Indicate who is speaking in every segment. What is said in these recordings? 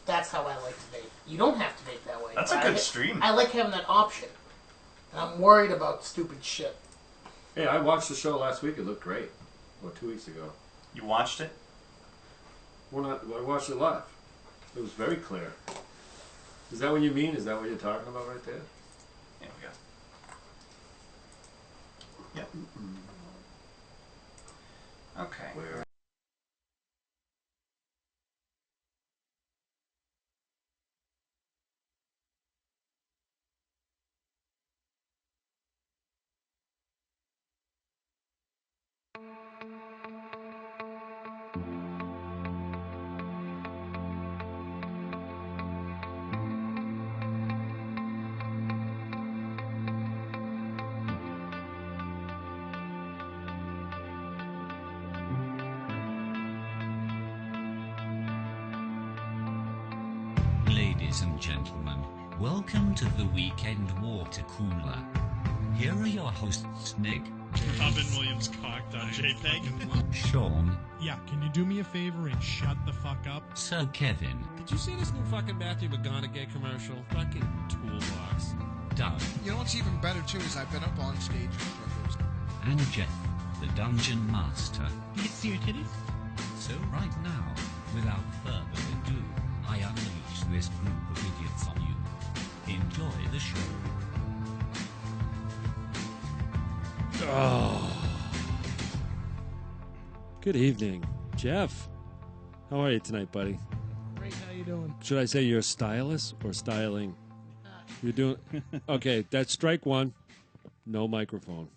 Speaker 1: That's how I like to vape. You don't have to vape that way.
Speaker 2: That's a good stream.
Speaker 1: I like having that option. And I'm worried about stupid shit.
Speaker 3: Hey, I watched the show last week. It looked great. Or 2 weeks ago.
Speaker 2: You watched it?
Speaker 3: Well, I watched it live. It was very clear. Is that what you mean? Is that what you're talking about right there?
Speaker 2: Here we go. Yep. Okay.
Speaker 3: Where?
Speaker 4: Ladies and gentlemen, welcome to the Weekend Watercooler. Here are your hosts, Nick,
Speaker 5: Robin Williams cocked on JPEG.
Speaker 4: Sean,
Speaker 5: Yeah, can you do me a favor and shut the fuck up?
Speaker 4: Sir Kevin,
Speaker 6: Did you see this new fucking Matthew McConaughey commercial? Fucking toolbox.
Speaker 4: Doug,
Speaker 7: You know what's even better, too, is I've been up on stage with those.
Speaker 4: and Jeff, the Dungeon Master.
Speaker 5: You can see your titties?
Speaker 4: So right now, without further ado, I unleash this group of idiots on you. Enjoy the show.
Speaker 3: Good evening, Jeff. How are you tonight, buddy?
Speaker 1: Great, how you doing?
Speaker 3: Should I say you're a stylist or styling? You're doing... Okay, that's strike one. No microphone.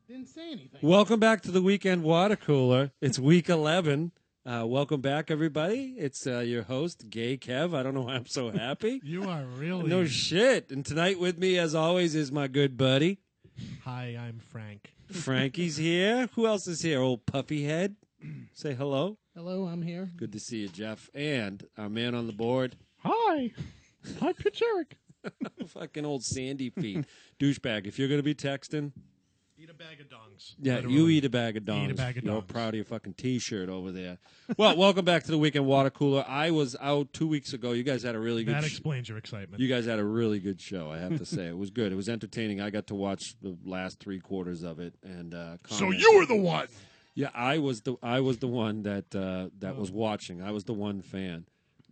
Speaker 1: Didn't say anything.
Speaker 3: Welcome back to the Weekend Watercooler. It's week 11. Welcome back, everybody. It's your host, Gay Kev. I don't know why I'm so happy.
Speaker 5: You are really...
Speaker 3: No shit. And tonight with me, as always, is my good buddy.
Speaker 5: Hi, I'm Frank.
Speaker 3: Frankie's here. Who else is here? Old puppy head. Say hello.
Speaker 1: Hello, I'm here.
Speaker 3: Good to see you, Jeff. And our man on the board,
Speaker 5: Hi. Hi, Pitch Eric.
Speaker 3: fucking old Sandy feet. Douchebag. If you're going to be texting,
Speaker 5: Eat a bag of dongs.
Speaker 3: yeah,
Speaker 5: Literally.
Speaker 3: you eat a bag of dongs.
Speaker 5: Eat a bag of
Speaker 3: You're
Speaker 5: dongs.
Speaker 3: proud of your fucking T-shirt over there. Well, welcome back to the Weekend Watercooler. I was out 2 weeks ago. You guys had a really good
Speaker 5: That explains your excitement.
Speaker 3: You guys had a really good show, I have to say. It was good. It was entertaining. I got to watch the last 3/4 of it, and
Speaker 5: So
Speaker 3: comment.
Speaker 5: you were the one.
Speaker 3: Yeah, I was the one that was watching. I was the one fan.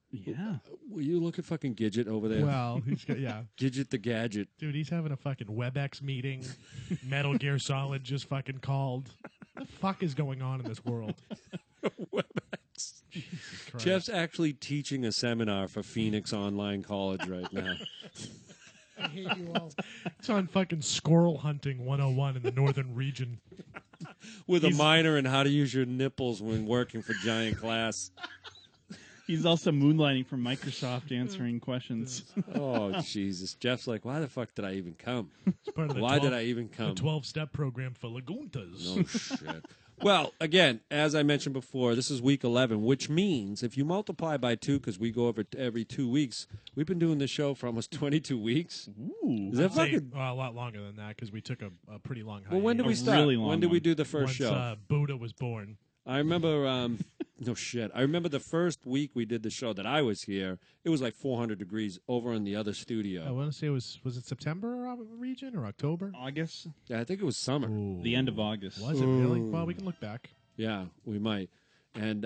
Speaker 6: Yeah.
Speaker 3: Will you look at fucking Gidget over there?
Speaker 5: Well, he's got, yeah.
Speaker 3: Gidget the Gadget.
Speaker 5: Dude, he's having a fucking WebEx meeting. Metal Gear Solid just fucking called. What the fuck is going on in this world?
Speaker 3: WebEx.
Speaker 5: Jesus Christ.
Speaker 3: Jeff's actually teaching a seminar for Phoenix Online College right now.
Speaker 1: I hate you all.
Speaker 5: It's on fucking Squirrel Hunting 101 in the northern region.
Speaker 3: With a minor in how to use your nipples when working for Giant Class.
Speaker 6: He's also moonlighting for Microsoft answering questions.
Speaker 3: Oh, Jesus. Jeff's like, why the fuck did I even come?
Speaker 5: It's part of the
Speaker 3: Why
Speaker 5: 12
Speaker 3: did I even come?
Speaker 5: The 12-step program for Laguntas.
Speaker 3: No shit. Well, again, as I mentioned before, this is week 11, which means if you multiply by 2, because we go over every 2 weeks, we've been doing this show for almost 22 weeks.
Speaker 6: Ooh.
Speaker 3: Is that
Speaker 5: I'd say,
Speaker 3: fucking...
Speaker 5: a lot longer than that because we took a pretty long hiatus.
Speaker 3: Well, when did we
Speaker 6: A
Speaker 3: start?
Speaker 6: really long
Speaker 3: When did we
Speaker 6: one.
Speaker 3: do the first
Speaker 5: Once,
Speaker 3: show?
Speaker 5: Buddha was born.
Speaker 3: I remember, no shit. I remember the first week we did the show that I was here. It was like 400 degrees over in the other
Speaker 5: I
Speaker 3: studio.
Speaker 5: want to say was it September region or October?
Speaker 6: August?
Speaker 3: Yeah, I think it was summer.
Speaker 5: Ooh.
Speaker 6: The end of August.
Speaker 5: Was it really? Well, we can look back.
Speaker 3: Yeah, we might. And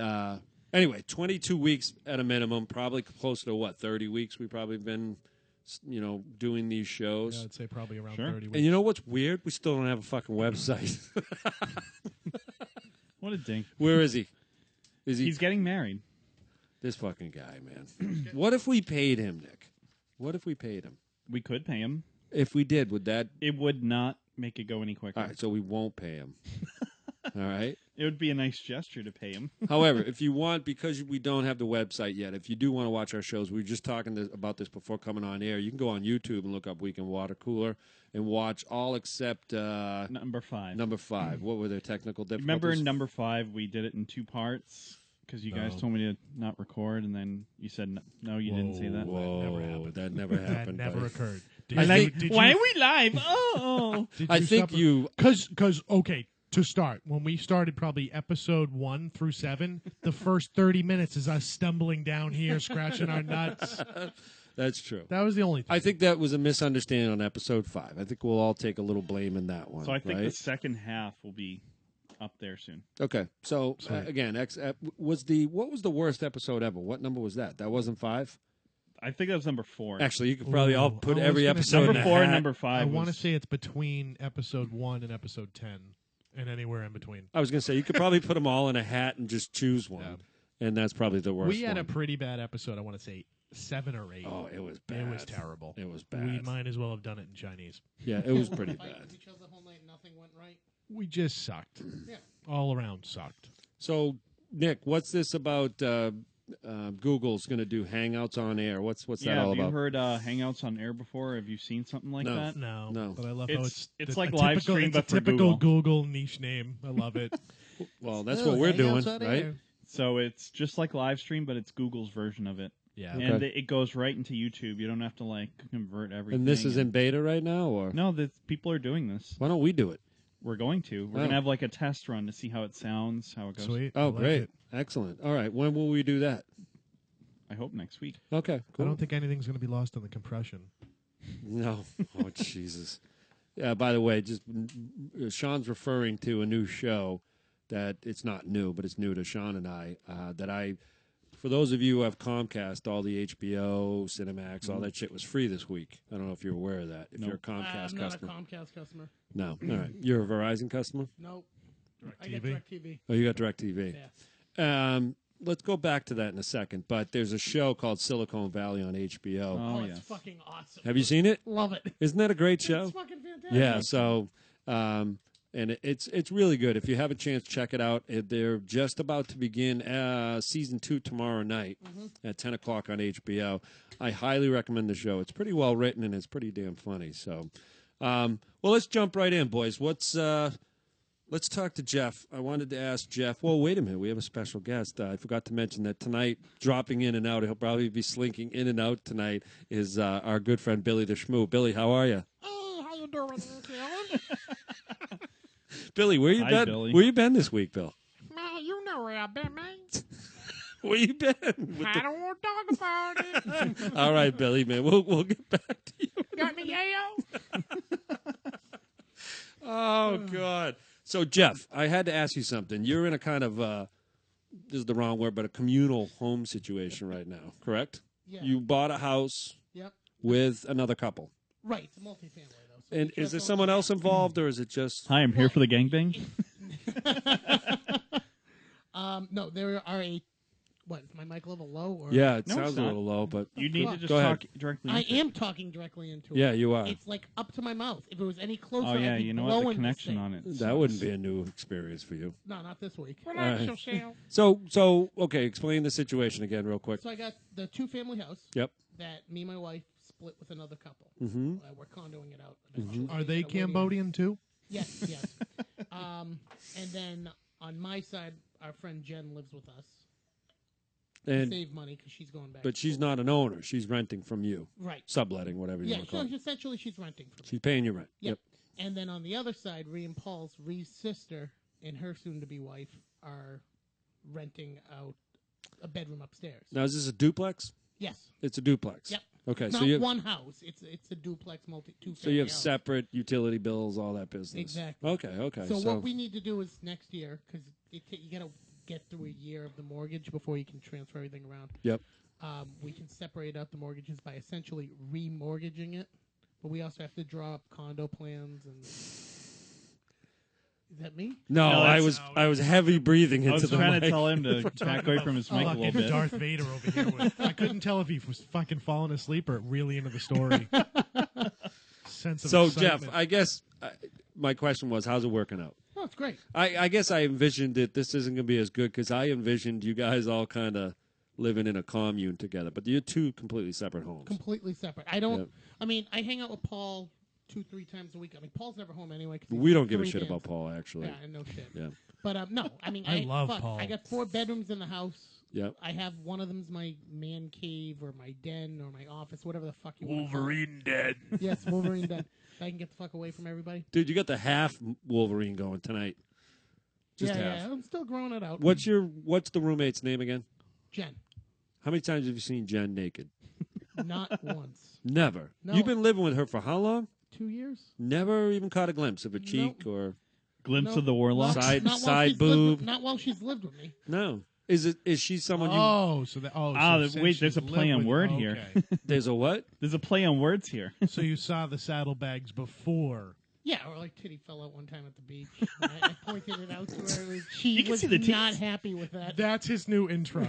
Speaker 3: anyway, 22 weeks at a minimum, probably close to what, 30 weeks we've probably been, doing these shows.
Speaker 5: Yeah, I'd say probably around
Speaker 6: Sure.
Speaker 5: 30 weeks.
Speaker 3: And you know what's weird? We still don't have a fucking website.
Speaker 6: What a dink.
Speaker 3: Where is he? Is he?
Speaker 6: He's getting married.
Speaker 3: This fucking guy, man. What if we paid him, Nick? What if we paid him?
Speaker 6: We could pay him.
Speaker 3: If we did, would that...
Speaker 6: It would not make it go any quicker.
Speaker 3: All right, so we won't pay him. All right?
Speaker 6: It would be a nice gesture to pay him.
Speaker 3: However, if you want, because we don't have the website yet, if you do want to watch our shows, we were just talking about this before coming on air. You can go on YouTube and look up Weekend Watercooler and watch all except
Speaker 6: Number 5.
Speaker 3: number 5. What were their technical difficulties?
Speaker 6: Remember number 5, we did it in 2 parts because you guys
Speaker 5: No.
Speaker 6: told me to not record, and then you said no, you didn't say that.
Speaker 3: Whoa,
Speaker 5: never happened.
Speaker 3: that never
Speaker 5: That
Speaker 3: happened.
Speaker 5: never
Speaker 3: buddy.
Speaker 5: occurred.
Speaker 3: I think-
Speaker 6: Why are we live? Oh,
Speaker 3: I think you...
Speaker 5: Because, okay, To start, when we started probably episode 1 through 7, the first 30 minutes is us stumbling down here, scratching our nuts.
Speaker 3: That's true.
Speaker 5: That was the only thing.
Speaker 3: I think that was a misunderstanding on episode 5. I think we'll all take a little blame in that one.
Speaker 8: So I think
Speaker 3: right?
Speaker 8: the second half will be up there soon.
Speaker 3: Okay. So again, what was the worst episode ever? What number was that? That wasn't 5?
Speaker 8: I think that was number 4.
Speaker 3: Actually, you could probably all put
Speaker 5: I was
Speaker 3: every
Speaker 5: gonna
Speaker 3: episode
Speaker 8: number
Speaker 3: in
Speaker 8: 4
Speaker 3: a
Speaker 8: and
Speaker 3: hat.
Speaker 8: number 5.
Speaker 5: I want to say it's between episode 1 and episode 10, and anywhere in between.
Speaker 3: I was going to say you could probably put them all in a hat and just choose one, and that's probably the worst.
Speaker 5: We had
Speaker 3: one.
Speaker 5: a pretty bad episode. I want to say 7 or 8.
Speaker 3: Oh, it was bad.
Speaker 5: It was terrible.
Speaker 3: It was bad.
Speaker 5: We might as well have done it in Chinese.
Speaker 3: Yeah, it was pretty
Speaker 1: Fight
Speaker 3: bad.
Speaker 1: with each other the whole night, nothing went right.
Speaker 5: We just sucked.
Speaker 1: Yeah.
Speaker 5: All around sucked.
Speaker 3: So, Nick, what's this about? Google's going to do Hangouts on air. What's that all
Speaker 8: have you
Speaker 3: about?
Speaker 8: heard Hangouts on air before? Have you seen something like
Speaker 3: No.
Speaker 8: that?
Speaker 5: No. But I love how
Speaker 8: It's
Speaker 5: it's
Speaker 8: like
Speaker 5: a
Speaker 8: live
Speaker 5: typical,
Speaker 8: stream,
Speaker 5: it's
Speaker 8: but
Speaker 5: a
Speaker 8: for
Speaker 5: typical
Speaker 8: Google.
Speaker 5: niche name. I love it.
Speaker 3: Well, that's what we're doing, right?
Speaker 8: So it's just like live stream, but it's Google's version of it.
Speaker 5: Yeah.
Speaker 3: Okay.
Speaker 8: And it goes right into YouTube. You don't have to like convert everything.
Speaker 3: And this is in beta right now, or
Speaker 8: No, people are doing this.
Speaker 3: why don't we do it?
Speaker 8: We're going to. We're going to have like a test run to see how it sounds, how it goes.
Speaker 5: Sweet. I
Speaker 3: Oh,
Speaker 5: like
Speaker 3: great,
Speaker 5: it.
Speaker 3: excellent. All right, when will we do that?
Speaker 8: I hope next week.
Speaker 3: Okay, cool.
Speaker 5: I don't think anything's going to be lost on the compression.
Speaker 3: No. Oh, Jesus. Yeah, by the way, just Sean's referring to a new show that it's not new, but it's new to Sean and I, for those of you who have Comcast, all the HBO, Cinemax, all that shit was free this week. I don't know if you're aware of that. If you're a Comcast
Speaker 1: I'm not
Speaker 3: customer.
Speaker 1: a Comcast customer.
Speaker 3: No. All right. You're a Verizon customer?
Speaker 1: Nope. I
Speaker 5: DirecTV?
Speaker 1: get DirecTV.
Speaker 3: Oh, you got DirecTV.
Speaker 1: Yeah.
Speaker 3: Let's go back to that in a second, but there's a show called Silicon Valley on HBO.
Speaker 8: Oh,
Speaker 1: It's
Speaker 8: yes.
Speaker 1: fucking awesome.
Speaker 3: Have you seen it?
Speaker 1: Love it.
Speaker 3: Isn't that a great show?
Speaker 1: It's fucking fantastic.
Speaker 3: Yeah, so and it's really good. If you have a chance, check it out. They're just about to begin season 2 tomorrow night at 10 o'clock on HBO. I highly recommend the show. It's pretty well written and it's pretty damn funny. So, well, let's jump right in, boys. Let's talk to Jeff. I wanted to ask Jeff. Well, wait a minute. We have a special guest. I forgot to mention that tonight, dropping in and out, he'll probably be slinking in and out tonight, is our good friend Billy the Schmoo. Billy, how are you?
Speaker 1: Hey, how you doing, Alan?
Speaker 3: Billy, where you
Speaker 8: Hi,
Speaker 3: been?
Speaker 8: Billy.
Speaker 3: Where you been this week, Bill?
Speaker 1: Man, you know where I've been, man.
Speaker 3: Where you been? With
Speaker 1: I don't want to talk about it.
Speaker 3: All right, Billy, man. We'll get back to you.
Speaker 1: Got me, yayo?
Speaker 3: Oh God. So Jeff, I had to ask you something. You're in a kind of this is the wrong word, but a communal home situation right now, correct?
Speaker 1: Yeah.
Speaker 3: You bought a house
Speaker 1: Yep.
Speaker 3: with another couple.
Speaker 1: Right. It's a multifamily, though. So
Speaker 3: And
Speaker 1: we
Speaker 3: is there
Speaker 1: just
Speaker 3: someone
Speaker 1: own-
Speaker 3: else involved, or is it just?
Speaker 8: Hi, I'm here for the gangbang.
Speaker 1: No, there are What, is my mic level low? Or?
Speaker 3: Yeah, it
Speaker 8: No,
Speaker 3: sounds
Speaker 8: it's
Speaker 3: a
Speaker 8: not.
Speaker 3: little low, but
Speaker 8: You need
Speaker 1: Well,
Speaker 8: to just
Speaker 3: go ahead.
Speaker 8: talk directly.
Speaker 1: I
Speaker 8: into it.
Speaker 1: am talking directly into it.
Speaker 3: Yeah, you are.
Speaker 1: It's like up to my mouth. If it was any closer,
Speaker 8: Oh yeah,
Speaker 1: I'd be
Speaker 8: you know what? The
Speaker 1: blowing
Speaker 8: connection
Speaker 1: this
Speaker 8: on
Speaker 1: thing.
Speaker 8: it.
Speaker 3: That wouldn't be a new experience for you.
Speaker 1: No, not this week.
Speaker 3: Relax So okay, explain the situation again, real quick.
Speaker 1: So I got the 2-family house
Speaker 3: Yep.
Speaker 1: that me and my wife split with another couple.
Speaker 3: Mm-hmm.
Speaker 1: We're condoing it out. eventually.
Speaker 5: Are they
Speaker 1: Get a wedding.
Speaker 5: Cambodian too?
Speaker 1: Yes, yes. And then on my side, our friend Jen lives with us.
Speaker 3: And
Speaker 1: Save money because she's going back.
Speaker 3: but
Speaker 1: to
Speaker 3: she's
Speaker 1: school.
Speaker 3: not an owner. She's renting from you,
Speaker 1: Right.
Speaker 3: subletting, whatever you
Speaker 1: Yeah,
Speaker 3: want to call
Speaker 1: so
Speaker 3: it.
Speaker 1: essentially she's renting from me.
Speaker 3: She's paying you rent.
Speaker 1: Yep. And then on the other side, Rhea and Paul's, Rhea's sister and her soon-to-be wife are renting out a bedroom upstairs.
Speaker 3: Now, is this a duplex?
Speaker 1: Yes.
Speaker 3: It's a duplex.
Speaker 1: Yep.
Speaker 3: Okay,
Speaker 1: Not
Speaker 3: so you
Speaker 1: one house. It's a duplex, two-family
Speaker 3: so you have
Speaker 1: house.
Speaker 3: separate utility bills, all that business.
Speaker 1: Exactly.
Speaker 3: Okay.
Speaker 1: So what we need to do is next year, because you got to get through a year of the mortgage before you can transfer everything around.
Speaker 3: Yep.
Speaker 1: We can separate out the mortgages by essentially remortgaging it, but we also have to draw up condo plans and. Is that me?
Speaker 3: No,
Speaker 8: No,
Speaker 3: I
Speaker 8: that's-
Speaker 3: was heavy breathing
Speaker 8: I
Speaker 3: into
Speaker 8: was
Speaker 3: the
Speaker 8: trying
Speaker 3: mic.
Speaker 8: to tell him to back away from his mic a little
Speaker 5: Fucking
Speaker 8: bit.
Speaker 5: Darth Vader over here. I couldn't tell if he was fucking falling asleep or really into the story. Sense of
Speaker 3: So
Speaker 5: excitement.
Speaker 3: Jeff, I guess my question was, how's it working out?
Speaker 1: Oh, it's great.
Speaker 3: I guess I envisioned that this isn't going to be as good because I envisioned you guys all kind of living in a commune together, but you're two completely separate homes.
Speaker 1: Completely separate. I don't.
Speaker 3: Yep.
Speaker 1: I mean, I hang out with Paul 2-3 times a week. I mean, Paul's never home anyway. 'Cause he's
Speaker 3: We don't
Speaker 1: got
Speaker 3: give a
Speaker 1: 3
Speaker 3: shit
Speaker 1: bands.
Speaker 3: about Paul, actually.
Speaker 1: Yeah, no shit.
Speaker 3: Yeah.
Speaker 1: But no, I mean,
Speaker 5: I love
Speaker 1: fuck,
Speaker 5: Paul.
Speaker 1: I got 4 bedrooms in the house.
Speaker 3: Yep.
Speaker 1: I have one of them's my man cave or my den or my office, whatever the fuck you want. Wolverine
Speaker 5: dead.
Speaker 1: Yes, Wolverine den. I can get the fuck away from everybody.
Speaker 3: Dude, you got the half Wolverine going tonight. Just
Speaker 1: yeah,
Speaker 3: half.
Speaker 1: yeah. I'm still growing it out.
Speaker 3: What's the roommate's name again?
Speaker 1: Jen?
Speaker 3: How many times have you seen Jen naked?
Speaker 1: Not once.
Speaker 3: Never.
Speaker 1: No.
Speaker 3: You've been living with her for how long?
Speaker 1: 2 years.
Speaker 3: Never even caught a glimpse of a cheek or
Speaker 8: Glimpse
Speaker 1: Nope.
Speaker 8: of the warlock.
Speaker 3: Side-
Speaker 1: Not while
Speaker 3: side
Speaker 1: she's lived
Speaker 3: boob.
Speaker 1: with- not while she's lived with me.
Speaker 3: no. Is she someone you?
Speaker 5: Oh, so that. Oh,
Speaker 8: Ah,
Speaker 5: so since
Speaker 8: wait, there's
Speaker 5: she's
Speaker 8: a play
Speaker 5: lived
Speaker 8: on
Speaker 5: with-
Speaker 8: word here.
Speaker 5: okay.
Speaker 3: There's a what?
Speaker 8: There's a play on words here.
Speaker 5: So you saw the saddlebags before.
Speaker 1: Yeah, or like titty fell out one time at the beach. I pointed it out to her. She
Speaker 8: You can
Speaker 1: was
Speaker 8: see the
Speaker 1: not
Speaker 8: titties.
Speaker 1: happy with that.
Speaker 5: That's his new intro.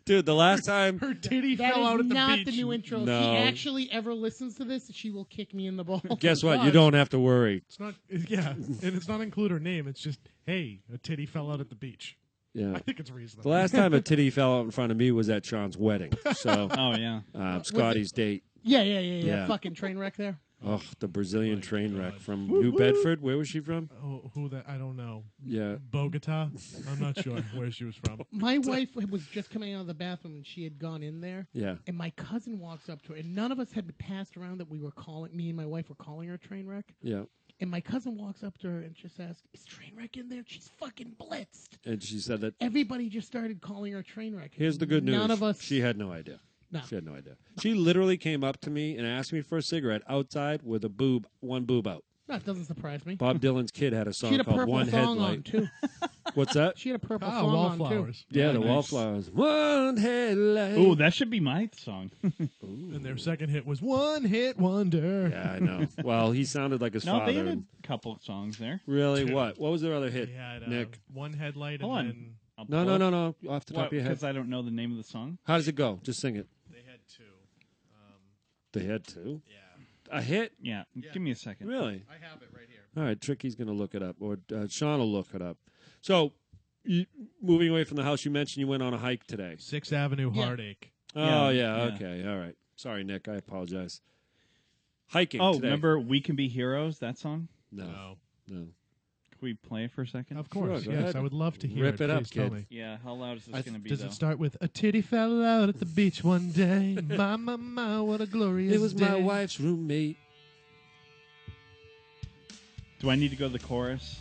Speaker 3: Dude, the last time.
Speaker 5: Her titty
Speaker 1: That
Speaker 5: fell
Speaker 1: is
Speaker 5: out at the
Speaker 1: not
Speaker 5: beach.
Speaker 1: the new intro.
Speaker 3: No.
Speaker 1: If she actually ever listens to this, she will kick me in the balls.
Speaker 3: Guess what? You
Speaker 5: does.
Speaker 3: don't have to worry.
Speaker 5: It's not. Yeah, and it's not include her name. It's just, hey, a titty fell out at the beach.
Speaker 3: Yeah.
Speaker 5: I think it's
Speaker 3: The
Speaker 5: reasonable.
Speaker 3: last time a titty fell out in front of me was at Sean's wedding. So,
Speaker 8: Oh yeah.
Speaker 3: Scotty's date.
Speaker 1: Yeah.
Speaker 3: Yeah.
Speaker 1: Fucking train wreck there.
Speaker 3: Oh, the Brazilian
Speaker 5: my
Speaker 3: train wreck
Speaker 5: God.
Speaker 3: from New Bedford. Where was she from?
Speaker 5: Oh, who that? I don't know.
Speaker 3: Yeah.
Speaker 5: Bogota. I'm not sure where she was from.
Speaker 1: My wife was just coming out of the bathroom and she had gone in there.
Speaker 3: Yeah.
Speaker 1: And my cousin walks up to her, and none of us had passed around that we were calling. Me and my wife were calling her train wreck.
Speaker 3: Yeah.
Speaker 1: And my cousin walks up to her and just asks, "Is train wreck in there?" She's fucking blitzed.
Speaker 3: And she said that.
Speaker 1: Everybody just started calling her train wreck.
Speaker 3: Here's the good news.
Speaker 1: None of us.
Speaker 3: She had no idea.
Speaker 1: No.
Speaker 3: She had no idea. She literally came up to me and asked me for a cigarette outside with one boob out.
Speaker 1: That doesn't surprise me.
Speaker 3: Bob Dylan's kid had a
Speaker 1: She
Speaker 3: song
Speaker 1: had a
Speaker 3: called
Speaker 1: purple
Speaker 3: One
Speaker 1: song on
Speaker 3: Headlight.
Speaker 1: too.
Speaker 3: What's that?
Speaker 1: She had a purple
Speaker 5: Ah,
Speaker 1: song on too.
Speaker 5: wallflowers.
Speaker 3: Yeah, the
Speaker 8: nice.
Speaker 3: Wallflowers. One headlight.
Speaker 8: Oh, that should be my song.
Speaker 5: And their second hit was One Hit Wonder.
Speaker 3: Yeah, I know. Well, he sounded like his
Speaker 8: No,
Speaker 3: father.
Speaker 8: they had a couple of songs there.
Speaker 3: Really?
Speaker 5: Two.
Speaker 3: What? What was their other hit?
Speaker 5: They had
Speaker 3: Nick?
Speaker 5: one headlight
Speaker 8: Hold
Speaker 5: and
Speaker 8: on.
Speaker 5: then
Speaker 8: I'll
Speaker 3: No,
Speaker 8: pull
Speaker 3: no,
Speaker 8: it.
Speaker 3: no, no. Off the top of your head.
Speaker 8: Because I don't know the name of the song.
Speaker 3: How does it go? Just sing it.
Speaker 5: they had two.
Speaker 3: They had two.
Speaker 5: Yeah.
Speaker 3: A hit?
Speaker 8: Yeah. Give me a second.
Speaker 3: Really?
Speaker 5: I have it right here.
Speaker 3: All right, Tricky's going to look it up, or Sean will look it up. So, moving away from the house, you mentioned you went on a hike today.
Speaker 5: 6th Avenue
Speaker 1: Yeah.
Speaker 5: Heartache.
Speaker 3: Oh,
Speaker 8: Yeah,
Speaker 3: yeah,
Speaker 8: yeah.
Speaker 3: okay, all right. Sorry, Nick, I apologize. Hiking
Speaker 8: Oh,
Speaker 3: today.
Speaker 8: remember "We Can Be Heroes"? That song.
Speaker 3: No.
Speaker 8: Can we play it for a second?
Speaker 5: Of course,
Speaker 3: Sure, go
Speaker 5: yes.
Speaker 3: ahead.
Speaker 5: I would love to hear
Speaker 3: Rip it up,
Speaker 5: Please tell
Speaker 3: kid.
Speaker 5: me.
Speaker 8: Yeah. How loud is this going to be?
Speaker 5: Does
Speaker 8: though?
Speaker 5: it start with a titty fell out at the beach one day? My, what a glorious
Speaker 3: It was
Speaker 5: day.
Speaker 3: my wife's roommate.
Speaker 8: Do I need to go to the chorus?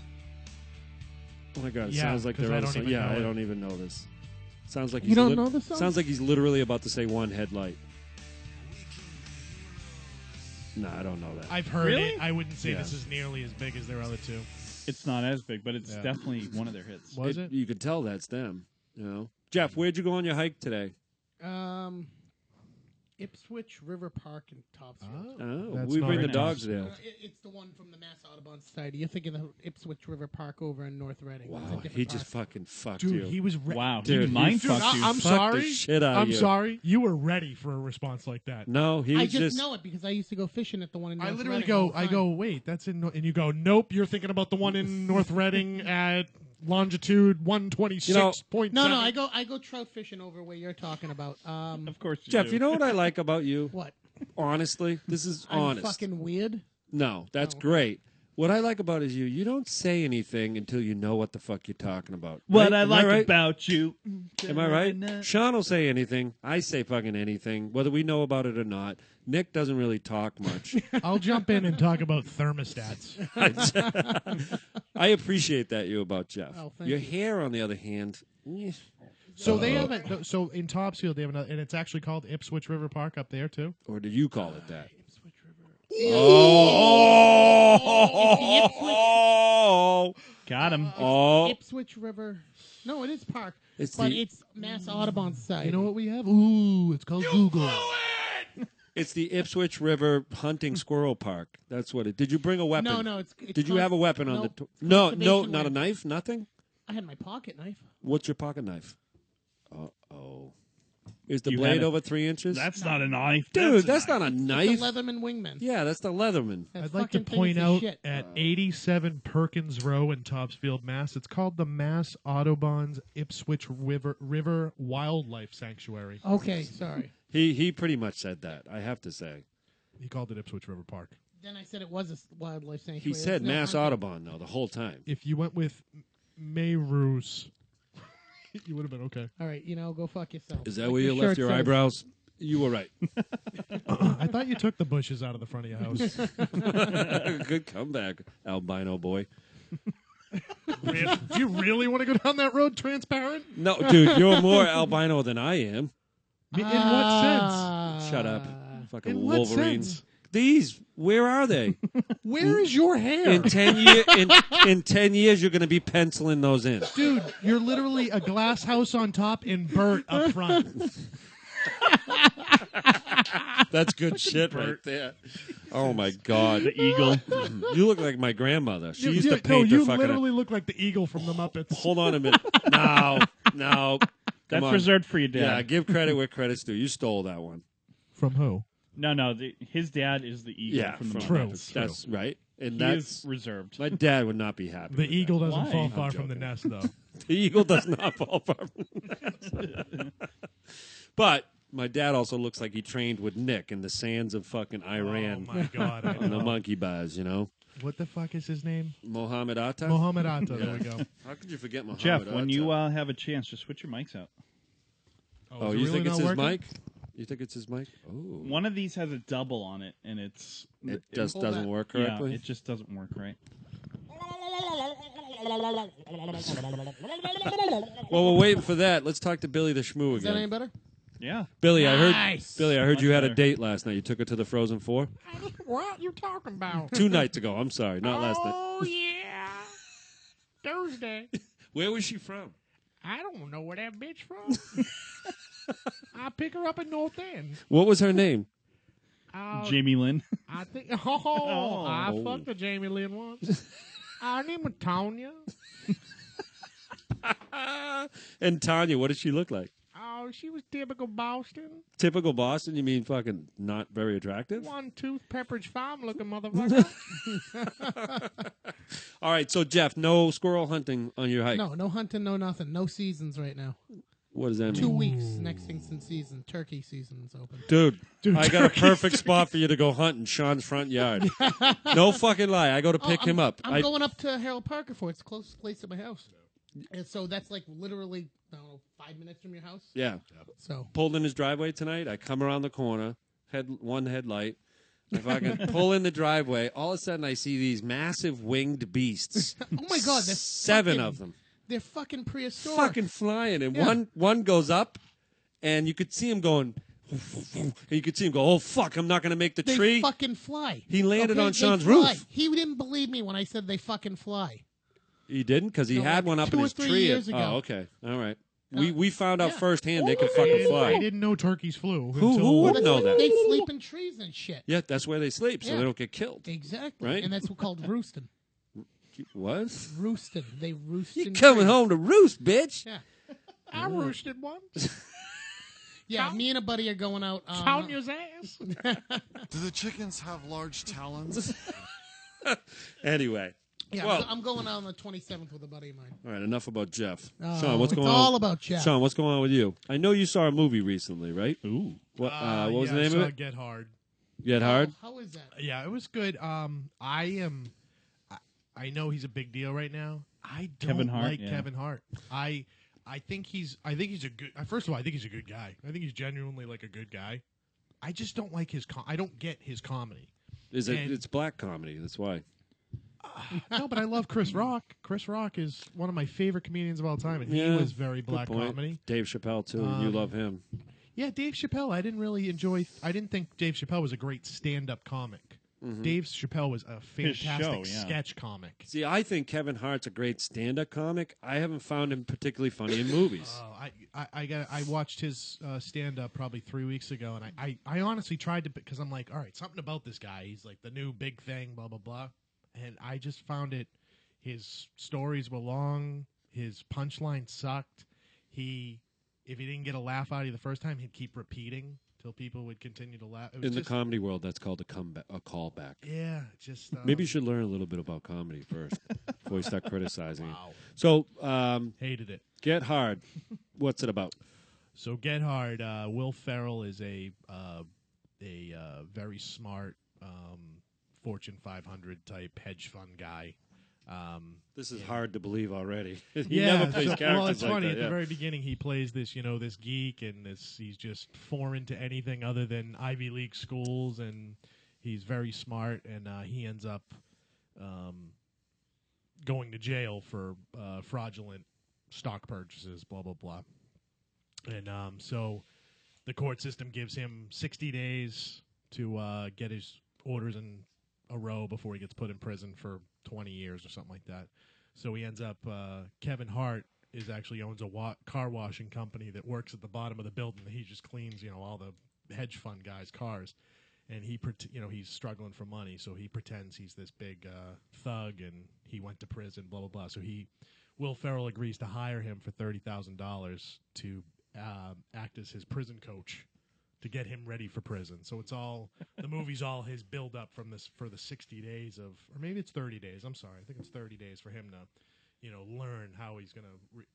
Speaker 3: Oh, my God, it
Speaker 5: Yeah,
Speaker 3: sounds like
Speaker 5: 'cause
Speaker 3: they're
Speaker 5: I
Speaker 3: on
Speaker 5: don't
Speaker 3: song.
Speaker 5: even
Speaker 3: Yeah,
Speaker 5: know
Speaker 3: I
Speaker 5: it.
Speaker 3: don't even know this. Sounds like
Speaker 1: You
Speaker 3: he's
Speaker 1: don't know the song?
Speaker 3: Sounds like he's literally about to say One Headlight. No, I don't know that.
Speaker 5: I've heard
Speaker 8: Really?
Speaker 5: it. I wouldn't say
Speaker 3: Yeah.
Speaker 5: this is nearly as big as their other two.
Speaker 8: It's not as big, but it's
Speaker 5: Yeah.
Speaker 8: definitely one of their hits.
Speaker 5: Was it?
Speaker 3: You can tell that's them. You know, Jeff, where'd you go on your hike today?
Speaker 1: Ipswich River Park in Topsfield.
Speaker 3: Oh,
Speaker 5: That's
Speaker 3: we
Speaker 5: not
Speaker 3: bring the
Speaker 5: right.
Speaker 3: dogs there.
Speaker 1: It's the one from the Mass Audubon Society. You're thinking of Ipswich River Park over in North Reading. It's a
Speaker 3: Wow,
Speaker 1: different
Speaker 3: he
Speaker 1: park.
Speaker 3: just fucking fucked
Speaker 5: Dude,
Speaker 3: you.
Speaker 5: he was
Speaker 8: Wow,
Speaker 3: Dude,
Speaker 8: he mind
Speaker 3: he-
Speaker 8: fucked
Speaker 5: Dude,
Speaker 8: you.
Speaker 5: I'm
Speaker 3: Fucked the
Speaker 5: sorry.
Speaker 3: shit out of
Speaker 5: I'm
Speaker 3: you.
Speaker 5: sorry. You were ready for a response like that.
Speaker 3: No, he
Speaker 1: I
Speaker 3: was
Speaker 1: just know it because I used to go fishing at the one in North
Speaker 5: I literally
Speaker 1: Reading
Speaker 5: go,
Speaker 1: all the
Speaker 5: I
Speaker 1: time.
Speaker 5: go, wait, that's in, and you go, nope, you're thinking about the one in North Reading at longitude 126.7.
Speaker 1: No, I go trout fishing over where you're talking about.
Speaker 8: Of course,
Speaker 3: Jeff,
Speaker 8: do.
Speaker 3: you know what I like about you?
Speaker 1: What?
Speaker 3: Honestly, this is
Speaker 1: I'm
Speaker 3: honest.
Speaker 1: fucking weird.
Speaker 3: No, that's
Speaker 1: Oh.
Speaker 3: great. What I like about is you don't say anything until you know what the fuck you're talking about.
Speaker 8: What
Speaker 3: right?
Speaker 8: I
Speaker 3: Am
Speaker 8: like
Speaker 3: right?
Speaker 8: about you.
Speaker 3: Am I right? Sean will say anything. I say fucking anything, whether we know about it or not. Nick doesn't really talk much.
Speaker 5: I'll jump in and talk about thermostats.
Speaker 3: I appreciate that about Jeff.
Speaker 1: Oh, thank
Speaker 3: Your
Speaker 1: you.
Speaker 3: hair, on the other hand,
Speaker 5: So they have a, so in Topsfield they have another, and it's actually called Ipswich River Park up there too.
Speaker 3: or did you call it that?
Speaker 1: Ipswich River.
Speaker 3: Oh,
Speaker 8: Got him.
Speaker 3: oh,
Speaker 1: Ipswich River. No, it is park,
Speaker 3: It's
Speaker 1: but
Speaker 3: the-
Speaker 1: it's Mass Audubon Society.
Speaker 5: You know what we have? Ooh, it's called Google.
Speaker 3: it's the Ipswich River Hunting Squirrel Park. That's what it. Did you bring a weapon?
Speaker 1: No, it's
Speaker 3: Did you have a weapon on
Speaker 1: no,
Speaker 3: the? No,
Speaker 1: conservation
Speaker 3: not a
Speaker 1: weapon.
Speaker 3: knife. Nothing.
Speaker 1: I had my pocket knife.
Speaker 3: What's your pocket knife? Oh, is the
Speaker 8: You
Speaker 3: blade
Speaker 8: had a-
Speaker 3: over 3 inches?
Speaker 8: That's not a knife.
Speaker 3: Dude,
Speaker 8: a
Speaker 3: that's
Speaker 8: knife.
Speaker 3: not a
Speaker 1: The
Speaker 3: knife.
Speaker 1: Leatherman Wingman.
Speaker 3: Yeah, that's the Leatherman.
Speaker 1: That
Speaker 5: I'd like to
Speaker 1: fucking thing
Speaker 5: point
Speaker 1: is a
Speaker 5: out
Speaker 1: shit.
Speaker 5: at 87 Perkins Row in Topsfield, Mass. It's called the Mass Audubon's Ipswich River Wildlife Sanctuary.
Speaker 1: Okay, sorry.
Speaker 3: He pretty much said that. I have to say.
Speaker 5: He called it Ipswich River Park.
Speaker 1: Then I said it was a wildlife sanctuary.
Speaker 3: He said
Speaker 1: There's no
Speaker 3: Mass
Speaker 1: hunting.
Speaker 3: Audubon though the whole time.
Speaker 5: If you went with Mayroos, you would have been okay.
Speaker 1: All right, go fuck yourself.
Speaker 3: Is that
Speaker 1: Like
Speaker 3: where you
Speaker 1: your
Speaker 3: left
Speaker 1: shirt
Speaker 3: your
Speaker 1: says.
Speaker 3: eyebrows? You were right.
Speaker 5: I thought you took the bushes out of the front of your house.
Speaker 3: Good comeback, albino boy.
Speaker 5: Do you really want to go down that road, transparent?
Speaker 3: No, dude, you're more albino than I am.
Speaker 5: In what sense?
Speaker 3: Shut up. Fucking
Speaker 5: In what
Speaker 3: Wolverines.
Speaker 5: sense?
Speaker 3: These, where are they?
Speaker 5: Where is your hair?
Speaker 3: In 10 years, you're going to be penciling those in.
Speaker 5: Dude, you're literally a glass house on top and Bert up front.
Speaker 3: That's good shit right there. Oh, my God.
Speaker 8: The eagle.
Speaker 3: You look like my grandmother. She used to
Speaker 5: No,
Speaker 3: paint
Speaker 5: you
Speaker 3: the fucking...
Speaker 5: literally look like the eagle from the Muppets.
Speaker 3: Hold on a minute. No. Come
Speaker 8: That's
Speaker 3: on.
Speaker 8: reserved for your dad.
Speaker 3: Yeah, give credit where credit's due. You stole that one.
Speaker 5: From who?
Speaker 8: No, his dad is the eagle
Speaker 3: Yeah,
Speaker 8: from the
Speaker 5: True.
Speaker 8: Muppets.
Speaker 3: That's right. And
Speaker 8: He
Speaker 3: that's...
Speaker 8: is reserved.
Speaker 3: My dad would not be happy.
Speaker 5: The
Speaker 3: with
Speaker 5: eagle
Speaker 3: that.
Speaker 5: doesn't
Speaker 8: Why?
Speaker 5: fall
Speaker 8: I'm
Speaker 5: far from the
Speaker 3: joking.
Speaker 5: nest, though.
Speaker 3: The eagle does not fall far from the nest. But my dad also looks like he trained with Nick in the sands of fucking Iran
Speaker 5: Oh, my God. I
Speaker 3: on the
Speaker 5: know.
Speaker 3: monkey bars, you know?
Speaker 5: What the fuck is his name?
Speaker 3: Mohammed Atta?
Speaker 5: Mohammed Atta. There we go.
Speaker 3: How could you forget Mohammed
Speaker 8: Jeff,
Speaker 3: Atta?
Speaker 8: when you have a chance, just switch your mics out.
Speaker 3: Oh,
Speaker 5: is it
Speaker 3: you
Speaker 5: really
Speaker 3: think it's
Speaker 5: not
Speaker 3: his
Speaker 5: working?
Speaker 3: mic? You think it's his mic? Oh.
Speaker 8: One of these has a double on it, and it
Speaker 3: Just
Speaker 1: Hold
Speaker 3: doesn't
Speaker 1: that.
Speaker 3: work
Speaker 8: yeah,
Speaker 3: correctly?
Speaker 8: it just doesn't work right.
Speaker 3: Well, we're waiting for that. Let's talk to Billy the Schmoo
Speaker 1: Is that any
Speaker 3: again.
Speaker 1: better?
Speaker 8: Yeah.
Speaker 3: Billy, I heard
Speaker 1: Nice.
Speaker 3: Billy, you had a
Speaker 8: better.
Speaker 3: date last night. You took her to the Frozen 4?
Speaker 1: What you talking about?
Speaker 3: 2 nights ago. I'm sorry, not last night.
Speaker 1: Oh yeah, Thursday.
Speaker 3: Where was she from?
Speaker 1: I don't know where that bitch from. I pick her up in North End.
Speaker 3: What was her name?
Speaker 8: Jamie Lynn.
Speaker 1: I think. Oh, I
Speaker 3: Oh.
Speaker 1: fucked a Jamie Lynn once. Her name was Tonya.
Speaker 3: And Tanya, what did she look like?
Speaker 1: Oh, she was typical Boston.
Speaker 3: Typical Boston? You mean fucking not very attractive?
Speaker 1: One tooth Pepperidge Farm looking motherfucker.
Speaker 3: All right, so Jeff, no squirrel hunting on your hike.
Speaker 1: No hunting, no nothing. No seasons right now.
Speaker 3: What does that mean?
Speaker 1: 2 weeks. Next thing's in season. Turkey season's open.
Speaker 3: Dude, I got a perfect spot for you to go hunt in Sean's front yard. No fucking lie. I go to pick him up.
Speaker 1: I'm going up to Harold Parker for it. It's the closest place to my house. And so that's like literally, I don't know, 5 minutes from your house.
Speaker 3: Yeah.
Speaker 1: So
Speaker 3: Pulled in his driveway tonight. I come around the corner, one headlight. I fucking pull in the driveway. All of a sudden, I see these massive winged beasts.
Speaker 1: oh my God, there's
Speaker 3: 7 of them.
Speaker 1: They're fucking prehistoric.
Speaker 3: Fucking flying. And
Speaker 1: Yeah.
Speaker 3: one goes up, and you could see him going, and you could see him go, oh, fuck, I'm not going to make the
Speaker 1: They
Speaker 3: tree.
Speaker 1: fucking fly.
Speaker 3: He landed on
Speaker 1: They
Speaker 3: Sean's
Speaker 1: fly.
Speaker 3: roof.
Speaker 1: He didn't believe me when I said they fucking fly.
Speaker 3: He didn't? Because he
Speaker 1: No,
Speaker 3: had
Speaker 1: like
Speaker 3: one up
Speaker 1: 2
Speaker 3: in
Speaker 1: or
Speaker 3: his
Speaker 1: 3
Speaker 3: tree.
Speaker 1: years ago.
Speaker 3: Oh, okay. All right. We found out
Speaker 1: yeah.
Speaker 3: firsthand they can fucking
Speaker 5: I
Speaker 3: fly.
Speaker 5: didn't know turkeys flew.
Speaker 3: Who
Speaker 5: until-
Speaker 3: would know that?
Speaker 1: They sleep in trees and shit.
Speaker 3: Yeah, that's where they sleep, so
Speaker 1: Yeah.
Speaker 3: they don't get killed.
Speaker 1: Exactly.
Speaker 3: Right?
Speaker 1: And that's called roosting.
Speaker 3: What?
Speaker 1: Roosting. They roost
Speaker 3: You
Speaker 1: in
Speaker 3: coming
Speaker 1: trees.
Speaker 3: home to roost, bitch?
Speaker 1: Yeah. I roosted once. Yeah, me and a buddy are going out.
Speaker 5: Tanya's ass.
Speaker 7: Do the chickens have large talons?
Speaker 3: Anyway.
Speaker 1: Yeah,
Speaker 3: Well-
Speaker 1: I'm going out on the 27th with a buddy of mine.
Speaker 3: All right, enough about Jeff.
Speaker 1: Oh,
Speaker 3: Sean, what's
Speaker 1: it's
Speaker 3: going on?
Speaker 1: all about Jeff.
Speaker 3: Sean, what's going on with you? I know you saw a movie recently, right?
Speaker 8: Ooh.
Speaker 3: What was the
Speaker 5: I
Speaker 3: name
Speaker 5: saw
Speaker 3: of it?
Speaker 5: Get Hard.
Speaker 3: Get Hard?
Speaker 1: How is that?
Speaker 5: Yeah, it was good. I know he's a big deal right now. I don't
Speaker 8: Kevin Hart,
Speaker 5: like
Speaker 8: yeah.
Speaker 5: Kevin Hart. I think he's a good. First of all, I think he's a good guy. I think he's genuinely like a good guy. I just don't like his. I don't get his comedy.
Speaker 3: Is it?
Speaker 5: And-
Speaker 3: It's black comedy. That's why.
Speaker 5: No, but I love Chris Rock. Chris Rock is one of my favorite comedians of all time, and
Speaker 3: Yeah,
Speaker 5: he was very
Speaker 3: Good
Speaker 5: black
Speaker 3: point.
Speaker 5: comedy.
Speaker 3: Dave Chappelle too. and you love him.
Speaker 5: Yeah, Dave Chappelle. I didn't really enjoy. I didn't think Dave Chappelle was a great stand-up comic. Dave Chappelle was a fantastic
Speaker 8: show, yeah.
Speaker 5: sketch comic.
Speaker 3: See, I think Kevin Hart's a great stand-up comic. I haven't found him particularly funny in movies.
Speaker 5: I watched his stand-up probably 3 weeks ago, and I honestly tried to, because I'm like, all right, something about this guy. He's like the new big thing, blah, blah, blah. And I just found it, his stories were long, his punchline sucked. If he didn't get a laugh out of you the first time, he'd keep repeating till people would continue to laugh. It was
Speaker 3: In the
Speaker 5: just,
Speaker 3: comedy world, that's called a callback.
Speaker 5: yeah, just
Speaker 3: Maybe you should learn a little bit about comedy first before you start criticizing
Speaker 5: Wow.
Speaker 3: it. So,
Speaker 5: hated it.
Speaker 3: Get Hard. What's it about?
Speaker 5: So Get Hard. Will Ferrell is a very smart Fortune 500 type hedge fund guy.
Speaker 3: This is hard to believe already. He
Speaker 5: Yeah,
Speaker 3: never plays characters
Speaker 5: well, it's
Speaker 3: like
Speaker 5: funny.
Speaker 3: that.
Speaker 5: At
Speaker 3: yeah.
Speaker 5: the very beginning, he plays this, this geek, and he's just foreign to anything other than Ivy League schools, and he's very smart, and he ends up going to jail for fraudulent stock purchases, blah, blah, blah. And so the court system gives him 60 days to get his orders in a row before he gets put in prison for 20 years or something like that. So he ends up, Kevin Hart actually owns a car washing company that works at the bottom of the building. He just cleans, all the hedge fund guys' cars. And he's struggling for money, so he pretends he's this big thug, and he went to prison, blah, blah, blah. So Will Ferrell agrees to hire him for $30,000 to act as his prison coach to get him ready for prison. So the movie's all his build up for the 60 days or maybe it's 30 days. I'm sorry. I think it's 30 days for him to, learn how he's going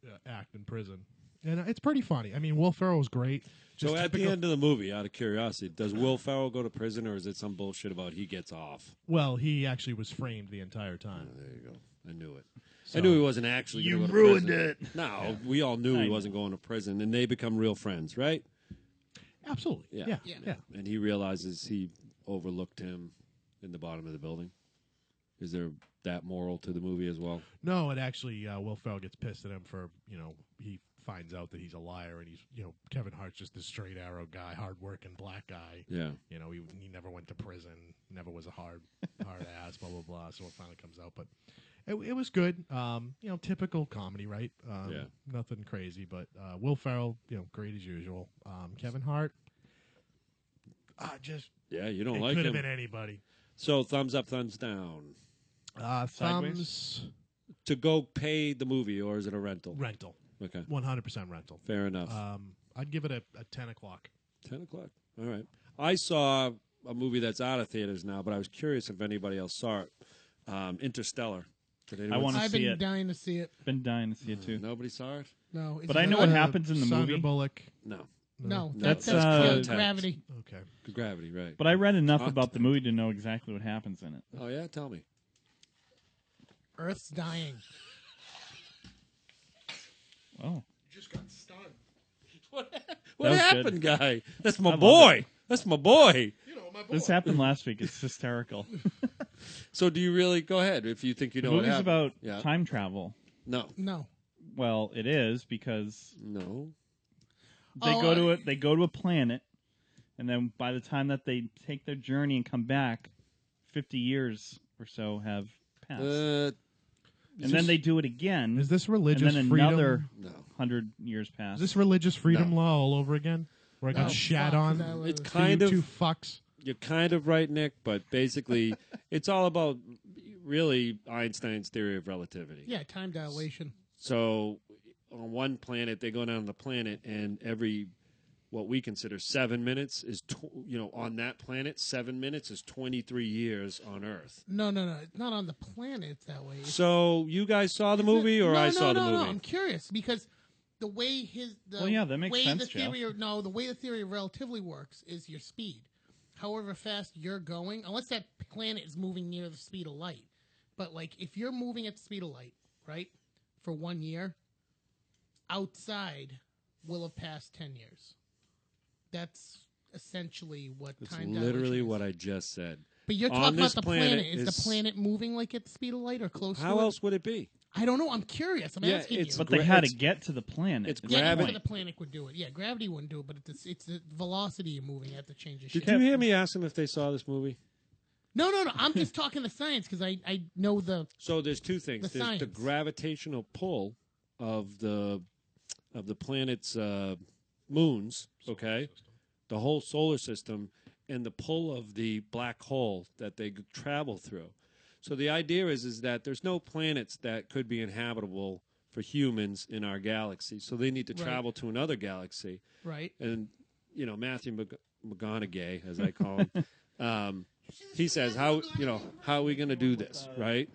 Speaker 5: to act in prison. And it's pretty funny. I mean, Will Ferrell's great.
Speaker 3: So at the end of the movie, out of curiosity, does Will Ferrell go to prison, or is it some bullshit about he gets off?
Speaker 5: Well, he actually was framed the entire time.
Speaker 3: Oh, there you go. I knew it.
Speaker 5: So,
Speaker 3: I knew he wasn't actually going to go to
Speaker 8: ruined
Speaker 3: prison.
Speaker 8: it.
Speaker 3: No, we all knew he wasn't going to prison, and they become real friends, right?
Speaker 5: Absolutely. Yeah.
Speaker 3: And he realizes he overlooked him in the bottom of the building. Is there that moral to the movie as well?
Speaker 5: No, it actually, Will Ferrell gets pissed at him for, he finds out that he's a liar, and he's, Kevin Hart's just this straight arrow guy, hard-working black guy.
Speaker 3: Yeah.
Speaker 5: He never went to prison, never was a hard ass, blah, blah, blah. So it finally comes out. But it was good. Typical comedy, right?
Speaker 3: Yeah.
Speaker 5: Nothing crazy, but Will Ferrell, great as usual. Kevin Hart,
Speaker 3: you don't
Speaker 5: it
Speaker 3: like
Speaker 5: could
Speaker 3: him.
Speaker 5: have been anybody.
Speaker 3: So thumbs up, thumbs down.
Speaker 8: Sideways?
Speaker 5: Thumbs.
Speaker 3: To go pay the movie, or is it a rental?
Speaker 5: Rental.
Speaker 3: Okay.
Speaker 5: 100% rental.
Speaker 3: Fair enough.
Speaker 5: I'd give it a 10 o'clock.
Speaker 3: 10 o'clock. All right. I saw a movie that's out of theaters now, but I was curious if anybody else saw it. Interstellar. Did anyone
Speaker 8: I want to
Speaker 1: I've
Speaker 8: see
Speaker 1: been
Speaker 8: it.
Speaker 1: dying to see it.
Speaker 8: Been dying to see it too.
Speaker 3: Nobody saw it?
Speaker 1: No,
Speaker 8: But I know what happens in the
Speaker 5: Sandra
Speaker 8: movie.
Speaker 5: Bullock.
Speaker 3: No.
Speaker 1: No,
Speaker 8: That's,
Speaker 1: that's
Speaker 3: uh,
Speaker 1: Gravity.
Speaker 5: Okay.
Speaker 3: Gravity, right.
Speaker 8: But I read enough
Speaker 3: Contact.
Speaker 8: about the movie to know exactly what happens in it.
Speaker 3: Oh, yeah? Tell me.
Speaker 1: Earth's dying.
Speaker 8: Oh.
Speaker 7: Just got stunned.
Speaker 3: What
Speaker 8: That was
Speaker 3: happened, guy? That's my
Speaker 8: I love
Speaker 3: boy.
Speaker 8: it.
Speaker 3: That's my boy.
Speaker 7: My boy.
Speaker 8: This happened last week. It's hysterical.
Speaker 3: So do you really go ahead if you think you
Speaker 8: The
Speaker 3: know what
Speaker 8: movie's
Speaker 3: happened?
Speaker 8: about
Speaker 3: Yeah.
Speaker 8: time travel.
Speaker 3: No.
Speaker 1: No.
Speaker 8: Well, it is because
Speaker 3: No.
Speaker 8: they go to a planet, and then by the time that they take their journey and come back, 50 years or so have passed. And then they do it again.
Speaker 5: Is this religious
Speaker 8: and then
Speaker 5: freedom?
Speaker 8: another
Speaker 3: No.
Speaker 8: 100 years pass.
Speaker 5: Is this religious freedom
Speaker 3: No.
Speaker 5: law all over again? Where I got
Speaker 1: No,
Speaker 5: shat
Speaker 1: fuck,
Speaker 5: on?
Speaker 1: that was-
Speaker 3: It's kind of
Speaker 5: two fucks.
Speaker 3: You're kind of right, Nick, but basically it's all about really Einstein's theory of relativity.
Speaker 1: Yeah, time dilation.
Speaker 3: So on one planet, they go down the planet, and every what we consider 7 minutes is, on that planet, 7 minutes is 23 years on Earth.
Speaker 1: No. It's not on the planet it's that way. It's-
Speaker 3: So you guys saw the movie, or
Speaker 1: no,
Speaker 3: I saw the
Speaker 1: no,
Speaker 3: movie?
Speaker 1: No, I'm curious because the way
Speaker 8: that makes
Speaker 1: way
Speaker 8: sense,
Speaker 1: the theory the way the theory of relativity works is your speed. However fast you're going, unless that planet is moving near the speed of light. But like if you're moving at the speed of light, right, for 1 year, outside will have passed 10 years. That's essentially what
Speaker 3: That's
Speaker 1: time
Speaker 3: literally
Speaker 1: dilation is.
Speaker 3: what I just said.
Speaker 1: But you're
Speaker 3: On
Speaker 1: talking about
Speaker 3: this
Speaker 1: the
Speaker 3: planet
Speaker 1: planet. Is the planet moving like at the speed of light or close to it?
Speaker 3: How else would it be?
Speaker 1: I don't know. I'm curious. I'm asking
Speaker 3: it's
Speaker 1: you.
Speaker 8: but they had to
Speaker 3: it's-
Speaker 8: get to the planet.
Speaker 3: it's
Speaker 8: is the
Speaker 1: Yeah,
Speaker 3: gravity.
Speaker 8: point.
Speaker 1: the planet would do it. Yeah, gravity wouldn't do it, but it's the velocity you're moving at that changes
Speaker 3: Did
Speaker 1: shit.
Speaker 3: you hear me ask them if they saw this movie?
Speaker 1: No. I'm just talking the science because I know the.
Speaker 3: So there's two things.
Speaker 1: The
Speaker 3: There's the
Speaker 1: science.
Speaker 3: gravitational pull of the planet's moons, okay? The whole solar system, and the pull of the black hole that they travel through. So the idea is that there's no planets that could be inhabitable for humans in our galaxy. So they need to
Speaker 1: Right.
Speaker 3: travel to another galaxy.
Speaker 1: Right.
Speaker 3: And, Matthew McConaughey, as I call him, he says, how are we going to do this, right?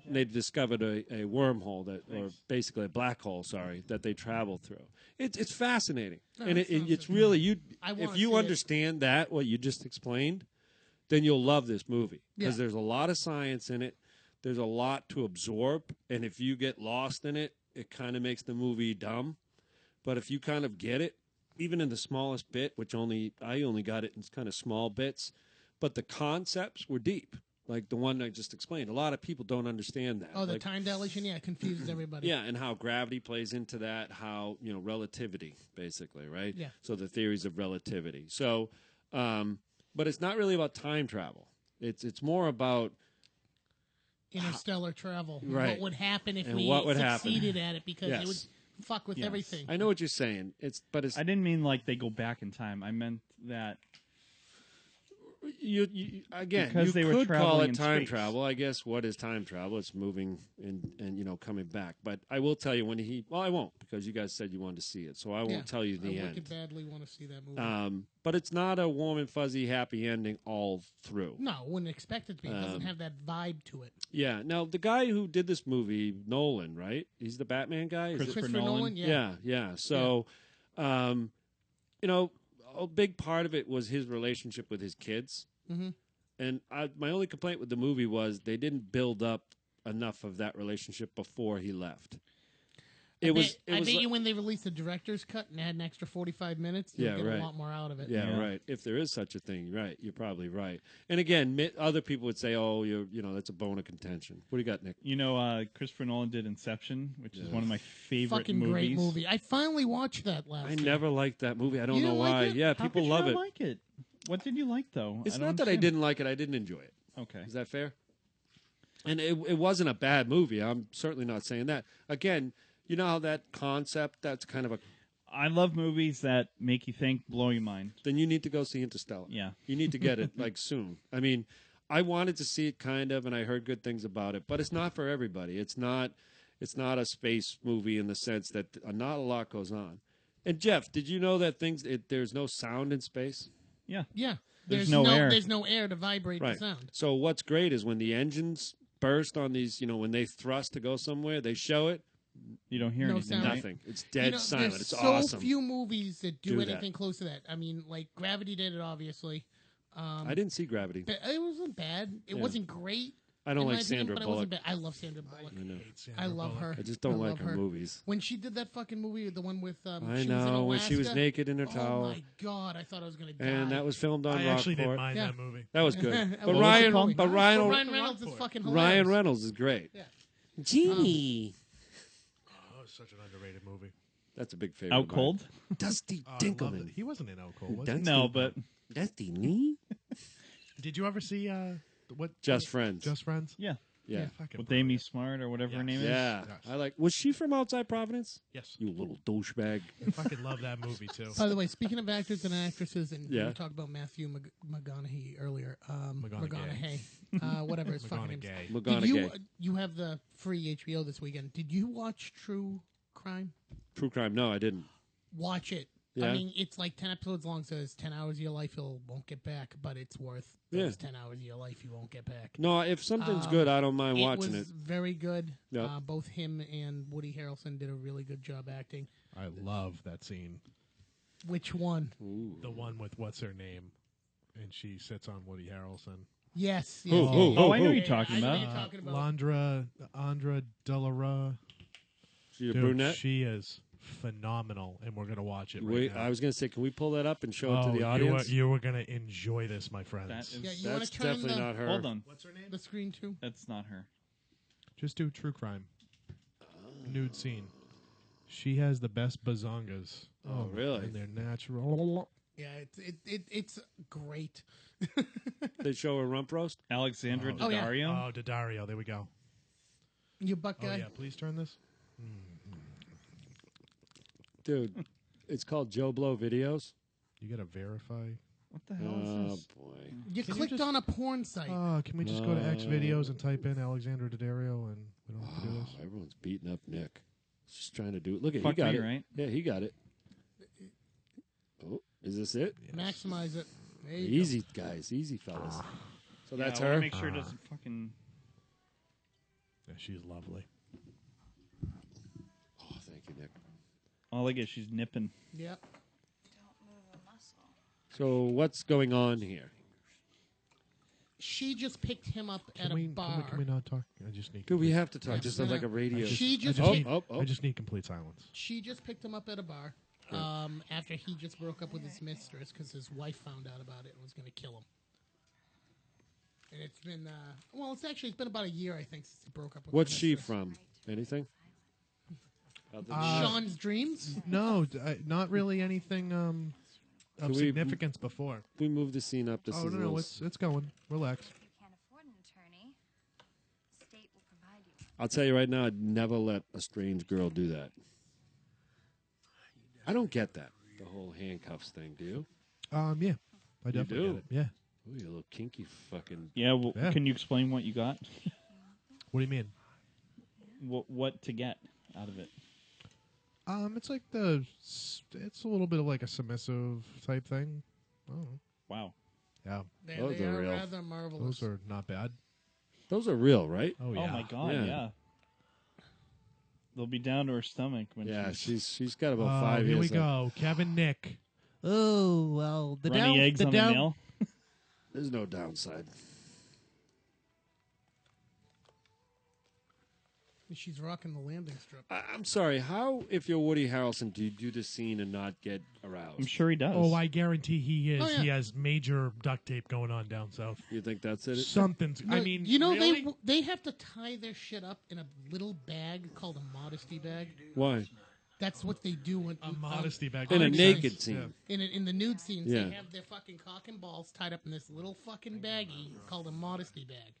Speaker 3: And they've discovered a wormhole or basically a black hole, that they travel through. It's fascinating.
Speaker 1: No,
Speaker 3: And
Speaker 1: that sounds
Speaker 3: it's
Speaker 1: good.
Speaker 3: really,
Speaker 1: I
Speaker 3: if
Speaker 1: wanna
Speaker 3: you
Speaker 1: see it.
Speaker 3: understand what you just explained, then you'll love this movie. Because
Speaker 1: Yeah.
Speaker 3: there's a lot of science in it. There's a lot to absorb. And if you get lost in it, it kind of makes the movie dumb. But if you kind of get it, even in the smallest bit, which I only got it in kind of small bits, but the concepts were deep. like the one I just explained. A lot of people don't understand that.
Speaker 1: Oh, the
Speaker 3: Like,
Speaker 1: time dilation, yeah, it confuses everybody.
Speaker 3: yeah, and how gravity plays into that, how, relativity, basically, right?
Speaker 1: Yeah.
Speaker 3: So the theories of relativity. So, but it's not really about time travel. It's more about
Speaker 1: Interstellar travel.
Speaker 3: Right.
Speaker 1: What would happen if
Speaker 3: And
Speaker 1: we
Speaker 3: what would happen.
Speaker 1: succeeded at it, because
Speaker 3: Yes.
Speaker 1: it would fuck with
Speaker 8: Yes.
Speaker 1: everything.
Speaker 3: I know what you're saying. But it's
Speaker 8: I didn't mean like they go back in time. I meant that
Speaker 3: you again.
Speaker 8: Because
Speaker 3: you
Speaker 8: they were
Speaker 3: could call
Speaker 8: traveling
Speaker 3: it
Speaker 8: in
Speaker 3: time
Speaker 8: space.
Speaker 3: travel. I guess what is time travel? It's moving and coming back. But I will tell you when I won't, because you guys said you wanted to see it, so I won't
Speaker 1: Yeah.
Speaker 3: tell you the
Speaker 1: I
Speaker 3: end.
Speaker 1: wicked badly want to see that movie.
Speaker 3: But it's not a warm and fuzzy happy ending all through.
Speaker 1: No, wouldn't expect it to be. It doesn't have that vibe to it.
Speaker 3: Yeah. Now the guy who did this movie, Nolan, right? He's the Batman guy. Is it-
Speaker 8: Christopher
Speaker 1: Christopher Nolan,
Speaker 8: Nolan?
Speaker 1: yeah.
Speaker 3: So, a big part of it was his relationship with his kids.
Speaker 1: Mm-hmm.
Speaker 3: And my only complaint with the movie was they didn't build up enough of that relationship before he left.
Speaker 1: I
Speaker 3: was
Speaker 1: bet
Speaker 3: like-
Speaker 1: you when they released the director's cut and had an extra 45 minutes,
Speaker 3: Yeah,
Speaker 1: you'll get
Speaker 3: right.
Speaker 1: a lot more out of it.
Speaker 3: Yeah, right. If there is such a thing, right? You're probably right. And again, other people would say, "Oh, that's a bone of contention." What do you got, Nick?
Speaker 8: Christopher Nolan did Inception, which is one of my favorite
Speaker 1: Fucking
Speaker 8: movies.
Speaker 1: great movie. I finally watched that last
Speaker 3: I
Speaker 1: year.
Speaker 3: never liked that movie. I don't
Speaker 1: You
Speaker 3: know
Speaker 1: didn't like
Speaker 3: why.
Speaker 1: it?
Speaker 3: Yeah,
Speaker 8: How
Speaker 3: people
Speaker 8: could you
Speaker 3: love
Speaker 8: not
Speaker 3: it.
Speaker 8: like it? What did you like though?
Speaker 3: It's
Speaker 8: I
Speaker 3: not
Speaker 8: don't
Speaker 3: that I
Speaker 8: understand.
Speaker 3: didn't like it. I didn't enjoy it.
Speaker 8: Okay.
Speaker 3: Is that fair? And it wasn't a bad movie. I'm certainly not saying that. Again, you know how that concept, that's kind of a...
Speaker 8: I love movies that make you think, blow your mind.
Speaker 3: Then you need to go see Interstellar.
Speaker 8: Yeah.
Speaker 3: You need to get it, soon. I mean, I wanted to see it kind of, and I heard good things about it, but it's not for everybody. It's not a space movie in the sense that not a lot goes on. And Jeff, did you know that there's no sound in space?
Speaker 8: Yeah.
Speaker 1: Yeah.
Speaker 8: There's no air.
Speaker 1: There's no air to vibrate the sound.
Speaker 3: So what's great is when the engines burst on these, when they thrust to go somewhere, they show it.
Speaker 8: You don't hear
Speaker 1: No
Speaker 8: anything.
Speaker 1: sound.
Speaker 8: Right?
Speaker 3: Nothing. It's dead silent.
Speaker 1: There's
Speaker 3: It's
Speaker 1: so
Speaker 3: awesome.
Speaker 1: few movies that do
Speaker 3: Do that.
Speaker 1: anything close to that. I mean, like Gravity did it, obviously.
Speaker 3: I didn't see Gravity.
Speaker 1: But it wasn't bad. It wasn't great.
Speaker 3: I don't
Speaker 1: in my
Speaker 3: like
Speaker 1: opinion,
Speaker 3: Sandra
Speaker 1: but it
Speaker 3: Bullock.
Speaker 1: wasn't bad. I love Sandra Bullock.
Speaker 3: I know.
Speaker 1: I love her.
Speaker 3: I just don't like
Speaker 1: love
Speaker 3: her movies.
Speaker 1: When she did that fucking movie, the one with
Speaker 3: I
Speaker 1: she was in
Speaker 3: know, when she was
Speaker 1: Alaska.
Speaker 3: naked in her
Speaker 1: Oh
Speaker 3: towel.
Speaker 1: my god, I thought I was gonna die.
Speaker 3: And that was filmed on
Speaker 5: I actually didn't
Speaker 3: Rockport.
Speaker 5: mind
Speaker 1: Yeah.
Speaker 5: that movie.
Speaker 3: That was good.
Speaker 1: What
Speaker 3: But
Speaker 1: was it
Speaker 3: Ryan,
Speaker 1: called?
Speaker 3: but Ryan,
Speaker 1: Well, Ryan Reynolds is fucking hilarious.
Speaker 3: Ryan Reynolds is great.
Speaker 1: Yeah.
Speaker 3: Genie.
Speaker 5: Oh, it's such an underrated movie.
Speaker 3: That's a big favorite.
Speaker 8: Out
Speaker 3: of mine.
Speaker 8: Cold?
Speaker 3: Dusty
Speaker 5: I loved it.
Speaker 3: Dinkelman.
Speaker 5: He wasn't in Out Cold, was
Speaker 3: Dusty,
Speaker 5: he?
Speaker 8: No, but
Speaker 3: Dusty me.
Speaker 5: Did you ever see what?
Speaker 3: Just Friends.
Speaker 5: Just Friends?
Speaker 8: yeah.
Speaker 3: Yeah.
Speaker 5: Fucking
Speaker 8: With Amy
Speaker 5: brilliant.
Speaker 8: Smart or whatever her
Speaker 5: Yes.
Speaker 8: name is.
Speaker 3: Yeah.
Speaker 5: Yes.
Speaker 3: Was she from outside Providence?
Speaker 5: Yes.
Speaker 3: You little douchebag.
Speaker 5: I fucking love that movie too.
Speaker 1: By the way, speaking of actors and actresses, and
Speaker 3: Yeah.
Speaker 1: we talked about Matthew McConaughey earlier.
Speaker 5: McConaughey.
Speaker 1: Whatever his fucking name is.
Speaker 5: McConaughey.
Speaker 1: Did you have the free HBO this weekend? Did you watch True Crime?
Speaker 3: True Crime. No, I didn't.
Speaker 1: Watch it.
Speaker 3: Yeah.
Speaker 1: I mean, it's like 10 episodes long, so it's 10 hours of your life you won't get back, but it's worth those 10 hours of your life you won't get back.
Speaker 3: No, if something's good, I don't mind watching
Speaker 1: was
Speaker 3: it.
Speaker 1: very good.
Speaker 3: Yeah.
Speaker 1: Both him and Woody Harrelson did a really good job acting.
Speaker 5: I love that scene.
Speaker 1: Which one?
Speaker 5: The one with what's her name, and she sits on Woody Harrelson.
Speaker 1: Yes.
Speaker 3: Who?
Speaker 1: yes,
Speaker 3: Who?
Speaker 1: yes.
Speaker 8: Oh, I know
Speaker 3: Who?
Speaker 8: what you're talking
Speaker 1: I know
Speaker 8: about.
Speaker 1: what you're talking about.
Speaker 5: Andra Delara.
Speaker 3: She a
Speaker 5: Dude,
Speaker 3: brunette?
Speaker 5: she is phenomenal, and we're gonna watch it right
Speaker 3: Wait,
Speaker 5: now.
Speaker 3: I was going to say, can we pull that up and show it to the audience?
Speaker 5: You are gonna enjoy this, my friends.
Speaker 8: That is,
Speaker 1: Yeah, you want
Speaker 3: That's
Speaker 1: to turn
Speaker 3: definitely not her.
Speaker 8: hold on.
Speaker 5: What's her name?
Speaker 1: the screen too?
Speaker 8: That's not her.
Speaker 5: Just do true crime. Nude scene. She has the best bazongas.
Speaker 3: Oh, really?
Speaker 5: And they're natural.
Speaker 1: Yeah, it's great.
Speaker 3: They show a rump roast?
Speaker 8: Alexandra
Speaker 1: Oh, yeah.
Speaker 8: Daddario.
Speaker 5: Oh, Daddario. There we go.
Speaker 1: You buck
Speaker 5: Oh
Speaker 1: guy.
Speaker 5: yeah, please turn this.
Speaker 3: Dude, it's called Joe Blow Videos.
Speaker 5: You gotta verify.
Speaker 8: What the hell is
Speaker 3: Oh,
Speaker 8: this?
Speaker 3: boy.
Speaker 1: You
Speaker 5: Can you
Speaker 1: clicked
Speaker 5: just-
Speaker 1: on a porn site.
Speaker 5: Can we just go to X videos and type in Alexandra Daddario, and we don't have to do this?
Speaker 3: Oh, everyone's beating up Nick. He's just trying to do it. Look at
Speaker 8: Fuck
Speaker 3: he got
Speaker 8: me,
Speaker 3: it.
Speaker 8: right?
Speaker 3: Yeah, he got it. Oh, is this it?
Speaker 1: Maximize it. There you
Speaker 3: Easy, guys. Easy, fellas. So that's
Speaker 8: I wanna
Speaker 3: her?
Speaker 8: Make sure it doesn't fucking.
Speaker 5: Yeah, she's lovely.
Speaker 3: Oh, thank you, Nick.
Speaker 8: Oh, look at she's nipping.
Speaker 1: go. Yep.
Speaker 3: So what's going on here?
Speaker 1: She just picked him up at a
Speaker 5: Can
Speaker 1: bar.
Speaker 5: we not talk? I just need.
Speaker 3: Dude, we have to talk.
Speaker 1: Yes,
Speaker 3: Just
Speaker 1: no,
Speaker 3: sounds like
Speaker 1: no.
Speaker 3: a radio.
Speaker 1: She just
Speaker 5: I just,
Speaker 1: picked,
Speaker 5: need, I just need complete silence.
Speaker 1: she just picked him up at a bar after he just broke up with his mistress because his wife found out about it and was going to kill him. And it's been it's been about a year, I think, since he broke up with
Speaker 3: What's
Speaker 1: her
Speaker 3: she
Speaker 1: mistress.
Speaker 3: from? Anything?
Speaker 1: Sean's Dreams?
Speaker 5: No, not really anything of
Speaker 3: we-
Speaker 5: significance before.
Speaker 3: We moved the scene up. This
Speaker 5: Oh
Speaker 3: is a
Speaker 5: no,
Speaker 3: little-
Speaker 5: it's going. Relax.
Speaker 9: If you can't afford an attorney, the state will provide you.
Speaker 3: I'll tell you right now, I'd never let a strange girl do that. I don't get that, the whole handcuffs thing. Do you?
Speaker 5: Yeah, I definitely
Speaker 3: do?
Speaker 5: get it. Yeah.
Speaker 3: Ooh, you little kinky fucking.
Speaker 8: Yeah, well,
Speaker 5: Yeah.
Speaker 8: can you explain what you got?
Speaker 5: What do you mean?
Speaker 8: What to get out of it?
Speaker 5: It's like it's a little bit of like a submissive type thing. Oh,
Speaker 8: Wow.
Speaker 5: yeah,
Speaker 1: They
Speaker 3: Those are
Speaker 1: are
Speaker 3: real.
Speaker 1: rather marvelous.
Speaker 5: those are not bad.
Speaker 3: Those are real, right?
Speaker 5: Oh yeah.
Speaker 8: Oh my God,
Speaker 3: Yeah.
Speaker 8: yeah. They'll be down to her stomach when
Speaker 3: Yeah,
Speaker 8: she's
Speaker 3: she's got about 5
Speaker 5: Here
Speaker 3: years.
Speaker 5: we
Speaker 3: left.
Speaker 5: go, Kevin Nick. Oh well, the
Speaker 8: runny eggs on a nail.
Speaker 3: There's no downside.
Speaker 1: She's rocking the landing strip.
Speaker 3: I'm sorry. How, if you're Woody Harrelson, do you do the scene and not get aroused?
Speaker 8: I'm sure he does.
Speaker 5: Oh, I guarantee he is.
Speaker 1: Oh, yeah.
Speaker 5: He has major duct tape going on down south.
Speaker 3: You think that's it?
Speaker 5: Something's. I mean,
Speaker 1: you know,
Speaker 5: really?
Speaker 1: they have to tie their shit up in a little bag called a modesty bag.
Speaker 3: Why?
Speaker 1: That's what they do when
Speaker 5: a modesty bag
Speaker 3: In a
Speaker 5: Makes
Speaker 3: naked
Speaker 5: sense.
Speaker 3: scene.
Speaker 1: in the nude scenes.
Speaker 3: Yeah.
Speaker 1: They have their fucking cock and balls tied up in this little fucking baggie called a modesty bag.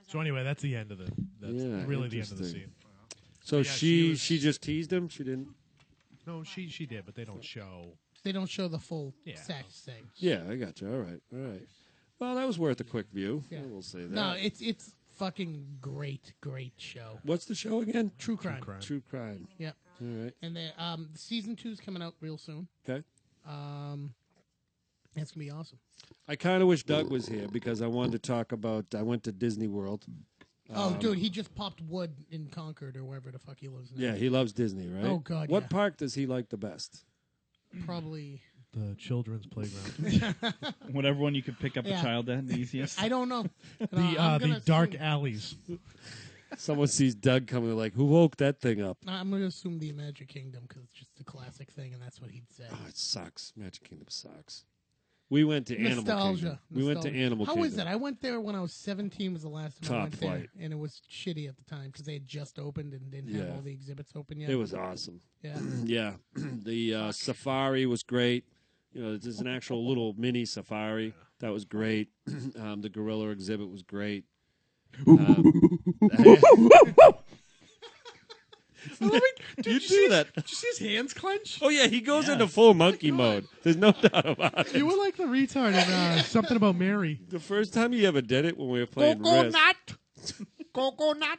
Speaker 5: So anyway, that's the end of the. That's
Speaker 3: Yeah,
Speaker 5: really the end of the
Speaker 3: interesting.
Speaker 5: scene.
Speaker 3: So
Speaker 5: Yeah,
Speaker 3: she
Speaker 5: she was-
Speaker 3: just teased him. She didn't.
Speaker 5: No, she did, but they don't show.
Speaker 1: They don't show the full
Speaker 5: Yeah.
Speaker 1: sex thing.
Speaker 3: Yeah, I got you. All right, all right. Well, that was worth a quick view.
Speaker 1: Yeah.
Speaker 3: We'll say that.
Speaker 1: No, it's fucking great show.
Speaker 3: What's the show again?
Speaker 1: True crime.
Speaker 3: True crime.
Speaker 1: Yeah.
Speaker 3: All right.
Speaker 1: And then season 2's coming out real soon.
Speaker 3: Okay.
Speaker 1: That's gonna be awesome.
Speaker 3: I kind of wish Doug was here because I wanted to talk about. I went to Disney World.
Speaker 1: Oh, dude, he just popped wood in Concord or wherever the fuck he lives now.
Speaker 3: Yeah, he loves Disney, right?
Speaker 1: Oh, God,
Speaker 3: What
Speaker 1: yeah.
Speaker 3: park does he like the best?
Speaker 1: Probably.
Speaker 5: The children's playground.
Speaker 8: whatever one you could pick up
Speaker 1: Yeah.
Speaker 8: a child at the easiest.
Speaker 1: I don't know.
Speaker 5: The dark alleys.
Speaker 3: Someone sees Doug coming, like, who woke that thing up?
Speaker 1: I'm going to assume the Magic Kingdom because it's just a classic thing, and that's what he'd say.
Speaker 3: Oh, it sucks. Magic Kingdom sucks. We went to Animal
Speaker 1: Nostalgia.
Speaker 3: Kingdom. We went to Animal Kingdom.
Speaker 1: How is that? I went there when I was 17 was the last time I
Speaker 3: Top
Speaker 1: went there,
Speaker 3: flight.
Speaker 1: and it was shitty at the time because they had just opened and didn't have
Speaker 3: Yeah.
Speaker 1: all the exhibits open yet.
Speaker 3: It was awesome.
Speaker 1: Yeah.
Speaker 3: Yeah. The safari was great. You know, there's an actual little mini safari. That was great. The gorilla exhibit was great. You do that.
Speaker 5: Did you see his hands clench?
Speaker 3: Oh, yeah, he goes into full monkey mode. There's no doubt about it.
Speaker 5: You were like the retard in something about Mary.
Speaker 3: The first time he ever did it when we were playing Risk.
Speaker 1: Coconut.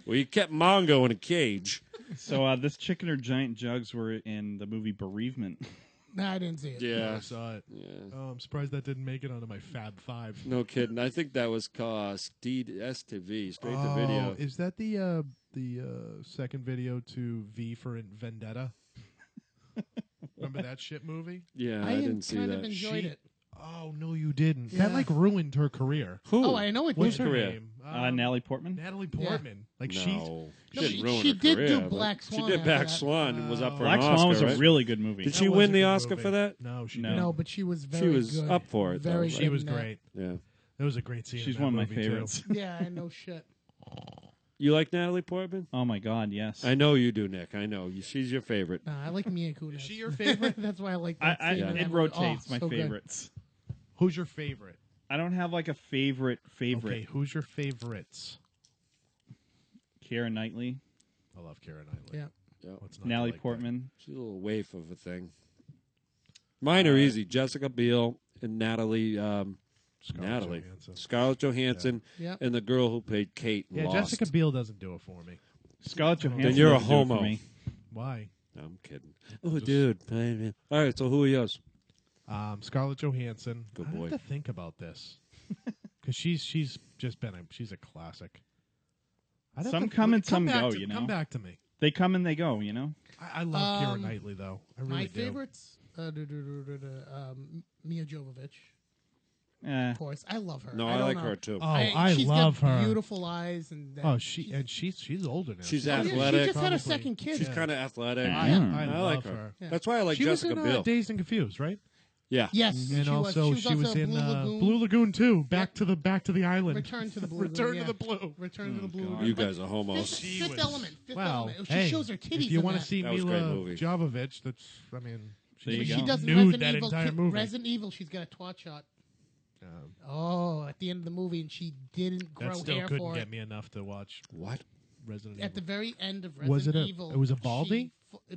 Speaker 3: Well, he kept Mongo in a cage.
Speaker 8: So this chicken or giant jugs were in the movie Bereavement.
Speaker 1: No, I didn't see it.
Speaker 3: Yeah.
Speaker 5: I saw it.
Speaker 3: Yeah.
Speaker 5: Oh, I'm surprised that didn't make it onto my Fab Five.
Speaker 3: No kidding. I think that was called STV, straight to
Speaker 5: Oh,
Speaker 3: video.
Speaker 5: is that the second video to V for Vendetta? Remember that shit movie?
Speaker 3: Yeah,
Speaker 1: I
Speaker 3: I didn't see
Speaker 1: kind
Speaker 3: that.
Speaker 1: of enjoyed it.
Speaker 5: Oh no, you didn't.
Speaker 1: Yeah.
Speaker 5: That like ruined her career.
Speaker 3: Who?
Speaker 1: Oh, I know it
Speaker 5: What's
Speaker 1: did.
Speaker 5: her
Speaker 3: career?
Speaker 5: name?
Speaker 8: Natalie Portman.
Speaker 5: Natalie Portman. Like
Speaker 3: No.
Speaker 5: she's
Speaker 1: No,
Speaker 3: didn't
Speaker 1: but
Speaker 3: ruin
Speaker 1: she
Speaker 3: her
Speaker 1: did
Speaker 3: career,
Speaker 1: do
Speaker 3: but
Speaker 1: Black Swan
Speaker 3: She did
Speaker 1: after
Speaker 3: Black
Speaker 1: that.
Speaker 3: Swan and was up for
Speaker 8: Black
Speaker 3: an Oscar,
Speaker 8: Swan was
Speaker 3: right?
Speaker 8: a really good movie.
Speaker 3: Did
Speaker 5: That
Speaker 3: she
Speaker 5: was
Speaker 3: win
Speaker 5: a
Speaker 3: the
Speaker 5: good
Speaker 3: Oscar
Speaker 5: movie.
Speaker 3: for that?
Speaker 5: No, she
Speaker 8: No.
Speaker 5: didn't.
Speaker 1: No, but she was
Speaker 3: She
Speaker 1: very
Speaker 3: was
Speaker 1: good.
Speaker 3: up for it, though,
Speaker 1: Very
Speaker 3: right?
Speaker 1: good
Speaker 5: She was
Speaker 1: in that.
Speaker 5: great.
Speaker 3: Yeah.
Speaker 5: That was a great scene.
Speaker 8: She's
Speaker 5: in that
Speaker 8: one of my
Speaker 5: movie, too.
Speaker 8: favorites.
Speaker 1: Yeah, I know shit.
Speaker 3: You like Natalie Portman?
Speaker 8: Oh my God, yes.
Speaker 3: I know you do, Nick. I know. She's your favorite.
Speaker 1: Nah, I like Mia Kunis.
Speaker 5: Is she your favorite?
Speaker 1: That's why I like that scene in that
Speaker 8: It
Speaker 1: movie.
Speaker 8: rotates
Speaker 1: Oh,
Speaker 8: my
Speaker 1: so good.
Speaker 8: favorites.
Speaker 5: Who's your favorite?
Speaker 8: I don't have like a favorite.
Speaker 5: Okay, who's your favorites?
Speaker 8: Keira Knightley,
Speaker 5: I love Keira Knightley.
Speaker 1: Yeah.
Speaker 5: What's not to
Speaker 8: Natalie
Speaker 5: like
Speaker 8: Portman.
Speaker 3: She's a little waif of a thing. Mine are easy. Jessica Biel and Natalie.
Speaker 5: that? Scarlett
Speaker 3: Natalie.
Speaker 5: Johansson.
Speaker 3: Scarlett Johansson
Speaker 1: Yeah.
Speaker 3: and the girl who played Kate. in
Speaker 5: Yeah,
Speaker 3: Lost.
Speaker 5: Jessica Biel doesn't do it for me.
Speaker 8: Scarlett Johansson.
Speaker 3: Then you're a
Speaker 8: doesn't do it for
Speaker 3: homo.
Speaker 8: me.
Speaker 5: Why?
Speaker 3: No, I'm kidding. Oh, dude. All right, so who are yours?
Speaker 5: Scarlett Johansson.
Speaker 3: Good
Speaker 5: I
Speaker 3: boy.
Speaker 5: have to think about this because she's just been she's a classic. I'd have
Speaker 8: Some
Speaker 5: to-
Speaker 8: come and
Speaker 5: come
Speaker 8: some
Speaker 5: back
Speaker 8: go,
Speaker 5: to-
Speaker 8: you know?
Speaker 5: Come back to me.
Speaker 8: They come and they go, you know?
Speaker 5: I love Keira Knightley though. I really
Speaker 1: My
Speaker 5: do.
Speaker 1: favorites, Mia Jovovich.
Speaker 8: Eh.
Speaker 1: Of course, I love her.
Speaker 3: No,
Speaker 1: I
Speaker 3: I
Speaker 1: don't
Speaker 3: like
Speaker 1: know.
Speaker 3: her too.
Speaker 5: Oh, I
Speaker 1: she's
Speaker 5: love
Speaker 1: got
Speaker 5: her.
Speaker 1: Beautiful eyes and.
Speaker 5: Oh, she's older now.
Speaker 3: She's
Speaker 1: Oh, yeah,
Speaker 3: athletic.
Speaker 1: she just had
Speaker 5: Probably.
Speaker 1: a second kid.
Speaker 3: She's
Speaker 5: Yeah.
Speaker 3: kind of athletic.
Speaker 8: Yeah.
Speaker 5: I
Speaker 3: I
Speaker 5: love
Speaker 3: like
Speaker 5: her.
Speaker 1: Yeah.
Speaker 3: That's why I like
Speaker 5: She was
Speaker 3: Jessica
Speaker 5: in
Speaker 3: Biel.
Speaker 5: Dazed and Confused, right?
Speaker 3: Yeah.
Speaker 1: Yes,
Speaker 5: And also she was in
Speaker 1: Blue Lagoon.
Speaker 5: Blue Lagoon too. Back to the island.
Speaker 1: Return to the Blue.
Speaker 5: Return
Speaker 1: Lagoon,
Speaker 5: to the blue.
Speaker 1: Return to the Blue.
Speaker 8: God.
Speaker 1: Lagoon.
Speaker 3: You
Speaker 1: But
Speaker 3: guys are homos.
Speaker 1: Fifth Element. Fifth
Speaker 5: Wow.
Speaker 1: Element. She
Speaker 5: Hey,
Speaker 1: shows her titties.
Speaker 5: if you
Speaker 1: want
Speaker 5: to see
Speaker 3: That was a great
Speaker 5: Mila
Speaker 3: movie.
Speaker 5: Jovovich, that's I mean,
Speaker 8: There you
Speaker 1: She
Speaker 8: go.
Speaker 1: does in
Speaker 5: nude
Speaker 1: Resident
Speaker 5: that
Speaker 1: Evil.
Speaker 5: entire movie.
Speaker 1: Resident Evil. She's got a twat shot. Oh, at the end of the movie, and she didn't grow
Speaker 5: That still
Speaker 1: hair
Speaker 5: couldn't
Speaker 1: for
Speaker 5: get
Speaker 1: it.
Speaker 5: me enough to watch
Speaker 3: What?
Speaker 5: Resident
Speaker 1: At the
Speaker 5: Evil.
Speaker 1: very end of
Speaker 5: Was
Speaker 1: Resident
Speaker 5: it a-
Speaker 1: Evil,
Speaker 5: it was a Baldy?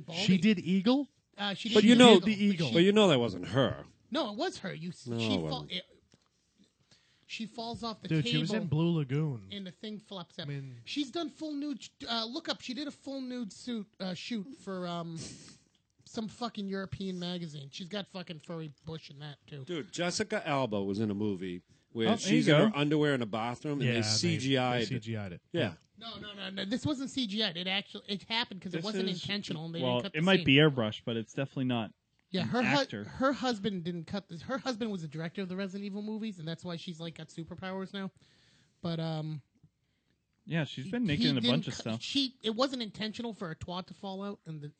Speaker 1: Baldy.
Speaker 5: She did Eagle.
Speaker 1: She
Speaker 3: But
Speaker 1: did
Speaker 3: you know
Speaker 5: the eagle.
Speaker 3: But you know that wasn't her.
Speaker 1: No, it was her.
Speaker 3: No,
Speaker 1: She
Speaker 3: it wasn't.
Speaker 1: she falls off the
Speaker 5: Dude,
Speaker 1: table.
Speaker 5: she was in Blue Lagoon.
Speaker 1: And the thing flops up.
Speaker 5: I mean-
Speaker 1: She's done full nude. Look up. She did a full nude shoot for some fucking European magazine. She's got fucking furry bush in that too.
Speaker 3: Dude, Jessica Alba was in a movie where
Speaker 8: Oh, there
Speaker 3: she's
Speaker 8: you
Speaker 3: in
Speaker 8: go.
Speaker 3: her underwear in a bathroom and they CGI'd.
Speaker 5: They CGI'd it.
Speaker 3: Yeah.
Speaker 1: No. This wasn't CGI. It happened because it
Speaker 8: This
Speaker 1: wasn't
Speaker 8: is-
Speaker 1: intentional. And they
Speaker 8: Well,
Speaker 1: didn't cut
Speaker 8: it
Speaker 1: the
Speaker 8: might
Speaker 1: scene.
Speaker 8: be airbrush, but it's definitely not.
Speaker 1: Yeah,
Speaker 8: an
Speaker 1: her
Speaker 8: actor.
Speaker 1: her husband didn't cut this. Her husband was the director of the Resident Evil movies, and that's why she's like got superpowers now. But
Speaker 8: Yeah, she's been naked
Speaker 1: he
Speaker 8: in a
Speaker 1: didn't
Speaker 8: bunch of
Speaker 1: cut-
Speaker 8: stuff.
Speaker 1: It wasn't intentional for her twat to fall out in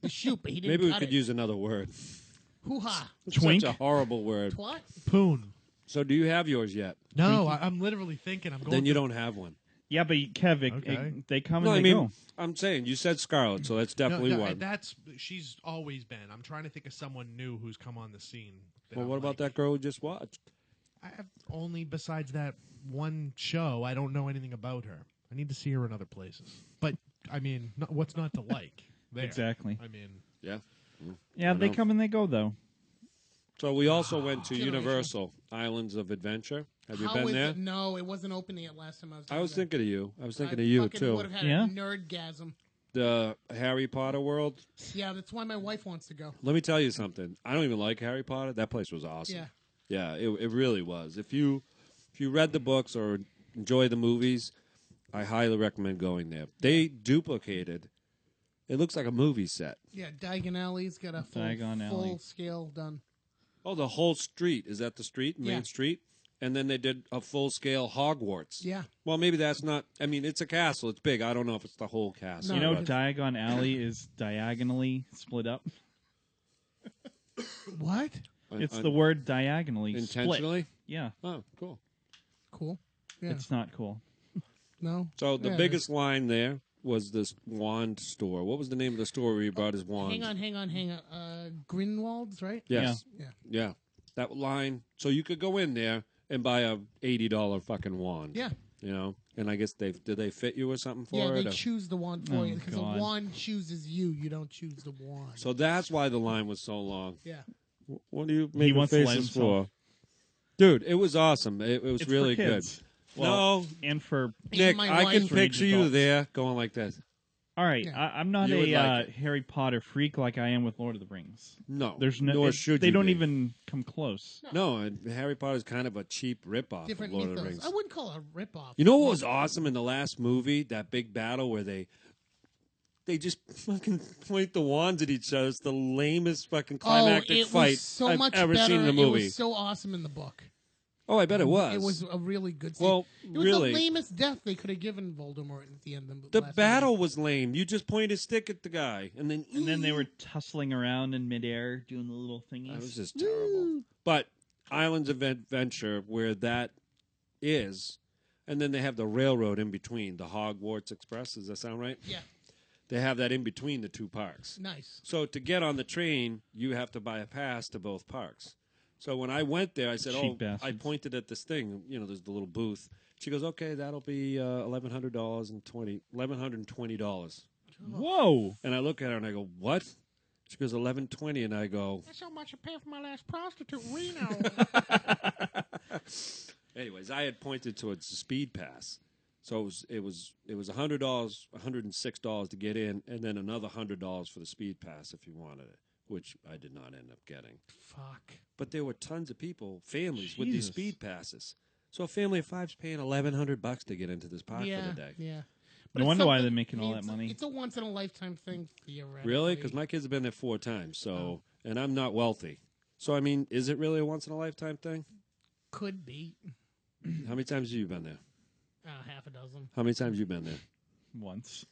Speaker 1: the shoot, but he didn't.
Speaker 3: Maybe we
Speaker 1: cut
Speaker 3: could
Speaker 1: it.
Speaker 3: use another word.
Speaker 1: Hoo ha
Speaker 8: Twink?
Speaker 3: Such a horrible word.
Speaker 1: twat.
Speaker 5: Poon.
Speaker 3: So do you have yours yet?
Speaker 5: No, I'm literally thinking. I'm going.
Speaker 3: Then you
Speaker 5: to-
Speaker 3: don't have one.
Speaker 8: Yeah, but Kev,
Speaker 5: Okay.
Speaker 8: they come
Speaker 3: No,
Speaker 8: and
Speaker 3: I
Speaker 8: they
Speaker 3: mean,
Speaker 8: go.
Speaker 3: I'm saying you said Scarlet, so that's definitely
Speaker 5: no,
Speaker 3: one.
Speaker 5: That's she's always been. I'm trying to think of someone new who's come on the scene.
Speaker 3: Well, what about that girl we just watched?
Speaker 5: I have only besides that one show. I don't know anything about her. I need to see her in other places. But I mean, what's not to like? There.
Speaker 8: Exactly.
Speaker 5: I mean,
Speaker 3: Yeah.
Speaker 8: Yeah, they come and they go, though.
Speaker 3: So we also went to
Speaker 1: Generational.
Speaker 3: Universal Islands of Adventure. Have you
Speaker 1: How
Speaker 3: been
Speaker 1: is
Speaker 3: there?
Speaker 1: it? No, it wasn't open yet last time I was.
Speaker 3: I was
Speaker 1: there.
Speaker 3: thinking of you. I was thinking
Speaker 1: I
Speaker 3: of you
Speaker 1: fucking
Speaker 3: too.
Speaker 1: Would have had
Speaker 8: Yeah?
Speaker 1: a nerdgasm.
Speaker 3: The Harry Potter world.
Speaker 1: Yeah, that's why my wife wants to go.
Speaker 3: Let me tell you something. I don't even like Harry Potter. That place was awesome.
Speaker 1: Yeah.
Speaker 3: Yeah, it really was. If you read the books or enjoy the movies, I highly recommend going there. They duplicated. It looks like a movie set.
Speaker 1: Yeah, Diagon Alley's got a
Speaker 8: Diagon Alley.
Speaker 1: full scale done.
Speaker 3: Oh, the whole street. Is that the street? Main
Speaker 1: Yeah.
Speaker 3: Street? And then they did a full scale Hogwarts.
Speaker 1: Yeah.
Speaker 3: Well, maybe that's not. I mean, it's a castle. It's big. I don't know if it's the whole castle.
Speaker 1: No,
Speaker 8: You know,
Speaker 3: but-
Speaker 8: Diagon Alley is diagonally split up.
Speaker 1: What?
Speaker 8: It's the word diagonally.
Speaker 3: intentionally.
Speaker 8: Split. Yeah,
Speaker 3: Oh, cool.
Speaker 1: Cool. Yeah.
Speaker 8: it's not cool.
Speaker 1: No.
Speaker 3: So the
Speaker 1: Yeah,
Speaker 3: biggest line there was this wand store. What was the name of the store where he brought his wand?
Speaker 1: Hang on. Grinwald's, right?
Speaker 3: Yes.
Speaker 1: Yeah.
Speaker 3: Yeah. That line. So you could go in there and buy a $80 fucking wand.
Speaker 1: Yeah.
Speaker 3: You know, and I guess did they fit you or something for
Speaker 1: Yeah,
Speaker 3: it?
Speaker 1: they
Speaker 3: or-
Speaker 1: choose the wand for
Speaker 8: Oh,
Speaker 1: you because
Speaker 8: God.
Speaker 1: the wand chooses you. You don't choose the wand.
Speaker 3: So that's why the line was so long.
Speaker 1: Yeah.
Speaker 3: What do you make
Speaker 8: wants to let
Speaker 3: faces
Speaker 8: himself-
Speaker 3: for? Dude, it was awesome. It was
Speaker 8: It's
Speaker 3: really
Speaker 8: for
Speaker 3: good.
Speaker 8: kids. Well,
Speaker 3: No,
Speaker 8: and for
Speaker 1: Even
Speaker 3: Nick,
Speaker 1: my
Speaker 3: I can
Speaker 1: wife-
Speaker 8: For
Speaker 3: picture
Speaker 8: age
Speaker 3: you
Speaker 8: adults.
Speaker 3: there going like this.
Speaker 8: all right.
Speaker 1: Yeah.
Speaker 8: I'm not
Speaker 3: You would
Speaker 8: a
Speaker 3: like it.
Speaker 8: Harry Potter freak like I am with Lord of the Rings.
Speaker 3: No,
Speaker 8: There's no.
Speaker 3: nor should
Speaker 8: they
Speaker 3: you
Speaker 8: don't
Speaker 3: be.
Speaker 8: even come close.
Speaker 3: No, and Harry Potter is kind of a cheap ripoff
Speaker 1: Different
Speaker 3: of Lord of the
Speaker 1: mythos.
Speaker 3: Rings.
Speaker 1: I wouldn't call it a ripoff.
Speaker 3: You know what was awesome in the last movie? That big battle where they just fucking point the wands at each other. It's the lamest fucking climactic
Speaker 1: it
Speaker 3: fight
Speaker 1: was so
Speaker 3: I've
Speaker 1: much
Speaker 3: ever
Speaker 1: better.
Speaker 3: seen in a
Speaker 1: It
Speaker 3: movie.
Speaker 1: was so awesome in the book.
Speaker 3: Oh, I bet it was.
Speaker 1: It was a really good scene.
Speaker 3: Well,
Speaker 1: it was
Speaker 3: really.
Speaker 1: the lamest death they could have given Voldemort at the end of
Speaker 3: The
Speaker 1: last
Speaker 3: battle
Speaker 1: movie.
Speaker 3: was lame. You just point a stick at the guy, and then
Speaker 8: They were tussling around in midair doing the little thingies.
Speaker 3: That was just terrible. But Islands of Adventure, where that is, and then they have the railroad in between, the Hogwarts Express. Does that sound right?
Speaker 1: Yeah,
Speaker 3: They have that in between the two parks.
Speaker 1: nice.
Speaker 3: So to get on the train, you have to buy a pass to both parks. So when I went there, I said,
Speaker 8: Cheap
Speaker 3: I
Speaker 8: bastards.
Speaker 3: pointed at this thing. You know, there's the little booth. She goes, okay, that'll be $1,120.
Speaker 8: Whoa!
Speaker 3: And I look at her and I go, what? She goes, $1,120, and I go,
Speaker 1: That's how much I paid for my last prostitute, Reno.
Speaker 3: anyways, I had pointed towards the speed pass. So it was $100, $106 to get in, and then another $100 for the speed pass if you wanted it, which I did not end up getting.
Speaker 1: Fuck.
Speaker 3: But there were tons of people, families with these
Speaker 8: Jesus.
Speaker 3: speed passes. So a family of five's paying $1,100 to get into this park for
Speaker 1: Yeah,
Speaker 3: the day.
Speaker 1: yeah.
Speaker 8: No
Speaker 1: it's
Speaker 8: wonder why
Speaker 1: something-
Speaker 8: they're making all
Speaker 1: it's
Speaker 8: that money.
Speaker 1: It's a once in a lifetime thing, theoretically.
Speaker 3: Really? Because my kids have been there 4 times. So,
Speaker 1: Oh.
Speaker 3: and I'm not wealthy. So I mean, is it really a once in a lifetime thing?
Speaker 1: Could be
Speaker 3: How many times have you been there?
Speaker 1: half a dozen.
Speaker 3: How many times have you been there?
Speaker 8: Once.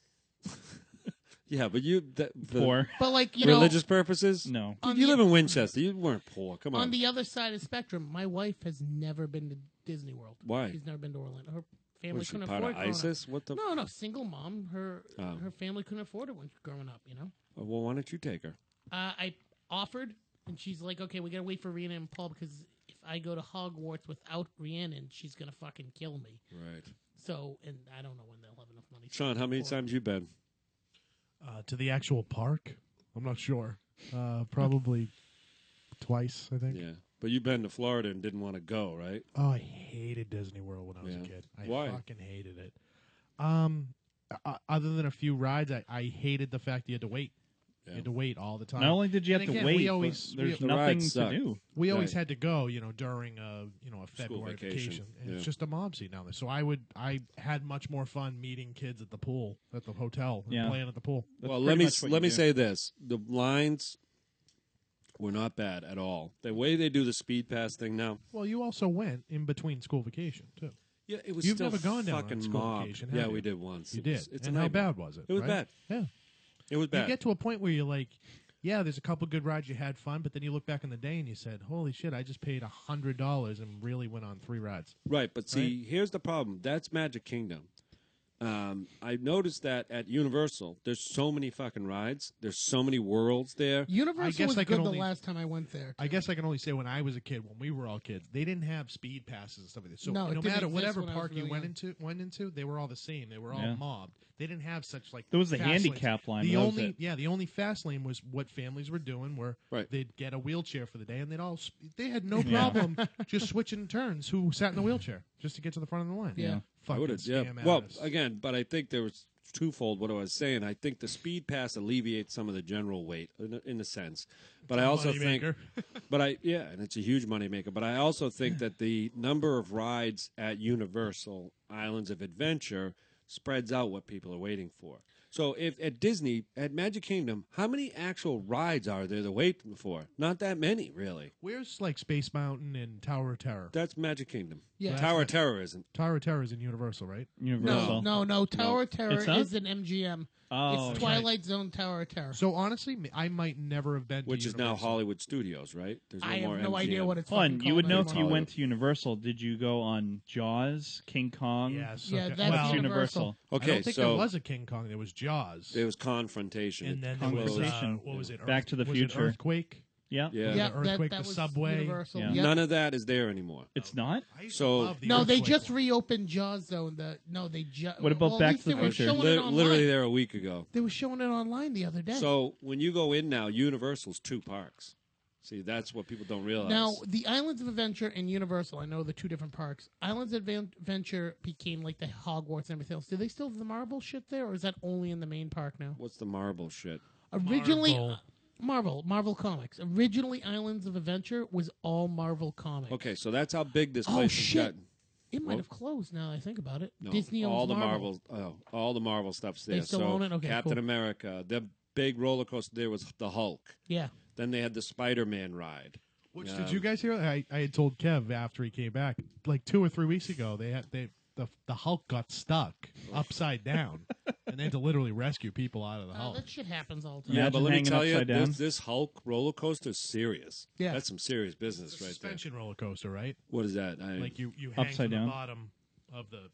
Speaker 3: Yeah, but you for
Speaker 8: Poor.
Speaker 1: But like you know,
Speaker 3: religious purposes.
Speaker 8: No.
Speaker 3: Dude,
Speaker 1: On
Speaker 3: you
Speaker 1: the-
Speaker 3: live in Winchester. You weren't poor. Come
Speaker 1: on
Speaker 3: on.
Speaker 1: the other side of the spectrum, my wife has never been to Disney World.
Speaker 3: Why?
Speaker 1: She's never been to Orlando. Her family
Speaker 3: Was she
Speaker 1: couldn't
Speaker 3: part
Speaker 1: afford
Speaker 3: of
Speaker 1: it growing up.
Speaker 3: ISIS? What the?
Speaker 1: No, single mom. Her
Speaker 3: Oh.
Speaker 1: her family couldn't afford it when she was growing up. You know.
Speaker 3: Well, why don't you take her?
Speaker 1: I offered, and she's like, "Okay, we gotta wait for Rhiannon and Paul because if I go to Hogwarts without Rhiannon, she's gonna fucking kill me."
Speaker 3: Right.
Speaker 1: So, and I don't know when they'll have enough money.
Speaker 3: Sean, how many
Speaker 1: for it.
Speaker 3: times you been?
Speaker 5: To the actual park? I'm not sure. Probably twice, I think.
Speaker 3: Yeah, but you've been to Florida and didn't want to go, right?
Speaker 5: Oh, I hated Disney World when I was a
Speaker 3: Yeah.
Speaker 5: kid. I
Speaker 3: Why?
Speaker 5: fucking hated it. Other than a few rides, I hated the fact you had to wait.
Speaker 3: Yeah.
Speaker 5: You had to wait all the time.
Speaker 8: Not only did you have
Speaker 5: And
Speaker 8: to
Speaker 5: again,
Speaker 8: wait,
Speaker 5: we
Speaker 8: but
Speaker 5: always-
Speaker 8: there's
Speaker 3: the
Speaker 8: nothing
Speaker 3: rides
Speaker 8: to
Speaker 3: suck.
Speaker 8: do.
Speaker 5: We always
Speaker 3: Right.
Speaker 5: had to go, during a February vacation. And
Speaker 3: Yeah.
Speaker 5: it's just a mob scene down there. So I had much more fun meeting kids at the pool, at the hotel, and
Speaker 8: Yeah.
Speaker 5: playing at the pool.
Speaker 8: That's
Speaker 3: Well,
Speaker 8: pretty much what
Speaker 3: let
Speaker 8: you
Speaker 3: me
Speaker 8: do.
Speaker 3: say this: the lines were not bad at all. The way they do the speed pass thing now.
Speaker 5: Well, you also went in between school vacation too.
Speaker 3: Yeah, it was
Speaker 5: You've
Speaker 3: still
Speaker 5: never gone down on
Speaker 3: fucking
Speaker 5: school
Speaker 3: mobbed.
Speaker 5: vacation, have
Speaker 3: Yeah,
Speaker 5: you?
Speaker 3: we did once.
Speaker 5: You
Speaker 3: It
Speaker 5: did.
Speaker 3: was- it's a
Speaker 5: And how
Speaker 3: nightmare.
Speaker 5: bad was it?
Speaker 3: It was
Speaker 5: right?
Speaker 3: bad.
Speaker 5: Yeah.
Speaker 3: It was
Speaker 5: You
Speaker 3: bad.
Speaker 5: get to a point where you're like, yeah, there's a couple good rides you had fun, but then you look back in the day and you said, holy shit, I just paid $100 and really went on 3 rides.
Speaker 3: Right, but see, here's the problem. That's Magic Kingdom. I noticed that at Universal, there's so many fucking rides. There's so many worlds there.
Speaker 1: Universal
Speaker 5: guess
Speaker 1: was
Speaker 5: I can
Speaker 1: good
Speaker 5: only-
Speaker 1: the last time I went there.
Speaker 5: I guess I can only say when I was a kid, when we were all kids, they didn't have speed passes and stuff like that. So
Speaker 1: No, it
Speaker 5: no
Speaker 1: didn't
Speaker 5: matter
Speaker 1: exist
Speaker 5: whatever
Speaker 1: when I was
Speaker 5: park you
Speaker 1: really
Speaker 5: went into, they were all the same. They were all
Speaker 8: Yeah.
Speaker 5: mobbed. They didn't have such like
Speaker 8: There was the
Speaker 5: fast
Speaker 8: handicap
Speaker 5: lanes.
Speaker 8: line,
Speaker 5: The
Speaker 8: but that was
Speaker 5: only
Speaker 8: it.
Speaker 5: the only fast lane was what families were doing, where
Speaker 3: Right.
Speaker 5: they'd get a wheelchair for the day, and they had no
Speaker 8: Yeah.
Speaker 5: problem just switching turns. Who sat in the wheelchair just to get to the front of the line?
Speaker 1: Yeah.
Speaker 3: I
Speaker 5: Fucking
Speaker 3: would've- yeah.
Speaker 5: scam
Speaker 3: Well,
Speaker 5: ass.
Speaker 3: again, but I think there was twofold what I was saying. I think the speed pass alleviates some of the general weight in a sense. But I also think
Speaker 5: Moneymaker.
Speaker 3: and it's a huge moneymaker. But I also think that the number of rides at Universal Islands of Adventure spreads out what people are waiting for. So if at Disney, at Magic Kingdom, how many actual rides are there they're waiting for? Not that many, really.
Speaker 5: Where's like Space Mountain and Tower of Terror?
Speaker 3: That's Magic Kingdom.
Speaker 1: Yeah.
Speaker 3: Tower of Terror isn't.
Speaker 5: Tower of Terror is in Universal, right?
Speaker 8: Universal.
Speaker 1: No. Tower of Terror
Speaker 8: It's not?
Speaker 1: is an MGM.
Speaker 8: Oh,
Speaker 1: It's
Speaker 8: okay.
Speaker 1: Twilight Zone Tower of Terror.
Speaker 5: So honestly, I might never have been.
Speaker 3: Which
Speaker 5: to
Speaker 3: is now
Speaker 5: Universal.
Speaker 3: Hollywood Studios, right? There's
Speaker 1: I
Speaker 3: more
Speaker 1: have no
Speaker 3: MGM.
Speaker 1: idea what it's
Speaker 8: Fun.
Speaker 1: fucking
Speaker 8: You would
Speaker 1: called
Speaker 8: know if
Speaker 1: anymore.
Speaker 8: you went to Universal. Did you go on Jaws, King Kong?
Speaker 5: Yes.
Speaker 1: Yeah,
Speaker 5: okay.
Speaker 1: that's
Speaker 5: well,
Speaker 1: Universal.
Speaker 5: I
Speaker 3: Okay,
Speaker 5: don't think
Speaker 3: so
Speaker 5: there was a King Kong. There was Jaws.
Speaker 3: there was Confrontation.
Speaker 5: and then
Speaker 3: It
Speaker 5: there was
Speaker 3: closed.
Speaker 8: Conversation.
Speaker 5: what was it?
Speaker 8: Back to the
Speaker 5: was it
Speaker 8: Future.
Speaker 5: Earthquake.
Speaker 8: Yeah.
Speaker 3: Yeah.
Speaker 1: Yeah,
Speaker 5: The Earthquake,
Speaker 1: that
Speaker 5: the
Speaker 1: was
Speaker 5: subway.
Speaker 1: Universal.
Speaker 8: Yeah.
Speaker 1: Yep.
Speaker 3: None of that is there anymore.
Speaker 8: It's not?
Speaker 5: I used
Speaker 3: So-
Speaker 5: to love the
Speaker 1: No, they
Speaker 5: Earthquake
Speaker 1: just
Speaker 5: one.
Speaker 1: reopened Jaws Zone. They just.
Speaker 8: What about Back to the
Speaker 1: They were
Speaker 8: Future?
Speaker 1: showing it online.
Speaker 3: Literally there a week ago.
Speaker 1: They were showing it online the other day.
Speaker 3: So when you go in now, Universal's 2 parks. See, that's what people don't realize.
Speaker 1: Now, the Islands of Adventure and Universal, I know the 2 different parks. Islands of Adventure became like the Hogwarts and everything else. Do they still have the marble shit there, or is that only in the main park now?
Speaker 3: What's the marble shit?
Speaker 1: Originally,
Speaker 5: Marvel.
Speaker 1: Marvel Comics. Originally, Islands of Adventure was all Marvel Comics.
Speaker 3: Okay, so that's how big this
Speaker 1: Oh,
Speaker 3: place has
Speaker 1: shit.
Speaker 3: gotten.
Speaker 1: It might
Speaker 3: Well-
Speaker 1: have closed now that I think about it.
Speaker 3: No,
Speaker 1: Disney owns
Speaker 3: all the
Speaker 1: Marvel.
Speaker 3: all the Marvel stuff's there.
Speaker 1: They still
Speaker 3: so
Speaker 1: own it? Okay,
Speaker 3: Captain
Speaker 1: cool.
Speaker 3: America, the big roller coaster there was the Hulk.
Speaker 1: Yeah.
Speaker 3: Then they had the Spider-Man ride.
Speaker 5: Which did you guys hear? I had told Kev after he came back, like 2 or 3 weeks ago. The Hulk got stuck upside down, and they had to literally rescue people out of the Hulk.
Speaker 1: That shit happens all the time.
Speaker 3: Yeah,
Speaker 8: Imagine
Speaker 3: but let me
Speaker 8: hanging
Speaker 3: tell you,
Speaker 8: upside down.
Speaker 3: this Hulk roller coaster is serious.
Speaker 1: Yeah.
Speaker 3: That's some serious business
Speaker 5: It's a
Speaker 3: right there.
Speaker 5: suspension roller coaster, right?
Speaker 3: What is that?
Speaker 5: Like you hang
Speaker 8: Upside
Speaker 5: from
Speaker 8: down.
Speaker 5: the bottom of the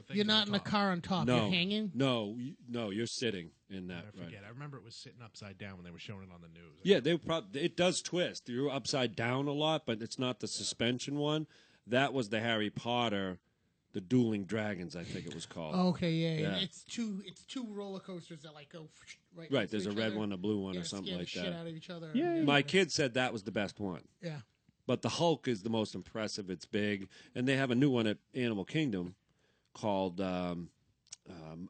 Speaker 5: thing.
Speaker 1: You're not in the car on top.
Speaker 3: No,
Speaker 1: You're hanging.
Speaker 3: No, you're sitting in that.
Speaker 5: I forget.
Speaker 3: Right.
Speaker 5: I remember it was sitting upside down when they were showing it on the news.
Speaker 3: Yeah, it does twist. You're upside down a lot, but it's not the suspension one. That was the Harry Potter, the Dueling Dragons, I think it was called.
Speaker 1: Okay, yeah.
Speaker 3: Yeah.
Speaker 1: It's two roller coasters that like go right.
Speaker 3: Right,
Speaker 1: next
Speaker 3: there's
Speaker 1: to
Speaker 3: a
Speaker 1: each
Speaker 3: red
Speaker 1: other.
Speaker 3: one, a blue one,
Speaker 1: Yeah,
Speaker 3: or something
Speaker 1: scare the
Speaker 3: like
Speaker 1: shit
Speaker 3: that.
Speaker 1: out of each other.
Speaker 8: Yeah.
Speaker 3: My kid said that was the best one.
Speaker 1: Yeah.
Speaker 3: But the Hulk is the most impressive. It's big, and they have a new one at Animal Kingdom called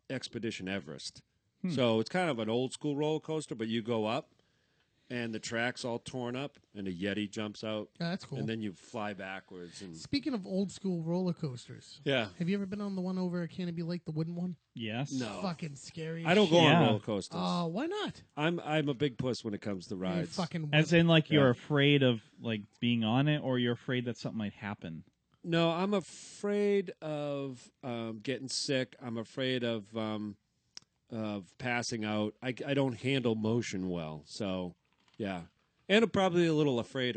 Speaker 3: Expedition Everest. So it's kind of an old school roller coaster, but you go up, and the track's all torn up, and a Yeti jumps out,
Speaker 1: Yeah, that's cool.
Speaker 3: and then you fly backwards. And
Speaker 1: Speaking of old school roller coasters,
Speaker 3: yeah,
Speaker 1: have you ever been on the one over at Canopy Lake, the wooden one?
Speaker 8: Yes.
Speaker 3: no,
Speaker 1: Fucking scary.
Speaker 3: I don't
Speaker 1: as
Speaker 3: go
Speaker 1: shit.
Speaker 3: on
Speaker 8: Yeah.
Speaker 3: roller coasters.
Speaker 1: Oh, why not?
Speaker 3: I'm a big puss when it comes to
Speaker 1: You
Speaker 3: rides.
Speaker 1: fucking
Speaker 8: As in, like,
Speaker 3: Yeah.
Speaker 8: you're afraid of, like, being on it, or you're afraid that something might happen?
Speaker 3: No, I'm afraid of getting sick. I'm afraid of of passing out. I don't handle motion well, so yeah, and I'm probably a little afraid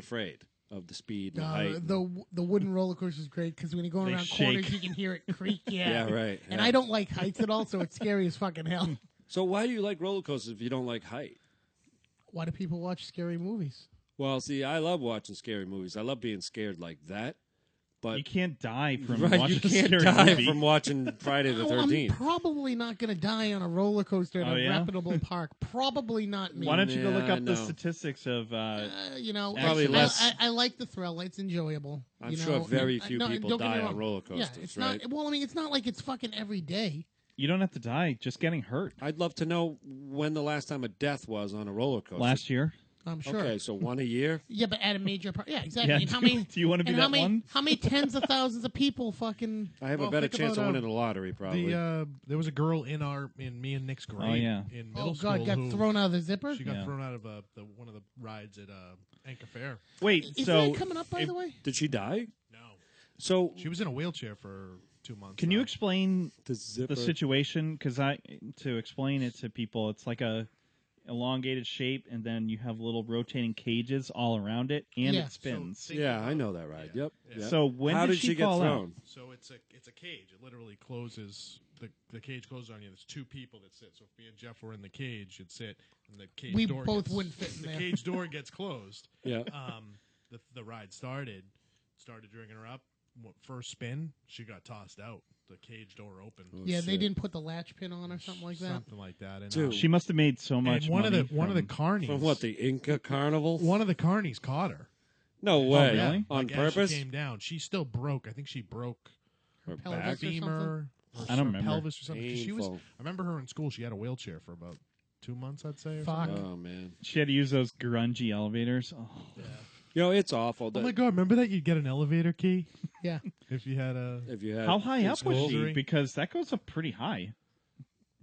Speaker 3: of the speed and the height.
Speaker 1: The wooden roller coaster is great because when you're going
Speaker 8: They
Speaker 1: around
Speaker 8: shake.
Speaker 1: corners, you can hear it creak. Yeah,
Speaker 3: Yeah, right.
Speaker 1: And
Speaker 3: yeah.
Speaker 1: I don't like heights at all, so it's scary as fucking hell.
Speaker 3: So why do you like roller coasters if you don't like height?
Speaker 1: Why do people watch scary movies?
Speaker 3: Well, see, I love watching scary movies. I love being scared like that. But
Speaker 8: You can't die from
Speaker 3: right,
Speaker 8: watching
Speaker 3: you can't
Speaker 8: a scary
Speaker 3: die
Speaker 8: movie.
Speaker 3: from watching Friday the
Speaker 1: Well, I'm
Speaker 3: 13th.
Speaker 1: probably not going to die on a roller coaster at
Speaker 8: Oh,
Speaker 1: a
Speaker 8: yeah?
Speaker 1: reputable park. Probably not me.
Speaker 8: Why don't you go look
Speaker 3: Yeah,
Speaker 8: up the
Speaker 3: no.
Speaker 8: statistics of?
Speaker 1: You know,
Speaker 3: Probably less-
Speaker 1: I like the thrill. It's enjoyable.
Speaker 3: I'm
Speaker 1: you
Speaker 3: sure
Speaker 1: know?
Speaker 3: very
Speaker 1: And,
Speaker 3: few
Speaker 1: no,
Speaker 3: people
Speaker 1: don't get me
Speaker 3: die on
Speaker 1: wrong.
Speaker 3: roller coasters,
Speaker 1: Yeah, it's
Speaker 3: right?
Speaker 1: not. Well, I mean, it's not like it's fucking every day.
Speaker 8: You don't have to die, just getting hurt.
Speaker 3: I'd love to know when the last time a death was on a roller coaster.
Speaker 8: Last year.
Speaker 1: I'm sure.
Speaker 3: Okay, so one a year?
Speaker 1: Yeah, but at a major park. Yeah, exactly.
Speaker 8: Yeah,
Speaker 1: And how many?
Speaker 8: do you want to be
Speaker 1: and
Speaker 8: that
Speaker 1: how many,
Speaker 8: one?
Speaker 1: How many tens of thousands of people fucking?
Speaker 3: I have
Speaker 5: Well,
Speaker 3: a better
Speaker 5: think
Speaker 3: chance
Speaker 5: about,
Speaker 3: of winning the lottery, probably.
Speaker 5: There was a girl in me and Nick's grade
Speaker 8: yeah.
Speaker 5: in middle
Speaker 1: Oh
Speaker 5: school
Speaker 1: God, got
Speaker 5: who
Speaker 1: thrown out of the zipper.
Speaker 5: she got
Speaker 8: Yeah.
Speaker 5: thrown out of one of the rides at Anchor Fair.
Speaker 8: Wait,
Speaker 1: Is
Speaker 8: so
Speaker 1: that coming up, by the way?
Speaker 3: Did she die?
Speaker 5: No,
Speaker 3: So
Speaker 5: she was in a wheelchair for 2 months.
Speaker 8: can you
Speaker 5: though.
Speaker 8: explain
Speaker 3: the zipper.
Speaker 8: the situation? Because to explain it to people, it's like a elongated shape, and then you have little rotating cages all around it, and
Speaker 1: Yeah.
Speaker 8: it spins.
Speaker 5: So-
Speaker 3: Yeah, I know that ride. Yep.
Speaker 5: Yeah.
Speaker 3: yep.
Speaker 8: So when
Speaker 3: How
Speaker 8: did
Speaker 3: did
Speaker 8: she
Speaker 3: she get
Speaker 8: fall
Speaker 3: thrown?
Speaker 8: out?
Speaker 5: So it's a cage. It literally closes. The cage closes on you. There's two people that sit. So if me and Jeff were in the cage, you'd sit, and the cage
Speaker 1: We
Speaker 5: door
Speaker 1: both
Speaker 5: gets,
Speaker 1: wouldn't fit in
Speaker 5: the
Speaker 1: there.
Speaker 5: cage door gets closed.
Speaker 3: Yeah.
Speaker 5: The ride started drinking her up. First spin, she got tossed out. The cage door opened.
Speaker 1: Yeah, they
Speaker 3: shit.
Speaker 1: didn't put the latch pin on or something like that.
Speaker 5: Something like that. And,
Speaker 3: Dude.
Speaker 8: She must have made so much.
Speaker 5: and one of
Speaker 8: money
Speaker 5: the
Speaker 8: from-
Speaker 5: carnies.
Speaker 3: From what, the Inca Carnival?
Speaker 5: One of the carnies caught her.
Speaker 3: No way.
Speaker 8: really?
Speaker 3: On
Speaker 5: Like, as
Speaker 3: purpose?
Speaker 5: She came down. She still broke. I think she broke
Speaker 3: Her
Speaker 1: pelvis
Speaker 3: back?
Speaker 1: or something?
Speaker 5: femur. Or
Speaker 8: I don't remember.
Speaker 5: pelvis or something. 'Cause She was.
Speaker 3: Painful.
Speaker 5: I remember her in school. She had a wheelchair for about 2 months, I'd say. or
Speaker 1: Fuck.
Speaker 5: something.
Speaker 3: Oh, man.
Speaker 8: She had to use those grungy elevators. Oh.
Speaker 3: You know, it's awful.
Speaker 5: Oh
Speaker 3: that
Speaker 5: my god! Remember that you'd get an elevator key
Speaker 1: Yeah.
Speaker 5: if you had a.
Speaker 3: If you had
Speaker 8: How high
Speaker 3: in
Speaker 8: up was
Speaker 3: school-
Speaker 8: she? Because that goes up pretty high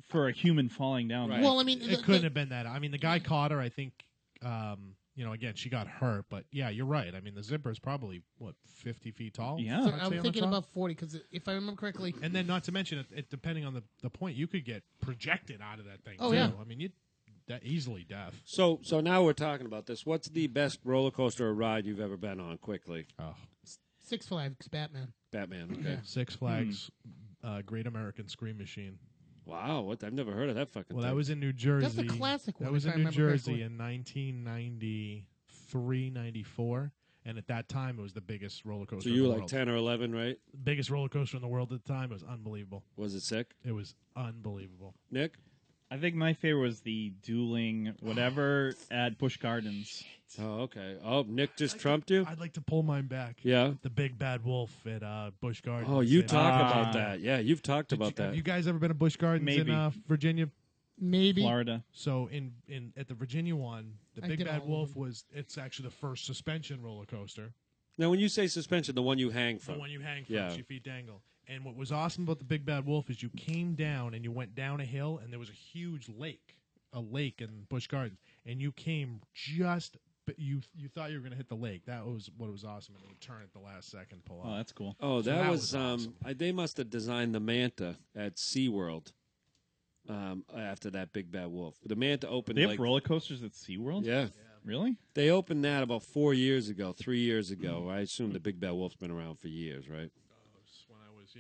Speaker 8: for a human falling down.
Speaker 3: Right.
Speaker 8: there.
Speaker 1: Well, I mean,
Speaker 5: It couldn't have been that. I mean, the guy caught her. I think. Again, she got hurt, but yeah, you're right. I mean, the zipper is probably 50 feet tall.
Speaker 8: Yeah.
Speaker 1: So
Speaker 5: I'd say on the
Speaker 1: I'm thinking
Speaker 5: top?
Speaker 1: about 40 because if I remember correctly,
Speaker 5: And then, not to mention, it depending on the point, you could get projected out of that thing.
Speaker 1: Oh,
Speaker 5: too.
Speaker 1: yeah.
Speaker 5: I mean, you that easily deaf.
Speaker 3: So now we're talking about this. What's the best roller coaster or ride you've ever been on? Quickly,
Speaker 5: Oh,
Speaker 1: Six Flags Batman.
Speaker 3: Batman. Okay.
Speaker 5: Six Flags, Great American Scream Machine.
Speaker 3: Wow. What? I've never heard of that fucking.
Speaker 5: Well,
Speaker 3: thing.
Speaker 5: that was in New Jersey.
Speaker 1: That's the classic one,
Speaker 5: That was
Speaker 1: if I
Speaker 5: in New
Speaker 1: remember
Speaker 5: Jersey
Speaker 1: correctly.
Speaker 5: in 1993, 94. And at that time, it was the biggest roller coaster
Speaker 3: So
Speaker 5: in
Speaker 3: you
Speaker 5: the
Speaker 3: were like
Speaker 5: world.
Speaker 3: 10 or 11, right?
Speaker 5: Biggest roller coaster in the world at the time. It was unbelievable.
Speaker 3: Was it sick,
Speaker 5: It was unbelievable.
Speaker 3: Nick?
Speaker 8: I think my favorite was the dueling whatever at Busch Gardens.
Speaker 3: Oh, okay. Oh, Nick just trumped you.
Speaker 5: I'd like to pull mine back.
Speaker 3: Yeah.
Speaker 5: The Big Bad Wolf at Busch Gardens.
Speaker 3: Oh, you
Speaker 5: in,
Speaker 3: talk
Speaker 8: Ah.
Speaker 3: about that. Yeah, you've talked about
Speaker 5: Have
Speaker 3: that.
Speaker 5: you guys ever been to Busch Gardens
Speaker 8: Maybe.
Speaker 5: in Virginia?
Speaker 1: Maybe.
Speaker 8: Florida.
Speaker 5: So in at the Virginia one, the
Speaker 1: I
Speaker 5: Big
Speaker 1: did
Speaker 5: Bad
Speaker 1: all of
Speaker 5: Wolf
Speaker 1: them.
Speaker 5: it's actually the first suspension roller coaster.
Speaker 3: Now, when you say suspension, the one you hang
Speaker 5: The
Speaker 3: from.
Speaker 5: one you hang from,
Speaker 3: Yeah.
Speaker 5: so your feet dangle. And what was awesome about the Big Bad Wolf is you came down and you went down a hill and there was a huge lake in Busch Gardens, and you came just. But you thought you were going to hit the lake. That was what was awesome, and it would turn at the last second, pull
Speaker 8: Oh,
Speaker 5: out.
Speaker 8: that's cool.
Speaker 3: Oh,
Speaker 5: So
Speaker 3: that,
Speaker 5: that
Speaker 3: was,
Speaker 5: was awesome.
Speaker 3: they must have designed the Manta at SeaWorld after that Big Bad Wolf. The Manta opened
Speaker 8: They have
Speaker 3: like
Speaker 8: roller coasters at SeaWorld?
Speaker 3: yeah.
Speaker 8: Really?
Speaker 3: They opened that about 3 years ago. I assume the Big Bad Wolf's been around for years, right?
Speaker 5: When I was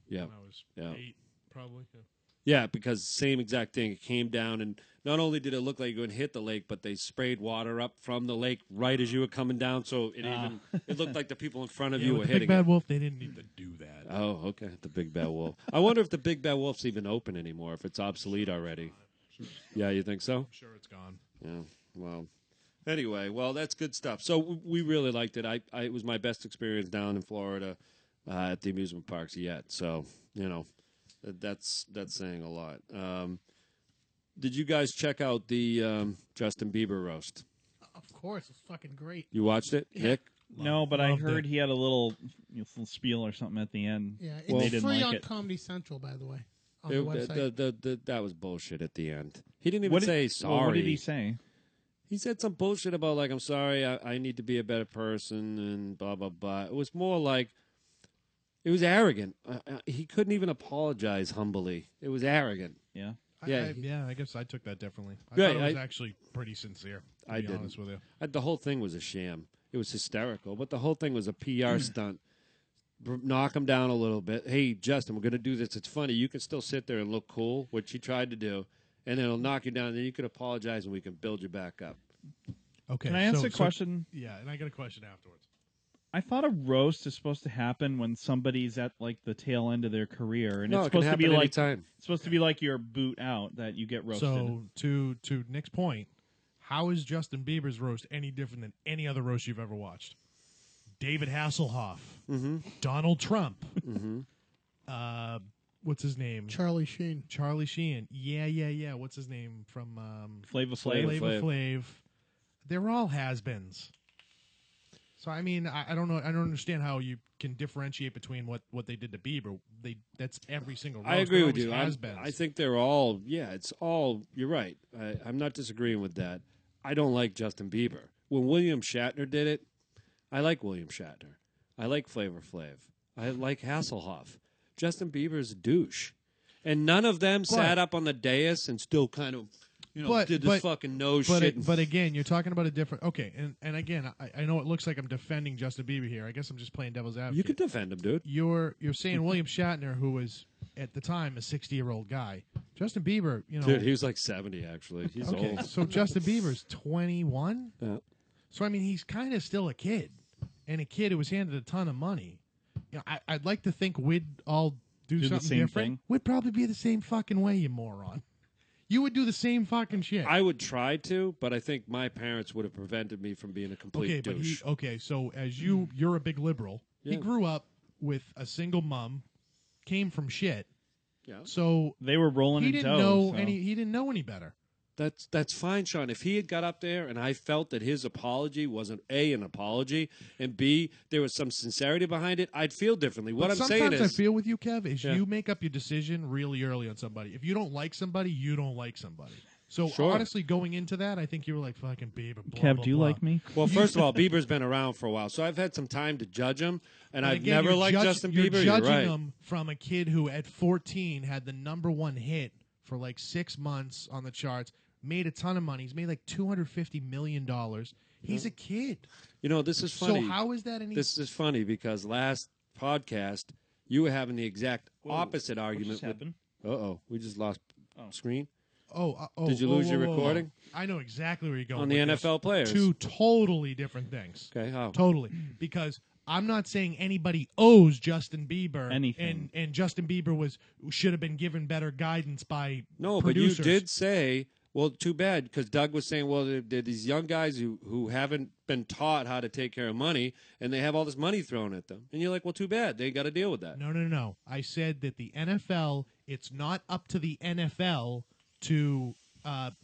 Speaker 3: Yeah.
Speaker 5: when I was
Speaker 3: Yeah.
Speaker 5: 8, probably. Yeah.
Speaker 3: Yeah, because same exact thing. It came down, and not only did it look like you were going to hit the lake, but they sprayed water up from the lake right as you were coming down, so it looked like the people in front of
Speaker 5: Yeah,
Speaker 3: you
Speaker 5: with
Speaker 3: were
Speaker 5: the
Speaker 3: hitting
Speaker 5: Big Bad
Speaker 3: it.
Speaker 5: Wolf, they didn't need to do that.
Speaker 3: Oh, okay. The Big Bad Wolf. I wonder if the Big Bad Wolf's even open anymore, if it's obsolete already. Yeah, you think so?
Speaker 5: I'm sure it's gone.
Speaker 3: Yeah. Well, anyway, that's good stuff. So we really liked it. It was my best experience down in Florida at the amusement parks yet. So, that's saying a lot. Did you guys check out the Justin Bieber roast?
Speaker 1: Of course, it's fucking great.
Speaker 3: You watched it, Nick?
Speaker 8: No, but I
Speaker 5: Loved
Speaker 8: heard
Speaker 5: it.
Speaker 8: he had a little spiel or something at the end.
Speaker 1: Yeah,
Speaker 8: They
Speaker 1: it's
Speaker 8: didn't
Speaker 1: free
Speaker 8: like
Speaker 1: on
Speaker 8: it.
Speaker 1: Comedy Central, by the way, on the website.
Speaker 3: That was bullshit at the end. He didn't even
Speaker 8: What
Speaker 3: say
Speaker 8: did,
Speaker 3: sorry.
Speaker 8: well, what did he say?
Speaker 3: He said some bullshit about, like, I'm sorry, I need to be a better person, and blah, blah, blah. It was more like, it was arrogant. He couldn't even apologize humbly. It was arrogant.
Speaker 8: Yeah.
Speaker 3: Yeah,
Speaker 5: I guess I took that differently. I
Speaker 3: Right,
Speaker 5: thought it was
Speaker 3: I-
Speaker 5: actually pretty sincere. To
Speaker 3: I
Speaker 5: be
Speaker 3: didn't.
Speaker 5: honest with you.
Speaker 3: The whole thing was a sham. It was hysterical, but the whole thing was a PR stunt. Knock him down a little bit. Hey, Justin, we're going to do this. It's funny. You can still sit there and look cool, which he tried to do, and then it'll knock you down. And then you can apologize, and we can build you back up.
Speaker 5: Okay.
Speaker 8: Can I ask a question?
Speaker 5: Yeah, and I got a question afterwards.
Speaker 8: I thought a roast is supposed to happen when somebody's at like the tail end of their career, and
Speaker 3: No,
Speaker 8: it's
Speaker 3: it can
Speaker 8: supposed to be
Speaker 3: happen
Speaker 8: like
Speaker 3: anytime.
Speaker 8: it's supposed to be like your boot out that you get roasted.
Speaker 5: So to Nick's point, how is Justin Bieber's roast any different than any other roast you've ever watched? David Hasselhoff, Donald Trump, what's his name?
Speaker 1: Charlie Sheen.
Speaker 5: Charlie Sheen. Yeah. What's his name from
Speaker 8: Flavor
Speaker 3: Flav.
Speaker 8: Flav.
Speaker 5: Flavor Flav? They're all has-beens. So I mean, I don't know. I don't understand how you can differentiate between what they did to Bieber. That's every single roast.
Speaker 3: I agree
Speaker 5: They're
Speaker 3: with
Speaker 5: always
Speaker 3: you.
Speaker 5: has-beens.
Speaker 3: I think they're all, it's all, you're right. I'm not disagreeing with that. I don't like Justin Bieber. When William Shatner did it, I like William Shatner. I like Flavor Flav. I like Hasselhoff. Justin Bieber is a douche. And none of them sat up on the dais and still kind of, did this fucking nose shit.
Speaker 5: But again, you're talking about a different. Okay, and again, I know it looks like I'm defending Justin Bieber here. I guess I'm just playing devil's advocate.
Speaker 3: You can defend him, dude.
Speaker 5: You're saying William Shatner, who was at the time a 60-year-old guy. Justin Bieber,
Speaker 3: Dude, he was like 70, actually. He's
Speaker 5: okay,
Speaker 3: old.
Speaker 5: so Justin Bieber's 21.
Speaker 3: Yeah.
Speaker 5: So I mean, he's kind of still a kid, and a kid who was handed a ton of money. I'd like to think we'd all do
Speaker 8: the
Speaker 5: something
Speaker 8: same
Speaker 5: different.
Speaker 8: thing.
Speaker 5: We'd probably be the same fucking way, you moron. You would do the same fucking shit.
Speaker 3: I would try to, but I think my parents would have prevented me from being a complete douche.
Speaker 5: So as you're a big liberal.
Speaker 3: Yeah.
Speaker 5: He grew up with a single mom, came from shit.
Speaker 3: Yeah.
Speaker 5: So
Speaker 8: They were rolling
Speaker 5: he
Speaker 8: in
Speaker 5: didn't
Speaker 8: dough.
Speaker 5: know
Speaker 8: so.
Speaker 5: he didn't know any better.
Speaker 3: That's fine, Sean. If he had got up there and I felt that his apology wasn't A, an apology, and B, there was some sincerity behind it, I'd feel differently. What
Speaker 5: But
Speaker 3: I'm saying
Speaker 5: sometimes
Speaker 3: is,
Speaker 5: I feel with you, Kev, is
Speaker 3: Yeah.
Speaker 5: you make up your decision really early on somebody. If you don't like somebody, you don't like somebody. So
Speaker 3: Sure.
Speaker 5: honestly, going into that, I think you were like fucking Bieber. Blah,
Speaker 8: Kev,
Speaker 5: blah,
Speaker 8: do you
Speaker 5: blah.
Speaker 8: like me?
Speaker 3: well, first of all, Bieber's been around for a while, so I've had some time to judge him, and
Speaker 5: But
Speaker 3: I've
Speaker 5: again,
Speaker 3: never
Speaker 5: you're
Speaker 3: liked Justin Bieber.
Speaker 5: You're
Speaker 3: You're
Speaker 5: judging
Speaker 3: right.
Speaker 5: him from a kid who at 14 had the #1 hit for like 6 months on the charts, made a ton of money. He's made like $250 million. He's a kid.
Speaker 3: This is funny.
Speaker 5: So how is that any?
Speaker 3: This is funny because last podcast you were having the exact opposite
Speaker 8: What
Speaker 3: argument.
Speaker 8: just happened?
Speaker 3: We just lost screen
Speaker 5: Did
Speaker 3: you lose your recording?
Speaker 5: I know exactly where you're going
Speaker 3: on the
Speaker 5: with this.
Speaker 3: NFL players.
Speaker 5: Two totally different things.
Speaker 3: Okay, how?
Speaker 5: Totally. Because I'm not saying anybody owes Justin Bieber
Speaker 8: Anything.
Speaker 5: and Justin Bieber should have been given better guidance by
Speaker 3: No,
Speaker 5: producers.
Speaker 3: but you did say, well, too bad, because Doug was saying, well, they're these young guys who haven't been taught how to take care of money, and they have all this money thrown at them. And you're like, well, too bad. They got to deal with that.
Speaker 5: No. I said that the NFL, it's not up to the NFL to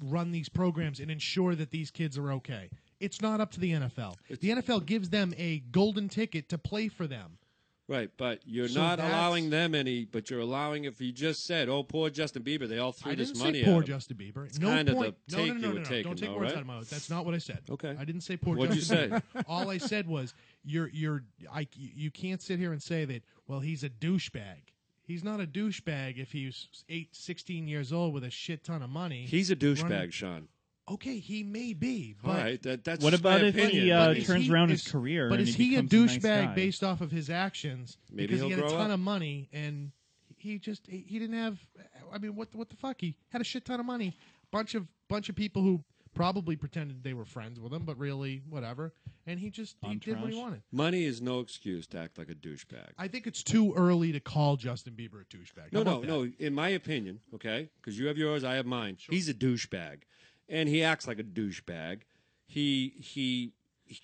Speaker 5: run these programs and ensure that these kids are okay. It's not up to the NFL. The NFL gives them a golden ticket to play for them.
Speaker 3: Right, but you're
Speaker 5: So
Speaker 3: not
Speaker 5: that's-
Speaker 3: allowing them any, but you're allowing, if you just said, oh, poor Justin Bieber, they all threw
Speaker 5: I
Speaker 3: this
Speaker 5: didn't
Speaker 3: money
Speaker 5: say poor
Speaker 3: at him.
Speaker 5: Justin Bieber.
Speaker 3: It's
Speaker 5: No
Speaker 3: kind of
Speaker 5: point.
Speaker 3: the take you were
Speaker 5: No.
Speaker 3: taking,
Speaker 5: Don't take
Speaker 3: though,
Speaker 5: words
Speaker 3: right?
Speaker 5: out of my mouth. That's not what I said.
Speaker 3: Okay.
Speaker 5: I didn't say poor
Speaker 3: What'd you
Speaker 5: Justin
Speaker 3: say?
Speaker 5: Bieber. All I said was you can't sit here and say that, well, he's a douchebag. He's not a douchebag if he's 16 years old with a shit ton of money.
Speaker 3: He's a douchebag,
Speaker 5: running-
Speaker 3: Sean.
Speaker 5: Okay, he may be. But
Speaker 3: All right, that's
Speaker 8: What
Speaker 3: just
Speaker 8: about
Speaker 3: my
Speaker 8: if
Speaker 3: opinion.
Speaker 8: he
Speaker 5: But is
Speaker 8: turns
Speaker 5: he-
Speaker 8: around
Speaker 5: is-
Speaker 8: his career?
Speaker 5: But
Speaker 8: and
Speaker 5: is
Speaker 8: he
Speaker 5: he a
Speaker 8: becomes
Speaker 5: douchebag
Speaker 8: nice guy?
Speaker 5: based off of his actions?
Speaker 3: Maybe
Speaker 5: because he
Speaker 3: he'll
Speaker 5: had a
Speaker 3: grow
Speaker 5: ton
Speaker 3: up.
Speaker 5: of money and he didn't have. I mean, what the fuck? He had a shit ton of money. Bunch of people who probably pretended they were friends with him, but really whatever. And he did what he
Speaker 8: Entourage.
Speaker 5: wanted.
Speaker 3: Money is no excuse to act like a douchebag.
Speaker 5: I think it's too early to call Justin Bieber a douchebag. How about that?
Speaker 3: No. In my opinion, okay, because you have yours, I have mine. He's a douchebag, and he acts like a douchebag.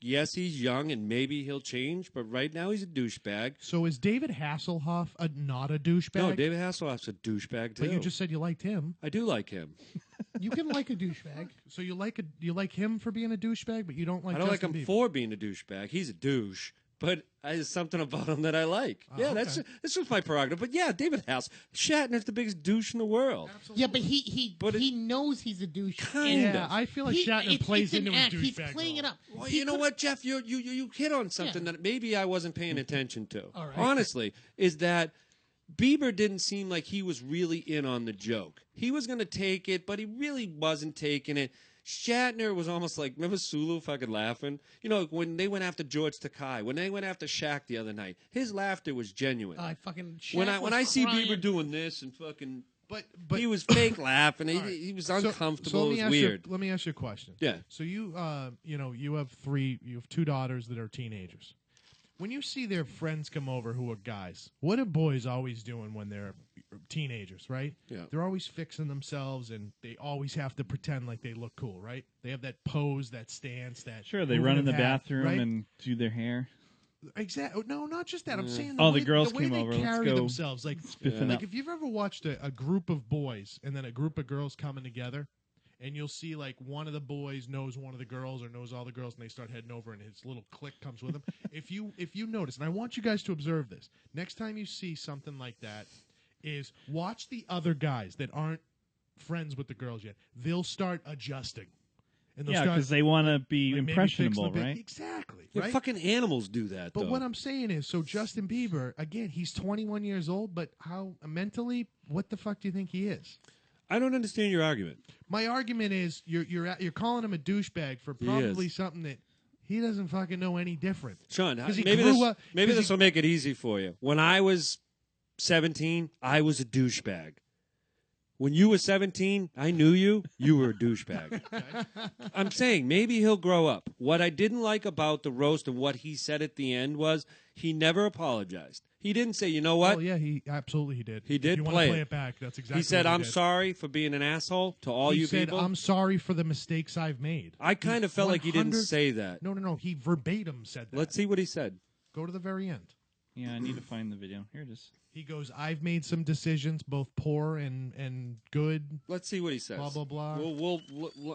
Speaker 3: Yes, he's young, and maybe he'll change, but right now he's a douchebag.
Speaker 5: So is David Hasselhoff not a douchebag?
Speaker 3: No, David Hasselhoff's a douchebag too.
Speaker 5: But you just said you liked him.
Speaker 3: I do like him.
Speaker 1: You can like a douchebag.
Speaker 5: So you like him for being a douchebag, but you don't like.
Speaker 3: I don't
Speaker 5: Justin
Speaker 3: like him
Speaker 5: Bieber.
Speaker 3: for being a douchebag. He's a douche, but there's something about him that I like.
Speaker 5: Oh,
Speaker 3: Yeah,
Speaker 5: okay.
Speaker 3: that's just my prerogative. But yeah, David Shatner's the biggest douche in the world.
Speaker 1: Yeah, but he
Speaker 3: But
Speaker 1: knows he's a douche.
Speaker 3: Kinda.
Speaker 5: Yeah, I feel like Shatner plays
Speaker 1: it's an
Speaker 5: into his
Speaker 1: act. He's
Speaker 5: douchebag
Speaker 1: playing
Speaker 5: role.
Speaker 1: it up.
Speaker 3: Well,
Speaker 1: He
Speaker 3: you know
Speaker 1: could-
Speaker 3: what, Jeff? You hit on something that maybe I wasn't paying attention to.
Speaker 1: All right.
Speaker 3: Honestly, is that Bieber didn't seem like he was really in on the joke. He was going to take it, but he really wasn't taking it. Shatner was almost like, remember Sulu fucking laughing? You know, when they went after George Takei, when they went after Shaq the other night, his laughter was genuine.
Speaker 1: I fucking
Speaker 3: when
Speaker 1: Shaq was
Speaker 3: I see
Speaker 1: crying.
Speaker 3: Bieber doing this and fucking,
Speaker 5: But
Speaker 3: he was fake laughing.
Speaker 5: All right.
Speaker 3: He was
Speaker 5: So
Speaker 3: uncomfortable.
Speaker 5: let me
Speaker 3: It
Speaker 5: ask
Speaker 3: was weird.
Speaker 5: let me ask you a question.
Speaker 3: Yeah.
Speaker 5: So you have two daughters that are teenagers. When you see their friends come over who are guys, what are boys always doing when they're teenagers, right?
Speaker 3: Yeah.
Speaker 5: They're always fixing themselves, and they always have to pretend like they look cool, right? They have that pose, that stance, that
Speaker 8: Sure, they run in the
Speaker 5: movement hat,
Speaker 8: bathroom
Speaker 5: right?
Speaker 8: and do their hair.
Speaker 5: Exactly. No, not just that. I'm saying
Speaker 8: Oh, the
Speaker 5: way,
Speaker 8: girls
Speaker 5: the way
Speaker 8: came
Speaker 5: they
Speaker 8: over. Let's
Speaker 5: carry
Speaker 8: go
Speaker 5: themselves. Like
Speaker 8: spiffing up.
Speaker 5: if you've ever watched a group of boys and then a group of girls coming together, and you'll see like one of the boys knows one of the girls or knows all the girls, and they start heading over, and his little clique comes with him. if you notice, and I want you guys to observe this, next time you see something like that, is watch the other guys that aren't friends with the girls yet. They'll start adjusting. And they'll
Speaker 8: Yeah,
Speaker 5: start,
Speaker 8: because they want to be
Speaker 5: like, maybe
Speaker 8: impressionable,
Speaker 5: fixing a bit-
Speaker 8: right?
Speaker 5: Exactly.
Speaker 3: Yeah,
Speaker 5: right?
Speaker 3: fucking animals do that,
Speaker 5: But
Speaker 3: though.
Speaker 5: what I'm saying is, so Justin Bieber, again, he's 21 years old, but how mentally, what the fuck do you think he is?
Speaker 3: I don't understand your argument.
Speaker 5: My argument is you're calling him a douchebag for probably something that he doesn't fucking know any different.
Speaker 3: Sean,
Speaker 5: 'Cause he
Speaker 3: maybe
Speaker 5: grew up-
Speaker 3: maybe
Speaker 5: 'cause
Speaker 3: this will make it easy for you. When I was 17, I was a douchebag. When you were 17, I knew you. You were a douchebag. I'm saying maybe he'll grow up. What I didn't like about the roast and what he said at the end was he never apologized. He didn't say, you know what?
Speaker 5: Oh yeah, he did.
Speaker 3: He did
Speaker 5: If you
Speaker 3: play
Speaker 5: want to play
Speaker 3: it.
Speaker 5: it back? That's exactly.
Speaker 3: He said,
Speaker 5: what
Speaker 3: I'm
Speaker 5: did.
Speaker 3: sorry for being an asshole to all
Speaker 5: He
Speaker 3: you
Speaker 5: said,
Speaker 3: people.
Speaker 5: I'm sorry for the mistakes I've made.
Speaker 3: I kind of felt like he didn't
Speaker 5: 100
Speaker 3: say that.
Speaker 5: No. He verbatim said that.
Speaker 3: Let's see what he said.
Speaker 5: Go to the very end.
Speaker 8: Yeah, I need to find the video. Here it is.
Speaker 5: He goes, I've made some decisions, both poor and good.
Speaker 3: Let's see what he says.
Speaker 5: Blah, blah, blah.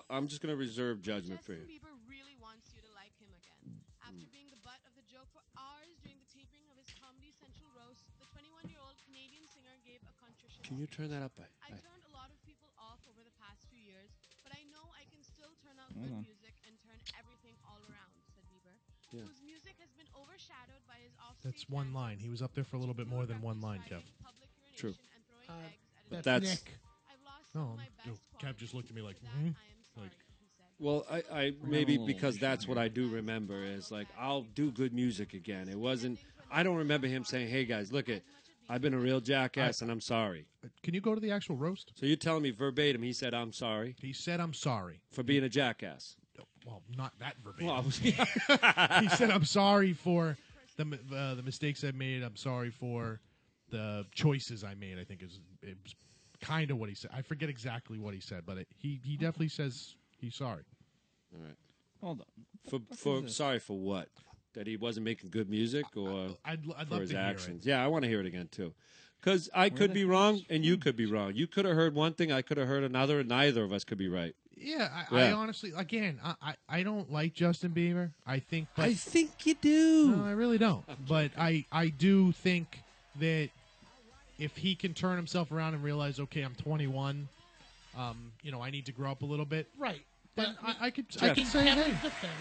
Speaker 3: I'm just going to reserve judgment for you.
Speaker 10: Justin Bieber really wants you to like him again. After being the butt of the joke for hours during the taping of his Comedy Central roast, the 21-year-old Canadian singer gave a contrition.
Speaker 3: Can you turn that up?
Speaker 10: I turned a lot of people off over the past few years, but I know I can still turn out
Speaker 8: Hold
Speaker 10: good
Speaker 8: on.
Speaker 10: music and turn everything all around, said Bieber,
Speaker 3: Yeah.
Speaker 10: whose music has been overshadowed by his offstage
Speaker 5: That's one line. He was up there for a little bit more than one line, Kev.
Speaker 10: public
Speaker 3: True.
Speaker 10: urination and throwing eggs at his
Speaker 3: That's
Speaker 1: Nick.
Speaker 10: I've lost
Speaker 5: No,
Speaker 10: some of my
Speaker 5: no,
Speaker 10: best
Speaker 5: Kev just looked at me like,
Speaker 10: that
Speaker 5: hmm?
Speaker 10: I am sorry,
Speaker 5: Like-
Speaker 10: he said.
Speaker 3: Well, I maybe because that's what I do remember is like I'll do good music again. It wasn't. I don't remember him saying, "Hey guys, look it, I've been a real jackass and I'm sorry."
Speaker 5: Can you go to the actual roast?
Speaker 3: So you're telling me verbatim he said, "I'm sorry
Speaker 5: He said, I'm sorry.
Speaker 3: for being a jackass."
Speaker 5: Well, not that verbatim.
Speaker 3: Well,
Speaker 5: He said, I'm sorry for the mistakes I made. I'm sorry for the choices I made, I think it was kind of what he said. I forget exactly what he said, but he definitely says he's sorry.
Speaker 3: all right.
Speaker 8: Hold on.
Speaker 3: For sorry for what? That he wasn't making good music, or
Speaker 5: I'd
Speaker 3: for
Speaker 5: love
Speaker 3: his
Speaker 5: to hear
Speaker 3: actions?
Speaker 5: it.
Speaker 3: Yeah, I want to hear it again too. Because I could be wrong and you could be wrong. You could have heard one thing, I could have heard another, and neither of us could be right.
Speaker 5: Yeah, I
Speaker 3: Yeah.
Speaker 5: honestly, again, I don't like Justin Bieber. I think, but
Speaker 3: I think you do.
Speaker 5: no, I really don't. But I do think that if he can turn himself around and realize, okay, I'm 21, I need to grow up a little bit.
Speaker 1: Right.
Speaker 5: Then
Speaker 1: But
Speaker 5: I could
Speaker 3: Jeff.
Speaker 5: say,
Speaker 1: Kevin's
Speaker 5: hey,
Speaker 1: defense.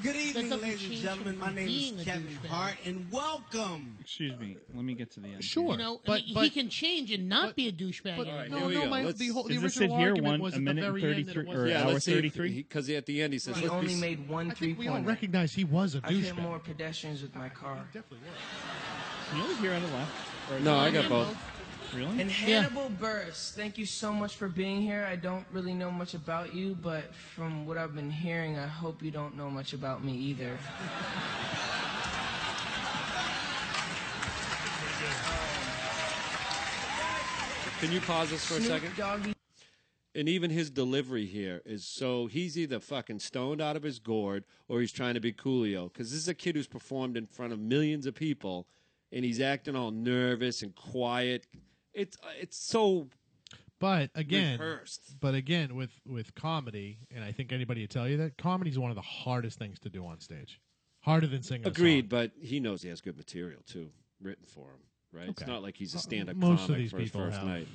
Speaker 11: Good
Speaker 1: That
Speaker 11: evening,
Speaker 1: doesn't
Speaker 11: ladies
Speaker 1: change
Speaker 11: and gentlemen.
Speaker 1: him
Speaker 11: My
Speaker 1: from
Speaker 11: name
Speaker 1: being
Speaker 11: is
Speaker 1: a
Speaker 11: Kevin
Speaker 1: douchebag.
Speaker 11: Hart, and welcome.
Speaker 8: Excuse me. Let me get to the end.
Speaker 5: Sure.
Speaker 1: You know,
Speaker 5: But-
Speaker 1: he
Speaker 5: but-
Speaker 1: can change and not be a douchebag.
Speaker 5: but
Speaker 3: All right,
Speaker 1: anymore.
Speaker 3: here we
Speaker 5: no,
Speaker 3: go.
Speaker 5: the
Speaker 3: Let's-
Speaker 5: the
Speaker 8: Is
Speaker 5: original
Speaker 8: this it here?
Speaker 5: argument was
Speaker 8: A
Speaker 5: at the
Speaker 8: minute and
Speaker 5: very end that it
Speaker 8: 33
Speaker 5: wasn't.
Speaker 8: or
Speaker 3: Yeah,
Speaker 8: hour
Speaker 3: let's see
Speaker 8: 33?
Speaker 3: because at the end he says,
Speaker 12: He
Speaker 3: let's
Speaker 12: only
Speaker 3: be,
Speaker 12: made one
Speaker 5: I think we all
Speaker 12: three-pointer.
Speaker 5: recognize he was a
Speaker 12: I've hit
Speaker 5: douchebag.
Speaker 12: more pedestrians with my car.
Speaker 5: Definitely was.
Speaker 8: Can you only hear on the left? Or
Speaker 3: No, I got both.
Speaker 8: Really?
Speaker 12: And Hannibal Buress, thank you so much for being here. I don't really know much about you, but from what I've been hearing, I hope you don't know much about me either.
Speaker 3: Can you pause this for a
Speaker 12: Snoop
Speaker 3: second?
Speaker 12: Doggy.
Speaker 3: And even his delivery here is so he's either fucking stoned out of his gourd or he's trying to be Coolio. Because this is a kid who's performed in front of millions of people, and he's acting all nervous and quiet. It's so
Speaker 5: But again,
Speaker 3: rehearsed.
Speaker 5: with comedy, and I think anybody would tell you that comedy is one of the hardest things to do on stage. Harder than singing.
Speaker 3: Agreed,
Speaker 5: A song.
Speaker 3: but he knows he has good material too, written for him. Right? It's
Speaker 5: Okay.
Speaker 3: not like he's a stand-up
Speaker 5: most of
Speaker 3: comic
Speaker 5: these
Speaker 3: for his
Speaker 5: people
Speaker 3: first
Speaker 5: have
Speaker 3: night.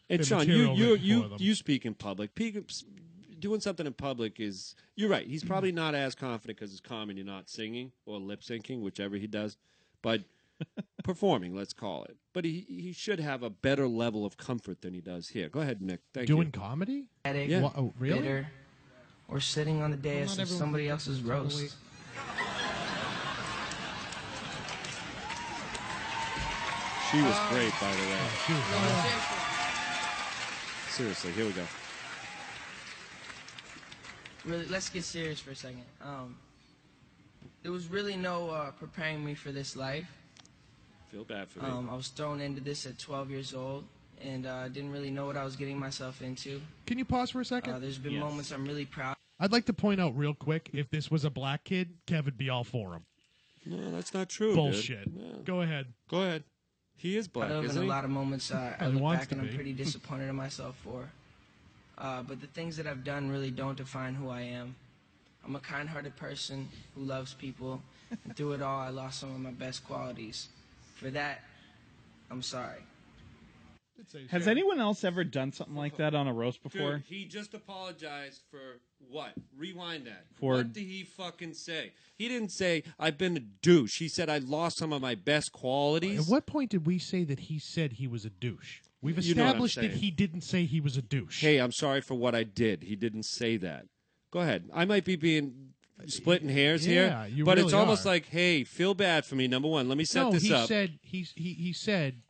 Speaker 3: And
Speaker 5: good
Speaker 3: Sean,
Speaker 5: material written for
Speaker 3: you
Speaker 5: them.
Speaker 3: you speak in public. Doing something in public is you're right. He's probably not as confident because it's comedy, not singing or lip syncing, whichever he does. But performing, let's call it. But he should have a better level of comfort than he does here. Go ahead, Nick. Thank
Speaker 5: Doing
Speaker 3: you.
Speaker 5: comedy?
Speaker 12: Headache,
Speaker 3: Yeah.
Speaker 5: Oh, really?
Speaker 12: bitter, or sitting on the dais
Speaker 1: not
Speaker 12: of
Speaker 1: everyone
Speaker 12: somebody
Speaker 1: can
Speaker 12: else's
Speaker 1: take it.
Speaker 12: roast.
Speaker 3: She was great, by the way.
Speaker 5: She was
Speaker 3: Seriously, here we go.
Speaker 12: Really, let's get serious for a second. There was really no preparing me for this life.
Speaker 3: Feel bad for me.
Speaker 12: I was thrown into this at 12 years old, and didn't really know what I was getting myself into.
Speaker 5: Can you pause for a second?
Speaker 12: There's been moments I'm really proud.
Speaker 5: I'd like to point out real quick, if this was a black kid, Kev'd be all for him.
Speaker 3: No, that's not true.
Speaker 5: Bullshit.
Speaker 3: Dude. No.
Speaker 5: Go ahead.
Speaker 3: Go ahead. He is black,
Speaker 12: In
Speaker 3: isn't
Speaker 12: a
Speaker 3: he?
Speaker 12: lot of moments I
Speaker 5: He
Speaker 12: look
Speaker 5: wants
Speaker 12: back
Speaker 5: to
Speaker 12: and I'm
Speaker 5: be.
Speaker 12: pretty disappointed in myself for. But the things that I've done really don't define who I am. I'm a kind-hearted person who loves people, and through it all, I lost some of my best qualities. For that, I'm sorry.
Speaker 8: Has anyone else ever done something like that on a roast before?
Speaker 3: Dude, he just apologized for what? Rewind that.
Speaker 8: For-
Speaker 3: What did he fucking say? He didn't say, I've been a douche. He said, I lost some of my best qualities.
Speaker 5: At what point did we say that he said he was a douche? We've
Speaker 3: You know what I'm
Speaker 5: established that
Speaker 3: saying.
Speaker 5: he didn't say he was a douche.
Speaker 3: Hey, I'm sorry for what I did. He didn't say that. Go ahead. I might be being splitting hairs
Speaker 5: Yeah,
Speaker 3: here,
Speaker 5: you
Speaker 3: but it's
Speaker 5: really
Speaker 3: almost
Speaker 5: are.
Speaker 3: like, hey, feel bad for me. Number one, let me set
Speaker 5: no,
Speaker 3: this
Speaker 5: he
Speaker 3: up.
Speaker 5: said he said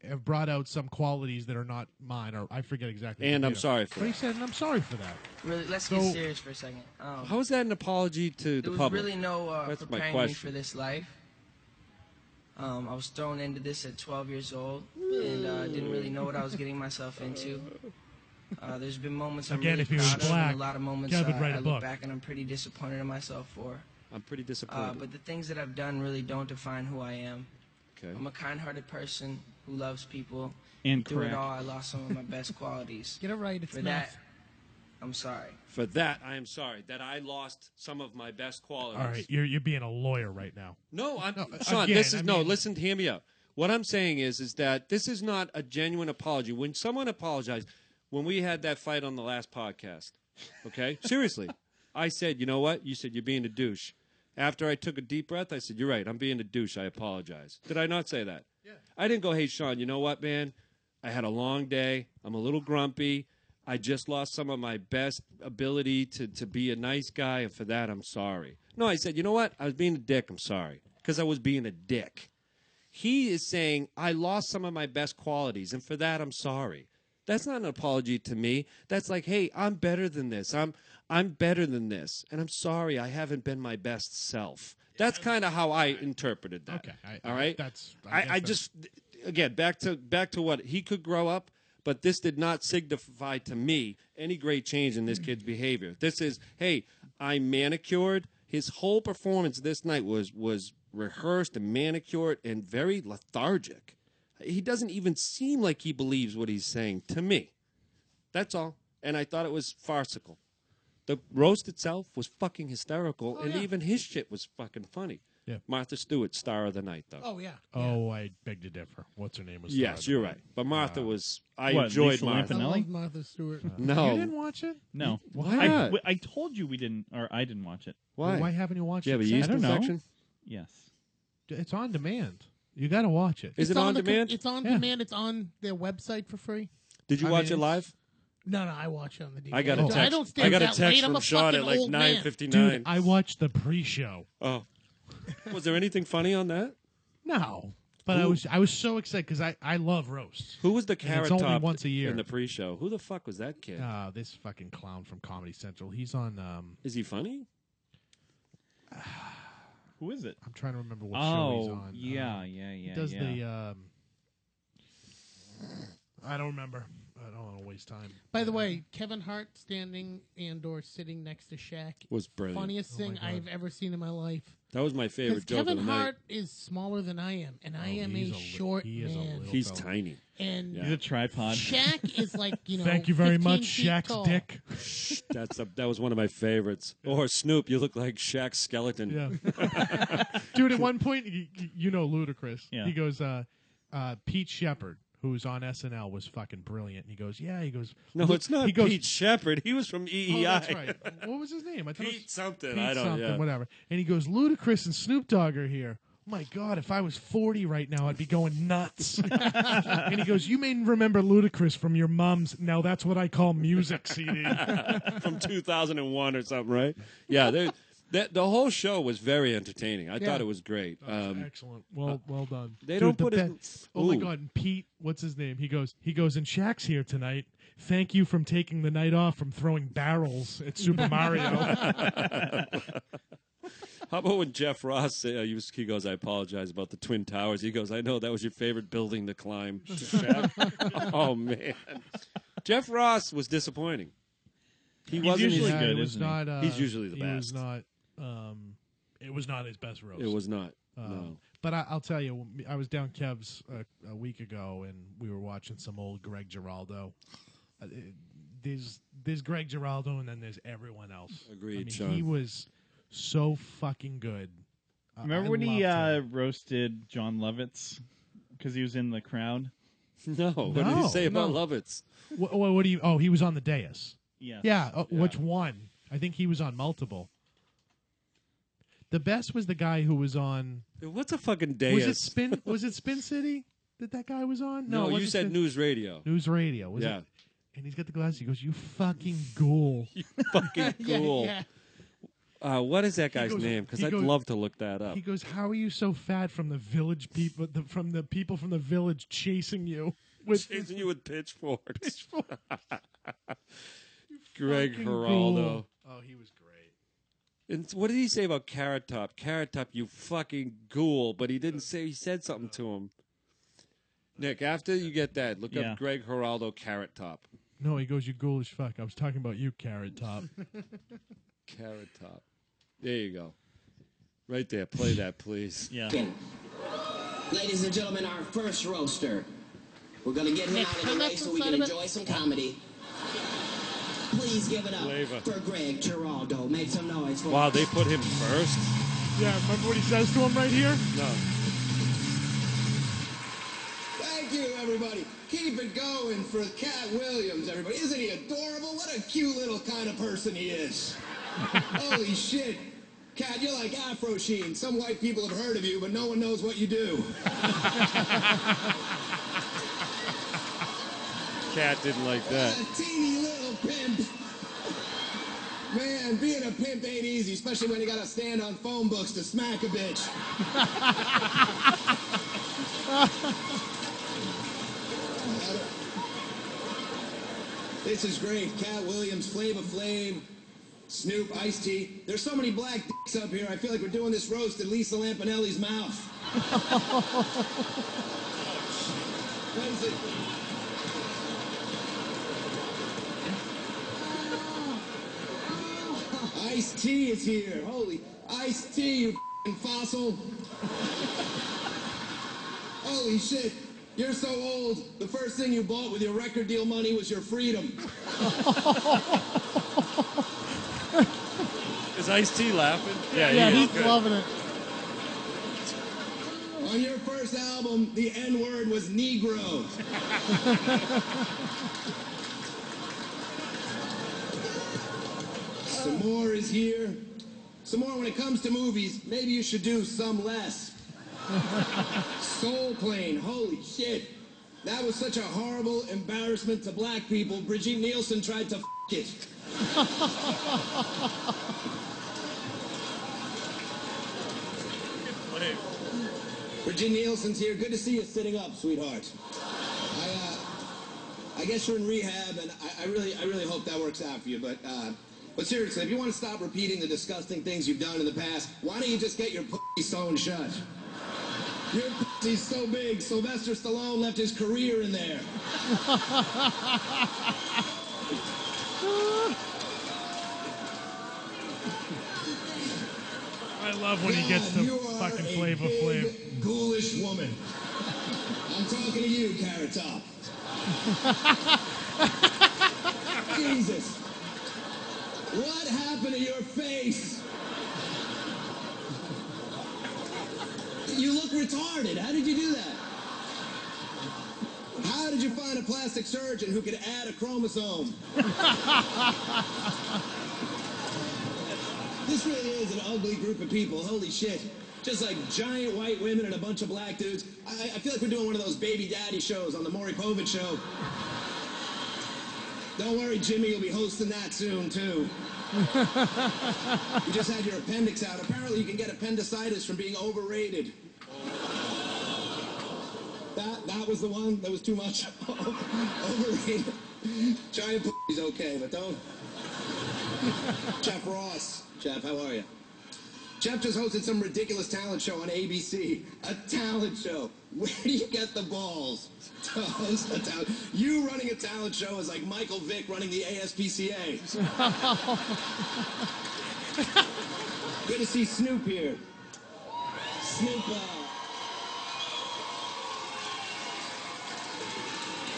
Speaker 5: have brought out some qualities that are not mine, or I forget exactly.
Speaker 3: And I'm
Speaker 5: verbatim.
Speaker 3: sorry for
Speaker 5: But he
Speaker 3: that.
Speaker 5: said, and I'm sorry for that.
Speaker 12: Really, let's
Speaker 5: So-
Speaker 12: get serious for a second.
Speaker 3: How is that an apology to
Speaker 12: There
Speaker 3: the
Speaker 12: was
Speaker 3: public?
Speaker 12: really no
Speaker 3: That's my
Speaker 12: preparing me
Speaker 3: question.
Speaker 12: for this life. I was thrown into this at 12 years old, and didn't really know what I was getting myself into. There's been moments I'm
Speaker 5: Again,
Speaker 12: really
Speaker 5: if he was
Speaker 12: proud of,
Speaker 5: black,
Speaker 12: and a lot of moments
Speaker 5: Kev would write a
Speaker 12: I look
Speaker 5: book.
Speaker 12: back and I'm pretty disappointed in myself for.
Speaker 3: I'm pretty disappointed.
Speaker 12: But the things that I've done really don't define who I am.
Speaker 3: Okay.
Speaker 12: I'm a kind-hearted person who loves people.
Speaker 8: And
Speaker 12: through it
Speaker 8: crack.
Speaker 12: all, I lost some of my best qualities.
Speaker 1: Get it right. It's
Speaker 12: For
Speaker 1: math.
Speaker 12: that, I'm sorry.
Speaker 3: For that, I am sorry that I lost some of my best qualities.
Speaker 5: All right, you're being a lawyer right now.
Speaker 3: No, I'm
Speaker 5: No,
Speaker 3: Sean.
Speaker 5: again,
Speaker 3: This is
Speaker 5: I
Speaker 3: no.
Speaker 5: mean-
Speaker 3: Listen, hear me out. What I'm saying is that this is not a genuine apology. When someone apologized, when we had that fight on the last podcast, okay, seriously, I said, you know what? You said you're being a douche. After I took a deep breath, I said, you're right. I'm being a douche. I apologize. Did I not say that? Yeah. I didn't go, hey, Sean. You know what, man? I had a long day. I'm a little grumpy. I just lost some of my best ability to be a nice guy, and for that, I'm sorry. No, I said, you know what? I was being a dick. I'm sorry. Because I was being a dick. He is saying, I lost some of my best qualities, and for that, I'm sorry. That's not an apology to me. That's like, hey, I'm better than this. I'm better than this, and I'm sorry I haven't been my best self. That's kind of how I interpreted that.
Speaker 5: Okay,
Speaker 3: all right.
Speaker 5: That's
Speaker 3: I just again back to what he could grow up, but this did not signify to me any great change in this kid's behavior. This is, hey, I manicured. His whole performance this night was rehearsed and manicured and very lethargic. He doesn't even seem like he believes what he's saying to me. That's all. And I thought it was farcical. The roast itself was fucking hysterical, and
Speaker 1: yeah.
Speaker 3: even his shit was fucking funny.
Speaker 5: Yeah.
Speaker 3: Martha Stewart, star of the night, though.
Speaker 1: Oh yeah.
Speaker 5: Oh, I beg to differ. What's her name? Was
Speaker 3: Yes, you're right. But Martha was. I
Speaker 8: What,
Speaker 3: enjoyed
Speaker 8: Lisa
Speaker 3: Martha.
Speaker 1: I
Speaker 8: Lampanelli?
Speaker 1: love Martha Stewart.
Speaker 3: No.
Speaker 5: You didn't watch it?
Speaker 8: No.
Speaker 3: Why not?
Speaker 8: I told you we didn't, or I didn't watch it.
Speaker 3: Why?
Speaker 5: Why haven't you watched
Speaker 3: Do you have a
Speaker 5: it?
Speaker 3: yeast
Speaker 8: I don't know.
Speaker 3: infection?
Speaker 8: Yes.
Speaker 5: It's on demand. You got to watch it.
Speaker 3: Is it
Speaker 1: It's
Speaker 3: on
Speaker 1: the
Speaker 3: demand?
Speaker 1: It's on
Speaker 5: Yeah.
Speaker 1: demand. It's on their website for free.
Speaker 3: Did you
Speaker 5: I
Speaker 3: watch
Speaker 5: mean,
Speaker 3: it live?
Speaker 1: No, I watch it on the DVD.
Speaker 3: I got a
Speaker 1: I
Speaker 3: text.
Speaker 1: don't stay
Speaker 3: I got a
Speaker 1: that
Speaker 3: text
Speaker 1: late. I'm
Speaker 3: from
Speaker 1: a
Speaker 3: Sean at
Speaker 1: fucking
Speaker 3: like
Speaker 1: old man.
Speaker 3: 9:59.
Speaker 5: Dude, I watched the pre-show.
Speaker 3: Oh, was there anything funny on that?
Speaker 5: No, but
Speaker 3: Who-
Speaker 5: I was so excited because I love roasts.
Speaker 3: Who was the
Speaker 5: And
Speaker 3: carrot
Speaker 5: it's only
Speaker 3: top
Speaker 5: once a year.
Speaker 3: in the pre-show? Who the fuck was that kid?
Speaker 5: This fucking clown from Comedy Central. He's on.
Speaker 3: Is he funny?
Speaker 8: Who is it?
Speaker 5: I'm trying to remember what show he's
Speaker 8: Oh,
Speaker 5: on.
Speaker 8: yeah.
Speaker 5: He does the. I don't remember. I don't want to waste time.
Speaker 1: By the way, Kevin Hart standing and/or sitting next to Shaq.
Speaker 3: Was brilliant.
Speaker 1: Funniest thing
Speaker 5: God.
Speaker 1: I've ever seen in my life.
Speaker 3: That was my favorite
Speaker 1: Because
Speaker 3: joke
Speaker 1: Kevin
Speaker 3: of the night.
Speaker 1: Hart is smaller than I am, and I am
Speaker 5: he's
Speaker 1: a
Speaker 5: a li-
Speaker 1: short
Speaker 5: he is a
Speaker 1: man.
Speaker 5: little
Speaker 3: He's
Speaker 5: fella.
Speaker 3: tiny.
Speaker 1: And
Speaker 8: He's a tripod.
Speaker 1: Shaq is like,
Speaker 5: Thank you very
Speaker 1: 15
Speaker 5: much,
Speaker 1: feet
Speaker 5: Shaq's
Speaker 1: tall.
Speaker 5: dick.
Speaker 3: That was one of my favorites. Or Snoop, you look like Shaq's skeleton.
Speaker 5: Yeah, dude. At one point, you know, Ludacris.
Speaker 8: Yeah.
Speaker 5: He goes, Pete Shepard, who's on SNL, was fucking brilliant. He goes, yeah. He goes,
Speaker 3: No,
Speaker 5: "Look,"
Speaker 3: it's not
Speaker 5: he goes,
Speaker 3: Pete Shepard. He was from EEI.
Speaker 5: Oh, that's right. What was his name? I thought it was
Speaker 3: Pete something.
Speaker 5: Pete
Speaker 3: I don't.
Speaker 5: something,
Speaker 3: Yeah.
Speaker 5: whatever. And he goes, Ludacris and Snoop Dogg are here. my God, if I was 40 right now, I'd be going nuts. And he goes, you may remember Ludacris from your mom's Now That's What I Call Music CD.
Speaker 3: From 2001 or something, right? Yeah, the whole show was very entertaining. I thought it was great.
Speaker 5: Excellent. Well done.
Speaker 3: They don't put it...
Speaker 5: Oh, my God. And Pete, what's his name? He goes, and Shaq's here tonight. Thank you from taking the night off from throwing barrels at Super Mario.
Speaker 3: How about when Jeff Ross, he goes, I apologize about the Twin Towers. He goes, I know, that was your favorite building to climb. Oh, man. Jeff Ross was disappointing. He's
Speaker 8: usually good, isn't he?
Speaker 3: He's usually the best.
Speaker 5: It was not his best roast.
Speaker 3: It was not, no.
Speaker 5: But I'll tell you, I was down Kev's a week ago, and we were watching some old Greg Giraldo. There's Greg Giraldo, and then there's everyone else.
Speaker 3: Agreed,
Speaker 5: Sean. He was so fucking good.
Speaker 8: Remember when he roasted John Lovitz because he was in the crowd?
Speaker 3: No. What did he say about Lovitz?
Speaker 5: What do you? Oh, he was on the dais.
Speaker 8: Yes.
Speaker 5: Yeah. Which one? I think he was on multiple. The best was the guy who was on.
Speaker 3: What's a fucking dais?
Speaker 5: Was it Spin City that guy was on?
Speaker 3: No, you said News Radio.
Speaker 5: News Radio. Was it? And he's got the glasses. He goes, "You fucking ghoul."
Speaker 3: You fucking ghoul. Yeah. What is that guy's name? Because I'd love to look that up.
Speaker 5: He goes, "How are you so fat from the village people? From the people from the village chasing you
Speaker 3: chasing you with pitchforks." Greg Giraldo.
Speaker 5: Oh, he was great.
Speaker 3: And what did he say about Carrot Top? Carrot Top, you fucking ghoul. But he didn't say. He said something to him. Nick, after you get that, look up Greg Giraldo Carrot Top.
Speaker 5: No, he goes, "You ghoulish fuck." I was talking about you, Carrot Top.
Speaker 3: Carrot Top. There you go. Right there. Play that, please.
Speaker 8: Yeah.
Speaker 11: Ladies and gentlemen, our first roaster. We're going to get him out of the way so we can enjoy some comedy. Please give it up for Greg Giraldo. Make some noise for
Speaker 3: Wow, they put him first?
Speaker 5: Yeah, remember what he says to him right here?
Speaker 3: No.
Speaker 13: Thank you, everybody. Keep it going for Cat Williams, everybody. Isn't he adorable? What a cute little kind of person he is. Holy shit. Cat, you're like Afro Sheen. Some white people have heard of you, but no one knows what you do.
Speaker 3: Cat didn't like that.
Speaker 13: A teeny little pimp. Man, being a pimp ain't easy, especially when you gotta stand on phone books to smack a bitch. This is great. Cat Williams, Flava Flav, Snoop, Ice-T. There's so many black dicks up here, I feel like we're doing this roast in Lisa Lampanelli's mouth. What is it? Ice-T is here. Holy Ice-T, you f***ing fossil. Holy shit. You're so old, the first thing you bought with your record deal money was your freedom.
Speaker 3: Is Ice-T laughing?
Speaker 1: Yeah, he's loving it.
Speaker 13: On your first album, the N-word was Negro. Some more is here. Some more when it comes to movies, maybe you should do some less. Soul Plane, holy shit. That was such a horrible embarrassment to black people, Brigitte Nielsen tried to f*** it. Brigitte Nielsen's here. Good to see you sitting up, sweetheart. I guess you're in rehab, and I really hope that works out for you. But seriously, if you want to stop repeating the disgusting things you've done in the past, why don't you just get your pussy sewn shut? Your pussy's so big, Sylvester Stallone left his career in there.
Speaker 5: I love when he gets the fucking Flava Flav.
Speaker 13: Ghoulish woman. I'm talking to you, Carrot Top. Jesus. What happened to your face? You look retarded. How did you do that? How did you find a plastic surgeon who could add a chromosome? This really is an ugly group of people. Holy shit. Just like giant white women and a bunch of black dudes. I feel like we're doing one of those baby daddy shows on the Maury Povich show. Don't worry, Jimmy, you'll be hosting that soon, too. You just had your appendix out. Apparently you can get appendicitis from being overrated. That was the one? That was too much? Overrated. Giant is okay, but don't. Jeff Ross. Jeff, how are you? Jeff just hosted some ridiculous talent show on ABC. A talent show. Where do you get the balls to host a talent? You running a talent show is like Michael Vick running the ASPCA. Good to see Snoop here.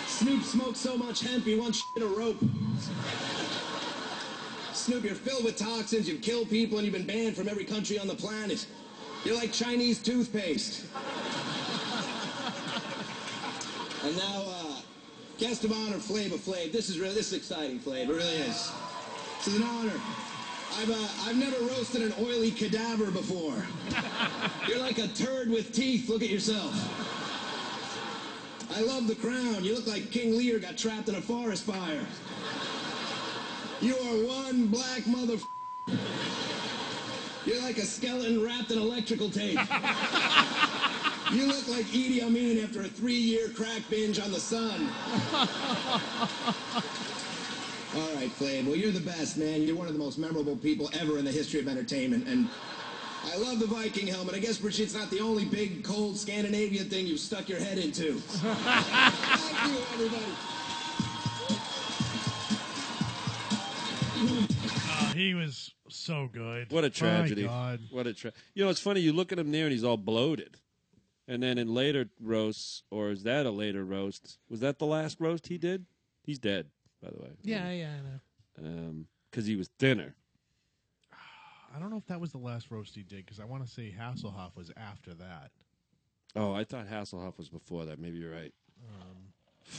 Speaker 13: Snoop smokes so much hemp he wants shit a rope. Snoop, you're filled with toxins, you've killed people, and you've been banned from every country on the planet. You're like Chinese toothpaste. And now, guest of honor, Flava Flav. This is exciting, Flav. It really is. This is an honor. I've never roasted an oily cadaver before. You're like a turd with teeth. Look at yourself. I love the crown. You look like King Lear got trapped in a forest fire. You are one black mother. You're like a skeleton wrapped in electrical tape. You look like Idi Amin after a 3-year crack binge on the sun. All right, Flav. Well, you're the best, man. You're one of the most memorable people ever in the history of entertainment. And I love the Viking helmet. I guess, Brigitte's not the only big, cold Scandinavian thing you've stuck your head into. Thank you, everybody.
Speaker 5: He was so good.
Speaker 3: What a tragedy.
Speaker 5: My God.
Speaker 3: What a it's funny, you look at him there and he's all bloated. And then in later roasts, or is that a later roast? Was that the last roast he did? He's dead, by the way.
Speaker 1: Yeah, I know.
Speaker 3: Because he was thinner.
Speaker 5: I don't know if that was the last roast he did, because I want to say Hasselhoff was after that.
Speaker 3: Oh, I thought Hasselhoff was before that. Maybe you're right.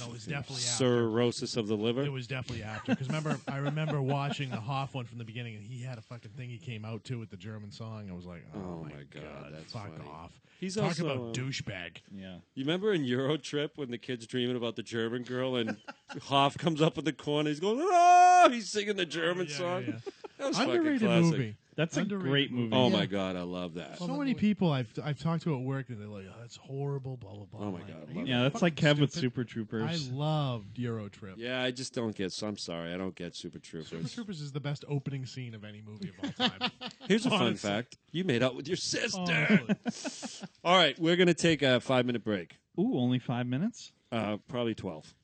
Speaker 5: No, it was definitely after.
Speaker 3: Cirrhosis of the liver?
Speaker 5: It was definitely after. Because I remember watching the Hoff one from the beginning, and he had a fucking thing he came out to with the German song. I was like, oh my God,
Speaker 3: that's
Speaker 5: fuck
Speaker 3: funny.
Speaker 5: off.
Speaker 3: He's
Speaker 5: Talk
Speaker 3: also,
Speaker 5: about douchebag.
Speaker 8: Yeah.
Speaker 3: You remember in Eurotrip when the kid's dreaming about the German girl and Hoff comes up in the corner, he's going, oh, he's singing the German song.
Speaker 5: Yeah.
Speaker 3: That was
Speaker 5: Underrated
Speaker 3: fucking classic.
Speaker 5: movie.
Speaker 8: That's
Speaker 5: Underrated
Speaker 8: a great movie.
Speaker 3: Oh my God, I love that.
Speaker 5: So many people I've talked to at work, and they're like, oh, that's horrible, blah, blah, blah.
Speaker 3: Oh my God. I love
Speaker 8: Yeah,
Speaker 3: it.
Speaker 8: that's like Kev with Super Troopers.
Speaker 5: I loved Eurotrip.
Speaker 3: Yeah, I just don't get. I'm sorry, I don't get Super Troopers.
Speaker 5: Super Troopers is the best opening scene of any movie of all time.
Speaker 3: Here's a fun
Speaker 5: Honestly.
Speaker 3: fact: you made out with your sister.
Speaker 5: Honestly.
Speaker 3: All right, we're gonna take a 5-minute break.
Speaker 8: Ooh, only 5 minutes?
Speaker 3: Probably 12.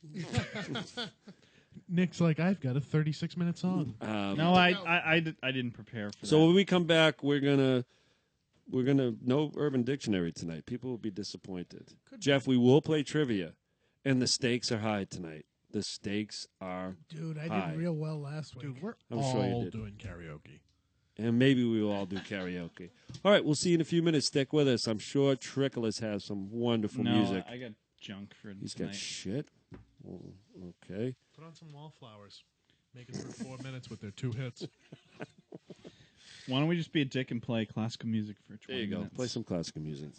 Speaker 5: Nick's like, I've got a 36-minute song.
Speaker 8: No, I didn't prepare for that.
Speaker 3: So when we come back, we're gonna no Urban Dictionary tonight. People will be disappointed. Jeff, we will play trivia, and the stakes are high tonight. The stakes are
Speaker 1: Dude, I
Speaker 3: high.
Speaker 1: did real well last week.
Speaker 5: Dude, we're
Speaker 3: I'm
Speaker 5: all
Speaker 3: sure you did.
Speaker 5: doing karaoke.
Speaker 3: And maybe we will all do karaoke. All right, we'll see you in a few minutes. Stick with us. I'm sure Trickolas has some wonderful music.
Speaker 8: I got junk for
Speaker 3: He's
Speaker 8: tonight.
Speaker 3: got shit. Oh, okay.
Speaker 5: Put on some wallflowers. Make it through 4 minutes with their 2 hits.
Speaker 8: Why don't we just be a dick and play classical music for 20
Speaker 3: There you go.
Speaker 8: minutes?
Speaker 3: Play some classical music.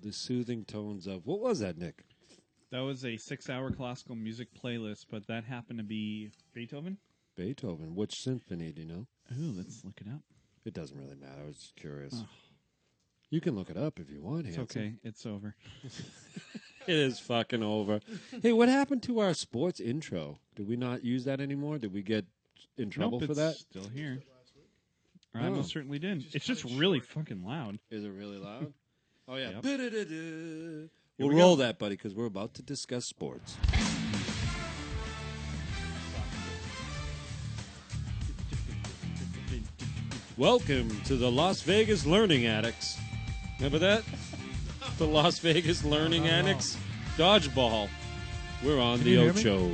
Speaker 3: the soothing tones of... What was that, Nick?
Speaker 8: That was a 6-hour classical music playlist, but that happened to be Beethoven.
Speaker 3: Beethoven. Which symphony, do you know?
Speaker 8: Ooh, let's look it up.
Speaker 3: It doesn't really matter. I was just curious.
Speaker 8: Oh.
Speaker 3: You can look it up if you want.
Speaker 8: It's
Speaker 3: Hanson.
Speaker 8: okay. It's over.
Speaker 3: It is fucking over. Hey, what happened to our sports intro? Did we not use that anymore? Did we get in trouble
Speaker 8: Nope,
Speaker 3: for that?
Speaker 8: It's still here. I most certainly didn't. It's just really fucking loud.
Speaker 3: Is it really loud? Oh, yeah.
Speaker 8: Yep.
Speaker 3: We'll roll that, buddy, because we're about to discuss sports. Welcome to the Las Vegas Learning Addicts. Remember that? The Las Vegas Learning Addicts? Dodgeball. We're on
Speaker 5: Can
Speaker 3: the
Speaker 5: you hear me?
Speaker 3: Ocho.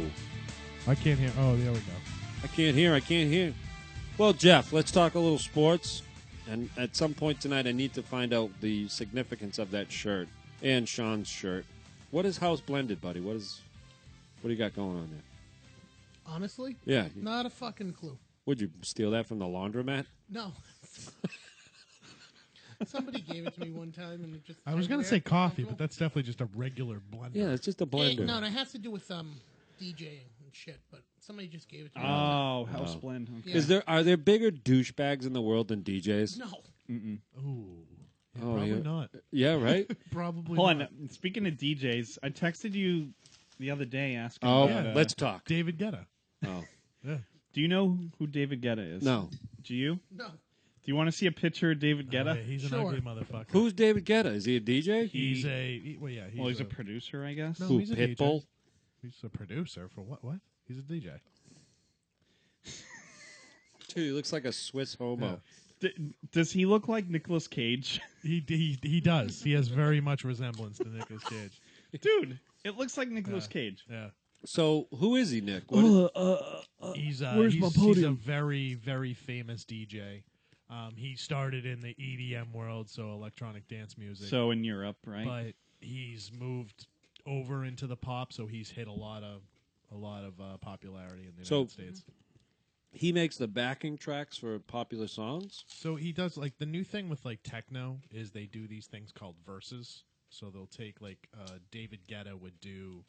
Speaker 5: I can't hear. Oh, there we go.
Speaker 3: I can't hear. Well, Jeff, let's talk a little sports. And at some point tonight, I need to find out the significance of that shirt and Sean's shirt. What is House Blended, buddy? What do you got going on there?
Speaker 1: Honestly?
Speaker 3: Yeah.
Speaker 1: Not a fucking clue.
Speaker 3: Would you steal that from the laundromat?
Speaker 1: No. Somebody gave it to me one time, and it just.
Speaker 5: I was going to say coffee, but that's definitely just a regular blender.
Speaker 3: Yeah, it's just a blender.
Speaker 1: No, it has to do with DJing and shit. But somebody just gave it to me.
Speaker 8: Oh, House Blend. Okay.
Speaker 1: Yeah.
Speaker 3: Are there bigger douchebags in the world than DJs?
Speaker 1: No.
Speaker 8: Mm-mm.
Speaker 5: Ooh. Yeah,
Speaker 3: Oh,
Speaker 5: probably
Speaker 3: yeah.
Speaker 5: not.
Speaker 3: Yeah, right?
Speaker 5: Probably
Speaker 8: Hold
Speaker 5: not.
Speaker 8: on. Speaking of DJs, I texted you the other day asking.
Speaker 3: Oh,
Speaker 8: about,
Speaker 3: let's talk.
Speaker 5: David Guetta.
Speaker 3: Oh.
Speaker 5: Yeah.
Speaker 8: Do you know who David Guetta is?
Speaker 3: No.
Speaker 8: Do you?
Speaker 1: No.
Speaker 8: Do you want to see a picture of David Guetta?
Speaker 5: Oh, yeah, he's an
Speaker 1: Sure.
Speaker 5: ugly motherfucker.
Speaker 3: Who's David Guetta? Is he a DJ?
Speaker 5: He's he's
Speaker 8: a producer, I guess.
Speaker 5: No,
Speaker 3: Who,
Speaker 5: he's a DJ.
Speaker 3: Pitbull?
Speaker 5: He's a producer for what? What? He's a DJ.
Speaker 3: Dude, he looks like a Swiss homo.
Speaker 8: Does he look like Nicolas Cage?
Speaker 5: He does. He has very much resemblance to Nicolas Cage.
Speaker 8: Dude, it looks like Nicolas Cage.
Speaker 5: Yeah.
Speaker 3: So, who is he, Nick?
Speaker 5: He's
Speaker 8: where's my
Speaker 5: he's a
Speaker 8: podium?
Speaker 5: very, very famous DJ. He started in the EDM world, so electronic dance music.
Speaker 8: So in Europe, right?
Speaker 5: But he's moved over into the pop, so he's hit a lot of popularity in the United States.
Speaker 3: He makes the backing tracks for popular songs?
Speaker 5: So he does, like, the new thing with, like, techno is they do these things called verses. So they'll take, like, David Guetta would do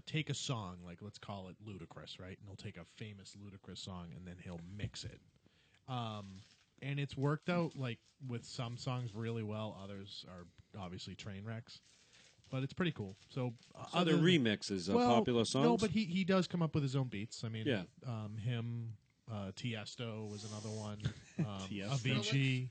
Speaker 5: take a song, like, let's call it Ludacris, right? And he'll take a famous Ludacris song and then he'll mix it. And it's worked out, like, with some songs really well. Others are obviously train wrecks. But it's pretty cool. So
Speaker 3: other remixes of popular songs?
Speaker 5: No, but he does come up with his own beats. I mean,
Speaker 3: yeah.
Speaker 5: Him, Tiesto was another one.
Speaker 8: Tiesto.
Speaker 5: Avicii,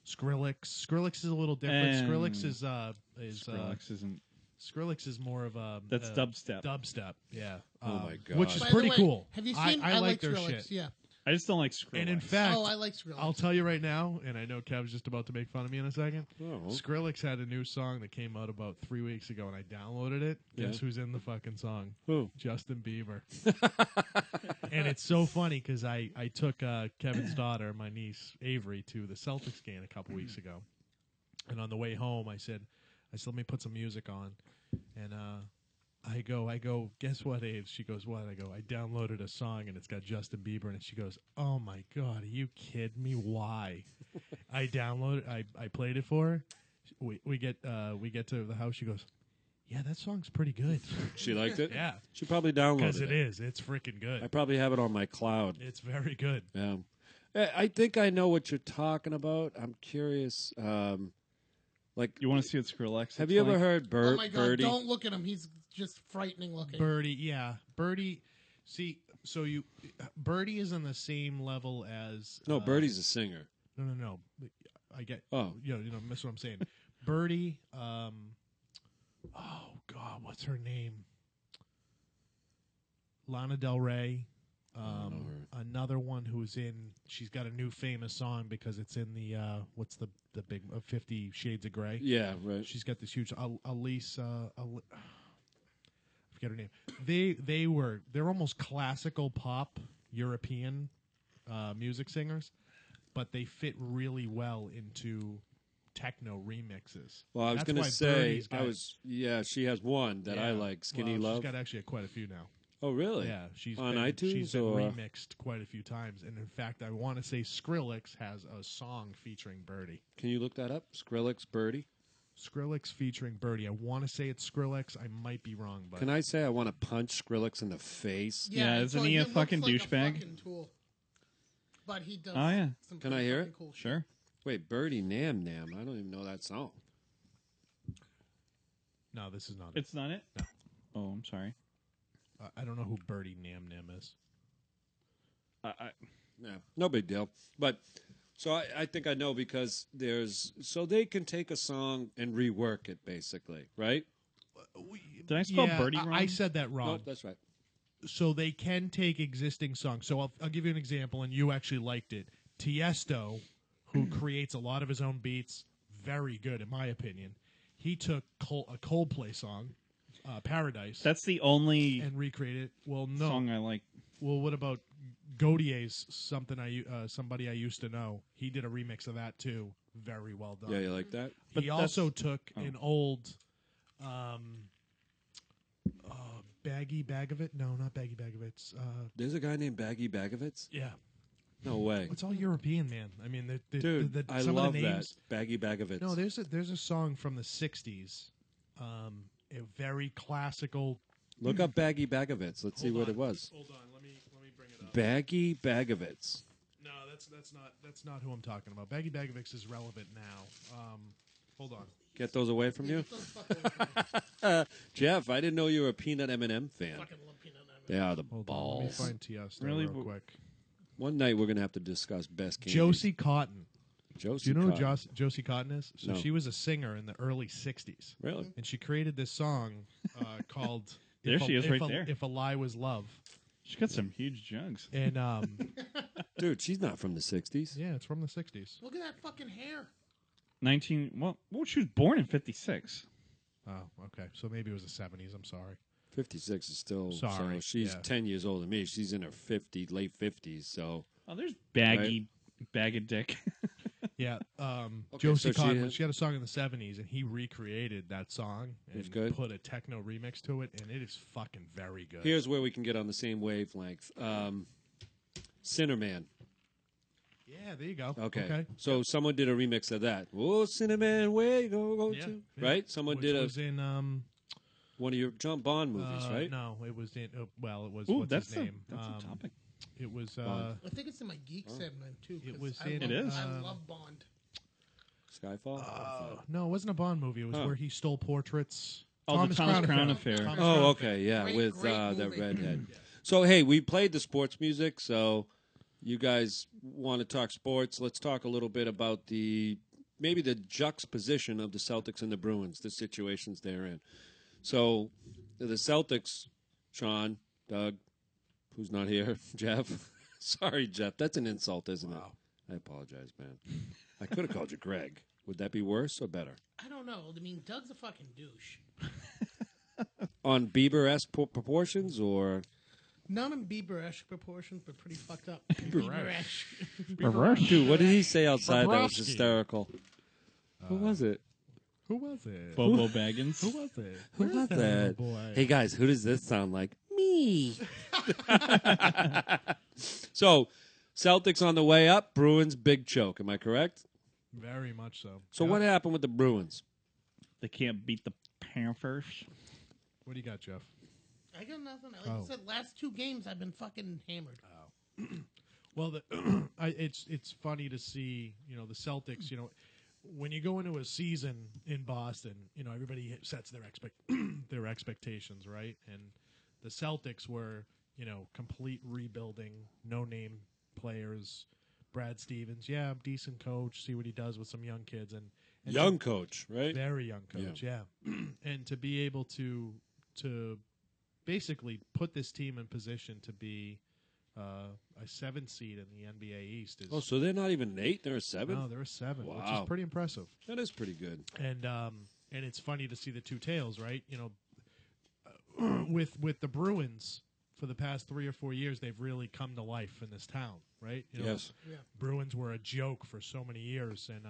Speaker 5: Skrillex. Skrillex is a little different. Skrillex is
Speaker 8: Skrillex isn't.
Speaker 5: Skrillex is more of a
Speaker 8: That's dubstep.
Speaker 5: Dubstep, yeah.
Speaker 3: Oh my god,
Speaker 5: which is
Speaker 1: By
Speaker 5: pretty
Speaker 1: the way,
Speaker 5: cool.
Speaker 1: Have you seen?
Speaker 5: I like their
Speaker 1: Skrillex,
Speaker 5: shit.
Speaker 1: Yeah.
Speaker 8: I just don't like Skrillex.
Speaker 5: And in fact,
Speaker 1: I like Skrillex.
Speaker 5: I'll tell you right now, and I know Kev's just about to make fun of me in a second.
Speaker 3: Oh.
Speaker 5: Skrillex had a new song that came out about 3 weeks ago, and I downloaded it. Guess
Speaker 3: Yeah.
Speaker 5: who's in the fucking song?
Speaker 3: Who?
Speaker 5: Justin Bieber. And it's so funny because I took Kevin's daughter, my niece Avery, to the Celtics game a couple weeks ago, and on the way home, I said, let me put some music on, and I go, guess what, Abe? She goes, what? I go, I downloaded a song and it's got Justin Bieber in it. She goes, oh my God, are you kidding me? Why? I downloaded, I played it for her. We get to the house. She goes, yeah, that song's pretty good.
Speaker 3: She liked it?
Speaker 5: Yeah.
Speaker 3: She probably downloaded
Speaker 5: Because
Speaker 3: it.
Speaker 5: it is. It's freaking good.
Speaker 3: I probably have it on my cloud.
Speaker 5: It's very good.
Speaker 3: Yeah. I think I know what you're talking about. I'm curious. Like,
Speaker 8: you want to see what Skrillex?
Speaker 3: Have you ever heard
Speaker 1: Oh my God!
Speaker 3: Birdie?
Speaker 1: Don't look at him. He's just frightening looking.
Speaker 5: Birdie, yeah, Birdie. See, so Birdie is on the same level as
Speaker 3: No, Birdie's a singer.
Speaker 5: No. I get.
Speaker 3: Oh,
Speaker 5: you know, that's what I'm saying. Birdie. Oh God, what's her name? Lana Del Rey. Another one who's in. She's got a new famous song because it's in the what's the big 50 Shades of Grey.
Speaker 3: Yeah, right.
Speaker 5: She's got this huge Elise. I forget her name. They're almost classical pop European music singers, but they fit really well into techno remixes.
Speaker 3: Well, I was
Speaker 5: That's
Speaker 3: going to
Speaker 5: why
Speaker 3: say,
Speaker 5: Birdie's
Speaker 3: she has one that I like, Skinny
Speaker 5: well,
Speaker 3: Love.
Speaker 5: She's got actually quite a few now.
Speaker 3: Oh, really?
Speaker 5: Yeah, she's
Speaker 3: on
Speaker 5: been,
Speaker 3: iTunes.
Speaker 5: She's been
Speaker 3: or?
Speaker 5: remixed quite a few times, and in fact, I want to say Skrillex has a song featuring Birdie.
Speaker 3: Can you look that up? Skrillex Birdie.
Speaker 5: Skrillex featuring Birdie. I want to say it's Skrillex. I might be wrong, but
Speaker 3: Can I say I want to punch Skrillex in the face?
Speaker 8: Yeah, isn't he a fucking
Speaker 1: looks like
Speaker 8: douchebag?
Speaker 1: fucking tool. But he does.
Speaker 8: Oh, yeah.
Speaker 1: some
Speaker 3: Can I
Speaker 1: pretty
Speaker 3: hear
Speaker 1: fucking
Speaker 3: it?
Speaker 1: Cool shit.
Speaker 8: Sure.
Speaker 3: Wait, Birdie Nam Nam. I don't even know that song.
Speaker 5: No, this is not it.
Speaker 8: It's not it?
Speaker 5: No.
Speaker 8: Oh, I'm sorry.
Speaker 5: I don't know who Birdie Nam Nam is.
Speaker 3: Yeah, no big deal. But so I think I know because so they can take a song and rework it basically, right?
Speaker 8: Did I spell
Speaker 5: Yeah,
Speaker 8: Birdie wrong?
Speaker 5: I said that wrong.
Speaker 3: Nope, that's right.
Speaker 5: So they can take existing songs. So I'll give you an example, and you actually liked it. Tiesto, who creates a lot of his own beats, very good in my opinion. He took a Coldplay song, Paradise.
Speaker 8: That's the only
Speaker 5: and recreated it. Well, no
Speaker 8: song I like.
Speaker 5: Well, what about Gaudier's Somebody I Used to Know? He did a remix of that too. Very well done.
Speaker 3: Yeah, you like that?
Speaker 5: He also took an old Baggy Bagovitz. No, not Baggy Bagovitz.
Speaker 3: There's a guy named Baggy Bagovitz?
Speaker 5: Yeah.
Speaker 3: No way.
Speaker 5: It's all European, man. I mean,
Speaker 3: Dude, I
Speaker 5: some
Speaker 3: love
Speaker 5: of the names,
Speaker 3: that. Baggy Bagovitz.
Speaker 5: No, there's a song from the '60s, a very classical.
Speaker 3: Look up Baggy Bagovitz. Let's see what it was.
Speaker 5: Hold on, let me bring it up.
Speaker 3: Baggy Bagovitz.
Speaker 5: No, that's not who I'm talking about. Baggy Bagovitz is relevant now. Hold on.
Speaker 3: Get those away from you, Jeff. I didn't know you were a Peanut M&M fan.
Speaker 1: Fucking love Peanut M&M.
Speaker 3: They are the
Speaker 5: Hold
Speaker 3: balls.
Speaker 5: on, let me find Tiesto
Speaker 8: Really?
Speaker 5: real quick.
Speaker 3: One night we're gonna have to discuss best candies.
Speaker 5: Josie Cotton.
Speaker 3: Josie
Speaker 5: Do you know
Speaker 3: Cotton.
Speaker 5: who Josie Cotton is? So
Speaker 3: No.
Speaker 5: she was a singer in the early '60s.
Speaker 3: Really?
Speaker 5: And she created this song called
Speaker 8: There
Speaker 5: If
Speaker 8: she
Speaker 5: a,
Speaker 8: is
Speaker 5: If
Speaker 8: right
Speaker 5: a-
Speaker 8: there.
Speaker 5: If a Lie Was Love.
Speaker 8: She's got some huge jugs.
Speaker 5: And
Speaker 3: Dude, she's not from the '60s.
Speaker 5: yeah, it's from the '60s.
Speaker 1: Look at that fucking hair.
Speaker 8: 19. Well, she was born in 56.
Speaker 5: Oh, okay. So maybe it was the '70s. I'm sorry.
Speaker 3: 56 is still.
Speaker 5: Sorry,
Speaker 3: So she's
Speaker 5: yeah.
Speaker 3: 10 years older than me. She's in her late 50s. So
Speaker 8: Oh, there's Baggy, Bag of Dick.
Speaker 5: Yeah,
Speaker 3: Okay,
Speaker 5: Josie
Speaker 3: so she
Speaker 5: Cotton.
Speaker 3: had-
Speaker 5: She had a song in the '70s, and he recreated that song
Speaker 3: It's
Speaker 5: and
Speaker 3: good.
Speaker 5: put a techno remix to it, and it is fucking very good.
Speaker 3: here's where we can get on the same wavelength. Sinnerman.
Speaker 5: Yeah, there you go.
Speaker 3: Okay. So someone did a remix of that. Oh, Sinnerman, where you go
Speaker 5: Yeah,
Speaker 3: to?
Speaker 5: yeah.
Speaker 3: Right? Someone
Speaker 5: Which
Speaker 3: did
Speaker 5: was in
Speaker 3: one of your John Bond movies, right?
Speaker 5: No, it was in. Well, it was.
Speaker 8: Ooh,
Speaker 5: what's
Speaker 8: that's
Speaker 5: his name?
Speaker 8: that's a topic.
Speaker 5: It was.
Speaker 3: Bond.
Speaker 1: I think it's in my geek segment too. 'cause
Speaker 5: It was
Speaker 1: I
Speaker 5: in-
Speaker 1: love,
Speaker 5: It is?
Speaker 1: I love Bond.
Speaker 3: Skyfall?
Speaker 5: No, it wasn't a Bond movie. It was
Speaker 3: Oh.
Speaker 5: where he stole portraits.
Speaker 8: Oh, the Thomas Crown Affair.
Speaker 5: Thomas Crown
Speaker 3: Oh,
Speaker 5: Affair.
Speaker 3: okay, yeah,
Speaker 1: Great-
Speaker 3: with
Speaker 1: great
Speaker 3: the
Speaker 1: movie.
Speaker 3: redhead. So, hey, we played the sports music, so you guys want to talk sports. Let's talk a little bit about maybe the juxtaposition of the Celtics and the Bruins, the situations they're in. So, the Celtics, Sean, Doug, who's not here, Jeff. Sorry, Jeff, that's an insult, isn't it? I apologize, man. I could have called you Greg. Would that be worse or better?
Speaker 1: I don't know. I mean, Doug's a fucking douche.
Speaker 3: On Bieber-esque proportions, or
Speaker 1: Not in Bieber-esque proportions, but pretty fucked up.
Speaker 5: Bieber-esque.
Speaker 1: Bieber-esque.
Speaker 3: Dude, what did he say outside that was
Speaker 5: Bobrovsky.
Speaker 3: hysterical? Who was it?
Speaker 5: Who was it?
Speaker 8: Bobo Baggins.
Speaker 5: Who was it?
Speaker 3: Who
Speaker 5: Where's
Speaker 3: was
Speaker 5: that
Speaker 3: that?
Speaker 5: little boy?
Speaker 3: Hey guys, who does this sound like? Me. So, Celtics on the way up, Bruins big choke. Am I correct?
Speaker 5: Very much so.
Speaker 3: So
Speaker 5: Yeah.
Speaker 3: what happened with the Bruins?
Speaker 8: They can't beat the Panthers.
Speaker 5: What do you got, Jeff?
Speaker 1: I got nothing. Like
Speaker 5: Oh.
Speaker 1: I said, last 2 games I've been fucking hammered.
Speaker 5: Well, it's funny to see, the Celtics, when you go into a season in Boston, everybody sets their their expectations, right? And the Celtics were, complete rebuilding, no name players. Brad Stevens, decent coach, see what he does with some young kids and
Speaker 3: Young coach, right?
Speaker 5: very young coach, yeah. And to be able to basically put this team in position to be a 7th seed in the NBA East is
Speaker 3: Oh, so they're not even an 8, they're a 7?
Speaker 5: no, they're a 7, which
Speaker 3: Wow.
Speaker 5: is pretty impressive.
Speaker 3: That is pretty good.
Speaker 5: And it's funny to see the two tails, right? With the Bruins for the past 3 or 4 years, they've really come to life in this town, right?
Speaker 3: Yes.
Speaker 5: Bruins were a joke for so many years, and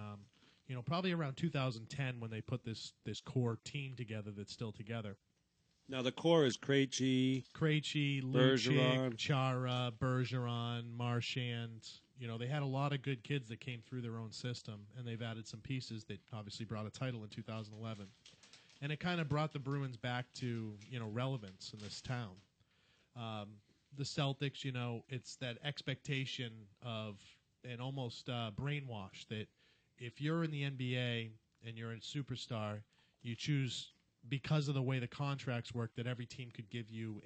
Speaker 5: probably around 2010 when they put this core team together that's still together.
Speaker 3: Now the core is Krejci.
Speaker 5: Krejci,
Speaker 3: Bergeron.
Speaker 5: Lucic, Chara, Bergeron, Marchand, they had a lot of good kids that came through their own system, and they've added some pieces that obviously brought a title in 2011. And it kind of brought the Bruins back to, relevance in this town. The Celtics, it's that expectation of and almost brainwash that if you're in the NBA and you're a superstar, you choose, because of the way the contracts work, that every team could give you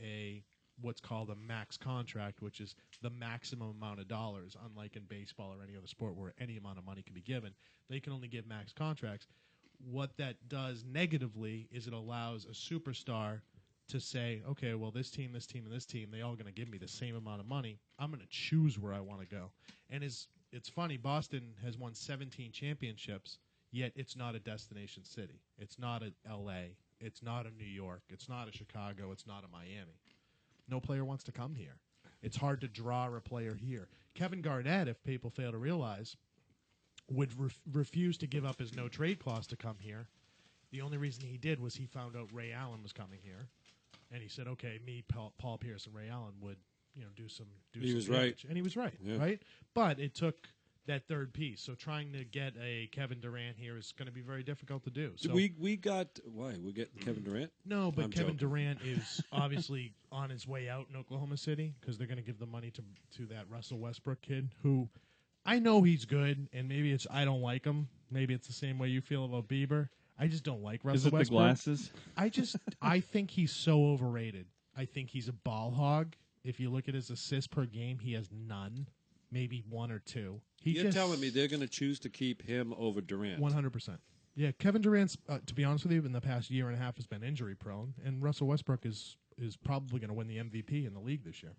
Speaker 5: what's called a max contract, which is the maximum amount of dollars, unlike in baseball or any other sport where any amount of money can be given. They can only give max contracts. What that does negatively is it allows a superstar to say, okay, well, this team, and this team, they all going to give me the same amount of money. I'm going to choose where I want to go. And it's funny, Boston has won 17 championships, yet it's not a destination city. It's not a L.A., it's not a New York, it's not a Chicago, it's not a Miami. No player wants to come here. It's hard to draw a player here. Kevin Garnett, if people fail to realize, would refuse to give up his no-trade clause to come here. The only reason he did was he found out Ray Allen was coming here. And he said, okay, me, Paul Pierce, and Ray Allen would, do some
Speaker 3: He was
Speaker 5: damage.
Speaker 3: right.
Speaker 5: And he was right,
Speaker 3: Yeah.
Speaker 5: right? But it took that third piece. So trying to get a Kevin Durant here is going to be very difficult to do. So
Speaker 3: we got why we get Kevin Durant?
Speaker 5: No, but
Speaker 3: I'm
Speaker 5: Kevin
Speaker 3: joking.
Speaker 5: Durant is obviously on his way out in Oklahoma City because they're going to give the money to that Russell Westbrook kid who I know he's good, and maybe it's I don't like him. Maybe it's the same way you feel about Bieber. I just don't like Russell
Speaker 8: Is it
Speaker 5: Westbrook.
Speaker 8: the glasses?
Speaker 5: I think he's so overrated. I think he's a ball hog. If you look at his assists per game, he has none, maybe one or two.
Speaker 3: You're telling me they're going to choose to keep him over Durant?
Speaker 5: 100%. Yeah, Kevin Durant's, to be honest with you, in the past year and a half has been injury prone, and Russell Westbrook is probably going to win the MVP in the league this year.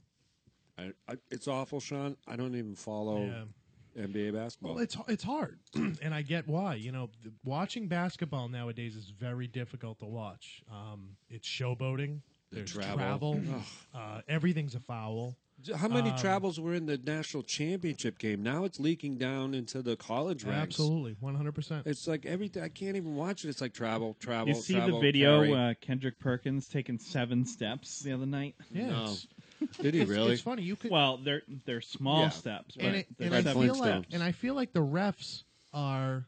Speaker 3: It's awful, Sean. I don't even follow NBA basketball.
Speaker 5: Well, it's hard, and I get why. Watching basketball nowadays is very difficult to watch. It's showboating. There's travel. Everything's a foul.
Speaker 3: How many travels were in the national championship game? Now it's leaking down into the college ranks.
Speaker 5: Absolutely, 100%.
Speaker 3: It's like everything. I can't even watch it. It's like travel.
Speaker 8: You see
Speaker 3: travel,
Speaker 8: the video,
Speaker 3: carry.
Speaker 8: Kendrick Perkins taking 7 steps the other night?
Speaker 5: Yeah.
Speaker 3: No. Did he really?
Speaker 5: It's funny. You could.
Speaker 8: Well, they're small steps, but
Speaker 5: and I feel like the refs are,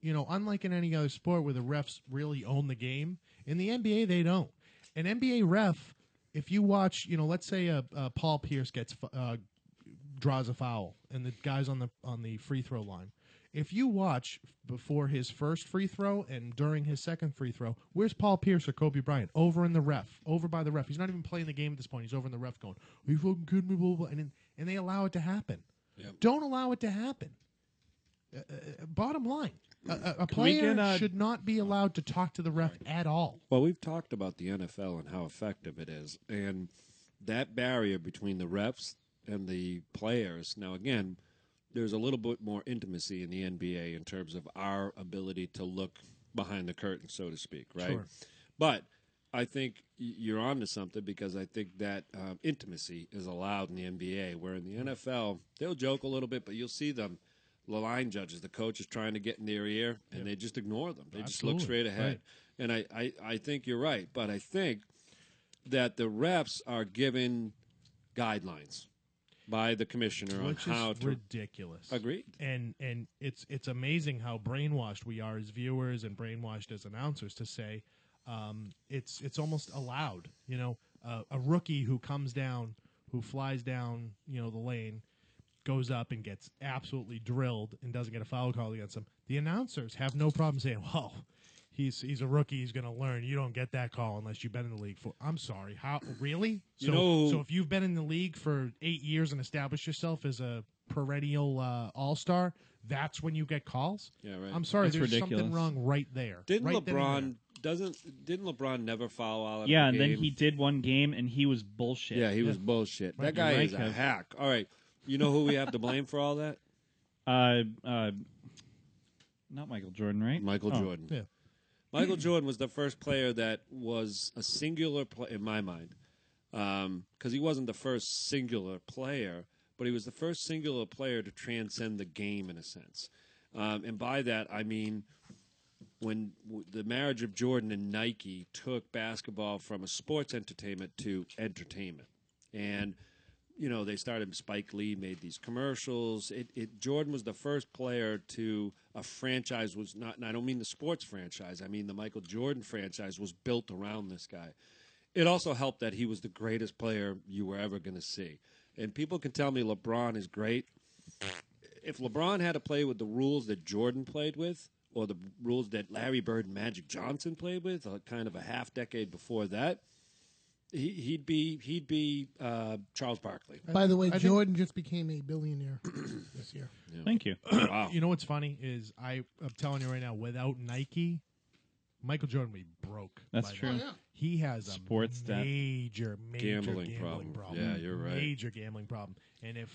Speaker 5: unlike in any other sport where the refs really own the game. In the NBA, they don't. An NBA ref, if you watch, let's say Paul Pierce draws a foul and the guy's on the free throw line. If you watch before his first free throw and during his second free throw, where's Paul Pierce or Kobe Bryant? Over by the ref. He's not even playing the game at this point. He's over in the ref going, "Are you fucking kidding me?" Blah, blah, blah. And they allow it to happen.
Speaker 3: Yep.
Speaker 5: Don't allow it to happen. Bottom line, a player should not be allowed to talk to the ref at all.
Speaker 3: Well, we've talked about the NFL and how effective it is, and that barrier between the refs and the players. Now, again, there's a little bit more intimacy in the NBA in terms of our ability to look behind the curtain, so to speak, right?
Speaker 5: Sure.
Speaker 3: But I think you're on to something because I think that intimacy is allowed in the NBA, where in the NFL, they'll joke a little bit, but you'll see them. The line judges, the coach is trying to get in their ear, and they just ignore them. They just look straight ahead. Right. And I think you're right, but I think that the refs are given guidelines by the commissioner
Speaker 5: Which
Speaker 3: on how
Speaker 5: is
Speaker 3: to
Speaker 5: ridiculous.
Speaker 3: Agreed.
Speaker 5: And it's amazing how brainwashed we are as viewers and brainwashed as announcers to say it's almost allowed. A rookie who comes down, who flies down, the lane, goes up and gets absolutely drilled and doesn't get a foul call against him. The announcers have no problem saying, "Well, he's a rookie. He's going to learn. You don't get that call unless you've been in the league for." I'm sorry. How really? So if you've been in the league for 8 years and established yourself as a perennial all-star, that's when you get calls.
Speaker 3: Yeah, right.
Speaker 5: I'm sorry.
Speaker 8: That's
Speaker 5: there's
Speaker 8: ridiculous.
Speaker 5: something wrong right there.
Speaker 3: Didn't
Speaker 5: right then and
Speaker 3: LeBron didn't LeBron never foul out of
Speaker 8: Yeah,
Speaker 3: the
Speaker 8: and
Speaker 3: game?
Speaker 8: then he did one game, and he was bullshit.
Speaker 3: Yeah, he was bullshit.
Speaker 8: Right,
Speaker 3: That guy
Speaker 8: you're
Speaker 3: is
Speaker 8: right,
Speaker 3: a
Speaker 8: Kev.
Speaker 3: hack. All right. You know who we have to blame for all that?
Speaker 8: Not Michael Jordan, right?
Speaker 3: Michael
Speaker 8: Oh.
Speaker 3: Jordan.
Speaker 5: Yeah.
Speaker 3: Michael Jordan was the first player that was a singular in my mind, because he wasn't the first singular player, but he was the first singular player to transcend the game in a sense. And by that, I mean when the marriage of Jordan and Nike took basketball from a sports entertainment to entertainment. And they started. Spike Lee made these commercials. Jordan was the first player to a franchise was not. And I don't mean the sports franchise. I mean the Michael Jordan franchise was built around this guy. It also helped that he was the greatest player you were ever going to see. And people can tell me LeBron is great. If LeBron had to play with the rules that Jordan played with, or the rules that Larry Bird and Magic Johnson played with, kind of a half decade before that, he'd be Charles Barkley.
Speaker 1: By the way, Jordan just became a billionaire this year.
Speaker 3: Yeah.
Speaker 8: Thank you.
Speaker 3: Wow.
Speaker 5: You know what's funny is I'm telling you right now, without Nike, Michael Jordan would be broke.
Speaker 8: That's true.
Speaker 1: Oh, yeah.
Speaker 5: He has a
Speaker 8: Sports
Speaker 5: major
Speaker 3: Gambling
Speaker 5: problem.
Speaker 3: problem. Yeah, you're right.
Speaker 5: Major gambling problem. And if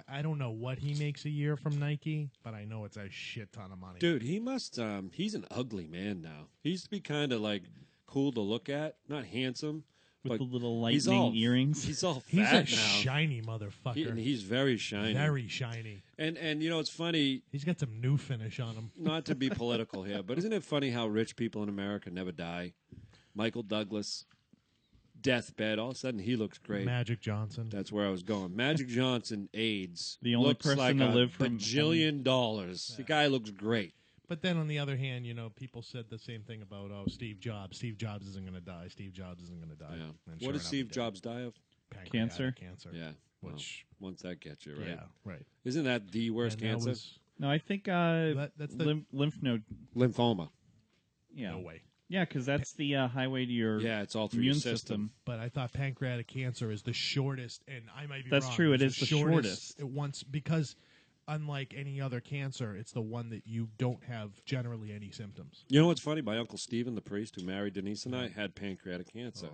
Speaker 5: I don't know what he makes a year from Nike, but I know it's a shit ton of money.
Speaker 3: Dude, he must. He's an ugly man now. He used to be kind of like cool to look at, not handsome.
Speaker 8: With
Speaker 3: but
Speaker 8: the little lightning earrings.
Speaker 3: He's all
Speaker 5: He's
Speaker 3: fat
Speaker 5: a
Speaker 3: now.
Speaker 5: shiny motherfucker.
Speaker 3: And he's very shiny.
Speaker 5: Very shiny.
Speaker 3: And it's funny.
Speaker 5: He's got some new finish on him.
Speaker 3: Not to be political here, but isn't it funny how rich people in America never die? Michael Douglas, deathbed. All of a sudden, he looks great.
Speaker 5: Magic Johnson.
Speaker 3: That's where I was going. Magic Johnson, AIDS.
Speaker 8: The only
Speaker 3: looks
Speaker 8: person
Speaker 3: like
Speaker 8: to
Speaker 3: a
Speaker 8: live from
Speaker 3: bajillion dollars. The guy looks great.
Speaker 5: But then on the other hand, people said the same thing about Steve Jobs. Steve Jobs isn't going to die. Steve Jobs isn't going to die.
Speaker 3: Yeah.
Speaker 5: And
Speaker 3: What does
Speaker 5: enough,
Speaker 3: Steve
Speaker 5: he did.
Speaker 3: Jobs die of?
Speaker 5: Pancreatic
Speaker 8: Cancer?
Speaker 3: Yeah.
Speaker 5: Which
Speaker 3: once that gets you, right?
Speaker 5: Yeah, right.
Speaker 3: Isn't that the worst
Speaker 5: And that
Speaker 3: cancer?
Speaker 5: was-
Speaker 8: No, I think
Speaker 5: that's the
Speaker 8: lymph node.
Speaker 3: Lymphoma.
Speaker 8: Yeah.
Speaker 5: No way.
Speaker 8: Yeah, because that's the highway to your
Speaker 3: it's all through
Speaker 8: immune
Speaker 3: your system.
Speaker 5: But I thought pancreatic cancer is the shortest, and I might be
Speaker 8: That's
Speaker 5: wrong.
Speaker 8: true,
Speaker 5: It's
Speaker 8: it is the shortest.
Speaker 5: It once because unlike any other cancer, it's the one that you don't have generally any symptoms.
Speaker 3: You know what's funny? My Uncle Stephen, the priest who married Denise and I, had pancreatic cancer.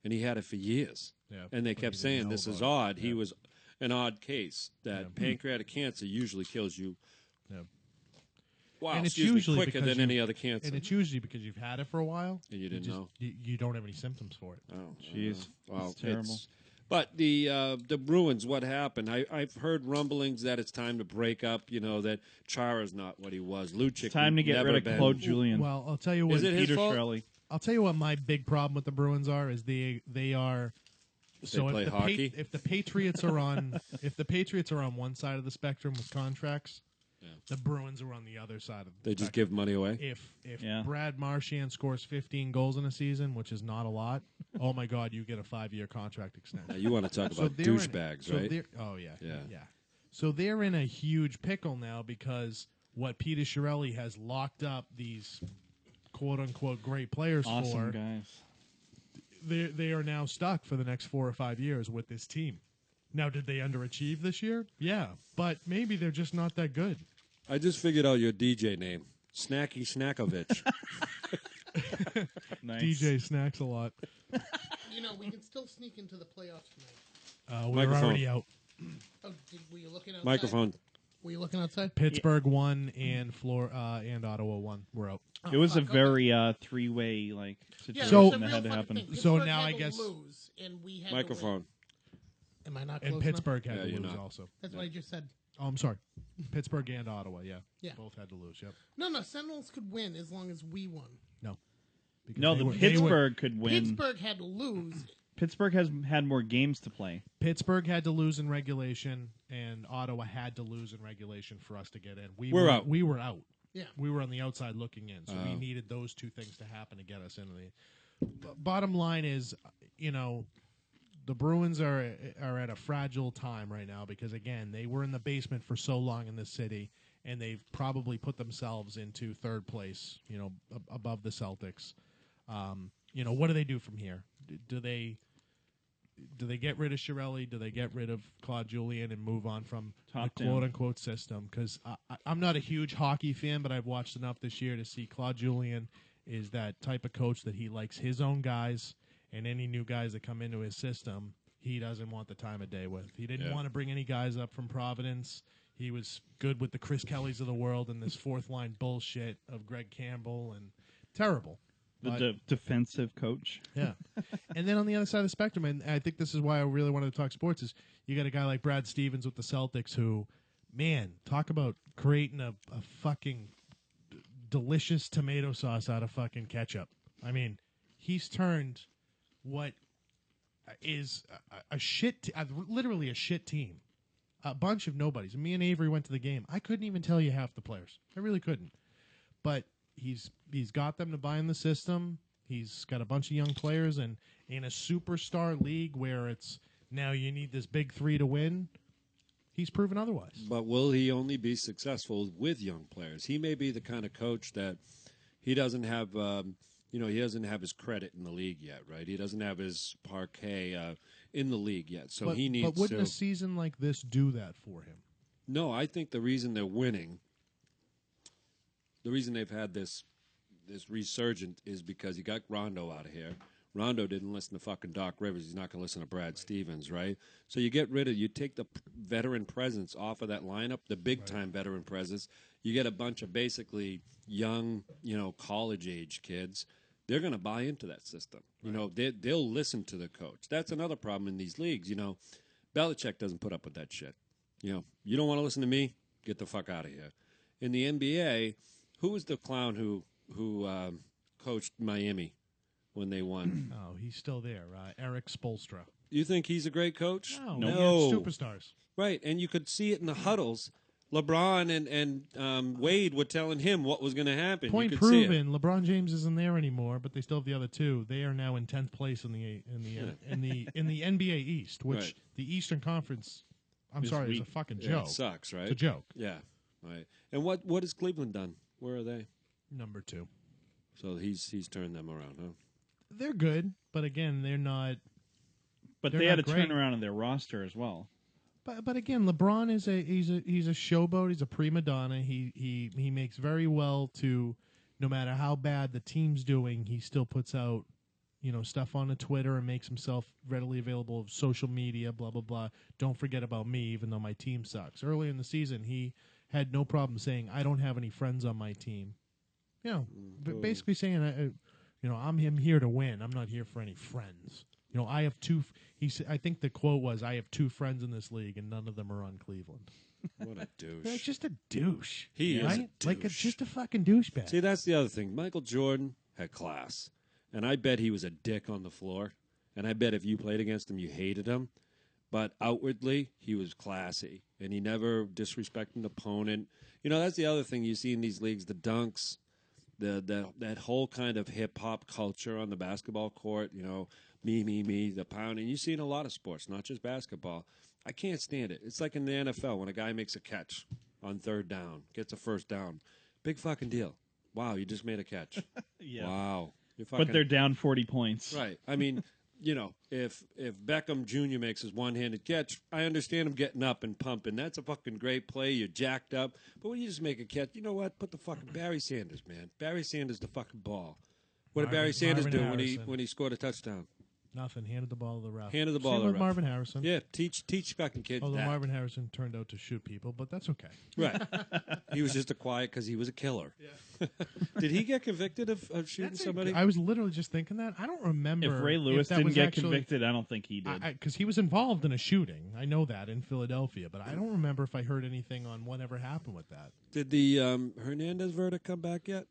Speaker 3: And he had it for years.
Speaker 5: Yeah,
Speaker 3: And they
Speaker 5: but
Speaker 3: kept
Speaker 5: he didn't
Speaker 3: saying,
Speaker 5: know
Speaker 3: this is
Speaker 5: about
Speaker 3: odd. He was an odd case, that pancreatic cancer usually kills you.
Speaker 5: Yeah.
Speaker 3: Wow,
Speaker 5: and it's
Speaker 3: excuse me,
Speaker 5: usually
Speaker 3: quicker
Speaker 5: because
Speaker 3: than any other cancer.
Speaker 5: And it's usually because you've had it for a while.
Speaker 3: And you didn't know.
Speaker 5: You don't have any symptoms for it.
Speaker 3: Oh,
Speaker 8: jeez.
Speaker 3: Well,
Speaker 8: It's terrible.
Speaker 3: But the Bruins, what happened? I've heard rumblings that it's time to break up. That Chara's not what he was. Lucic,
Speaker 8: It's time to get
Speaker 3: never
Speaker 8: rid of
Speaker 3: been.
Speaker 8: Claude Julien.
Speaker 5: Well, I'll tell you what.
Speaker 3: Is it his
Speaker 8: Peter
Speaker 3: fault?
Speaker 8: Chiarelli.
Speaker 5: I'll tell you what my big problem with the Bruins are is they are. So
Speaker 3: play
Speaker 5: if the
Speaker 3: hockey?
Speaker 5: if the Patriots are on one side of the spectrum with contracts, the Bruins are on the other side of the
Speaker 3: They just
Speaker 5: spectrum.
Speaker 3: give money away.
Speaker 5: If
Speaker 8: Yeah.
Speaker 5: Brad Marchand scores 15 goals in a season, which is not a lot, oh my God, you get a 5-year contract extension.
Speaker 3: Now, you want to talk
Speaker 5: So
Speaker 3: about
Speaker 5: they're in-
Speaker 3: douchebags,
Speaker 5: so
Speaker 3: right?
Speaker 5: they're- Oh yeah,
Speaker 3: Yeah.
Speaker 5: yeah. So they're in a huge pickle now because what Peter Chiarelli has locked up these quote unquote great players
Speaker 8: Awesome
Speaker 5: for,
Speaker 8: guys.
Speaker 5: they are now stuck for the next 4 or 5 years with this team. Now, did they underachieve this year? Yeah, but maybe they're just not that good.
Speaker 3: I just figured out your DJ name, Snacky Snackovich.
Speaker 8: Nice.
Speaker 5: DJ snacks a lot.
Speaker 1: We can still sneak into the playoffs tonight.
Speaker 5: We're
Speaker 3: Microphone.
Speaker 5: already out.
Speaker 1: Oh, were you looking outside?
Speaker 3: Microphone.
Speaker 1: Were you looking outside?
Speaker 5: Pittsburgh won and and Ottawa won. We're out.
Speaker 8: It was a
Speaker 1: fuck,
Speaker 8: very three-way situation
Speaker 5: So-
Speaker 8: that had to happen.
Speaker 5: So now I guess-
Speaker 1: lose, and we had
Speaker 3: Microphone.
Speaker 1: To win. Am I not?
Speaker 5: And
Speaker 1: close
Speaker 5: Pittsburgh
Speaker 1: enough?
Speaker 5: had to
Speaker 3: you're
Speaker 5: lose
Speaker 3: not.
Speaker 5: also.
Speaker 1: That's what I just said.
Speaker 5: Oh, I'm sorry. Pittsburgh and Ottawa, yeah.
Speaker 1: Yeah.
Speaker 5: Both had to lose, yep.
Speaker 1: No. Sentinels could win as long as we won.
Speaker 5: No. Because
Speaker 8: No,
Speaker 5: they
Speaker 8: the
Speaker 5: were- they
Speaker 8: Pittsburgh
Speaker 5: were-
Speaker 8: could win.
Speaker 1: Pittsburgh had to lose.
Speaker 8: Pittsburgh has had more games to play.
Speaker 5: Pittsburgh had to lose in regulation, and Ottawa had to lose in regulation for us to get in.
Speaker 3: We're out.
Speaker 5: We were out.
Speaker 1: Yeah.
Speaker 5: We were on the outside looking in, so we
Speaker 3: Oh.
Speaker 5: needed those two things to happen to get us into the. Bottom line is, the Bruins are at a fragile time right now because again they were in the basement for so long in this city, and they've probably put themselves into third place, above the Celtics. What do they do from here? Do they get rid of Chiarelli? Do they get rid of Claude Julien and move on from
Speaker 8: Top
Speaker 5: the
Speaker 8: down.
Speaker 5: quote-unquote system? Because I'm not a huge hockey fan, but I've watched enough this year to see Claude Julien is that type of coach that he likes his own guys, and any new guys that come into his system, he doesn't want the time of day with. He didn't want to bring any guys up from Providence. He was good with the Chris Kellys of the world and this fourth-line bullshit of Greg Campbell, and terrible.
Speaker 8: The defensive coach.
Speaker 5: Yeah. And then on the other side of the spectrum, and I think this is why I really wanted to talk sports, is you got a guy like Brad Stevens with the Celtics who, man, talk about creating a fucking delicious tomato sauce out of fucking ketchup. I mean, he's turned what is a shit, literally a shit team. A bunch of nobodies. Me and Avery went to the game. I couldn't even tell you half the players. I really couldn't. But he's got them to buy in the system. He's got a bunch of young players, and in a superstar league where it's now you need this big three to win, he's proven otherwise.
Speaker 3: But will he only be successful with young players? He may be the kind of coach that he doesn't have, he doesn't have his credit in the league yet, right? He doesn't have his parquet in the league yet, so he needs to.
Speaker 5: But wouldn't a season like this do that for him?
Speaker 3: No, I think the reason they're winning, the reason they've had this resurgent is because you got Rondo out of here. Rondo didn't listen to fucking Doc Rivers. He's not going to listen to Brad Stevens, right? So you take the veteran presence off of that lineup, the big-time veteran presence. You get a bunch of basically young, college-age kids. They're going to buy into that system. They'll listen to the coach. That's another problem in these leagues. Belichick doesn't put up with that shit. You don't want to listen to me? Get the fuck out of here. In the NBA, who was the clown who coached Miami when they won?
Speaker 5: Oh, he's still there. Eric Spoelstra.
Speaker 3: You think he's a great coach?
Speaker 5: No. Superstars.
Speaker 3: Right, and you could see it in the huddles. LeBron and Wade were telling him what was going to happen.
Speaker 5: Point
Speaker 3: you could see it.
Speaker 5: proven. LeBron James isn't there anymore, but they still have the other two. They are now in 10th place in the NBA East, which the Eastern Conference. Is a fucking joke.
Speaker 3: It sucks, right?
Speaker 5: It's a joke.
Speaker 3: Yeah, right. And what has Cleveland done? Where are they?
Speaker 5: Number 2.
Speaker 3: So he's turned them around, huh?
Speaker 5: They're good, but again, they're not.
Speaker 8: But they had a turnaround in their roster as well.
Speaker 5: But again, LeBron is he's a showboat. He's a prima donna. He makes very well to, no matter how bad the team's doing, he still puts out, stuff on the Twitter and makes himself readily available of social media. Blah blah blah. Don't forget about me, even though my team sucks. Early in the season, he had no problem saying, "I don't have any friends on my team." Basically saying, I'm here to win. I'm not here for any friends. I have two. I think the quote was, "I have 2 friends in this league, and none of them are on Cleveland."
Speaker 3: What a douche!
Speaker 5: It's just a douche.
Speaker 3: He is a douche.
Speaker 5: It's just a fucking douchebag.
Speaker 3: See, that's the other thing. Michael Jordan had class, and I bet he was a dick on the floor. And I bet if you played against him, you hated him. But outwardly, he was classy, and he never disrespected an opponent. That's the other thing you see in these leagues: the dunks, that whole kind of hip hop culture on the basketball court. Me, the pound. And you see in a lot of sports, not just basketball. I can't stand it. It's like in the NFL when a guy makes a catch on 3rd down, gets a 1st down. Big fucking deal. Wow, you just made a catch.
Speaker 8: Yeah.
Speaker 3: Wow.
Speaker 8: But they're down 40 points.
Speaker 3: Right. I mean, if Beckham Jr. makes his one-handed catch, I understand him getting up and pumping. That's a fucking great play. You're jacked up. But when you just make a catch, you know what? Put the fucking Barry Sanders, man. Barry Sanders the fucking ball. What did Barry Sanders do when he scored a touchdown?
Speaker 5: Nothing. Handed the ball to the ref.
Speaker 3: Handed the ball
Speaker 5: Same
Speaker 3: to the
Speaker 5: with
Speaker 3: ref.
Speaker 5: Marvin Harrison.
Speaker 3: Yeah, teach fucking kids
Speaker 5: Although
Speaker 3: that.
Speaker 5: Marvin Harrison turned out to shoot people, but that's okay.
Speaker 3: Right. He was just a quiet because he was a killer. Yeah. Did he get convicted of shooting somebody?
Speaker 5: I was literally just thinking that. I don't remember.
Speaker 8: If Ray Lewis didn't get convicted, I don't think he did.
Speaker 5: Because he was involved in a shooting. I know that in Philadelphia, but I don't remember if I heard anything on whatever happened with that.
Speaker 3: Did the Hernandez verdict come back yet?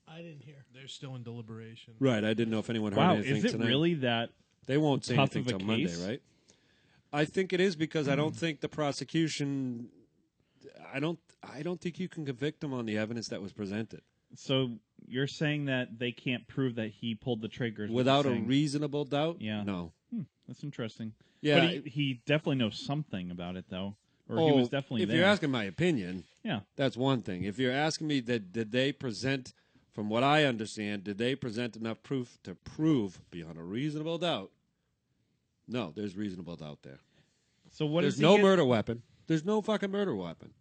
Speaker 1: I didn't hear.
Speaker 5: They're still in deliberation.
Speaker 3: Right. I didn't know if anyone heard anything tonight.
Speaker 8: Is it really that?
Speaker 3: They won't say
Speaker 8: tough
Speaker 3: anything
Speaker 8: of a
Speaker 3: until Monday,
Speaker 8: case?
Speaker 3: right? I think it is because I don't think the prosecution. I don't think you can convict him on the evidence that was presented.
Speaker 8: So you're saying that they can't prove that he pulled the triggers
Speaker 3: without a reasonable doubt?
Speaker 8: Yeah.
Speaker 3: No.
Speaker 8: That's interesting.
Speaker 3: Yeah.
Speaker 8: But he definitely knows something about it, though. Or he was definitely
Speaker 3: if
Speaker 8: there.
Speaker 3: you're asking my opinion,
Speaker 8: yeah,
Speaker 3: that's one thing. If you're asking me that did they present, from what I understand, did they present enough proof to prove beyond a reasonable doubt? No, there's reasonable doubt there.
Speaker 8: So what?
Speaker 3: There's no murder weapon. There's no fucking murder weapon.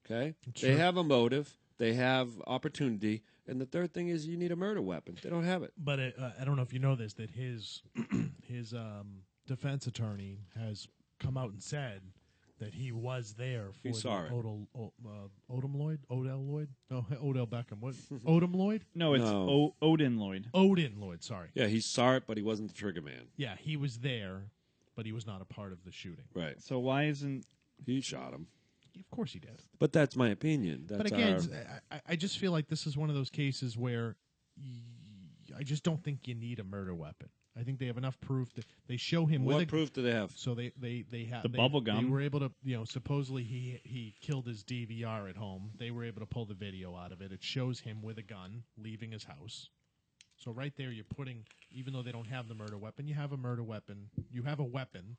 Speaker 3: Okay?
Speaker 5: Sure.
Speaker 3: They have a motive. They have opportunity. And the third thing is you need a murder weapon. They don't have it.
Speaker 5: But I don't know if you know this, that his defense attorney has come out and said that he was there for Odom Lloyd? Odell Lloyd? No, Odell Beckham. What? Odom Lloyd?
Speaker 8: No, it's Odin Lloyd.
Speaker 5: Odin Lloyd, sorry.
Speaker 3: Yeah, he saw it, but he wasn't the trigger man.
Speaker 5: Yeah, he was there, but he was not a part of the shooting.
Speaker 3: Right.
Speaker 8: So why isn't...
Speaker 3: He shot him.
Speaker 5: Of course he did.
Speaker 3: But that's my opinion. That's
Speaker 5: but again, I just feel like this is one of those cases where I just don't think you need a murder weapon. I think they have enough proof that they show him
Speaker 3: What
Speaker 5: with a
Speaker 3: proof do they have?
Speaker 5: So they have
Speaker 8: The bubble gum.
Speaker 5: They were able to, supposedly he killed his DVR at home. They were able to pull the video out of it. It shows him with a gun leaving his house. So right there, you're putting, even though they don't have the murder weapon, you have a murder weapon. You have a weapon.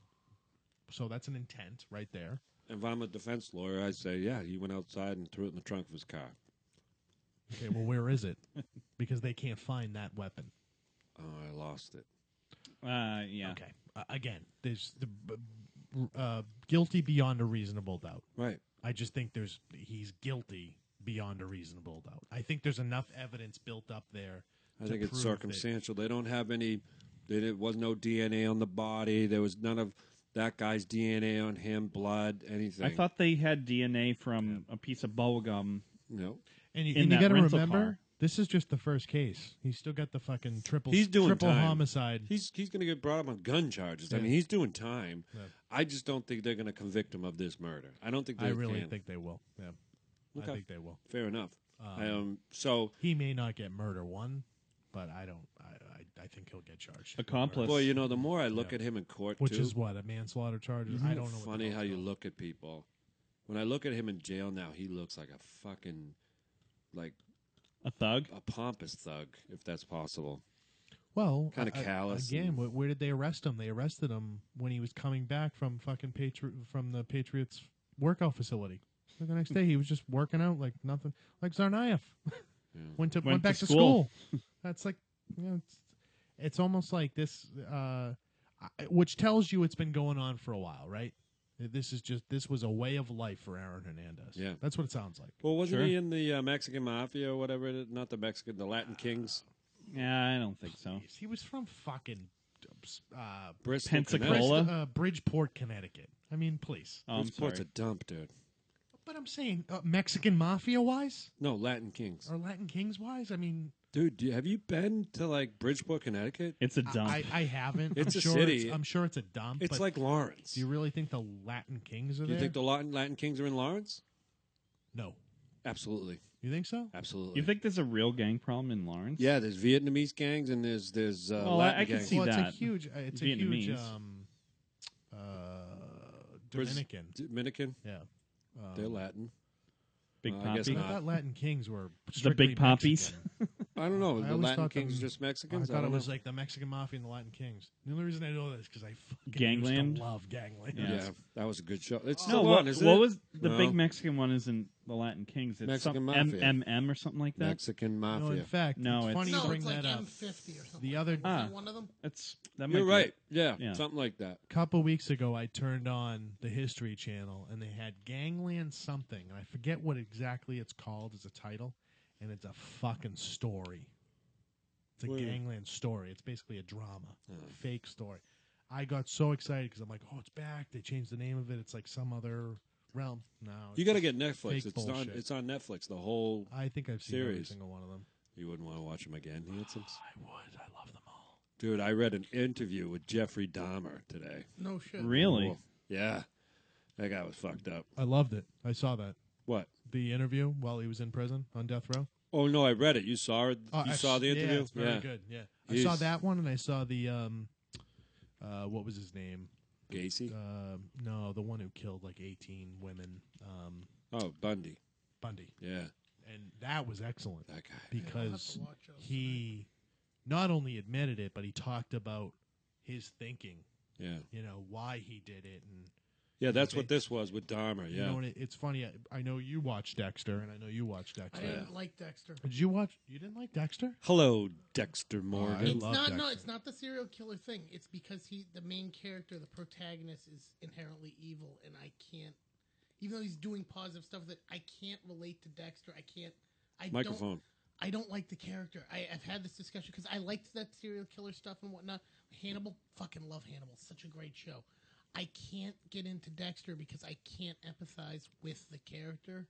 Speaker 5: So that's an intent right there.
Speaker 3: If I'm a defense lawyer, I'd say, yeah, he went outside and threw it in the trunk of his car.
Speaker 5: Okay, well, where is it? Because they can't find that weapon.
Speaker 3: Oh, I lost it.
Speaker 8: Yeah.
Speaker 5: Okay. Again, there's the guilty beyond a reasonable doubt.
Speaker 3: Right.
Speaker 5: I just think he's guilty beyond a reasonable doubt. I think there's enough evidence built up there.
Speaker 3: I think it's circumstantial. They don't have any. There was no DNA on the body. There was none of that guy's DNA on him, blood, anything.
Speaker 8: I thought they had DNA from a piece of bubble gum.
Speaker 3: No.
Speaker 5: And you got to remember, this is just the first case. He's still got the fucking triple
Speaker 3: time.
Speaker 5: homicide.
Speaker 3: He's going to get brought up on gun charges.
Speaker 5: Yeah.
Speaker 3: I mean, he's doing time.
Speaker 5: Yeah.
Speaker 3: I just don't think they're going to convict him of this murder. I don't think they
Speaker 5: I really
Speaker 3: can.
Speaker 5: think they will. Yeah.
Speaker 3: Okay.
Speaker 5: I think they will.
Speaker 3: Fair enough. So
Speaker 5: he may not get murder one, but I don't. I think he'll get charged.
Speaker 8: Accomplice.
Speaker 3: Boy, the more I look at him in court,
Speaker 5: which
Speaker 3: too,
Speaker 5: is what, a manslaughter charge.
Speaker 3: Isn't
Speaker 5: I
Speaker 3: it
Speaker 5: don't know.
Speaker 3: Funny how you look at people. When I look at him in jail now, he looks like a fucking
Speaker 8: a thug,
Speaker 3: a pompous thug, if that's possible.
Speaker 5: Well,
Speaker 3: kind of callous.
Speaker 5: Again, where did they arrest him? They arrested him when he was coming back from fucking from the Patriots workout facility. So the next day, he was just working out like nothing, like Tsaernaev. Went back to school. That's like, it's almost like this, which tells you it's been going on for a while, right? This was a way of life for Aaron Hernandez.
Speaker 3: Yeah,
Speaker 5: that's what it sounds like.
Speaker 3: Well, wasn't he in the Mexican Mafia or whatever? Not the Mexican, the Latin Kings.
Speaker 8: Yeah, I don't think so.
Speaker 5: He was from fucking
Speaker 8: Pensacola,
Speaker 5: Bridgeport, Connecticut. I mean, please.
Speaker 3: Bridgeport's a dump, dude.
Speaker 5: But I'm saying Mexican Mafia wise?
Speaker 3: No, Latin Kings.
Speaker 5: Or Latin Kings wise? I mean,
Speaker 3: dude, have you been to Bridgeport, Connecticut?
Speaker 8: It's a dump.
Speaker 5: I haven't.
Speaker 3: It's a city.
Speaker 5: I'm sure it's a dump.
Speaker 3: It's like Lawrence.
Speaker 5: Do you really think the Latin Kings are
Speaker 3: Do you
Speaker 5: there?
Speaker 3: think the Latin Kings are in Lawrence?
Speaker 5: No.
Speaker 3: Absolutely.
Speaker 5: You think so?
Speaker 3: Absolutely.
Speaker 8: You think there's a real gang problem in Lawrence?
Speaker 3: Yeah, there's Vietnamese gangs and there's Latin
Speaker 8: I can
Speaker 3: gangs.
Speaker 8: see that.
Speaker 5: It's a huge Dominican.
Speaker 3: Dominican?
Speaker 5: Yeah.
Speaker 3: They're Latin.
Speaker 8: Big
Speaker 3: I guess
Speaker 8: Poppy?
Speaker 3: not.
Speaker 5: I thought Latin Kings were
Speaker 8: The
Speaker 5: strictly
Speaker 8: Big Poppies?
Speaker 5: Mexican.
Speaker 3: I don't know.
Speaker 5: I
Speaker 3: The
Speaker 5: always
Speaker 3: Latin
Speaker 5: thought
Speaker 3: Kings
Speaker 5: them-
Speaker 3: just Mexicans?
Speaker 5: I thought it
Speaker 3: don't
Speaker 5: was
Speaker 3: know.
Speaker 5: like the Mexican Mafia and the Latin Kings. The only reason I know that is because I fucking
Speaker 8: Gangland?
Speaker 5: used to love Gangland.
Speaker 3: Yeah, that was a good show. It's
Speaker 8: No,
Speaker 3: still
Speaker 8: what
Speaker 3: on, isn't
Speaker 8: what
Speaker 3: it?
Speaker 8: was the
Speaker 3: No.
Speaker 8: big Mexican one? Isn't the Latin Kings? It's
Speaker 3: Mexican
Speaker 8: some
Speaker 3: Mafia.
Speaker 8: MMM or something like that.
Speaker 3: Mexican Mafia.
Speaker 5: No, in fact,
Speaker 8: No,
Speaker 5: it's funny
Speaker 8: it's-
Speaker 5: you
Speaker 1: No,
Speaker 5: bring
Speaker 1: it's like
Speaker 5: that up.
Speaker 1: M50 or something.
Speaker 5: The other
Speaker 1: Is that one of them?
Speaker 8: That
Speaker 3: You're
Speaker 8: might be
Speaker 3: right.
Speaker 8: it.
Speaker 3: Yeah, something like that.
Speaker 5: couple weeks ago, I turned on the History Channel, and they had Gangland something. And I forget what exactly it's called as a title, and it's a fucking story. It's a
Speaker 3: Weird.
Speaker 5: Gangland story. It's basically a drama, fake story. I got so excited because I'm like, oh, it's back. They changed the name of it. It's like some other realm. No,
Speaker 3: You got to get Netflix.
Speaker 5: fake
Speaker 3: It's on.
Speaker 5: bullshit.
Speaker 3: It's on Netflix. The whole.
Speaker 5: I think I've seen every
Speaker 3: series.
Speaker 5: single one of them.
Speaker 3: You wouldn't want to watch them again. I
Speaker 5: I would. I love them all.
Speaker 3: Dude, I read an interview with Jeffrey Dahmer today.
Speaker 1: No shit.
Speaker 8: Really?
Speaker 3: Oh, yeah, that guy was fucked up.
Speaker 5: I loved it. I saw that.
Speaker 3: What?
Speaker 5: The interview while he was in prison on death row.
Speaker 3: Oh no, I read it. You saw it.
Speaker 5: Oh,
Speaker 3: You saw the interview.
Speaker 5: Yeah, it's very good. Yeah, I saw that one, and I saw the what was his name?
Speaker 3: Gacy.
Speaker 5: No, the one who killed like 18 women.
Speaker 3: Oh, Bundy.
Speaker 5: Bundy.
Speaker 3: Yeah.
Speaker 5: And that was excellent.
Speaker 3: That guy.
Speaker 5: Because he not only admitted it, but he talked about his thinking.
Speaker 3: Yeah.
Speaker 5: You know, why he did it. And
Speaker 3: Yeah, that's what this was with Dahmer.
Speaker 5: You
Speaker 3: Yeah.
Speaker 5: know, and it's funny. I know you watched Dexter, and I know you watched Dexter.
Speaker 1: I didn't like Dexter.
Speaker 5: Did you watch? You didn't like Dexter?
Speaker 3: Hello, Dexter Morgan.
Speaker 1: It's not. No, it's not the serial killer thing. It's because the main character, the protagonist, is inherently evil, and I can't. Even though he's doing positive stuff, that I can't relate to Dexter. I can't.
Speaker 3: Microphone.
Speaker 1: I don't like the character. I've had this discussion because I liked that serial killer stuff and whatnot. Hannibal, fucking love Hannibal. Such a great show. I can't get into Dexter because I can't empathize with the character.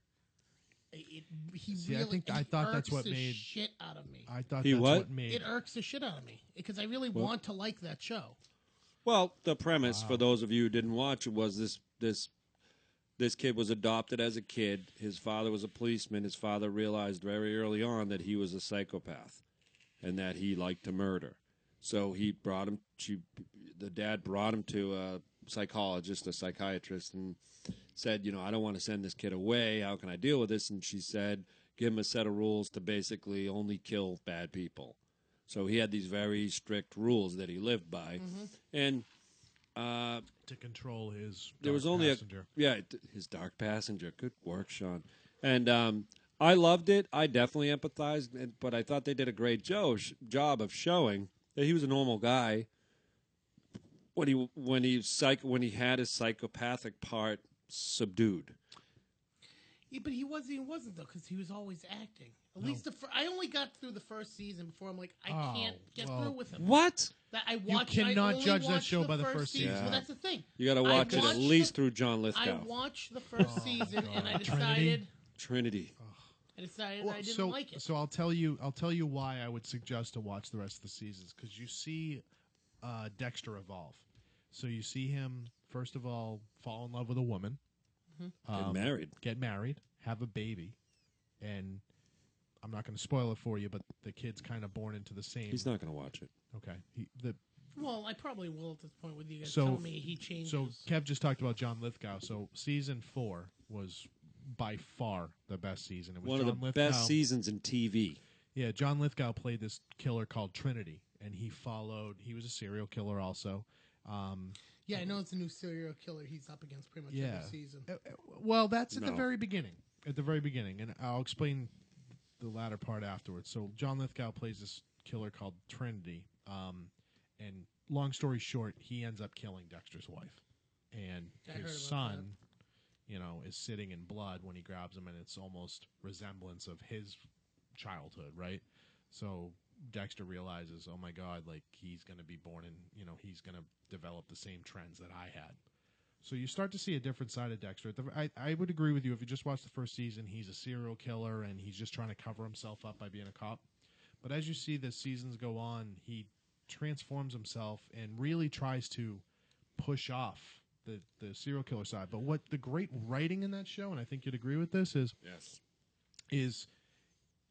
Speaker 5: I thought that's what
Speaker 1: the
Speaker 5: made
Speaker 1: shit out of me.
Speaker 5: I thought that's what made
Speaker 1: it irks the shit out of me because I really want to like that show.
Speaker 3: Well, the premise for those of you who didn't watch it was this kid was adopted as a kid. His father was a policeman. His father realized very early on that he was a psychopath and that he liked to murder. So he brought him. The dad brought him to a psychologist, a psychiatrist, and said, I don't want to send this kid away. How can I deal with this? And she said, give him a set of rules to basically only kill bad people. So he had these very strict rules that he lived by, and
Speaker 5: to control his
Speaker 3: there was
Speaker 5: dark
Speaker 3: passenger. His dark passenger. Good work, Sean. And I loved it. I definitely empathized, but I thought they did a great job of showing that he was a normal guy when he had his psychopathic part subdued.
Speaker 1: Yeah, but he wasn't though, because he was always acting. At least I only got through the first season before I'm like, I can't get through with him.
Speaker 3: What?
Speaker 1: That I watched.
Speaker 5: You cannot
Speaker 1: I only
Speaker 5: judge that
Speaker 1: watched
Speaker 5: show by the first season.
Speaker 3: Yeah.
Speaker 1: Well, that's the thing.
Speaker 3: You got to watch it at least through John Lithgow.
Speaker 1: I watched the first season, and I decided
Speaker 3: Trinity.
Speaker 1: I didn't like it.
Speaker 5: So I'll tell you why I would suggest to watch the rest of the seasons, because you see Dexter evolve. So you see him first of all fall in love with a woman, get married, have a baby, and I'm not going to spoil it for you, but the kid's kind of born into the same.
Speaker 3: He's not going to watch it.
Speaker 5: Okay.
Speaker 1: Well, I probably will at this point with you guys
Speaker 5: So-
Speaker 1: telling me he changes.
Speaker 5: So Kev just talked about John Lithgow. So season 4 was by far the best season. It was
Speaker 3: One of
Speaker 5: John
Speaker 3: the
Speaker 5: Lithgow.
Speaker 3: best seasons in TV.
Speaker 5: Yeah, John Lithgow played this killer called Trinity, and he was a serial killer also.
Speaker 1: Yeah, I know it's a new serial killer he's up against pretty much every season.
Speaker 5: Well, that's at the very beginning. At the very beginning, and I'll explain the latter part afterwards. So John Lithgow plays this killer called Trinity, and long story short, he ends up killing Dexter's wife, and his son, is sitting in blood when he grabs him, and it's almost resemblance of his childhood, right? So Dexter realizes, oh my God, like he's going to be born in, he's going to develop the same trends that I had. So you start to see a different side of Dexter. I would agree with you. If you just watch the first season, he's a serial killer and he's just trying to cover himself up by being a cop. But as you see the seasons go on, he transforms himself and really tries to push off the serial killer side. But what the great writing in that show, and I think you'd agree with this, is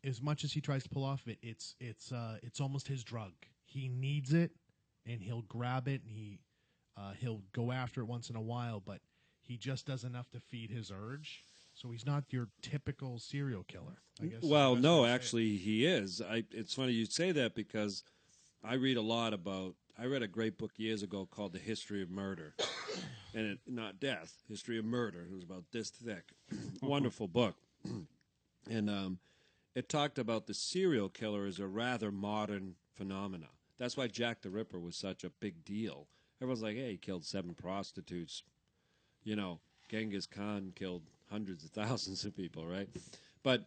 Speaker 5: as much as he tries to pull off it, it's almost his drug. He needs it, and he'll grab it, and he'll go after it once in a while, but he just does enough to feed his urge. So he's not your typical serial killer, I guess.
Speaker 3: Well, no, actually he is. It's funny you say that because I read a lot about. I read a great book years ago called The History of Murder, and not death, History of Murder. It was about this thick. Wonderful book, and it talked about the serial killer as a rather modern phenomena. That's why Jack the Ripper was such a big deal. Everyone's like, hey, he killed 7 prostitutes. Genghis Khan killed hundreds of thousands of people, right? But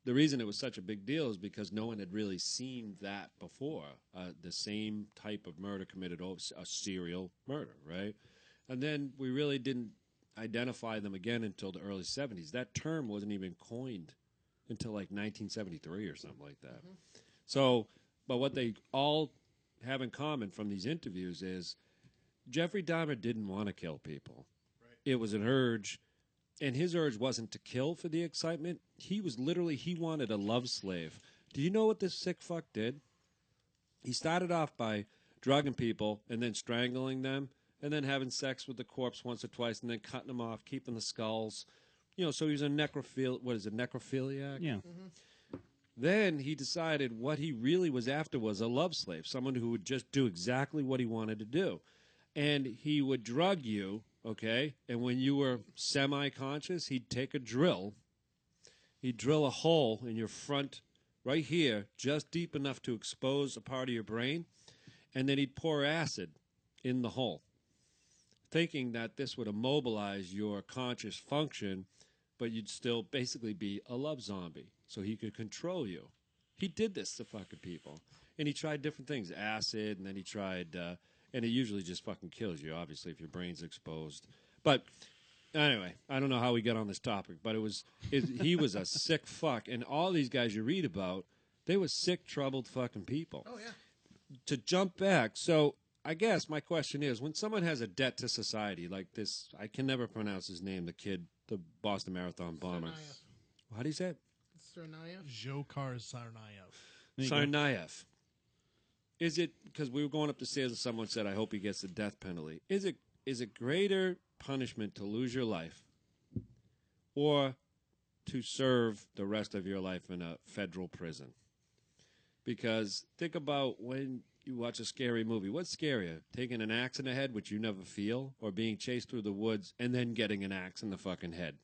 Speaker 3: the reason it was such a big deal is because no one had really seen that before. The same type of murder committed, a serial murder, right? And then we really didn't identify them again until the early 70s. That term wasn't even coined until like 1973 or something like that. So, but what they all have in common from these interviews is Jeffrey Dahmer didn't want to kill people. Right. It was an urge, and his urge wasn't to kill for the excitement. He wanted a love slave. Do you know what this sick fuck did? He started off by drugging people and then strangling them and then having sex with the corpse once or twice and then cutting them off, keeping the skulls. So he was a necrophiliac?
Speaker 8: Yeah.
Speaker 1: Mm-hmm.
Speaker 3: Then he decided what he really was after was a love slave, someone who would just do exactly what he wanted to do. And he would drug you, okay? And when you were semi-conscious, he'd take a drill. He'd drill a hole in your front right here, just deep enough to expose a part of your brain. And then he'd pour acid in the hole, thinking that this would immobilize your conscious function, but you'd still basically be a love zombie, so he could control you. He did this to fucking people. And he tried different things, acid, and then he tried, and it usually just fucking kills you, obviously, if your brain's exposed. But anyway, I don't know how we got on this topic, but he was a sick fuck. And all these guys you read about, they were sick, troubled fucking people.
Speaker 1: Oh, yeah.
Speaker 3: To jump back, so I guess my question is, when someone has a debt to society like this, I can never pronounce his name, the kid, the Boston Marathon bomber.
Speaker 1: Tsaernaev.
Speaker 3: How do you say it?
Speaker 1: Tsaernaev.
Speaker 5: Dzhokhar Tsaernaev.
Speaker 3: Tsaernaev. is it because we were going up the stairs and someone said, I hope he gets the death penalty. Is it greater punishment to lose your life or to serve the rest of your life in a federal prison? Because think about when you watch a scary movie. What's scarier? Taking an axe in the head, which you never feel, or being chased through the woods and then getting an axe in the fucking head?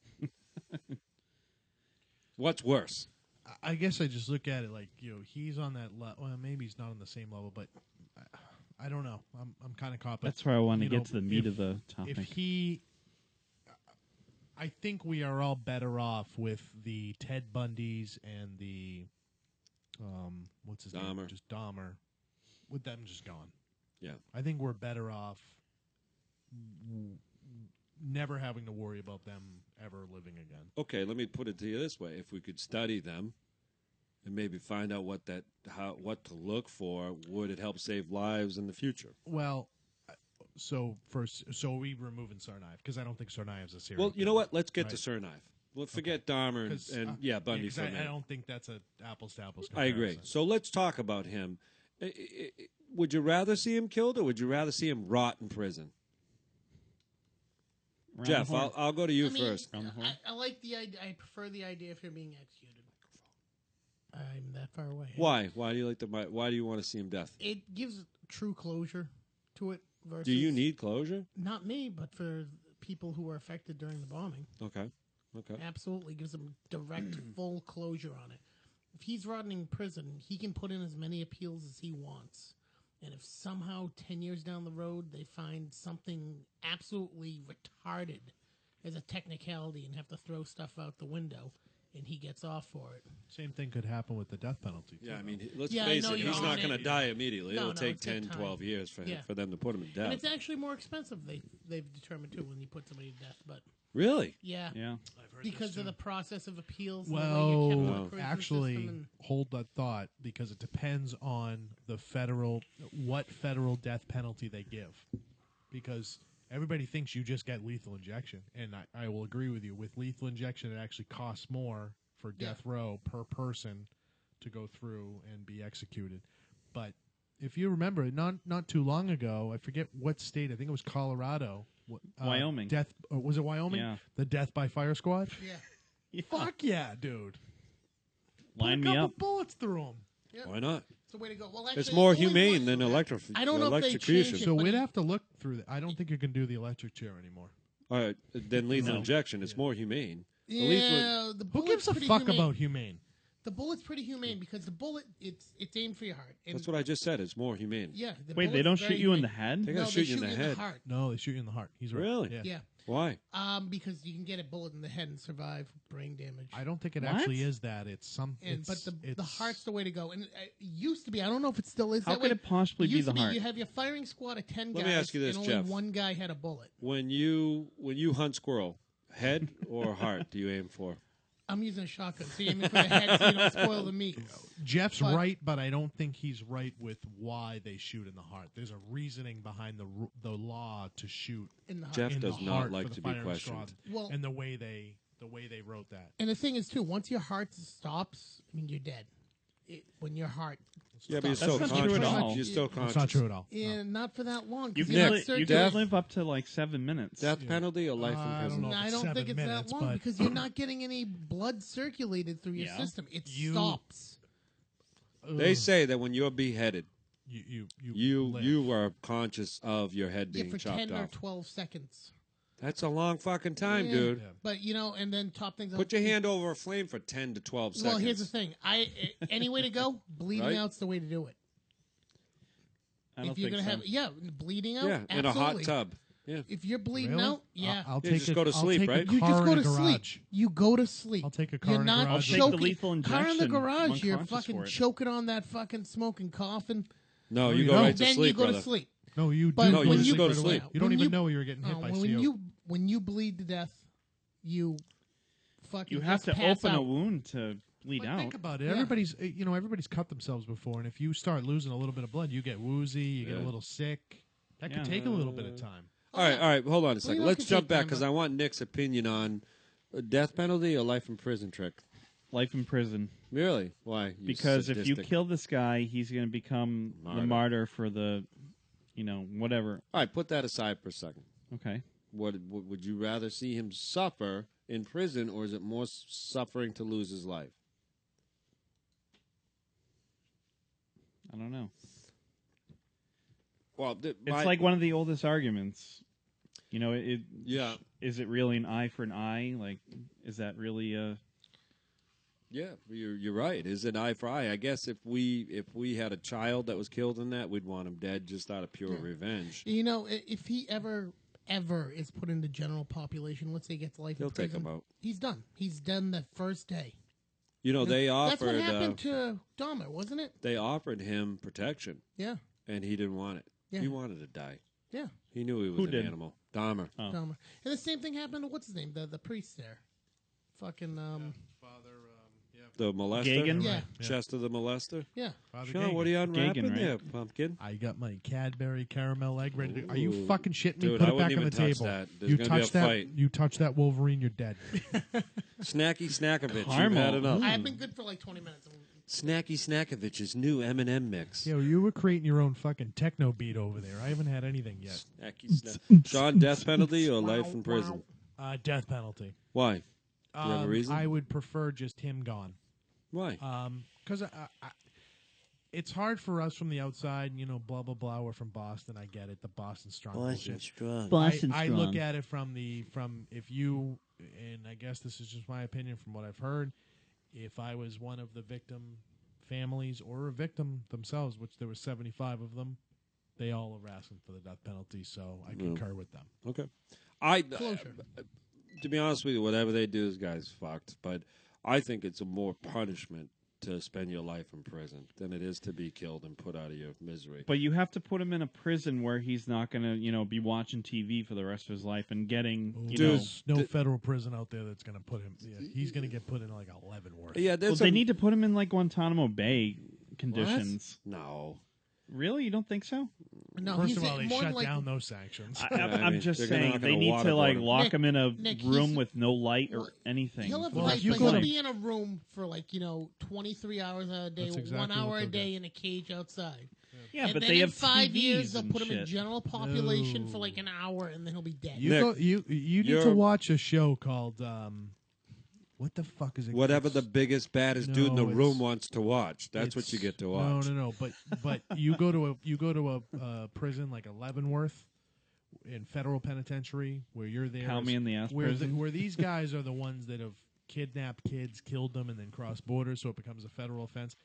Speaker 3: What's worse?
Speaker 5: I guess I just look at it like, he's on that level. Well, maybe he's not on the same level, but I don't know. I'm kind of caught. But,
Speaker 8: that's where I want to get to the meat of the topic.
Speaker 5: I think we are all better off with the Ted Bundys and the, what's his name? Just Dahmer. With them just gone.
Speaker 3: Yeah.
Speaker 5: I think we're better off never having to worry about them ever living again.
Speaker 3: Okay, let me put it to you this way. If we could study them and maybe find out what to look for, would it help save lives in the future?
Speaker 5: Well, so are we removing Tsaernaev? Because I don't think Tsaernayev's a serial
Speaker 3: Well, you know what? Let's get to
Speaker 5: right?
Speaker 3: Tsaernaev. Well, forget Dahmer and Bundy for a minute.
Speaker 5: I don't think that's an apples-to-apples
Speaker 3: I
Speaker 5: comparison.
Speaker 3: agree. So let's talk about him. Would you rather see him killed or would you rather see him rot in prison? Jeff, I'll go to you first.
Speaker 1: I like the idea. I prefer the idea of him being executed. I'm that far away.
Speaker 3: Why? Why do you like Why do you want to see him death?
Speaker 1: It gives true closure to it. Versus
Speaker 3: Do you need closure?
Speaker 1: Not me, but for people who were affected during the bombing.
Speaker 3: Okay.
Speaker 1: Absolutely gives them direct, full closure on it. If he's rotting in prison, he can put in as many appeals as he wants. And if somehow 10 years down the road they find something absolutely retarded as a technicality and have to throw stuff out the window, and he gets off for it.
Speaker 5: Same thing could happen with the death penalty.
Speaker 3: Yeah, I mean, let's face it, he's not going to die immediately. It'll take 10, 12 years for them to put him to death.
Speaker 1: And it's actually more expensive, they've determined, too, when you put somebody to death. But
Speaker 3: really?
Speaker 1: Yeah.
Speaker 8: Yeah.
Speaker 1: Because of the process of appeals.
Speaker 5: Well,
Speaker 1: and the way you're kept in the prison
Speaker 5: actually,
Speaker 1: system
Speaker 5: hold that thought, because it depends on what federal death penalty they give. Because everybody thinks you just get lethal injection, and I will agree with you. With lethal injection, it actually costs more for death row per person to go through and be executed. But if you remember, not too long ago, I forget what state, I think it was Colorado.
Speaker 8: Wyoming.
Speaker 5: Was it Wyoming?
Speaker 8: Yeah.
Speaker 5: The Death by Fire Squad?
Speaker 1: Yeah.
Speaker 5: Fuck yeah, dude.
Speaker 8: Line
Speaker 5: Put a
Speaker 8: me
Speaker 5: couple
Speaker 8: up.
Speaker 5: bullets through them.
Speaker 1: Yep.
Speaker 3: Why not?
Speaker 1: It's the way to go. Well,
Speaker 3: It's
Speaker 1: actually,
Speaker 3: more
Speaker 1: only
Speaker 3: humane
Speaker 1: one-
Speaker 3: than electrocution.
Speaker 1: I don't know if they changed it,
Speaker 5: So
Speaker 1: but
Speaker 5: we'd have to look through that. I don't think you can do the electric chair anymore.
Speaker 3: All right, then lethal injection. It's more humane.
Speaker 1: Yeah, the
Speaker 5: Who
Speaker 1: bullet's
Speaker 5: gives a
Speaker 1: pretty
Speaker 5: fuck
Speaker 1: humane.
Speaker 5: about humane?
Speaker 1: The bullet's pretty humane because the bullet, it's aimed for your heart. And
Speaker 3: That's what I just said. It's more humane.
Speaker 1: Yeah. The
Speaker 8: Wait, they
Speaker 1: bullet's
Speaker 8: don't
Speaker 1: very
Speaker 8: shoot you in
Speaker 1: humane.
Speaker 8: the head?
Speaker 3: They gotta
Speaker 1: No,
Speaker 3: shoot you in the
Speaker 1: in
Speaker 3: head.
Speaker 1: the heart.
Speaker 5: No, they shoot you in the heart. He's right.
Speaker 3: Really?
Speaker 1: Yeah.
Speaker 3: Why?
Speaker 1: Because you can get a bullet in the head and survive brain damage.
Speaker 5: I don't think it
Speaker 8: What?
Speaker 5: actually is that. It's some.
Speaker 1: But the heart's the way to go. And it used to be. I don't know if it still is.
Speaker 8: How
Speaker 1: that
Speaker 8: could
Speaker 1: way.
Speaker 8: it possibly be
Speaker 1: used
Speaker 8: the
Speaker 1: to
Speaker 8: heart?
Speaker 1: You have your firing squad of 10
Speaker 3: Let
Speaker 1: guys.
Speaker 3: me ask you this,
Speaker 1: and
Speaker 3: Jeff.
Speaker 1: only one guy had a bullet.
Speaker 3: When you hunt squirrel, head or heart do you aim for?
Speaker 1: I'm using a shotgun, so you aim for the head so you don't spoil the meat.
Speaker 5: Jeff's
Speaker 1: But-
Speaker 5: right, but I don't think he's right with why they shoot in the heart. There's a reasoning behind the law to shoot
Speaker 1: In the heart.
Speaker 3: Jeff
Speaker 5: in
Speaker 3: does
Speaker 5: the
Speaker 3: not
Speaker 5: heart
Speaker 3: like
Speaker 5: for the
Speaker 3: to be
Speaker 5: firing
Speaker 3: questioned.
Speaker 5: squad,
Speaker 1: Well-
Speaker 5: and the way they wrote that.
Speaker 1: And the thing is, too, once your heart stops, I mean, you're dead. When your heart
Speaker 3: Yeah, but you're
Speaker 1: stops.
Speaker 3: still
Speaker 8: That's not true at
Speaker 3: conscious.
Speaker 8: all.
Speaker 3: You're still
Speaker 5: It's
Speaker 3: conscious.
Speaker 5: not true at all.
Speaker 1: And not for that long. 'cause
Speaker 8: You
Speaker 1: you're not
Speaker 8: can, you
Speaker 1: circulating-
Speaker 8: can live up to like 7 minutes.
Speaker 3: Death penalty or life in
Speaker 5: I
Speaker 3: prison?
Speaker 5: don't know.
Speaker 1: I
Speaker 5: if
Speaker 1: don't
Speaker 5: it's
Speaker 1: think
Speaker 5: 7
Speaker 1: it's
Speaker 5: minutes,
Speaker 1: that long
Speaker 5: but-
Speaker 1: because you're not getting any blood circulated through your
Speaker 8: Yeah.
Speaker 1: system. It
Speaker 5: You-
Speaker 1: stops.
Speaker 3: They say that when you're beheaded,
Speaker 5: You
Speaker 3: you are conscious of your head
Speaker 1: Yeah,
Speaker 3: being
Speaker 1: for
Speaker 3: chopped
Speaker 1: 10 or
Speaker 3: off.
Speaker 1: 12 seconds.
Speaker 3: That's a long fucking time,
Speaker 1: Yeah.
Speaker 3: dude.
Speaker 5: Yeah.
Speaker 1: But, and then top things
Speaker 3: Put your hand over a flame for 10 to 12 seconds.
Speaker 1: Well, here's the thing. Any way to go, bleeding
Speaker 3: Right?
Speaker 1: out's the way to do it.
Speaker 8: I don't
Speaker 1: If you're
Speaker 8: think
Speaker 1: gonna
Speaker 8: so.
Speaker 1: have, bleeding out,
Speaker 3: Yeah, in a hot
Speaker 1: absolutely.
Speaker 3: tub. Yeah.
Speaker 1: If you're bleeding
Speaker 5: Really?
Speaker 1: out, yeah.
Speaker 5: I'll
Speaker 3: Yeah,
Speaker 5: take
Speaker 3: just
Speaker 5: a,
Speaker 3: go to
Speaker 5: I'll
Speaker 3: sleep,
Speaker 5: take
Speaker 3: right?
Speaker 5: A
Speaker 1: You
Speaker 5: car
Speaker 1: just go
Speaker 5: in a
Speaker 1: to sleep.
Speaker 5: garage.
Speaker 1: You go to sleep.
Speaker 5: I'll take a car
Speaker 1: You're
Speaker 5: in a
Speaker 1: not
Speaker 5: garage.
Speaker 8: I'll take the
Speaker 1: choking.
Speaker 8: lethal
Speaker 1: Car in the
Speaker 8: injection.
Speaker 1: garage.
Speaker 8: I'm
Speaker 1: You're
Speaker 8: unconscious
Speaker 1: fucking
Speaker 8: for it.
Speaker 1: choking on that fucking smoking coffin.
Speaker 3: No, you
Speaker 5: you
Speaker 3: go
Speaker 5: don't.
Speaker 3: right to
Speaker 1: Then
Speaker 3: sleep,
Speaker 1: you go
Speaker 3: brother.
Speaker 1: to sleep.
Speaker 5: No, you
Speaker 1: But
Speaker 5: do.
Speaker 3: No, you
Speaker 1: when
Speaker 3: just
Speaker 1: you
Speaker 3: go to
Speaker 1: right
Speaker 3: sleep.
Speaker 1: away.
Speaker 5: You don't
Speaker 1: When
Speaker 5: even know you were getting hit by CO.
Speaker 1: When you bleed to death, you fucking
Speaker 8: You have
Speaker 1: just
Speaker 8: to
Speaker 1: pass
Speaker 8: open a
Speaker 1: out.
Speaker 8: wound to bleed
Speaker 5: But
Speaker 8: out.
Speaker 5: think about it.
Speaker 1: Yeah.
Speaker 5: Everybody's cut themselves before, and if you start losing a little bit of blood, you get woozy, you get a
Speaker 3: Yeah.
Speaker 5: little sick. That
Speaker 8: Yeah.
Speaker 5: could take a little bit of time.
Speaker 3: All right, hold on a second.
Speaker 1: Bleeding
Speaker 3: Let's
Speaker 1: can
Speaker 3: jump
Speaker 1: take
Speaker 3: back
Speaker 1: time,
Speaker 3: because
Speaker 1: but-
Speaker 3: I want Nick's opinion on a death penalty or life in prison trick.
Speaker 8: Life in prison.
Speaker 3: Really? Why? You
Speaker 8: Because if you
Speaker 3: sadistic-
Speaker 8: kill this guy, he's going to become the martyr for the, whatever.
Speaker 3: All right, put that aside for a second.
Speaker 8: Okay.
Speaker 3: Would you rather see him suffer in prison, or is it more suffering to lose his life?
Speaker 8: I don't know.
Speaker 3: Well,
Speaker 8: It's like one of the oldest arguments.
Speaker 3: Yeah.
Speaker 8: Is it really an eye for an eye? Like, is that really a...
Speaker 3: Yeah, you're right. Is it eye for eye? I guess if we had a child that was killed in that, we'd want him dead just out of pure revenge.
Speaker 1: If he ever is put into general population, let's say he gets life in prison,
Speaker 3: take him out.
Speaker 1: He's done. He's done the first day.
Speaker 3: They offered...
Speaker 1: That's what happened to Dahmer, wasn't it?
Speaker 3: They offered him protection.
Speaker 1: Yeah.
Speaker 3: And he didn't want it.
Speaker 1: Yeah.
Speaker 3: He wanted to die.
Speaker 1: Yeah.
Speaker 3: He knew he was an animal. Dahmer.
Speaker 1: Oh. Dahmer. And the same thing happened to, what's his name? The priest there. Fucking,
Speaker 3: The molester?
Speaker 1: Gagan? Yeah.
Speaker 3: Chester the molester?
Speaker 1: Yeah.
Speaker 3: Sean, what are you unwrapping
Speaker 5: Gagan,
Speaker 3: there,
Speaker 5: right?
Speaker 3: pumpkin?
Speaker 5: I got my Cadbury caramel egg ready to... Are you
Speaker 3: Ooh.
Speaker 5: fucking shitting me?
Speaker 3: Dude,
Speaker 5: Put
Speaker 3: I
Speaker 5: it
Speaker 3: wouldn't
Speaker 5: back on the
Speaker 3: even touch
Speaker 5: table.
Speaker 3: that. There's
Speaker 5: You
Speaker 3: gonna be a
Speaker 5: touch that.
Speaker 3: fight.
Speaker 5: You touch that Wolverine, you're dead.
Speaker 3: Snacky Snackovich. You've
Speaker 8: Caramel.
Speaker 3: had enough.
Speaker 1: I've been good for like 20 minutes.
Speaker 3: Snacky Snackovich's new M&M mix.
Speaker 5: Yo, you were creating your own fucking techno beat over there. I haven't had anything yet.
Speaker 3: Snacky Snack. Sean, death penalty or life in prison?
Speaker 5: Death penalty.
Speaker 3: Why? Do you have a reason?
Speaker 5: I would prefer just him gone.
Speaker 3: Why?
Speaker 5: Because it's hard for us from the outside, blah, blah, blah. We're from Boston. I get it. The Boston strong
Speaker 14: Boston
Speaker 5: bullshit.
Speaker 14: strong.
Speaker 8: Boston
Speaker 5: I
Speaker 8: strong.
Speaker 5: look at it from if you, and I guess this is just my opinion from what I've heard, if I was one of the victim families or a victim themselves, which there were 75 of them, they all are asking for the death penalty, so I concur with them.
Speaker 3: Okay.
Speaker 1: Closure.
Speaker 3: To be honest with you, whatever they do, this guy's fucked. But I think it's a more punishment to spend your life in prison than it is to be killed and put out of your misery.
Speaker 8: But you have to put him in a prison where he's not going to, be watching TV for the rest of his life and getting,
Speaker 5: There's no federal prison out there that's going to put him. Yeah, he's going to get put in like 11 worth.
Speaker 3: Yeah,
Speaker 8: they need to put him in like Guantanamo Bay conditions.
Speaker 3: What? No.
Speaker 8: Really? You don't think so?
Speaker 1: No,
Speaker 5: First
Speaker 1: he's
Speaker 5: of all, they
Speaker 1: more
Speaker 5: shut
Speaker 1: like,
Speaker 5: down those sanctions.
Speaker 8: I'm just
Speaker 3: they're
Speaker 8: saying
Speaker 3: not
Speaker 8: they
Speaker 3: gonna
Speaker 8: need to like
Speaker 3: waterboard him.
Speaker 8: lock
Speaker 1: Nick,
Speaker 8: him in a
Speaker 1: Nick,
Speaker 8: room
Speaker 1: he's-
Speaker 8: with no light or anything.
Speaker 1: He'll have
Speaker 5: Well,
Speaker 1: life,
Speaker 5: if you
Speaker 1: but
Speaker 5: go
Speaker 1: he'll
Speaker 5: to-
Speaker 1: be in a room for 23 hours a day,
Speaker 5: That's
Speaker 1: 1
Speaker 5: exactly
Speaker 1: hour
Speaker 5: what
Speaker 1: a
Speaker 5: they'll
Speaker 1: day
Speaker 5: do.
Speaker 1: in a cage outside.
Speaker 8: Yeah,
Speaker 1: and
Speaker 8: but
Speaker 1: then
Speaker 8: they
Speaker 1: in
Speaker 8: have
Speaker 1: 5 years
Speaker 8: TVs
Speaker 1: they'll
Speaker 8: and
Speaker 1: put him in
Speaker 8: shit.
Speaker 1: general population for
Speaker 5: No.
Speaker 1: like an hour, and then he'll be dead.
Speaker 5: You need to watch a show called what the fuck is it?
Speaker 3: Whatever the biggest, baddest dude in the
Speaker 5: No,
Speaker 3: room
Speaker 5: it's-
Speaker 3: wants to watch. That's what you get to watch.
Speaker 5: No. But you go to a prison like Leavenworth in federal penitentiary where you're there.
Speaker 8: Count me in the ass
Speaker 5: where
Speaker 8: prison.
Speaker 5: where these guys are the ones that have kidnapped kids, killed them, and then crossed borders, so it becomes a federal offense.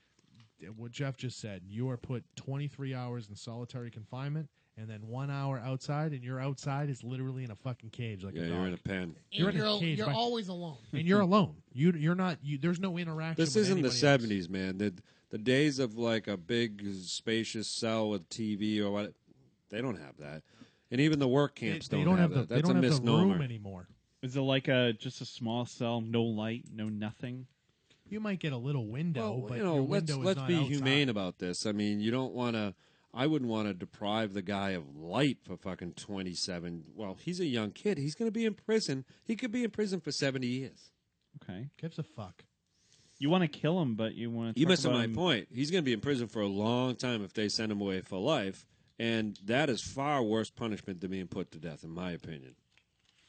Speaker 5: What Jeff just said, you are put 23 hours in solitary confinement, and then 1 hour outside, and your outside is literally in a fucking cage like
Speaker 3: Yeah,
Speaker 5: a dog.
Speaker 3: you're in a pen.
Speaker 1: And
Speaker 5: You're in a
Speaker 1: you're,
Speaker 5: cage
Speaker 1: you're
Speaker 5: by-
Speaker 1: always alone.
Speaker 5: and you're alone. You're not. There's no interaction.
Speaker 3: This
Speaker 5: with
Speaker 3: isn't the
Speaker 5: anybody else.
Speaker 3: 70s, man. The days of like a big, spacious cell with TV or what, they don't have that. And even the work camps
Speaker 5: They
Speaker 3: don't have
Speaker 5: the,
Speaker 3: that.
Speaker 5: they
Speaker 3: That's
Speaker 5: don't
Speaker 3: a
Speaker 5: have the
Speaker 3: misnomer.
Speaker 5: room anymore.
Speaker 8: Is it like just a small cell, no light, no nothing?
Speaker 5: You might get a little window,
Speaker 3: Well,
Speaker 5: but
Speaker 3: you know,
Speaker 5: your window
Speaker 3: let's
Speaker 5: is not
Speaker 3: be
Speaker 5: outside.
Speaker 3: humane about this. I mean, you don't want to. I wouldn't want to deprive the guy of light for fucking 27. Well, he's a young kid. He's going to be in prison. He could be in prison for 70 years.
Speaker 8: Okay.
Speaker 5: Gives a fuck.
Speaker 8: You want to kill him, but you want to.
Speaker 3: You missing my point. He's going to be in prison for a long time if they send him away for life, and that is far worse punishment than being put to death, in my opinion.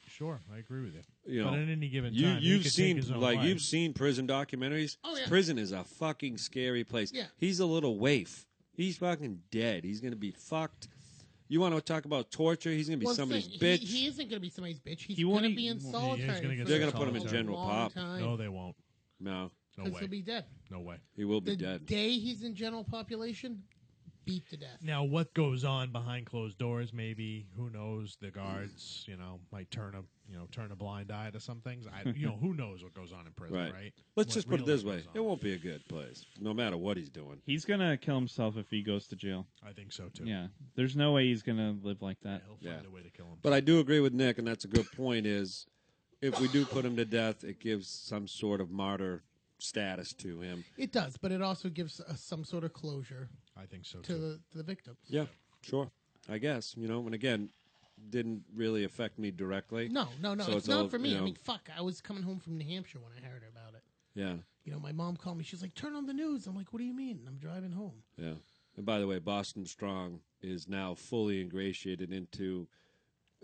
Speaker 5: Sure, I agree with you.
Speaker 3: You know,
Speaker 5: but at any given time, he
Speaker 3: you've
Speaker 5: could
Speaker 3: seen
Speaker 5: take his own
Speaker 3: like
Speaker 5: life.
Speaker 3: you've seen prison documentaries.
Speaker 1: Oh, yeah.
Speaker 3: Prison is a fucking scary place.
Speaker 1: Yeah.
Speaker 3: He's a little waif. He's fucking dead. He's going to be fucked. You want to talk about torture? He's going to be
Speaker 1: Well,
Speaker 3: somebody's
Speaker 1: thing,
Speaker 3: bitch.
Speaker 1: He isn't going to be somebody's bitch. He's
Speaker 8: He
Speaker 1: going
Speaker 8: won't
Speaker 1: to be in solitary.
Speaker 5: get
Speaker 3: They're
Speaker 5: going
Speaker 3: to put him in general pop.
Speaker 5: No, they won't.
Speaker 3: No,
Speaker 5: No
Speaker 1: Because
Speaker 5: way.
Speaker 1: he'll be dead.
Speaker 5: No way.
Speaker 3: he will be
Speaker 1: The
Speaker 3: dead.
Speaker 1: day he's in general population, beat to death.
Speaker 5: Now, what goes on behind closed doors? Maybe who knows? The guards, might turn a blind eye to some things. Who knows what goes on in prison, right?
Speaker 3: Let's
Speaker 5: What
Speaker 3: just put it
Speaker 5: really
Speaker 3: this way:
Speaker 5: goes on.
Speaker 3: it won't be a good place, no matter what he's doing.
Speaker 8: He's gonna kill himself if he goes to jail.
Speaker 5: I think so too.
Speaker 8: Yeah, there's no way he's gonna live like that.
Speaker 5: He'll find a way to kill him.
Speaker 3: But I do agree with Nick, and that's a good point. Is if we do put him to death, it gives some sort of martyr status to him.
Speaker 1: It does, but it also gives some sort of closure
Speaker 5: I think so
Speaker 1: to
Speaker 5: too.
Speaker 1: the victims.
Speaker 3: Yeah, sure. I guess and again, didn't really affect me directly.
Speaker 1: No.
Speaker 3: So
Speaker 1: it's not
Speaker 3: all,
Speaker 1: for me.
Speaker 3: you
Speaker 1: I
Speaker 3: know,
Speaker 1: mean, fuck. I was coming home from New Hampshire when I heard about it.
Speaker 3: Yeah.
Speaker 1: my mom called me. She's like, turn on the news. I'm like, what do you mean? I'm driving home.
Speaker 3: Yeah. And by the way, Boston Strong is now fully ingratiated into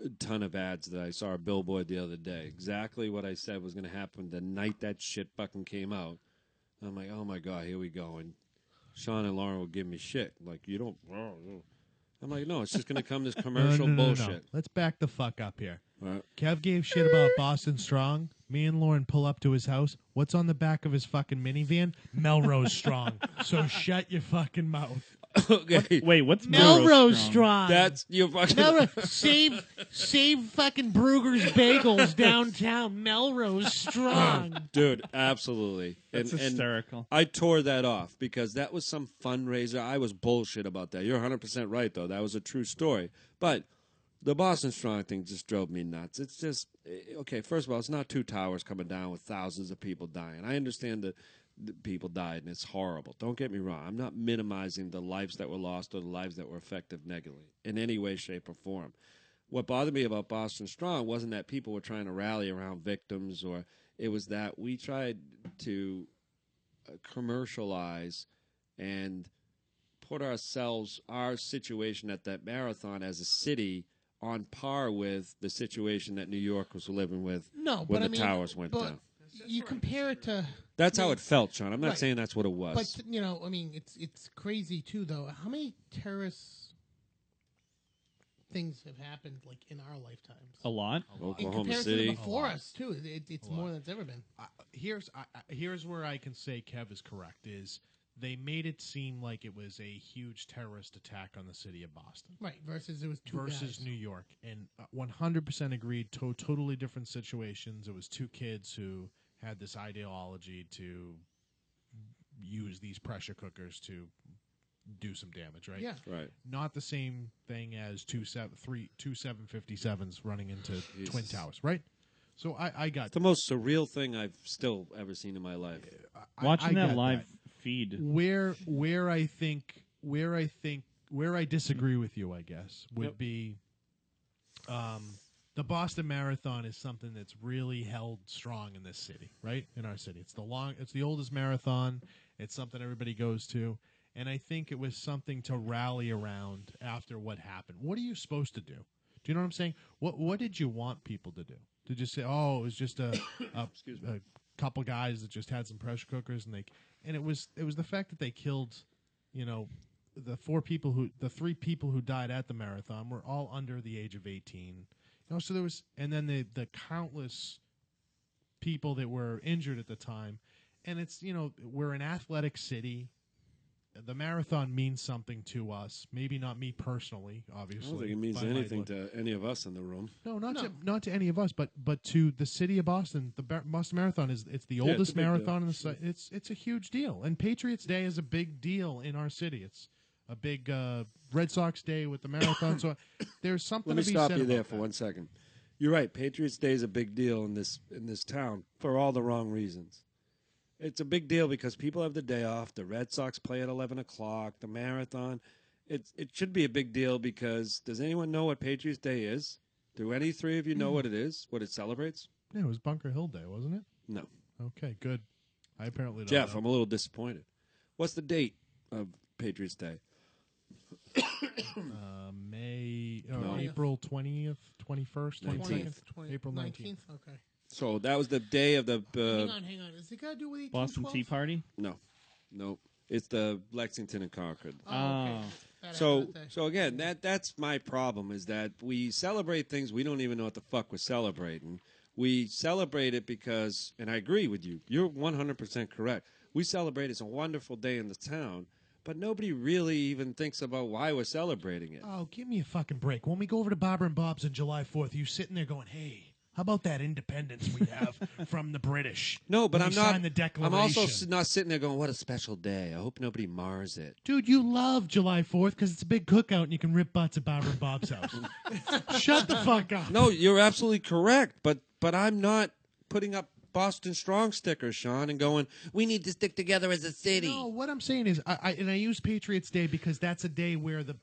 Speaker 3: a ton of ads that I saw a billboard the other day. Exactly what I said was going to happen the night that shit fucking came out. I'm like, oh my God, here we go. And Sean and Lauren will give me shit. Like, you don't. I'm like, no, it's just going to come this commercial bullshit.
Speaker 5: No. Let's back the fuck up here.
Speaker 3: Right.
Speaker 5: Kev gave shit about Boston Strong. Me and Lauren pull up to his house. What's on the back of his fucking minivan? Melrose Strong. So shut your fucking mouth.
Speaker 3: Okay.
Speaker 8: Wait, what's
Speaker 1: Melrose Strong?
Speaker 3: That's your fucking.
Speaker 1: Save fucking Brugger's Bagels downtown. Melrose Strong.
Speaker 3: Dude, absolutely.
Speaker 8: That's hysterical.
Speaker 3: I tore that off because that was some fundraiser. I was bullshit about that. You're 100% right, though. That was a true story. But the Boston Strong thing just drove me nuts. It's just, okay, first of all, it's not two towers coming down with thousands of people dying. I understand that the people died, and it's horrible. Don't get me wrong. I'm not minimizing the lives that were lost or the lives that were affected negatively in any way, shape, or form. What bothered me about Boston Strong wasn't that people were trying to rally around victims, or it was that we tried to commercialize and put our situation at that marathon as a city on par with the situation that New York was living with when the towers went down.
Speaker 1: You compare it to...
Speaker 3: That's how it felt, Sean. I'm not saying that's what it was.
Speaker 1: But, it's crazy, too, though. How many terrorist things have happened, like, in our lifetimes?
Speaker 8: A lot.
Speaker 3: Oklahoma
Speaker 1: in
Speaker 3: City.
Speaker 1: To before us, too. It's more than it's ever been.
Speaker 5: Here's where I can say Kev is correct, is they made it seem like it was a huge terrorist attack on the city of Boston.
Speaker 1: Right, versus it was two guys.
Speaker 5: New York. And 100% agreed, totally different situations. It was two kids who had this ideology to use these pressure cookers to do some damage, right?
Speaker 1: Yeah.
Speaker 3: Right.
Speaker 5: Not the same thing as two 757s running into Twin Towers, right? So I got
Speaker 3: it's the most surreal thing I've still ever seen in my life.
Speaker 8: Watching that live feed.
Speaker 5: Where I disagree with you, I guess, would be the Boston Marathon is something that's really held strong in this city, right? In our city. It's the oldest marathon. It's something everybody goes to. And I think it was something to rally around after what happened. What are you supposed to do? Do you know what I'm saying? What did you want people to do? To just say, oh, it was just a couple guys that just had some pressure cookers, and it was the fact that they killed, the three people who died at the marathon were all under the age of 18. So there was, and then the countless people that were injured at the time, and it's we're an athletic city. The marathon means something to us. Maybe not me personally, obviously.
Speaker 3: I don't think it means anything to any of us in the room.
Speaker 5: No, not to any of us, but to the city of Boston. The Boston Marathon it's the oldest marathon in the city. It's a huge deal, and Patriots Day is a big deal in our city. It's a big Red Sox Day with the marathon. So there's something.
Speaker 3: Let me
Speaker 5: to be
Speaker 3: stop
Speaker 5: said
Speaker 3: you there
Speaker 5: about
Speaker 3: for
Speaker 5: that.
Speaker 3: 1 second. You're right. Patriots Day is a big deal in this town for all the wrong reasons. It's a big deal because people have the day off. The Red Sox play at 11 o'clock. The marathon. It should be a big deal because does anyone know what Patriots Day is? Do any three of you know what it is? What it celebrates?
Speaker 5: Yeah, it was Bunker Hill Day, wasn't it?
Speaker 3: No.
Speaker 5: Okay, good. I apparently don't
Speaker 3: Jeff,
Speaker 5: know.
Speaker 3: I'm a little disappointed. What's the date of Patriots Day?
Speaker 5: April 20th, 21st, 22nd? April 19th.
Speaker 1: Okay.
Speaker 3: So that was the day of the...
Speaker 1: hang on. Is it got to do with 1812?
Speaker 8: Boston Tea Party?
Speaker 3: No. It's the Lexington and Concord.
Speaker 1: Oh, okay.
Speaker 3: So again, that's my problem is that we celebrate things we don't even know what the fuck we're celebrating. We celebrate it because, and I agree with you, you're 100% correct. We celebrate it's a wonderful day in the town, but nobody really even thinks about why we're celebrating it.
Speaker 5: Oh, give me a fucking break. When we go over to Barbara and Bob's on July 4th, you sitting there going, hey, how about that independence we have from the British?
Speaker 3: No, but
Speaker 5: When
Speaker 3: I'm
Speaker 5: we
Speaker 3: not.
Speaker 5: signed the Declaration.
Speaker 3: I'm also not sitting there going, "What a special day! I hope nobody mars it."
Speaker 5: Dude, you love July 4th because it's a big cookout and you can rip butts at Barbara and Bob's house. Shut the fuck up.
Speaker 3: No, you're absolutely correct, but I'm not putting up Boston Strong stickers, Sean, and going, we need to stick together as a city.
Speaker 5: No, what I'm saying is, I use Patriots Day because that's a day where the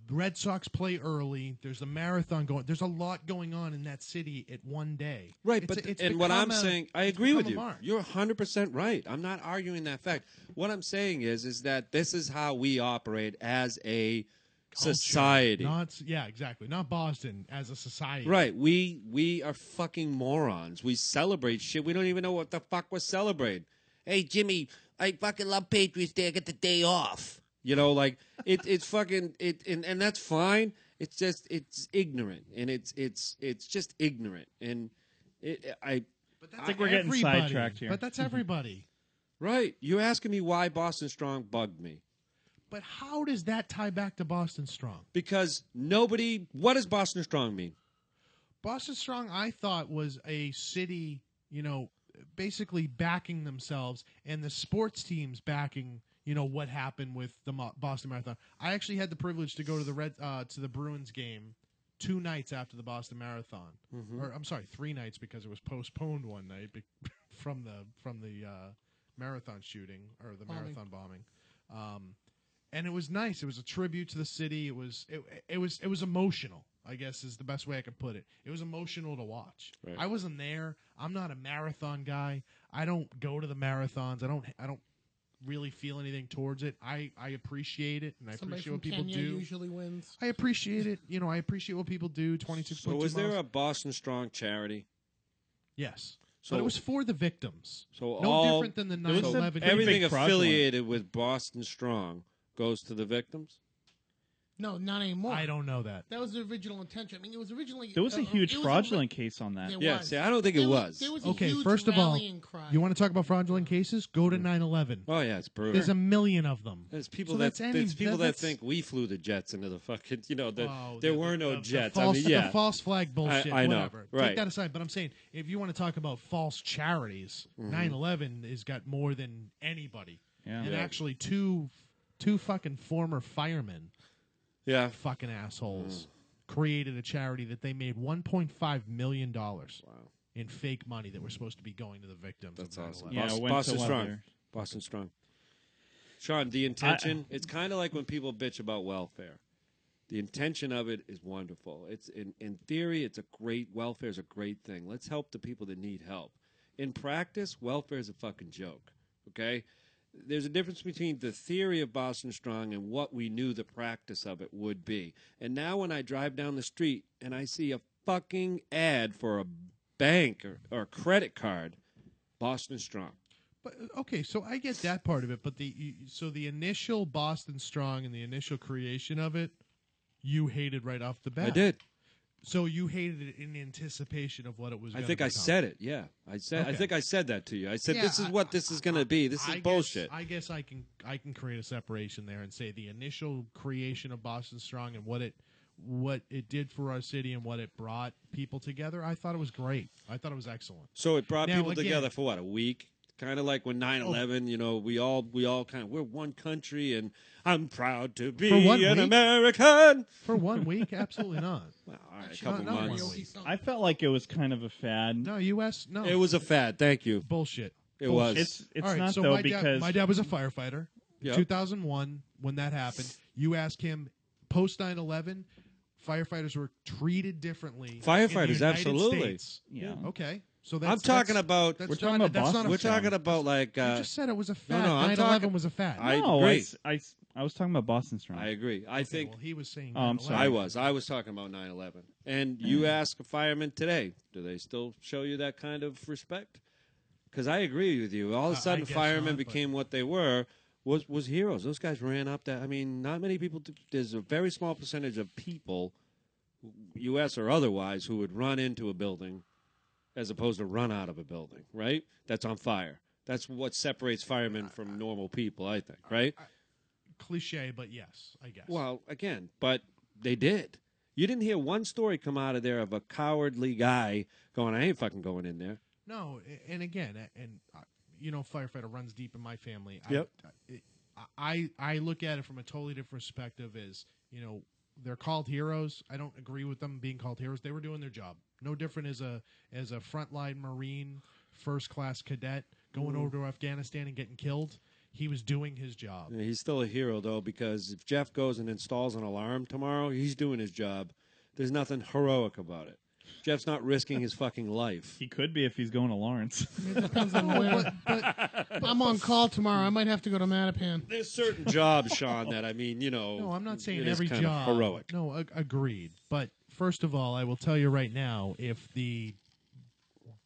Speaker 5: Red Sox play early. There's a marathon going. There's a lot going on in that city at one day.
Speaker 3: Right, what I'm
Speaker 5: become
Speaker 3: saying, I agree with you.
Speaker 5: mark.
Speaker 3: You're 100% right. I'm not arguing that fact. What I'm saying is that this is how we operate as a society.
Speaker 5: Yeah, exactly. Not Boston as a society.
Speaker 3: Right. We are fucking morons. We celebrate shit. We don't even know what the fuck we're celebrating. Hey, Jimmy, I fucking love Patriots Day. I get the day off. You know, like it's fucking and that's fine. It's just it's ignorant and it's just ignorant and I
Speaker 8: think we're getting sidetracked here.
Speaker 5: But that's everybody.
Speaker 3: Right. You're asking me why Boston Strong bugged me.
Speaker 5: But how does that tie back to Boston Strong?
Speaker 3: Because what does Boston Strong mean?
Speaker 5: Boston Strong, I thought, was a city, basically backing themselves and the sports teams backing, what happened with the Boston Marathon. I actually had the privilege to go to the Bruins game 2 nights after the Boston Marathon.
Speaker 3: Mm-hmm.
Speaker 5: Or I'm sorry, 3 nights because it was postponed one night from the marathon shooting or the marathon bombing. And it was nice. It was a tribute to the city. It was emotional, I guess is the best way I could put it. It was emotional to watch.
Speaker 3: Right.
Speaker 5: I wasn't there. I'm not a marathon guy. I don't go to the marathons. I don't really feel anything towards it. I appreciate it, and I
Speaker 1: Somebody
Speaker 5: appreciate what
Speaker 1: from
Speaker 5: people
Speaker 1: Kenya
Speaker 5: do.
Speaker 1: usually wins.
Speaker 5: I appreciate it. I appreciate what people do. 26.2
Speaker 3: So was there a Boston Strong charity?
Speaker 5: Yes.
Speaker 3: So
Speaker 5: But it was for the victims.
Speaker 3: So
Speaker 5: no different than the 9/11.
Speaker 3: Everything affiliated with Boston Strong goes to the victims?
Speaker 1: No, not anymore.
Speaker 5: I don't know that.
Speaker 1: That was the original intention. I mean, it was originally...
Speaker 8: There was a huge fraudulent case on that.
Speaker 1: There was.
Speaker 3: See, I don't think it was.
Speaker 1: There was a
Speaker 5: Okay,
Speaker 1: huge
Speaker 5: first of all,
Speaker 1: rallying cry.
Speaker 5: you want to talk about fraudulent cases? Go to 9/11.
Speaker 3: Oh, yeah, it's brutal.
Speaker 5: There's a million of them.
Speaker 3: There's people
Speaker 5: So
Speaker 3: that
Speaker 5: that's that's-
Speaker 3: think we flew the jets into the fucking, that
Speaker 5: Oh,
Speaker 3: there were no
Speaker 5: the
Speaker 3: jets.
Speaker 5: False,
Speaker 3: yeah.
Speaker 5: the false flag bullshit.
Speaker 3: I know,
Speaker 5: whatever.
Speaker 3: right.
Speaker 5: Take that aside. But I'm saying, if you want to talk about false charities, 9/11 has got more than anybody.
Speaker 8: Yeah.
Speaker 5: And
Speaker 3: Yeah.
Speaker 5: actually, two fucking former firemen,
Speaker 3: Yeah.
Speaker 5: fucking assholes, created a charity that they made $1.5 million in fake money that were supposed to be going to the victims.
Speaker 3: That's
Speaker 5: of
Speaker 3: awesome.
Speaker 5: 9/11.
Speaker 8: Yeah,
Speaker 3: Boston,
Speaker 8: went
Speaker 3: Boston
Speaker 8: to
Speaker 3: Strong.
Speaker 8: leather.
Speaker 3: Boston Strong. Sean, the intention, it's kind of like when people bitch about welfare. The intention of it is wonderful. It's in theory, welfare is a great thing. Let's help the people that need help. In practice, welfare is a fucking joke. Okay? There's a difference between the theory of Boston Strong and what we knew the practice of it would be. And now when I drive down the street and I see a fucking ad for a bank or credit card, Boston Strong.
Speaker 5: But okay, so I get that part of it, but the initial Boston Strong and the initial creation of it, you hated right off the bat.
Speaker 3: I did.
Speaker 5: So you hated it in anticipation of what it was.
Speaker 3: I think I said it. Yeah, I said.
Speaker 5: Okay.
Speaker 3: I think I said that to you. I said
Speaker 5: Yeah,
Speaker 3: this is what this is going to be. This is bullshit.
Speaker 5: I guess I can create a separation there and say the initial creation of Boston Strong and what it did for our city and what it brought people together. I thought it was great. I thought it was excellent.
Speaker 3: So it brought
Speaker 5: Now,
Speaker 3: people
Speaker 5: again-
Speaker 3: together for what, a week? Kind of like when 9/11, we all kind of, we're one country, and I'm proud to be
Speaker 5: For 1
Speaker 3: an
Speaker 5: week?
Speaker 3: American.
Speaker 5: For 1 week, absolutely not.
Speaker 3: Well, all right, a
Speaker 1: Actually,
Speaker 3: couple
Speaker 1: not
Speaker 3: months.
Speaker 1: really.
Speaker 8: I felt like it was kind of a fad.
Speaker 5: No, U.S. No,
Speaker 3: It was a fad. Thank you.
Speaker 5: bullshit.
Speaker 3: It was.
Speaker 8: It's
Speaker 5: All right,
Speaker 8: not
Speaker 5: so
Speaker 8: though
Speaker 5: my
Speaker 8: because
Speaker 5: my dad was a firefighter. In
Speaker 3: Yep.
Speaker 5: 2001, when that happened, you ask him post 9/11, firefighters were treated differently.
Speaker 3: Firefighters,
Speaker 5: in the United
Speaker 3: Absolutely.
Speaker 5: States.
Speaker 8: Yeah.
Speaker 5: Okay, so that's,
Speaker 3: I'm talking about.
Speaker 5: That's
Speaker 8: We're talking
Speaker 5: not,
Speaker 8: about
Speaker 5: that's
Speaker 8: Boston.
Speaker 5: not a
Speaker 3: We're
Speaker 5: fad.
Speaker 3: talking about like.
Speaker 5: You just said it was a fad.
Speaker 3: no, I'm
Speaker 5: 9/11
Speaker 3: talking-
Speaker 5: was a fad.
Speaker 3: I
Speaker 8: no,
Speaker 3: agree.
Speaker 8: I was talking about Boston Strong.
Speaker 3: I agree. I think
Speaker 5: well, he was saying.
Speaker 8: Oh, I'm
Speaker 5: 9/11.
Speaker 8: sorry.
Speaker 3: I was talking about 9/11. And you ask a fireman today, do they still show you that kind of respect? Because I agree with you. All of a
Speaker 5: I
Speaker 3: sudden,
Speaker 5: guess
Speaker 3: firemen
Speaker 5: not, but-
Speaker 3: became what they were. Was heroes. Those guys ran up that. I mean, not many people. There's a very small percentage of people, U.S. or otherwise, who would run into a building, as opposed to run out of a building. Right? That's on fire. That's what separates firemen from normal people. I think. Right?
Speaker 5: Cliche, but yes, I guess.
Speaker 3: Well, again, but they did. You didn't hear one story come out of there of a cowardly guy going, "I ain't fucking going in there."
Speaker 5: No, and again, firefighter runs deep in my family.
Speaker 3: Yep.
Speaker 5: I look at it from a totally different perspective. Is they're called heroes. I don't agree with them being called heroes. They were doing their job. No different as a frontline Marine first-class cadet going over to Afghanistan and getting killed. He was doing his job.
Speaker 3: Yeah, he's still a hero, though, because if Jeff goes and installs an alarm tomorrow, he's doing his job. There's nothing heroic about it. Jeff's not risking his fucking life.
Speaker 8: He could be if he's going to Lawrence.
Speaker 1: It depends on where. But I'm on call tomorrow. I might have to go to Mattapan.
Speaker 3: There's certain jobs, Sean, that, I mean,
Speaker 5: No, I'm not saying
Speaker 3: it is
Speaker 5: every
Speaker 3: kind of
Speaker 5: job.
Speaker 3: heroic.
Speaker 5: No, agreed. But first of all, I will tell you right now, if the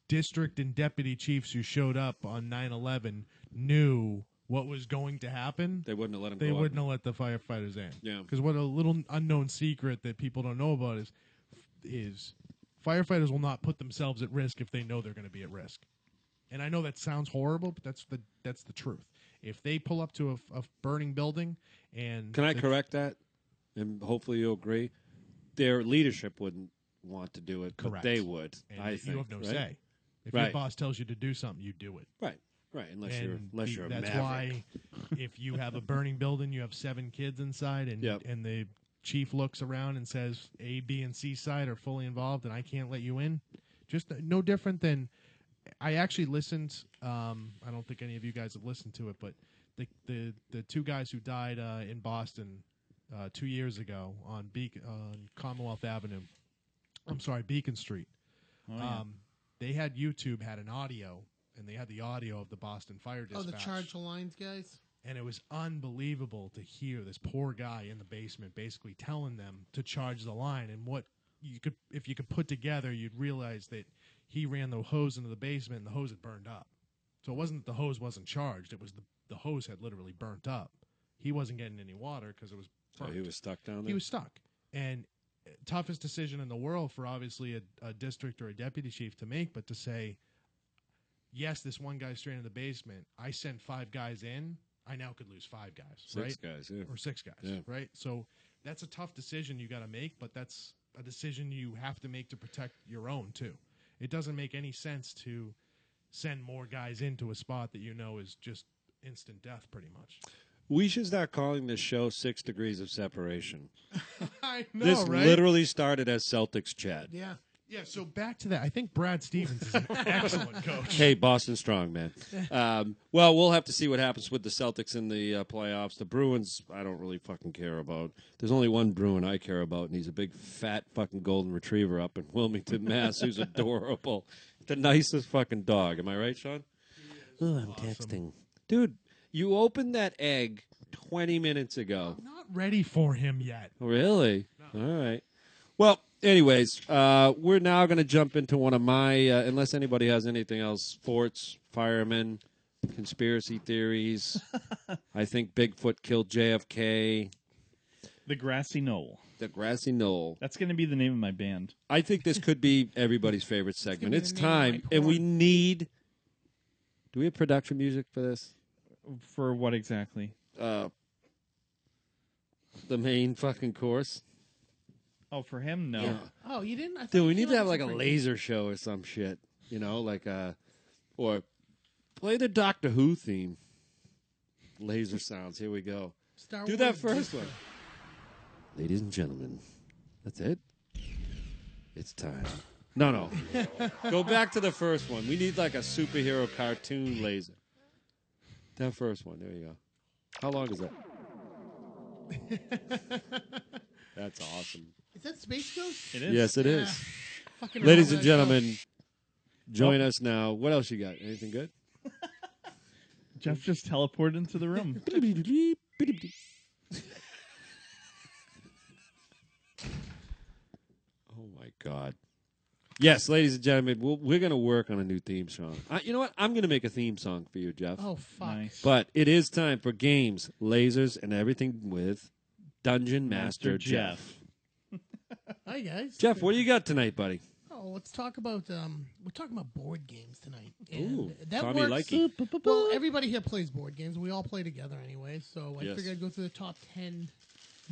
Speaker 5: district and deputy chiefs who showed up on 9/11 knew what was going to happen,
Speaker 3: they wouldn't have let him
Speaker 5: They
Speaker 3: go up.
Speaker 5: wouldn't have let the firefighters in.
Speaker 3: Yeah.
Speaker 5: Because what a little unknown secret that people don't know about is firefighters will not put themselves at risk if they know they're going to be at risk. And I know that sounds horrible, but that's the truth. If they pull up to a burning building and...
Speaker 3: Can I correct that? And hopefully you'll agree. Their leadership wouldn't want to do it, but
Speaker 5: Correct.
Speaker 3: they would,
Speaker 5: And
Speaker 3: I
Speaker 5: you
Speaker 3: think.
Speaker 5: have no
Speaker 3: right?
Speaker 5: say. If
Speaker 3: Right.
Speaker 5: your boss tells you to do something, you do it.
Speaker 3: Right. Unless
Speaker 5: And
Speaker 3: you're a
Speaker 5: that's
Speaker 3: maverick.
Speaker 5: why if you have a burning building, you have 7 kids inside, and the chief looks around and says A, B, and C side are fully involved, and I can't let you in. Just no different than I actually listened. I don't think any of you guys have listened to it, but the 2 guys who died in Boston 2 years ago on Commonwealth Avenue. I'm sorry, Beacon Street.
Speaker 8: Oh, yeah.
Speaker 5: They had YouTube had an audio. And they had the audio of the Boston Fire Dispatch.
Speaker 1: Oh, the Charge the Lines guys?
Speaker 5: And it was unbelievable to hear this poor guy in the basement basically telling them to charge the line. And what you could, if you could put together, you'd realize that he ran the hose into the basement and the hose had burned up. So it wasn't that the hose wasn't charged. It was the hose had literally burnt up. He wasn't getting any water because it was burnt.
Speaker 3: So he was stuck down there?
Speaker 5: He was stuck. And toughest decision in the world for obviously a district or a deputy chief to make, but to say, yes, this one guy's straight in the basement. I sent 5 guys in. I now could lose 5 guys,
Speaker 3: 6
Speaker 5: right?
Speaker 3: guys, yeah.
Speaker 5: Or 6 guys,
Speaker 3: Yeah.
Speaker 5: right? So that's a tough decision you got to make, but that's a decision you have to make to protect your own, too. It doesn't make any sense to send more guys into a spot that you know is just instant death, pretty much.
Speaker 3: We should start calling this show 6 Degrees of Separation.
Speaker 5: I know,
Speaker 3: This
Speaker 5: right?
Speaker 3: literally started as Celtics chat.
Speaker 5: Yeah. Yeah, so back to that. I think Brad Stevens is an excellent coach.
Speaker 3: Hey, Boston strong, man. Well, we'll have to see what happens with the Celtics in the playoffs. The Bruins, I don't really fucking care about. There's only one Bruin I care about, and he's a big, fat fucking golden retriever up in Wilmington, Mass, who's adorable. The nicest fucking dog. Am I right, Sean? Oh, I'm texting. Dude, you opened that egg 20 minutes ago.
Speaker 5: I'm not ready for him yet.
Speaker 3: Really? No. All right. Well, anyways, we're now going to jump into one of my, unless anybody has anything else, sports, firemen, conspiracy theories. I think Bigfoot killed JFK.
Speaker 8: The Grassy Knoll.
Speaker 3: The Grassy Knoll.
Speaker 8: That's going to be the name of my band.
Speaker 3: I think this could be everybody's favorite segment. It's
Speaker 8: the name of
Speaker 3: time,
Speaker 8: my
Speaker 3: and we need... Do we have production music for this?
Speaker 8: For what exactly?
Speaker 3: The main fucking course.
Speaker 8: Oh, for him, no.
Speaker 3: Yeah.
Speaker 1: Oh, you didn't? I thought
Speaker 3: Dude,
Speaker 1: you
Speaker 3: we need
Speaker 1: came
Speaker 3: to
Speaker 1: up
Speaker 3: have
Speaker 1: with
Speaker 3: like a
Speaker 1: some
Speaker 3: laser show or some shit. You know, like or play the Doctor Who theme. Laser sounds. Here we go.
Speaker 1: Star
Speaker 3: Do
Speaker 1: Wars
Speaker 3: that first
Speaker 1: Disco.
Speaker 3: one. Ladies and gentlemen, that's it. It's time. No. Go back to the first one. We need like a superhero cartoon laser. That first one. There you go. How long is that? That's awesome.
Speaker 1: Is that Space Ghost?
Speaker 8: It is.
Speaker 3: Yes, it is.
Speaker 1: Fucking
Speaker 3: Ladies and
Speaker 1: remember that
Speaker 3: gentlemen, join us now. What else you got? Anything good?
Speaker 8: Jeff just teleported into the room.
Speaker 3: Oh, my God. Yes, ladies and gentlemen, we're going to work on a new theme song. You know what? I'm going to make a theme song for you, Jeff.
Speaker 1: Oh, fuck.
Speaker 8: Nice.
Speaker 3: But it is time for games, lasers, and everything with Dungeon Master Jeff.
Speaker 1: Hi, guys.
Speaker 3: Jeff, what do you got tonight, buddy?
Speaker 1: Oh, let's talk about we're talking about board games tonight.
Speaker 3: Ooh,
Speaker 1: And that
Speaker 3: Tommy
Speaker 1: works.
Speaker 3: likey.
Speaker 1: Well, everybody here plays board games. We all play together anyway, so I
Speaker 3: Yes.
Speaker 1: figured I'd go through the top 10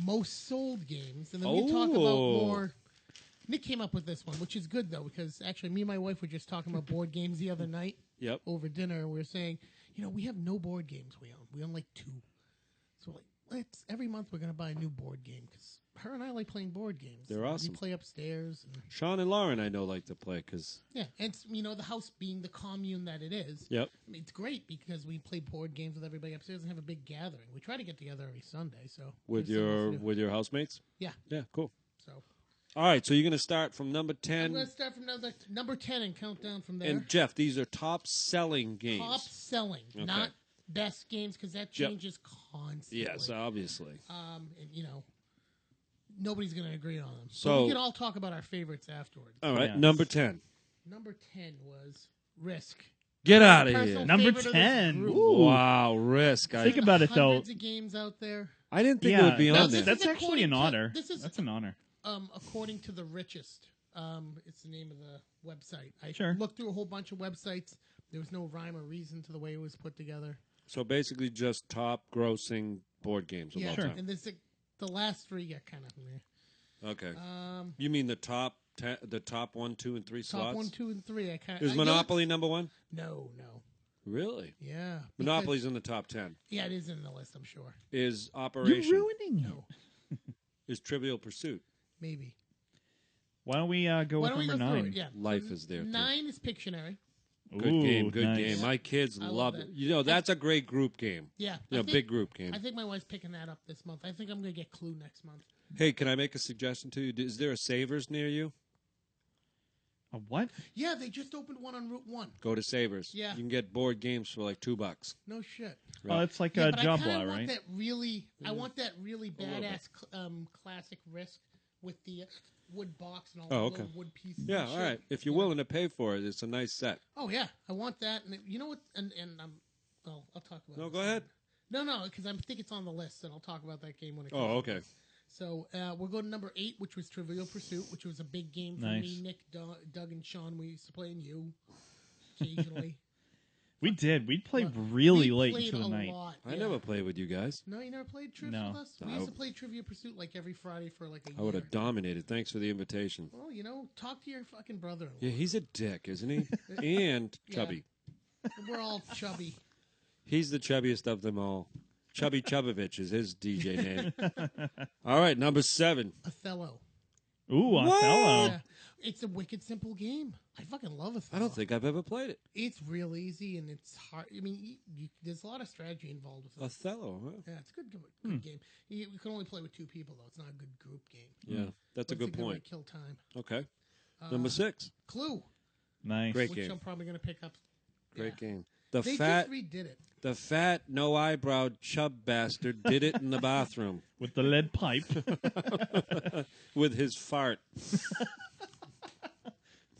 Speaker 1: most sold games, and then we talk about
Speaker 3: Oh.
Speaker 1: more. Nick came up with this one, which is good though, because actually me and my wife were just talking about board games the other night.
Speaker 3: Yep.
Speaker 1: Over dinner, and we were saying, we have no board games we own. We own like 2. So like, every month we're going to buy a new board game because her and I like playing board games.
Speaker 3: They're awesome.
Speaker 1: We play upstairs. And,
Speaker 3: Sean and Lauren, I know, like to play because...
Speaker 1: Yeah, and it's, the house being the commune that it is.
Speaker 3: Yep.
Speaker 1: I mean, it's great because we play board games with everybody upstairs and have a big gathering. We try to get together every Sunday. So
Speaker 3: With your housemates?
Speaker 1: Yeah.
Speaker 3: Yeah, cool.
Speaker 1: So.
Speaker 3: All right, so you're going to start from number 10.
Speaker 1: I'm going to start from number 10 and count down from there.
Speaker 3: And, Jeff, these are top-selling games.
Speaker 1: Top selling,
Speaker 3: Okay.
Speaker 1: not best games because that changes constantly.
Speaker 3: Yes, obviously.
Speaker 1: And, nobody's going to agree on them.
Speaker 3: So
Speaker 1: but we can all talk about our favorites afterwards.
Speaker 3: All right, number 10.
Speaker 1: Number 10 was Risk.
Speaker 3: Get out of here.
Speaker 8: Number 10.
Speaker 3: Wow, Risk.
Speaker 8: Think about it, though.
Speaker 1: Hundreds of games out there.
Speaker 3: I didn't think it would be on there.
Speaker 8: That's actually an honor. That's an honor.
Speaker 1: According to The Richest, it's the name of the website. I
Speaker 8: Sure.
Speaker 1: looked through a whole bunch of websites. There was no rhyme or reason to the way it was put together.
Speaker 3: So basically just top-grossing board games of all time.
Speaker 1: And there's the last three get kind of there.
Speaker 3: Okay. You mean the top 1, 2, and 3 slots?
Speaker 1: Top 1, 2, and 3. I kind
Speaker 3: Is Monopoly number 1?
Speaker 1: No.
Speaker 3: Really?
Speaker 1: Yeah.
Speaker 3: Monopoly's in the top 10.
Speaker 1: Yeah, it is in the list, I'm sure.
Speaker 3: Is Operation...
Speaker 8: You're ruining it.
Speaker 3: Is Trivial Pursuit?
Speaker 1: Maybe.
Speaker 8: Why don't we go with number 9?
Speaker 1: Yeah.
Speaker 3: Life is there, too.
Speaker 1: 9 is Pictionary.
Speaker 3: Good game.
Speaker 8: Nice.
Speaker 3: My kids love
Speaker 1: that.
Speaker 3: it. That's a great group game.
Speaker 1: Yeah.
Speaker 3: Big group game.
Speaker 1: I think my wife's picking that up this month. I think I'm going to get Clue next month.
Speaker 3: Hey, can I make a suggestion to you? Is there a Savers near you?
Speaker 8: A what?
Speaker 1: Yeah, they just opened one on Route 1.
Speaker 3: Go to Savers.
Speaker 1: Yeah.
Speaker 3: You can get board games for like $2.
Speaker 1: No shit.
Speaker 8: Right. Oh, it's like
Speaker 1: a
Speaker 8: Job
Speaker 1: Law,
Speaker 8: right?
Speaker 1: I want that really badass classic Risk with the wood box and all the little wood pieces.
Speaker 3: Yeah, all right. If you're willing to pay for it, it's a nice set.
Speaker 1: Oh yeah, I want that. And you know what? And I'll talk about.
Speaker 3: No, go ahead.
Speaker 1: No, because I think it's on the list, and I'll talk about that game when it comes.
Speaker 3: Oh, okay.
Speaker 1: So we'll go to number 8, which was Trivial Pursuit, which was a big game for me, Nick, Doug, and Sean. We used to play in you occasionally.
Speaker 8: We'd play really late into the night.
Speaker 3: I never played with you guys.
Speaker 1: No, you never played Trivial with us? We used to play Trivia Pursuit like every Friday for like a year.
Speaker 3: I would have dominated. Thanks for the invitation.
Speaker 1: Well, talk to your fucking brother-in-law.
Speaker 3: Yeah, he's a dick, isn't he? And chubby.
Speaker 1: We're all chubby.
Speaker 3: He's the chubbiest of them all. Chubby Chubbovich is his DJ name. All right, number 7.
Speaker 1: Othello.
Speaker 8: Ooh, Othello.
Speaker 1: Yeah. It's a wicked simple game. I fucking love Othello.
Speaker 3: I don't think I've ever played it.
Speaker 1: It's real easy and it's hard. I mean, there's a lot of strategy involved with it.
Speaker 3: Othello, huh?
Speaker 1: Yeah, it's a good game. You can only play with 2 people, though. It's not a good group game.
Speaker 3: Yeah, that's a good point.
Speaker 1: Way to kill time.
Speaker 3: Okay. Number 6.
Speaker 1: Clue.
Speaker 8: Nice.
Speaker 3: Great
Speaker 1: which
Speaker 3: game.
Speaker 1: I'm probably going to pick up.
Speaker 3: Great game.
Speaker 1: They just redid it.
Speaker 3: The fat, no-eyebrow chub bastard did it in the bathroom.
Speaker 8: With the lead pipe.
Speaker 3: With his fart.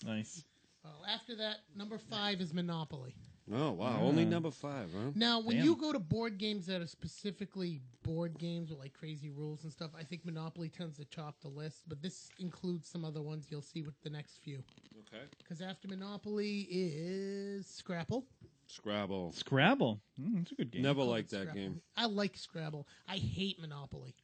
Speaker 8: Nice.
Speaker 1: Well, after that, number 5 is Monopoly.
Speaker 3: Oh, wow. Only number 5, huh?
Speaker 1: Now, when you go to board games that are specifically board games with like crazy rules and stuff, I think Monopoly tends to top the list, but this includes some other ones you'll see with the next few.
Speaker 3: Okay.
Speaker 1: Because after Monopoly is Scrabble.
Speaker 3: Scrabble.
Speaker 8: It's a good game.
Speaker 3: Never liked that
Speaker 1: Scrabble.
Speaker 3: game.
Speaker 1: I like Scrabble. I hate Monopoly.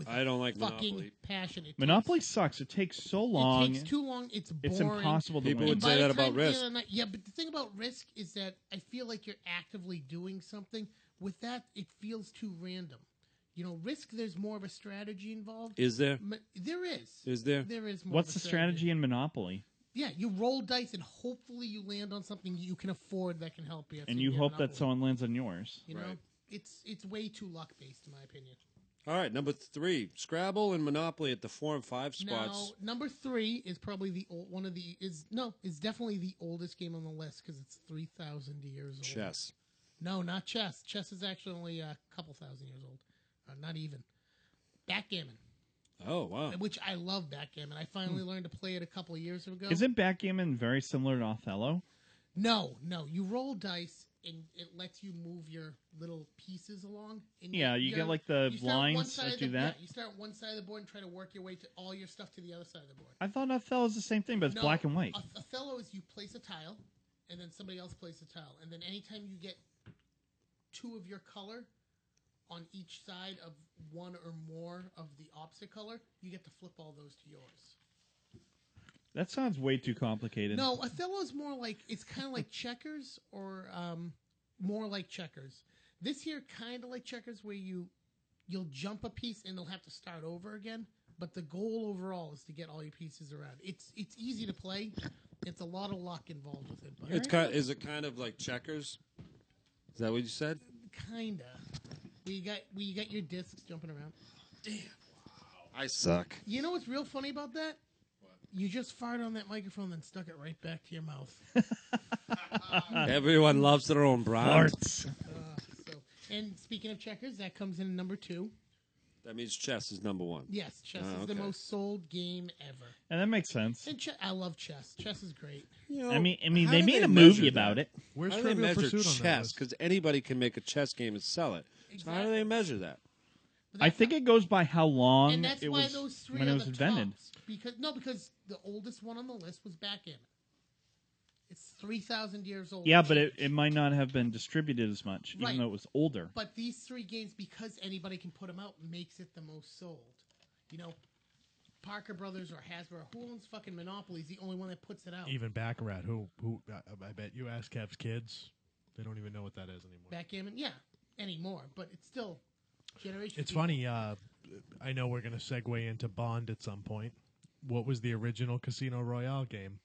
Speaker 3: I don't like
Speaker 1: fucking
Speaker 3: Monopoly.
Speaker 1: Passion.
Speaker 8: Monopoly sucks. It takes so long.
Speaker 1: It takes too long. It's boring.
Speaker 8: It's impossible to
Speaker 3: People
Speaker 8: win.
Speaker 3: would say that about Risk.
Speaker 1: Yeah, but the thing about Risk is that I feel like you're actively doing something. With that, it feels too random. Risk, there's more of a strategy involved.
Speaker 3: Is there?
Speaker 1: There is.
Speaker 3: Is there?
Speaker 1: There is more.
Speaker 8: What's the strategy in Monopoly?
Speaker 1: Yeah, you roll dice and hopefully you land on something you can afford that can help you.
Speaker 8: And you hope that someone lands on yours.
Speaker 1: Right. It's way too luck based in my opinion.
Speaker 3: All right, number 3, Scrabble and Monopoly at the 4 and 5 spots.
Speaker 1: Now, number 3 is probably is definitely the oldest game on the list because it's 3,000 years old.
Speaker 3: Chess.
Speaker 1: No, not chess. Chess is actually only a couple thousand years old. Not even. Backgammon.
Speaker 3: Oh, wow.
Speaker 1: Which I love backgammon. I finally learned to play it a couple of years ago.
Speaker 8: Isn't backgammon very similar to Othello?
Speaker 1: No. You roll dice and it lets you move your little pieces along. And
Speaker 8: you get like the lines that do that.
Speaker 1: Yeah, you start one side of the board and try to work your way to all your stuff to the other side of the board.
Speaker 8: I thought Othello is the same thing, but it's black and white.
Speaker 1: Othello is you place a tile, and then somebody else places a tile. And then anytime you get 2 of your color on each side of one or more of the opposite color, you get to flip all those to yours.
Speaker 8: That sounds way too complicated.
Speaker 1: No, Othello's more like, it's kind of like checkers or more like checkers. This here kind of like checkers where you you'll jump a piece and they'll have to start over again. But the goal overall is to get all your pieces around. It's easy to play. It's a lot of luck involved with it. But
Speaker 3: Is it kind of like checkers? Is that what you said?
Speaker 1: Kinda. We got your discs jumping around.
Speaker 3: Damn. I suck.
Speaker 1: You know what's real funny about that? You just farted on that microphone and stuck it right back to your mouth.
Speaker 3: Everyone loves their own brand.
Speaker 1: And speaking of checkers, that comes in number 2.
Speaker 3: That means chess is number 1.
Speaker 1: Yes, chess is the most sold game ever.
Speaker 8: And that makes sense.
Speaker 1: And I love chess. Chess is great.
Speaker 3: You know,
Speaker 8: I mean, they made a movie about it.
Speaker 5: Where's
Speaker 3: how do they
Speaker 5: Trivial
Speaker 3: measure
Speaker 5: Pursuit on that
Speaker 3: chess?
Speaker 5: list?
Speaker 3: Because anybody can make a chess game and sell it. So how do they measure that?
Speaker 8: I think it goes by how long
Speaker 1: And that's
Speaker 8: it
Speaker 1: why
Speaker 8: was
Speaker 1: those 3
Speaker 8: when
Speaker 1: are
Speaker 8: it was
Speaker 1: the
Speaker 8: invented.
Speaker 1: tops. Because the oldest one on the list was backgammon. It's 3,000 years old.
Speaker 8: Yeah, but it might not have been distributed as much,
Speaker 1: Right.
Speaker 8: even though it was older.
Speaker 1: But these 3 games, because anybody can put them out, makes it the most sold. You know, Parker Brothers or Hasbro, who owns fucking Monopoly is the only one that puts it out.
Speaker 5: Even Baccarat, who I bet you ask Kev's kids, they don't even know what that is anymore.
Speaker 1: Backgammon, yeah, anymore, but it's still generation.
Speaker 5: It's funny. I know we're going to segue into Bond at some point. What was the original Casino Royale game?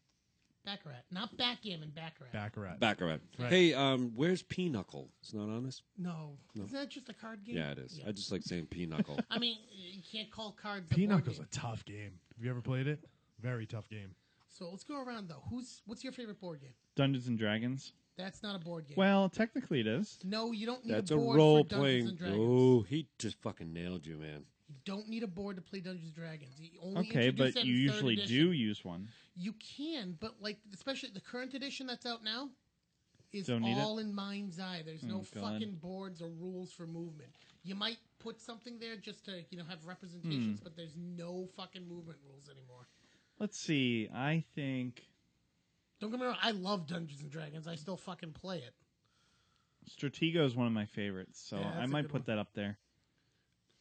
Speaker 1: Baccarat, not backgammon. Baccarat.
Speaker 3: Baccarat.
Speaker 5: Right.
Speaker 3: Hey, where's Pinochle? It's not on this?
Speaker 1: No, isn't that just a card game?
Speaker 3: Yeah, it is.
Speaker 1: Yeah.
Speaker 3: I just like saying Pinochle.
Speaker 1: I mean, you can't call cards. a board
Speaker 5: Pinocchle's
Speaker 1: game.
Speaker 5: a tough game. Have you ever played it? Very tough game.
Speaker 1: So let's go around though. What's your favorite board game?
Speaker 8: Dungeons and Dragons.
Speaker 1: That's not a board game.
Speaker 8: Well, technically it is.
Speaker 1: No, you don't need
Speaker 3: That's
Speaker 1: a
Speaker 3: a
Speaker 1: board
Speaker 3: role
Speaker 1: for Dungeons
Speaker 3: playing.
Speaker 1: and Dragons.
Speaker 3: Oh, he just fucking nailed you, man.
Speaker 1: You don't need a board to play Dungeons and Dragons. He only
Speaker 8: Okay,
Speaker 1: introduced
Speaker 8: but
Speaker 1: that
Speaker 8: you
Speaker 1: in third
Speaker 8: usually
Speaker 1: edition.
Speaker 8: do use one.
Speaker 1: You can, but like especially the current edition that's out now is
Speaker 8: Don't need
Speaker 1: all in mind's eye. There's no
Speaker 8: God.
Speaker 1: fucking boards or rules for movement. You might put something there just to have representations, but there's no fucking movement rules anymore.
Speaker 8: Let's see. I think
Speaker 1: Don't get me wrong. I love Dungeons and Dragons. I still fucking play it.
Speaker 8: Stratego is one of my favorites, so
Speaker 1: Yeah, that's
Speaker 8: I
Speaker 1: a
Speaker 8: might
Speaker 1: good
Speaker 8: put
Speaker 1: one.
Speaker 8: that up there.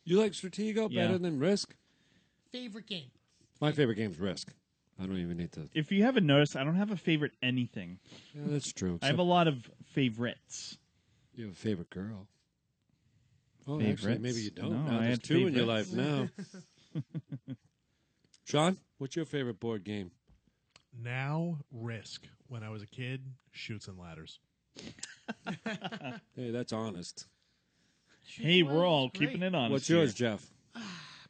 Speaker 3: You like Stratego
Speaker 8: Yeah.
Speaker 3: better than Risk?
Speaker 1: Favorite game.
Speaker 3: My favorite game's Risk. I don't even need to.
Speaker 8: If you haven't noticed, I don't have a favorite anything.
Speaker 3: Yeah, that's true.
Speaker 8: I have a lot of favorites.
Speaker 3: You have a favorite girl. Oh,
Speaker 8: Favorites?
Speaker 3: actually, maybe you don't.
Speaker 8: No,
Speaker 3: now
Speaker 8: I
Speaker 3: there's
Speaker 8: had
Speaker 3: 2 in your life
Speaker 8: favorites.
Speaker 3: now. Sean, what's your favorite board game?
Speaker 5: Now, Risk. When I was a kid, Shoots and Ladders.
Speaker 3: Hey, that's honest.
Speaker 8: Hey, we're all
Speaker 1: Great.
Speaker 8: keeping it on.
Speaker 3: What's yours, Jeff?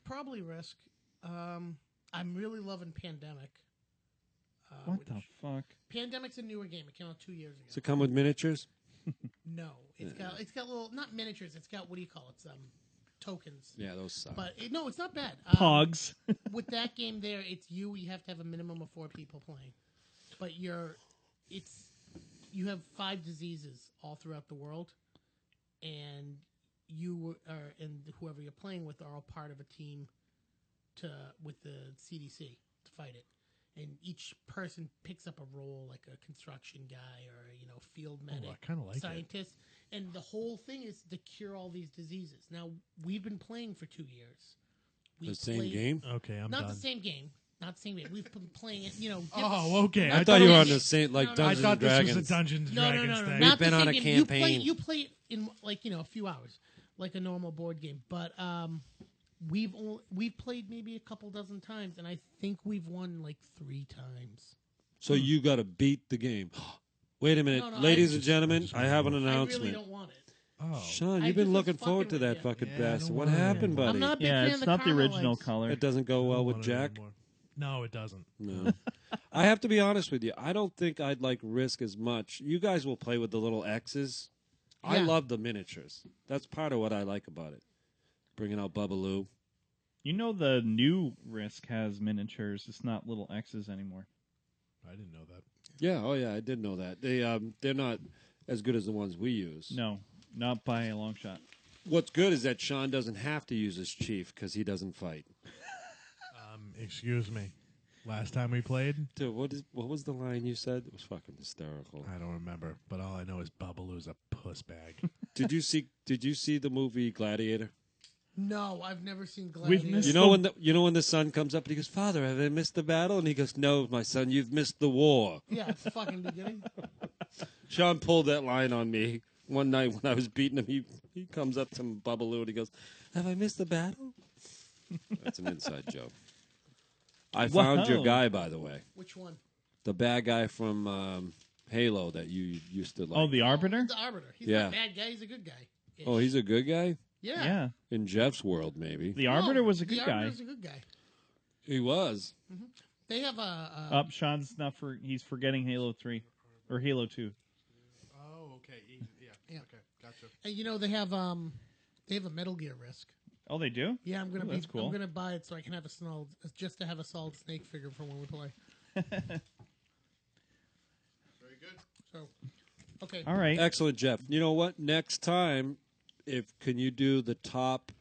Speaker 1: Probably Risk. I'm really loving Pandemic.
Speaker 8: What the fuck?
Speaker 1: Pandemic's a newer game. It came out 2 years ago.
Speaker 3: Does it come with miniatures?
Speaker 1: No, it's got little, not miniatures. It's got, what do you call it? Tokens.
Speaker 3: Yeah, those suck.
Speaker 1: But no, it's not bad.
Speaker 8: Pogs.
Speaker 1: With that game there, it's you have to have a minimum of 4 people playing. But you have 5 diseases all throughout the world, and and whoever you're playing with are all part of a team with the CDC to fight it. And each person picks up a role, like a construction guy or field medic,
Speaker 5: I kinda like it.
Speaker 1: scientist, and the whole thing is to cure all these diseases. Now we've been playing for 2 years.
Speaker 3: The same game?
Speaker 5: Okay, I'm
Speaker 1: not
Speaker 5: done.
Speaker 1: the same game. Not the same game. We've been playing it.
Speaker 5: Oh, okay.
Speaker 3: I thought you were on the same, like
Speaker 5: I
Speaker 3: Dungeons
Speaker 5: thought
Speaker 3: and
Speaker 5: this
Speaker 3: Dragons.
Speaker 5: was a Dungeons and Dragons
Speaker 1: no,
Speaker 5: thing.
Speaker 1: not
Speaker 3: We've been
Speaker 1: the
Speaker 3: on
Speaker 1: same
Speaker 3: a
Speaker 1: game.
Speaker 3: campaign.
Speaker 1: You play it in a few hours, like a normal board game. But we've played maybe a couple dozen times, and I think we've won like 3 times.
Speaker 3: So you got to beat the game. Wait a minute.
Speaker 1: No,
Speaker 3: Ladies and gentlemen, I have an announcement.
Speaker 1: I really don't want it.
Speaker 5: Oh.
Speaker 3: Sean,
Speaker 1: I
Speaker 3: you've been
Speaker 1: just
Speaker 3: looking
Speaker 1: was
Speaker 3: forward
Speaker 1: fucking
Speaker 3: to
Speaker 1: with
Speaker 3: that
Speaker 1: you.
Speaker 3: fucking
Speaker 5: Yeah, I
Speaker 3: bastard.
Speaker 5: don't
Speaker 3: What
Speaker 5: want it
Speaker 3: happened,
Speaker 5: anymore.
Speaker 3: buddy?
Speaker 1: I'm not a big
Speaker 8: Yeah,
Speaker 1: fan
Speaker 8: it's
Speaker 1: of
Speaker 8: not the
Speaker 1: Carmel
Speaker 8: original
Speaker 1: lights.
Speaker 8: color.
Speaker 3: It doesn't go well with
Speaker 5: Want it
Speaker 3: Jack.
Speaker 5: anymore. No, it doesn't.
Speaker 3: No. I have to be honest with you. I don't think I'd like Risk as much. You guys will play with the little X's. I
Speaker 1: Yeah.
Speaker 3: love the miniatures. That's part of what I like about it. Bringing out Bubbaloo.
Speaker 8: You know the new Risk has miniatures. It's not little X's anymore.
Speaker 5: I didn't know that.
Speaker 3: Yeah, oh yeah, I did know that. They're not as good as the ones we use.
Speaker 8: No, not by a long shot.
Speaker 3: What's good is that Sean doesn't have to use his chief because he doesn't fight.
Speaker 5: Excuse me. Last time we played,
Speaker 3: Dude, what was the line you said? It was fucking hysterical.
Speaker 5: I don't remember, but all I know is Bubbaloo's a puss bag.
Speaker 3: Did you see the movie Gladiator?
Speaker 1: No, I've never seen Gladiator.
Speaker 8: We've missed
Speaker 3: You know when the son comes up and he goes, "Father, have I missed the battle?" And he goes, "No, my son, you've missed the war."
Speaker 1: Yeah, it's fucking beginning.
Speaker 3: Sean pulled that line on me One night when I was beating him, he comes up to Babalu and he goes, "Have I missed the battle?" That's an inside joke. I found your guy, by the way.
Speaker 1: Which one?
Speaker 3: The bad guy from Halo that you used to like.
Speaker 8: Oh, the Arbiter?
Speaker 1: The Arbiter. He's not a bad guy. He's a good guy.
Speaker 3: Oh, he's a good guy?
Speaker 1: Yeah.
Speaker 3: In Jeff's world, maybe.
Speaker 8: The Arbiter was a good
Speaker 1: the
Speaker 8: guy.
Speaker 1: Arbiter's a good guy.
Speaker 3: He was.
Speaker 1: Mm-hmm. They have a...
Speaker 8: Sean's not he's forgetting Halo 3. Or Halo 2.
Speaker 5: Oh, okay. Yeah. Okay, gotcha.
Speaker 1: And you know, they have a Metal Gear Risk.
Speaker 8: Oh, they do?
Speaker 1: Yeah,
Speaker 8: That's cool.
Speaker 1: I'm gonna buy it so I can have just to have a Solid Snake figure for when we play.
Speaker 5: Very good.
Speaker 1: So, okay.
Speaker 8: All right.
Speaker 3: Excellent, Jeff. You know what? Next time, can you do the top?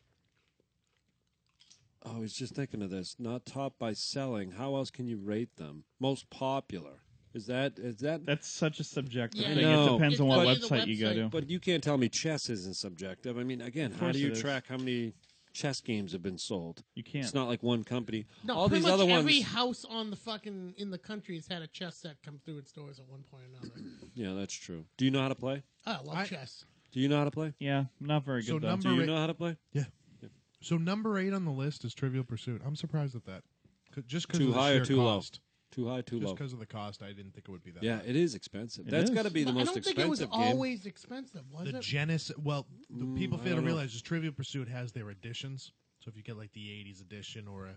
Speaker 3: Oh, I was just thinking of this. Not top by selling. How else can you rate them? Most popular. Is that?
Speaker 8: That's such a subjective
Speaker 3: Yeah,
Speaker 8: thing. It depends on what website you go to.
Speaker 3: But you can't tell me chess isn't subjective. I mean, again, how do you track how many chess games have been sold?
Speaker 8: You can't.
Speaker 3: It's not like one company.
Speaker 1: No,
Speaker 3: all
Speaker 1: pretty
Speaker 3: these
Speaker 1: much
Speaker 3: other
Speaker 1: every
Speaker 3: ones.
Speaker 1: house on in the country has had a chess set come through in stores at one point or another.
Speaker 3: Yeah, that's true. Do you know how to play?
Speaker 1: I love chess.
Speaker 3: Do you know how to play?
Speaker 8: Yeah, not very good though.
Speaker 3: Do you know how to play?
Speaker 5: Yeah. So number 8 on the list is Trivial Pursuit. I'm surprised at that. Just because
Speaker 3: Too
Speaker 5: of the
Speaker 3: high
Speaker 5: sheer
Speaker 3: or too
Speaker 5: cost.
Speaker 3: low? Too high, too low.
Speaker 5: Just because of the cost, I didn't think it would be that.
Speaker 3: Yeah,
Speaker 5: high.
Speaker 3: it is expensive.
Speaker 8: It
Speaker 3: That's
Speaker 8: is.
Speaker 3: got to be the
Speaker 1: I
Speaker 3: most
Speaker 1: don't
Speaker 3: expensive
Speaker 1: think it was
Speaker 3: game.
Speaker 1: always expensive, was
Speaker 5: The
Speaker 1: it?
Speaker 5: Genesis. Well, the people
Speaker 3: I
Speaker 5: fail to
Speaker 3: don't know.
Speaker 5: realize is Trivial Pursuit has their editions. So if you get like the 80s edition or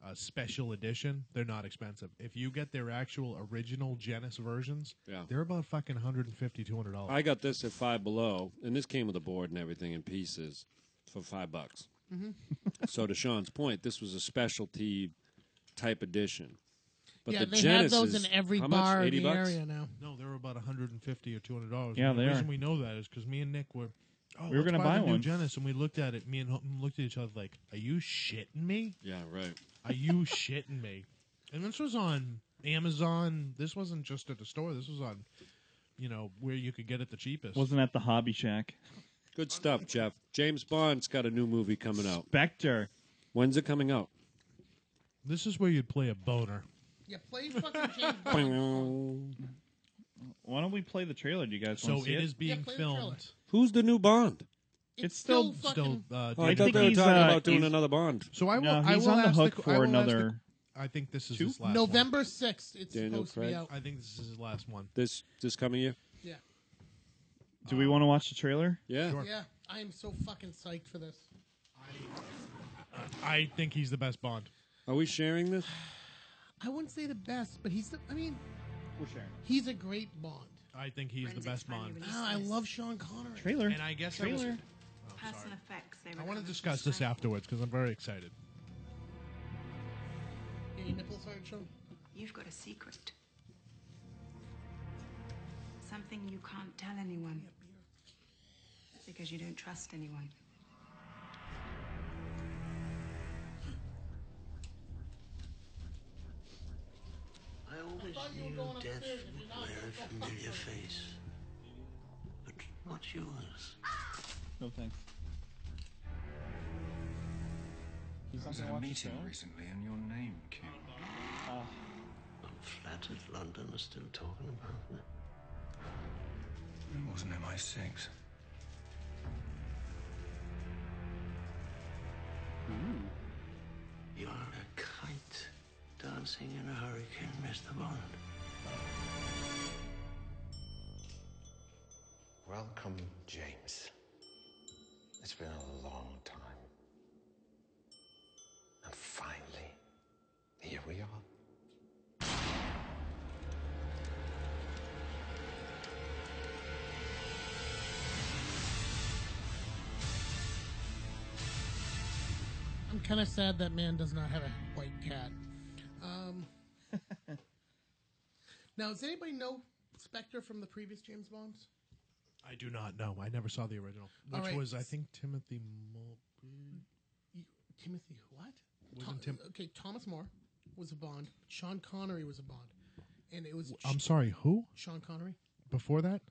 Speaker 5: a special edition, they're not expensive. If you get their actual original Genesis versions, they're about fucking $150, $200.
Speaker 3: I got this at Five Below, and this came with a board and everything in pieces for $5.
Speaker 1: Mhm.
Speaker 3: So to Sean's point, this was a specialty type edition. But
Speaker 1: Yeah,
Speaker 3: the
Speaker 1: they
Speaker 3: Genesis,
Speaker 1: have those in every
Speaker 3: how
Speaker 1: bar
Speaker 3: much?
Speaker 1: in the
Speaker 3: $80?
Speaker 1: area now.
Speaker 5: No, they were about $150 or $200.
Speaker 8: Yeah,
Speaker 5: and
Speaker 8: they
Speaker 5: the
Speaker 8: are.
Speaker 5: reason we know that is because me and Nick were. Oh,
Speaker 8: We were
Speaker 5: let's
Speaker 8: gonna buy
Speaker 5: the new
Speaker 8: one.
Speaker 5: Genesis, and we looked at it. Me and Hilton looked at each other like, "Are you shitting me?
Speaker 3: Yeah, right.
Speaker 5: Are you shitting me?" And this was on Amazon. This wasn't just at the store. This was on, where you could get it the cheapest.
Speaker 8: Wasn't at the Hobby Shack.
Speaker 3: Good stuff, Jeff. James Bond's got a new movie coming out.
Speaker 8: Spectre.
Speaker 3: When's it coming out?
Speaker 5: This is where you'd play a boner.
Speaker 1: Yeah, play fucking James Bond.
Speaker 8: Why don't we play the trailer? Do you guys
Speaker 5: So
Speaker 8: want to see
Speaker 5: it
Speaker 8: it?
Speaker 5: is being
Speaker 1: play the trailer.
Speaker 5: filmed.
Speaker 3: Who's the new Bond?
Speaker 8: It's still
Speaker 1: fucking.
Speaker 3: I
Speaker 8: I
Speaker 3: thought
Speaker 8: think
Speaker 3: they were
Speaker 8: he's,
Speaker 3: talking about doing
Speaker 8: he's-
Speaker 3: another Bond.
Speaker 5: So I will.
Speaker 8: No,
Speaker 5: I
Speaker 8: he's
Speaker 5: will
Speaker 8: on the
Speaker 5: ask
Speaker 8: hook
Speaker 5: I
Speaker 8: for
Speaker 5: will ask
Speaker 8: another.
Speaker 5: I think this is
Speaker 8: Two?
Speaker 5: his last
Speaker 1: November 6th. It's
Speaker 3: Daniel
Speaker 1: supposed to be
Speaker 3: Craig?
Speaker 1: out.
Speaker 5: one. I think this is his last one.
Speaker 3: This coming year?
Speaker 1: Yeah.
Speaker 8: Do we want to watch the trailer?
Speaker 3: Yeah.
Speaker 5: Sure.
Speaker 1: Yeah, I am so fucking psyched for this.
Speaker 5: I think he's the best Bond.
Speaker 3: Are we sharing this?
Speaker 1: I wouldn't say the best, but he's
Speaker 8: We're sharing.
Speaker 1: he's a great Bond.
Speaker 5: I think he's the best Bond.
Speaker 1: I love Sean Connery.
Speaker 8: Trailer.
Speaker 5: And I guess I was.
Speaker 8: Trailer.
Speaker 5: Oh,
Speaker 14: Person
Speaker 5: sorry.
Speaker 14: effects. They
Speaker 5: I want
Speaker 14: recover
Speaker 5: to discuss
Speaker 14: from
Speaker 5: this
Speaker 14: strength.
Speaker 5: afterwards because I'm very excited.
Speaker 1: Any nipples hard, Sean?
Speaker 14: You've got a secret. Something you can't tell anyone. Because you don't trust anyone.
Speaker 15: I always knew death would wear a familiar face. But not yours.
Speaker 8: No thanks. He's
Speaker 16: I was at a meeting recently and your name came up.
Speaker 15: I'm flattered London is still talking about me.
Speaker 16: It wasn't MI6.
Speaker 15: You're a kite dancing in a hurricane, Mr. Bond.
Speaker 16: Welcome, James. It's been a long time. And finally, here we are.
Speaker 1: I'm kind of sad that man does not have a white cat. Now, does anybody know Spectre from the previous James Bonds?
Speaker 5: I do not know. I never saw the original, which
Speaker 1: All right.
Speaker 5: was I think Timothy.
Speaker 1: Timothy what?
Speaker 5: Wasn't Tim-
Speaker 1: Okay, Thomas More was a Bond. Sean Connery was a Bond, and it was.
Speaker 5: I'm sorry. Who?
Speaker 1: Sean Connery.
Speaker 5: Before that?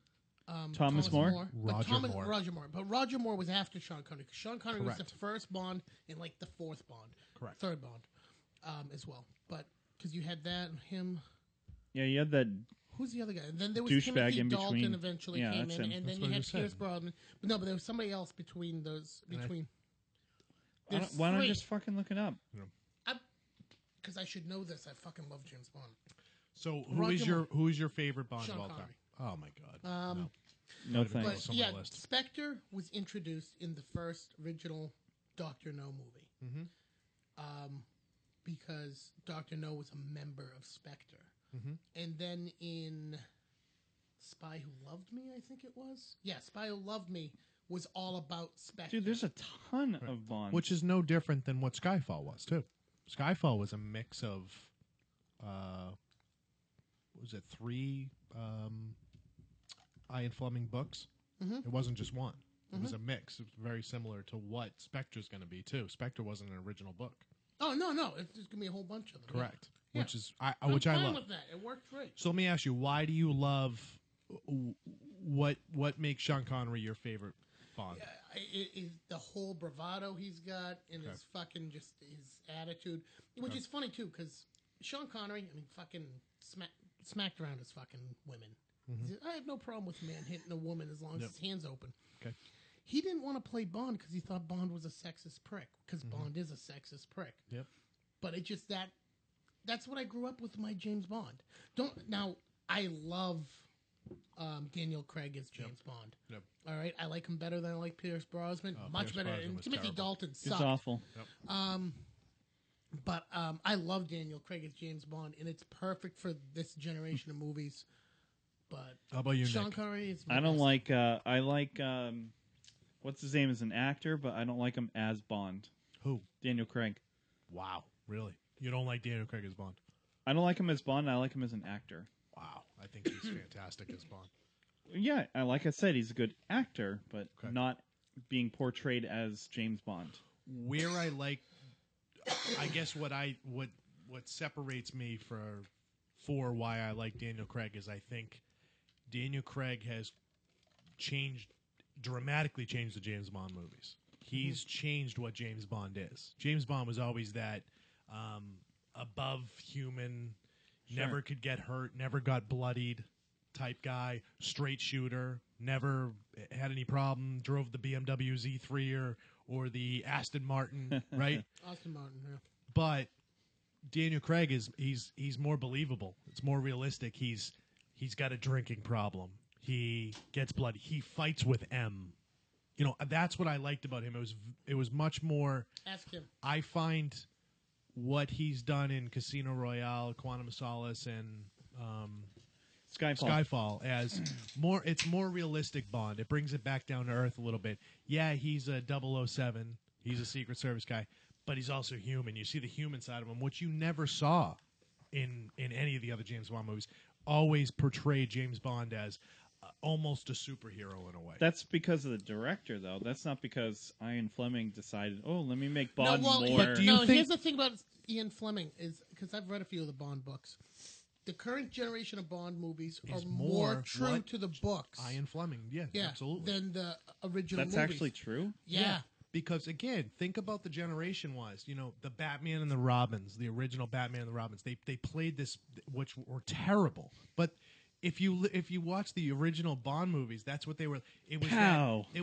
Speaker 8: Thomas More?
Speaker 5: Roger Moore.
Speaker 1: Roger Moore. But Roger Moore was after Sean Connery. 'Cause Sean Connery was
Speaker 5: Correct.
Speaker 1: the first Bond and like the fourth Bond.
Speaker 5: Correct.
Speaker 1: Third Bond, as well. But because you had that and him.
Speaker 8: Yeah, you had that
Speaker 1: Who's the other guy? And then there was
Speaker 8: douchebag
Speaker 1: Timothy
Speaker 8: in
Speaker 1: Dalton
Speaker 8: between.
Speaker 1: eventually
Speaker 8: Yeah,
Speaker 1: came
Speaker 8: that's
Speaker 1: in,
Speaker 8: him.
Speaker 1: and
Speaker 5: That's
Speaker 1: then
Speaker 5: what
Speaker 1: you
Speaker 5: I
Speaker 1: had
Speaker 5: just said.
Speaker 1: Pierce Brosnan. But no, but there was somebody else between those.
Speaker 8: Why don't I just fucking look it up?
Speaker 1: Because I should know this. I fucking love James Bond.
Speaker 5: So
Speaker 1: Roger
Speaker 5: who is your favorite Bond
Speaker 1: Sean
Speaker 5: of all
Speaker 1: Connery.
Speaker 5: time? Oh my god.
Speaker 8: No
Speaker 5: Not even
Speaker 8: thanks.
Speaker 5: close
Speaker 1: But
Speaker 5: on
Speaker 1: yeah,
Speaker 5: my list.
Speaker 1: Spectre was introduced in the first original Dr. No movie. Because Dr. No was a member of Spectre. And then in Spy Who Loved Me, I think it was. Yeah, Spy Who Loved Me was all about Spectre.
Speaker 8: Dude, there's a ton of Bonds.
Speaker 5: Which is no different than what Skyfall was too. Skyfall was a mix of, was it 3 Ian Fleming books? It wasn't just one. It was a mix. It was very similar to what Spectre's going to be too. Spectre wasn't an original book.
Speaker 1: Oh, no. It's just going to be a whole bunch of them.
Speaker 5: Correct.
Speaker 1: Yeah.
Speaker 5: Which is
Speaker 1: I'm
Speaker 5: which I
Speaker 1: fine
Speaker 5: love.
Speaker 1: with that. It worked great.
Speaker 5: So let me ask you, why do you love what makes Sean Connery your favorite Bond?
Speaker 1: Is the whole bravado he's got and his fucking just his attitude, which is funny too, because Sean Connery, I mean, fucking smacked around his fucking women. He said, I have no problem with a man hitting a woman as long as his hand's open.
Speaker 5: Okay.
Speaker 1: He didn't want to play Bond because he thought Bond was a sexist prick, because Bond is a sexist prick.
Speaker 5: Yep.
Speaker 1: But it just that's what I grew up with my James Bond. I love Daniel Craig as James Bond.
Speaker 5: Yep.
Speaker 1: All right, I like him better than I like Pierce Brosnan. Much
Speaker 5: Pierce
Speaker 1: better.
Speaker 5: Brosnan
Speaker 1: And
Speaker 5: was
Speaker 1: Timothy
Speaker 5: terrible.
Speaker 1: Dalton
Speaker 8: It's
Speaker 1: sucked.
Speaker 8: awful.
Speaker 1: But I love Daniel Craig as James Bond, and it's perfect for this generation of movies. But
Speaker 5: how about you,
Speaker 1: Sean
Speaker 5: Nick?
Speaker 1: Connery is.
Speaker 8: I don't like. I like. What's his name as an actor, but I don't like him as Bond.
Speaker 5: Who?
Speaker 8: Daniel Craig.
Speaker 5: Wow, really? You don't like Daniel Craig as Bond?
Speaker 8: I don't like him as Bond. I like him as an actor.
Speaker 5: Wow, I think he's fantastic as Bond.
Speaker 8: Yeah, like I said, he's a good actor, but not being portrayed as James Bond.
Speaker 5: Where I like, I guess what separates me for why I like Daniel Craig is I think Daniel Craig has dramatically changed the James Bond movies. He's changed what James Bond is. James Bond was always that above human, never could get hurt, never got bloodied type guy, straight shooter, never had any problem, drove the BMW Z3 or the Aston Martin, right?
Speaker 1: Aston Martin, yeah.
Speaker 5: But Daniel Craig he's more believable. It's more realistic. He's got a drinking problem. He gets bloody. He fights with M. You know, that's what I liked about him. It was much more.
Speaker 1: Ask him.
Speaker 5: I find what he's done in Casino Royale, Quantum of Solace, and Skyfall as more. It's more realistic Bond. It brings it back down to earth a little bit. Yeah, he's a 007. He's a Secret Service guy, but he's also human. You see the human side of him, which you never saw in any of the other James Bond movies. Always portrayed James Bond as almost a superhero in a way.
Speaker 8: That's because of the director, though. That's not because Ian Fleming decided, let me make Bond more.
Speaker 5: But do you think
Speaker 1: here's the thing about Ian Fleming is because I've read a few of the Bond books. The current generation of Bond movies are more true to the books.
Speaker 5: Ian Fleming, yeah, absolutely.
Speaker 1: Than the original
Speaker 8: That's
Speaker 1: movies.
Speaker 8: actually true?
Speaker 1: Yeah.
Speaker 5: Because, again, think about the generation-wise. You know, the Batman and the Robins, the original Batman and the Robins, they played this, which were terrible. But if you watch the original Bond movies, that's what they were. It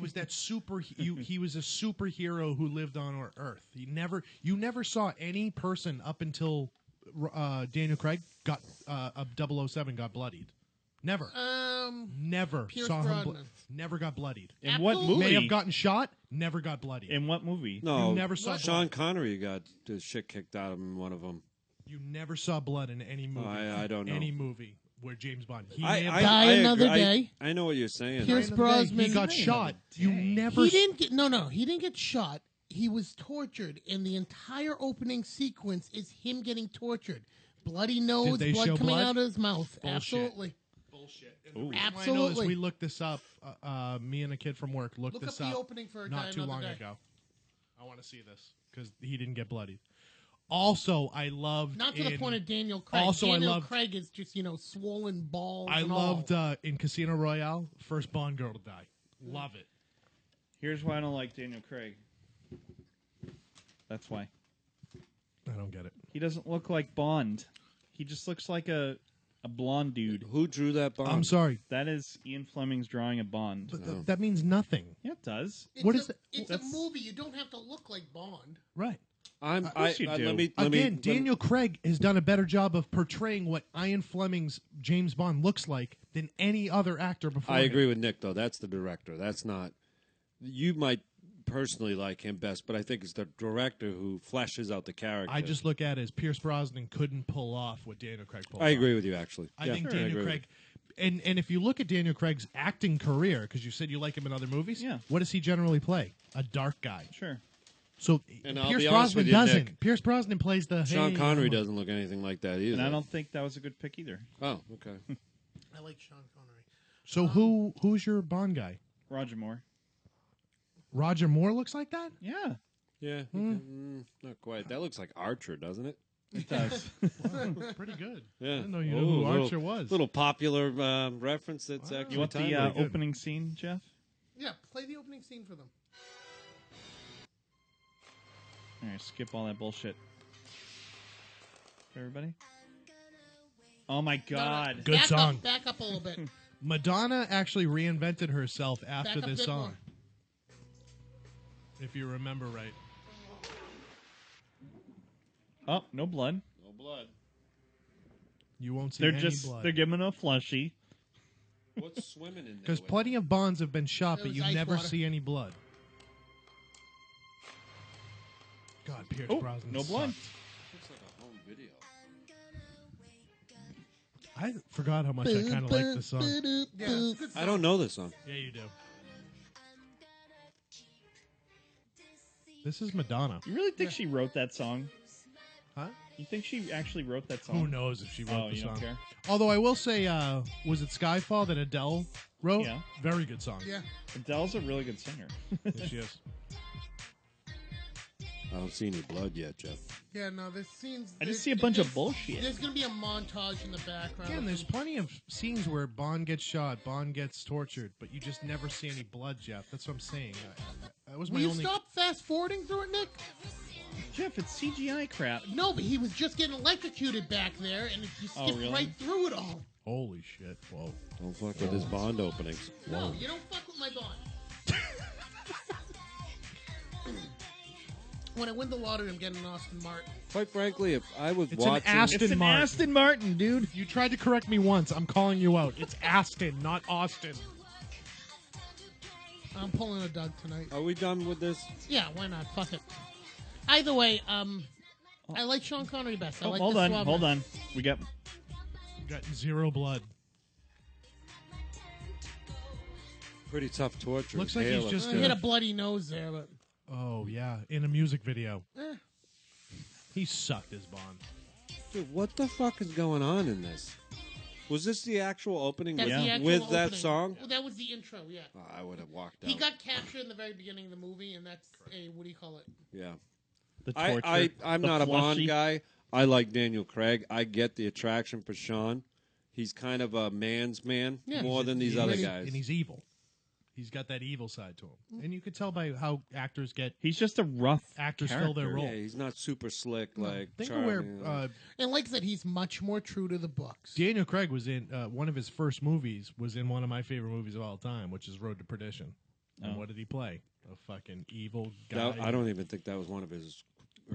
Speaker 5: was that super. He was a superhero who lived on our Earth. You never saw any person up until Daniel Craig got 007 got bloodied. Never. Never
Speaker 1: Pierce
Speaker 5: saw him.
Speaker 1: Brosnan.
Speaker 5: Never got bloodied.
Speaker 8: In what movie?
Speaker 5: May have gotten shot. Never got bloodied.
Speaker 8: In what movie?
Speaker 3: No,
Speaker 5: You never saw
Speaker 3: Sean
Speaker 5: blood.
Speaker 3: Connery got the shit kicked out of him in one of them.
Speaker 5: You never saw blood in any movie.
Speaker 3: I don't know.
Speaker 5: Any movie where James Bond. He
Speaker 3: I
Speaker 1: another
Speaker 3: agree.
Speaker 1: day.
Speaker 3: I know what you're saying.
Speaker 1: Pierce Brosnan.
Speaker 5: He got shot. You never.
Speaker 1: He didn't get he didn't get shot. He was tortured, and the entire opening sequence is him getting tortured. Bloody nose,
Speaker 5: Did they show
Speaker 1: blood coming
Speaker 5: blood?
Speaker 1: out of his mouth.
Speaker 5: Bullshit.
Speaker 1: Absolutely.
Speaker 5: Bullshit.
Speaker 8: Ooh.
Speaker 5: I know is
Speaker 1: Absolutely.
Speaker 5: we looked this up. Me and a kid from work looked
Speaker 1: Look
Speaker 5: this
Speaker 1: up
Speaker 5: up.
Speaker 1: the opening for a
Speaker 5: not
Speaker 1: guy
Speaker 5: too
Speaker 1: another
Speaker 5: long
Speaker 1: day.
Speaker 5: ago. I want to see this because he didn't get bloodied. Also, I loved
Speaker 1: Not to the point of Daniel Craig.
Speaker 5: Also,
Speaker 1: Daniel
Speaker 5: I loved.
Speaker 1: Craig is just swollen balls.
Speaker 5: I
Speaker 1: and
Speaker 5: loved
Speaker 1: all.
Speaker 5: in Casino Royale, first Bond girl to die. Love it.
Speaker 8: Here's why I don't like Daniel Craig. That's why.
Speaker 5: I don't get it.
Speaker 8: He doesn't look like Bond. He just looks like a A blonde dude.
Speaker 3: Who drew that Bond?
Speaker 5: I'm sorry.
Speaker 8: That is Ian Fleming's drawing a Bond.
Speaker 5: But that means nothing.
Speaker 8: Yeah, it does.
Speaker 5: What is that?
Speaker 1: It's a movie. You don't have to look like Bond.
Speaker 5: Right.
Speaker 3: Let me
Speaker 5: Daniel Craig has done a better job of portraying what Ian Fleming's James Bond looks like than any other actor before.
Speaker 3: I
Speaker 5: him.
Speaker 3: agree with Nick, though. That's the director. That's not. You might personally like him best, but I think it's the director who fleshes out the character.
Speaker 5: I just look at it as Pierce Brosnan couldn't pull off what Daniel Craig pulled off.
Speaker 3: I agree with you, actually.
Speaker 5: I think Daniel Craig. And if you look at Daniel Craig's acting career, because you said you like him in other movies, what does he generally play? A dark guy.
Speaker 8: Sure.
Speaker 5: So
Speaker 3: And I'll
Speaker 5: Pierce
Speaker 3: be honest
Speaker 5: Brosnan
Speaker 3: with you,
Speaker 5: doesn't.
Speaker 3: Nick,
Speaker 5: Pierce Brosnan plays the
Speaker 3: Sean Connery doesn't look anything like that either.
Speaker 8: And I don't think that was a good pick either.
Speaker 3: Oh, okay.
Speaker 1: I like Sean Connery.
Speaker 5: So who's your Bond guy?
Speaker 8: Roger Moore.
Speaker 5: Roger Moore looks like that?
Speaker 8: Yeah.
Speaker 3: Yeah. Not quite. That looks like Archer, doesn't it?
Speaker 8: It does.
Speaker 5: Pretty good.
Speaker 3: Yeah.
Speaker 5: I didn't know you knew who Archer was.
Speaker 3: Little popular reference that's actually
Speaker 8: You want the
Speaker 3: timely.
Speaker 8: opening scene, Jeff?
Speaker 1: Yeah, play the opening scene for them.
Speaker 8: All right, skip all that bullshit. Everybody? Oh, my God.
Speaker 5: Good song.
Speaker 1: Back up a little bit.
Speaker 5: Madonna actually reinvented herself after
Speaker 1: Back up a
Speaker 5: this
Speaker 1: bit
Speaker 5: song.
Speaker 1: more.
Speaker 5: If you remember right.
Speaker 8: Oh, no blood.
Speaker 3: No blood.
Speaker 5: You won't see
Speaker 8: They're
Speaker 5: any
Speaker 8: just
Speaker 5: blood.
Speaker 8: they're giving a fleshy.
Speaker 3: What's swimming in there?
Speaker 5: Because plenty of Bonds have been shot,
Speaker 1: It
Speaker 5: but
Speaker 1: was
Speaker 5: you
Speaker 1: ice
Speaker 5: never
Speaker 1: water.
Speaker 5: see any blood. God, Pierce Brosnan
Speaker 8: no blood.
Speaker 5: sucked.
Speaker 3: Looks like a home video.
Speaker 5: I forgot how much I kind of like this song.
Speaker 1: Yeah, it's a good
Speaker 3: I
Speaker 1: song.
Speaker 3: don't know this song.
Speaker 5: Yeah, you do. This is Madonna.
Speaker 8: You really think she wrote that song?
Speaker 5: Huh?
Speaker 8: You think she actually wrote that song?
Speaker 5: Who knows if she wrote the
Speaker 8: you
Speaker 5: song?
Speaker 8: don't care?
Speaker 5: Although I will say, was it Skyfall that Adele wrote?
Speaker 8: Yeah.
Speaker 5: Very good song.
Speaker 1: Yeah.
Speaker 8: Adele's a really good singer.
Speaker 5: Yes, she is.
Speaker 3: I don't see any blood yet, Jeff.
Speaker 1: Yeah, no, there's scenes.
Speaker 8: I just see a bunch of bullshit.
Speaker 1: There's going to be a montage in the background.
Speaker 5: Again, there's plenty of scenes where Bond gets shot, Bond gets tortured, but you just never see any blood, Jeff. That's what I'm saying. That was
Speaker 1: Will
Speaker 5: my
Speaker 1: you
Speaker 5: only.
Speaker 1: stop fast forwarding through it, Nick?
Speaker 8: Jeff, it's CGI crap.
Speaker 1: No, but he was just getting electrocuted back there, and you skipped
Speaker 8: really?
Speaker 1: right through it all.
Speaker 5: Holy shit! Whoa!
Speaker 3: Don't fuck with his Bond openings.
Speaker 1: No, you don't fuck with my Bond. When I win the lottery, I'm getting an Aston Martin.
Speaker 3: Quite frankly, if I was
Speaker 5: It's
Speaker 3: watching...
Speaker 5: an Aston
Speaker 8: It's an
Speaker 5: Martin.
Speaker 8: Aston Martin, dude.
Speaker 5: You tried to correct me once. I'm calling you out. It's Aston, not Austin.
Speaker 1: I'm pulling a Doug tonight.
Speaker 3: Are we done with this?
Speaker 1: Yeah, why not? Fuck it. Either way, I like Sean Connery best. I like
Speaker 8: hold
Speaker 1: the
Speaker 8: on,
Speaker 1: suave
Speaker 8: hold
Speaker 1: best.
Speaker 8: on. We got
Speaker 5: You got zero blood.
Speaker 3: Pretty tough torture.
Speaker 5: Looks
Speaker 3: His
Speaker 5: like
Speaker 3: hair
Speaker 5: he's
Speaker 3: looks
Speaker 5: just
Speaker 1: I hit a bloody nose there, but
Speaker 5: Oh yeah, in a music video.
Speaker 1: eh.
Speaker 5: He sucked as Bond.
Speaker 3: Dude, what the fuck is going on in this? Was this the actual opening
Speaker 1: That's
Speaker 3: with,
Speaker 1: the actual
Speaker 3: with that
Speaker 1: opening.
Speaker 3: song?
Speaker 1: Well, that was the intro, yeah.
Speaker 3: Oh, I would have walked out.
Speaker 1: He got captured in the very beginning of the movie, and that's a, what do you call it?
Speaker 3: Yeah.
Speaker 8: the torture.
Speaker 3: I'm
Speaker 8: the
Speaker 3: not a Bond
Speaker 8: fleshy.
Speaker 3: guy. I like Daniel Craig. I get the attraction for Sean. He's kind of a man's man more than these other guys.
Speaker 5: And he's evil. He's got that evil side to him. And you could tell by how actors get
Speaker 8: He's just a rough
Speaker 5: actors fill their
Speaker 8: character.
Speaker 5: role.
Speaker 3: Yeah, he's not super slick like
Speaker 5: Think of
Speaker 3: Charlie.
Speaker 5: where
Speaker 1: And like I said, he's much more true to the books.
Speaker 5: Daniel Craig was in one of his first movies was in one of my favorite movies of all time, which is Road to Perdition. And what did he play? A fucking evil guy.
Speaker 3: I don't even think that was one of his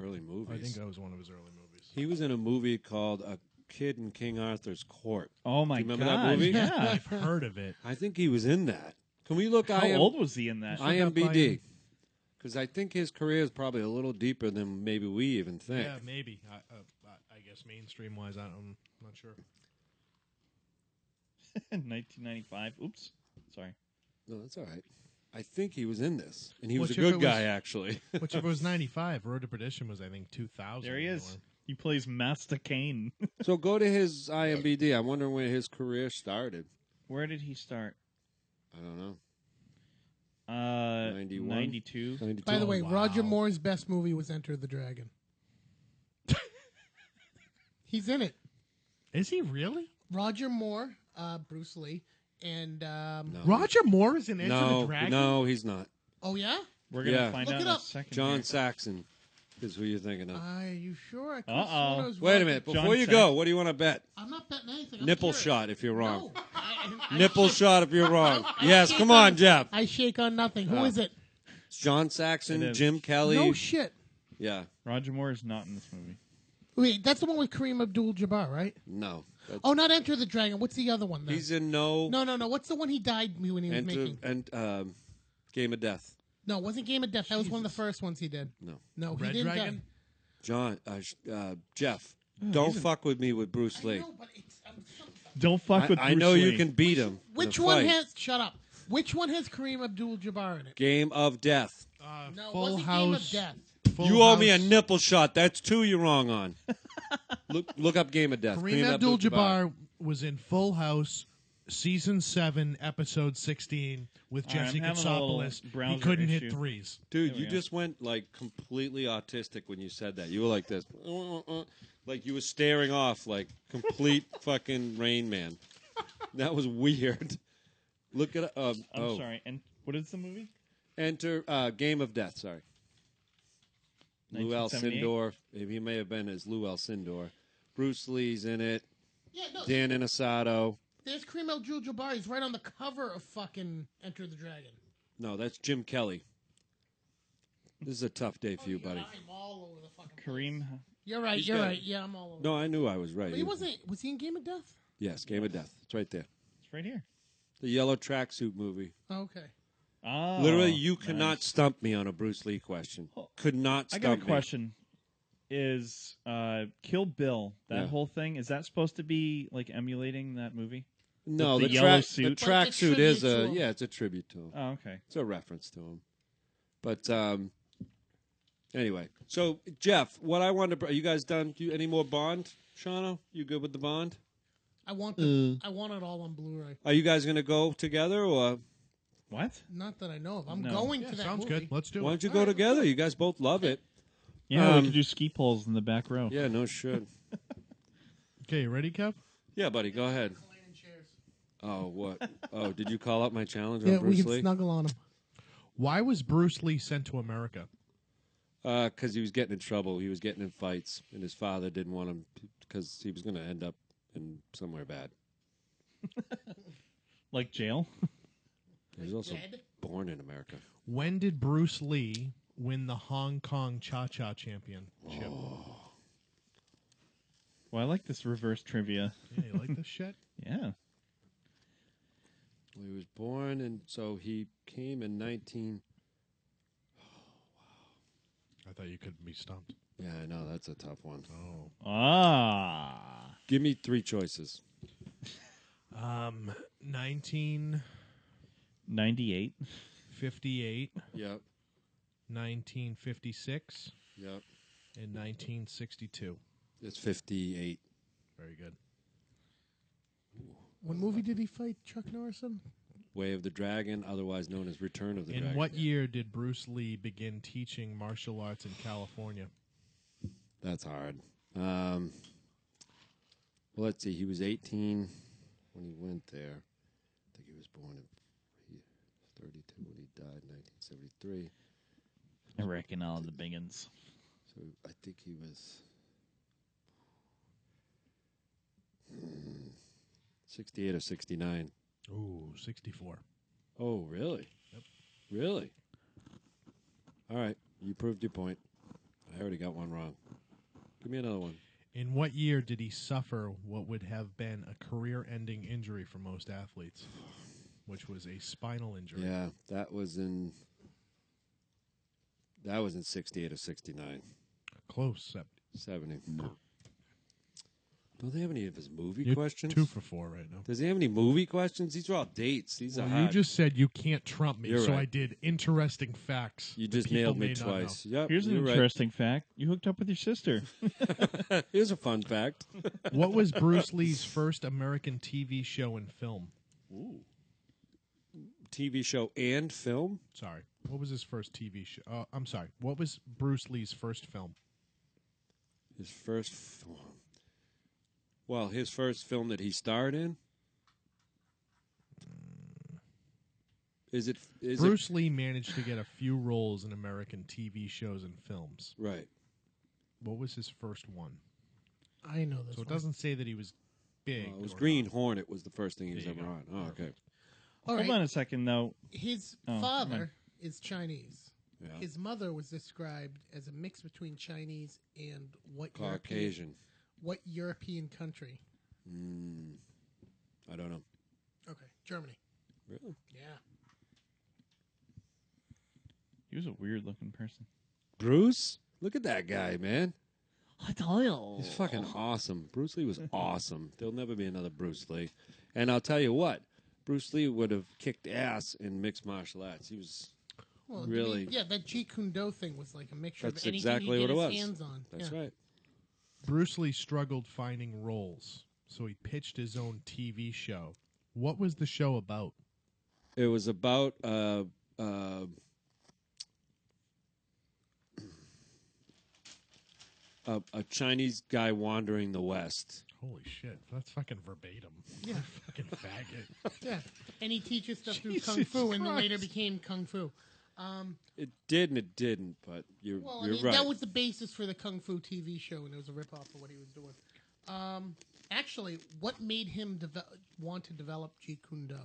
Speaker 3: early movies.
Speaker 5: I think that was one of his early movies.
Speaker 3: He was in a movie called A Kid in King Arthur's Court.
Speaker 8: Oh my
Speaker 3: Do you remember
Speaker 8: god!
Speaker 3: that movie?
Speaker 8: Yeah.
Speaker 5: I've heard of it.
Speaker 3: I think he was in that. Can we look
Speaker 8: How old was he in that?
Speaker 3: IMBD? Because I think his career is probably a little deeper than maybe we even think.
Speaker 5: Yeah, maybe. I guess mainstream wise, I'm not sure.
Speaker 8: 1995. Oops. Sorry.
Speaker 3: No, that's all right. I think he was in this, and he was
Speaker 5: Which
Speaker 3: a
Speaker 5: if
Speaker 3: good
Speaker 5: it
Speaker 3: guy,
Speaker 5: was-
Speaker 3: actually.
Speaker 5: Which if it was 95, Road to Perdition was I think 2000.
Speaker 8: There he is. He plays Master Kane.
Speaker 3: So go to his IMBD. I'm wondering where his career started.
Speaker 8: Where did he start?
Speaker 3: I don't know.
Speaker 8: 91? 92.
Speaker 1: By the way, Roger Moore's best movie was Enter the Dragon. He's in it.
Speaker 5: Is he really?
Speaker 1: Roger Moore, Bruce Lee, and
Speaker 5: Roger Moore is in Enter the Dragon?
Speaker 3: No, he's not.
Speaker 1: Oh yeah?
Speaker 8: We're gonna
Speaker 3: Yeah.
Speaker 8: find
Speaker 1: Look
Speaker 8: out
Speaker 1: it
Speaker 8: in a
Speaker 1: up.
Speaker 8: second.
Speaker 3: John
Speaker 8: here.
Speaker 3: Saxon. is who you're thinking of.
Speaker 1: Are you sure? I could've sworn it was
Speaker 3: Wait a
Speaker 1: Roger-
Speaker 3: minute. Before you go, what do you want to bet?
Speaker 1: I'm not betting anything. I'm
Speaker 3: Nipple
Speaker 1: curious.
Speaker 3: shot if you're wrong.
Speaker 1: No. I
Speaker 3: Nipple
Speaker 1: shake-
Speaker 3: shot if you're wrong.
Speaker 1: I
Speaker 3: Yes,
Speaker 1: shake
Speaker 3: come on, Jeff.
Speaker 1: I shake on nothing. Who is it?
Speaker 3: It's John Saxon,
Speaker 8: It is.
Speaker 3: Jim Kelly.
Speaker 1: No shit.
Speaker 3: Yeah.
Speaker 8: Roger Moore is not in this movie.
Speaker 1: Wait, that's the one with Kareem Abdul-Jabbar, right?
Speaker 3: No.
Speaker 1: Oh, not Enter the Dragon. What's the other one then?
Speaker 3: He's in no.
Speaker 1: No. What's the one he died when he was making?
Speaker 3: Game of Death.
Speaker 1: No, it wasn't Game of Death. That was one of the first ones he did. No, he
Speaker 5: Red
Speaker 1: didn't
Speaker 5: Dragon?
Speaker 3: John, Jeff, don't fuck with me with Bruce Lee.
Speaker 8: Don't fuck with Bruce
Speaker 3: I know
Speaker 8: Lee.
Speaker 3: you can beat him.
Speaker 1: Which
Speaker 3: in a
Speaker 1: one
Speaker 3: fight.
Speaker 1: has? Shut up. Which one has Kareem Abdul-Jabbar in it?
Speaker 3: Game of Death.
Speaker 1: No, it
Speaker 5: Full
Speaker 1: wasn't
Speaker 5: House.
Speaker 1: Game of Death.
Speaker 3: You owe me a nipple shot. That's two you're wrong on. Look up Game of Death.
Speaker 5: Kareem Abdul-Jabbar was in Full House, season 7, episode 16, with
Speaker 8: All right,
Speaker 5: Jesse
Speaker 8: I'm having a little
Speaker 5: Katsopoulos. He
Speaker 8: browser
Speaker 5: couldn't
Speaker 8: issue.
Speaker 5: hit threes.
Speaker 3: Dude,
Speaker 8: There we
Speaker 3: you
Speaker 8: go.
Speaker 3: just went like completely autistic when you said that. You were like this. Like you were staring off like complete fucking Rain Man. That was weird. Look at
Speaker 8: I'm sorry. And what is the movie?
Speaker 3: Enter Game of Death, sorry. Lou
Speaker 8: 1978?
Speaker 3: Alcindor. He may have been as Lou Alcindor. Bruce Lee's in it.
Speaker 1: Yeah, no.
Speaker 3: Dan Inosato.
Speaker 1: There's Kareem Abdul-Jabbar. He's right on the cover of fucking Enter the Dragon.
Speaker 3: No, that's Jim Kelly. This is a tough day for you, buddy.
Speaker 1: I'm all over the fucking
Speaker 8: Kareem.
Speaker 1: You're right.
Speaker 3: He's
Speaker 1: You're
Speaker 3: got
Speaker 1: right.
Speaker 3: it.
Speaker 1: Yeah, I'm all over.
Speaker 3: No, I knew I was right.
Speaker 1: But he wasn't. Was he in Game of Death?
Speaker 3: Yes, Game of Death. It's right there.
Speaker 8: It's right here.
Speaker 3: The yellow tracksuit movie.
Speaker 1: Okay.
Speaker 8: Oh,
Speaker 3: Literally, you cannot
Speaker 8: nice.
Speaker 3: stump me on a Bruce Lee question. Could not
Speaker 8: I
Speaker 3: stump
Speaker 8: got a
Speaker 3: me.
Speaker 8: question. Is Kill Bill, that
Speaker 3: Yeah.
Speaker 8: whole thing, is that supposed to be like emulating that movie?
Speaker 3: No,
Speaker 8: With
Speaker 3: the
Speaker 8: the yellow
Speaker 3: track
Speaker 8: suit.
Speaker 3: the tracksuit is
Speaker 1: tribute to
Speaker 3: a
Speaker 1: him.
Speaker 3: yeah, it's a tribute to him.
Speaker 8: Oh, okay.
Speaker 3: It's a reference to him. But anyway, so Jeff, what I wanted to are you guys done? Any more Bond, Shano? You good with the Bond?
Speaker 1: I want it all on Blu-ray.
Speaker 3: Are you guys going to go together or
Speaker 8: What?
Speaker 1: Not that I know of. I'm
Speaker 8: No.
Speaker 1: going to that
Speaker 5: Sounds
Speaker 1: movie.
Speaker 5: good. Let's do
Speaker 3: why
Speaker 5: it.
Speaker 3: don't you go together? You guys both love it.
Speaker 8: Yeah, we could do ski poles in the back row.
Speaker 3: Yeah, no shit.
Speaker 5: Okay, you ready, Kev?
Speaker 3: Yeah, buddy, go ahead. Oh, what? Oh, did you call out my challenge
Speaker 1: Yeah,
Speaker 3: on
Speaker 1: we
Speaker 3: Bruce
Speaker 1: can
Speaker 3: Lee?
Speaker 1: snuggle on him.
Speaker 5: Why was Bruce Lee sent to America?
Speaker 3: Because he was getting in trouble. He was getting in fights, and his father didn't want him because he was going to end up in somewhere bad.
Speaker 8: Like jail?
Speaker 3: He was also born in America.
Speaker 5: When did Bruce Lee win the Hong Kong Cha-Cha Championship?
Speaker 8: Well, I like this reverse trivia.
Speaker 5: Yeah, you like this shit?
Speaker 8: Yeah.
Speaker 3: Well, he was born, and so he came in 19...
Speaker 5: I thought you couldn't be stumped.
Speaker 3: Yeah, I know. That's a tough one.
Speaker 5: Oh.
Speaker 8: Ah.
Speaker 3: Give me three choices.
Speaker 8: 1998.
Speaker 5: 58.
Speaker 3: Yep.
Speaker 5: 1956.
Speaker 3: Yep.
Speaker 5: And 1962.
Speaker 3: It's 58.
Speaker 5: Very good.
Speaker 1: What movie did he fight Chuck Norris in?
Speaker 3: Way of the Dragon, otherwise known as Return of the
Speaker 5: In
Speaker 3: Dragon.
Speaker 5: what year did Bruce Lee begin teaching martial arts in California?
Speaker 3: That's hard. Well, let's see. He was 18 when he went there. I think he was born in 32 when he died in 1973.
Speaker 8: I reckon all the big uns.
Speaker 3: So I think he was 68 or 69.
Speaker 5: Ooh, 64.
Speaker 3: Oh, really?
Speaker 5: Yep.
Speaker 3: Really? All right. You proved your point. I already got one wrong. Give me another one.
Speaker 5: In what year did he suffer what would have been a career-ending injury for most athletes, which was a spinal injury?
Speaker 3: Yeah, that was in 68 or 69.
Speaker 5: Close.
Speaker 3: 70. Don't they have any of his movie
Speaker 5: You're
Speaker 3: questions?
Speaker 5: 2 for 4 right now.
Speaker 3: Does he have any movie questions? These are all dates. These are
Speaker 5: Well,
Speaker 3: hard.
Speaker 5: you just said you can't trump me,
Speaker 3: You're
Speaker 5: so
Speaker 3: right.
Speaker 5: I did interesting facts.
Speaker 3: You
Speaker 5: that
Speaker 3: just
Speaker 5: people
Speaker 3: nailed
Speaker 5: may
Speaker 3: me
Speaker 5: not
Speaker 3: twice.
Speaker 5: know.
Speaker 3: Yep,
Speaker 8: Here's an
Speaker 3: you're right.
Speaker 8: interesting fact. You hooked up with your sister.
Speaker 3: Here's a fun fact.
Speaker 5: What was Bruce Lee's first American TV show and film?
Speaker 3: Ooh. TV show and film?
Speaker 5: Sorry. What was his first TV show? I'm sorry. What was Bruce Lee's first film?
Speaker 3: His first film. Well, his first film that he starred in? Is
Speaker 5: Bruce Lee managed to get a few roles in American TV shows and films.
Speaker 3: Right.
Speaker 5: What was his first one?
Speaker 1: I know this
Speaker 5: So it
Speaker 1: one.
Speaker 5: doesn't say that he was big.
Speaker 3: It was
Speaker 5: or
Speaker 3: Green
Speaker 5: not.
Speaker 3: Hornet was the first thing he was
Speaker 5: There you
Speaker 3: ever
Speaker 5: go.
Speaker 3: on. Oh, okay.
Speaker 1: All
Speaker 8: Hold
Speaker 1: right.
Speaker 8: on a second, though.
Speaker 1: His
Speaker 8: Oh,
Speaker 1: father
Speaker 8: come on.
Speaker 1: is Chinese.
Speaker 3: Yeah.
Speaker 1: His mother was described as a mix between Chinese and what
Speaker 3: Caucasian.
Speaker 1: What European country?
Speaker 3: I don't know.
Speaker 1: Okay, Germany.
Speaker 3: Really?
Speaker 1: Yeah.
Speaker 8: He was a weird-looking person.
Speaker 3: Bruce? Look at that guy, man.
Speaker 8: I tell you.
Speaker 3: He's fucking awesome. Bruce Lee was awesome. There'll never be another Bruce Lee. And I'll tell you what, Bruce Lee would have kicked ass in mixed martial arts. He was really...
Speaker 1: Yeah, that Jeet Kune Do thing was like a mixture
Speaker 3: That's
Speaker 1: of anything
Speaker 3: exactly
Speaker 1: he
Speaker 3: what
Speaker 1: get
Speaker 3: it
Speaker 1: his
Speaker 3: was.
Speaker 1: hands on.
Speaker 3: That's
Speaker 1: Yeah.
Speaker 3: right.
Speaker 5: Bruce Lee struggled finding roles, so he pitched his own TV show. What was the show about?
Speaker 3: It was about a Chinese guy wandering the West.
Speaker 5: Holy shit, that's fucking verbatim.
Speaker 1: Yeah.
Speaker 5: Fucking faggot.
Speaker 1: Yeah, and he teaches stuff through
Speaker 5: Jesus
Speaker 1: Kung Fu, and then
Speaker 5: Christ.
Speaker 1: later became Kung Fu.
Speaker 3: It did and it didn't, but you're right.
Speaker 1: That was the basis for the Kung Fu TV show, and it was a ripoff of what he was doing. Actually, what made him want to develop Jeet Kune Do?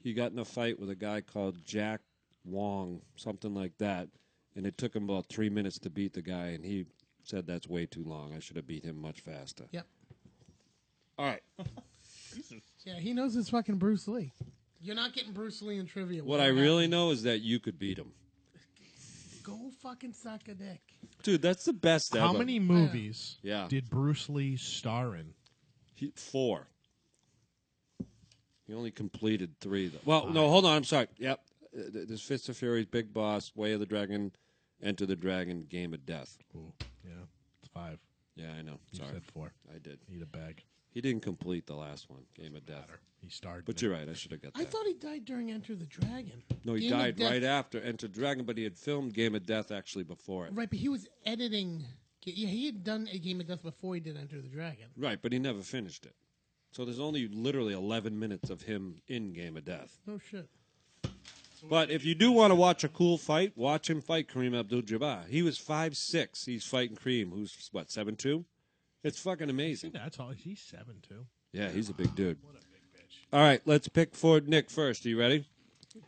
Speaker 3: He got in a fight with a guy called Jack Wong, something like that, and it took him about 3 minutes to beat the guy, and he said that's way too long. I should have beat him much faster.
Speaker 1: Yep.
Speaker 3: All right.
Speaker 1: Yeah, he knows his fucking Bruce Lee. You're not getting Bruce Lee in trivia.
Speaker 3: What I really know is that you could beat him.
Speaker 1: Go fucking suck a dick.
Speaker 3: Dude, that's the best ever.
Speaker 5: How many movies
Speaker 3: Yeah.
Speaker 5: did Bruce Lee star in?
Speaker 3: 4. He only completed 3. Though. Well, no, hold on. I'm sorry. Yep. There's Fist of Fury, Big Boss, Way of the Dragon, Enter the Dragon, Game of Death.
Speaker 5: Ooh, yeah, it's 5.
Speaker 3: Yeah, I know.
Speaker 5: You
Speaker 3: Sorry.
Speaker 5: said 4.
Speaker 3: I did.
Speaker 5: Eat a bag.
Speaker 3: He didn't complete the last one, Game of Death.
Speaker 5: He starred.
Speaker 3: But
Speaker 5: in
Speaker 3: you're
Speaker 5: it.
Speaker 3: right. I should have got that.
Speaker 1: I thought he died during Enter the Dragon.
Speaker 3: No, he
Speaker 1: Game of
Speaker 3: died
Speaker 1: Death-
Speaker 3: right after Enter the Dragon, but he had filmed Game of Death actually before it.
Speaker 1: Right, but he was editing. Yeah, he had done a Game of Death before he did Enter the Dragon.
Speaker 3: Right, but he never finished it. So there's only literally 11 minutes of him in Game of Death.
Speaker 1: No shit.
Speaker 3: But if you do want to watch a cool fight, watch him fight Kareem Abdul-Jabbar. He was 5'6". He's fighting Kareem, who's, 7'2"? It's fucking amazing.
Speaker 5: That's all. He's 7'2".
Speaker 3: Yeah, he's a big dude. What a big bitch. All right, let's pick for Nick first. Are you ready?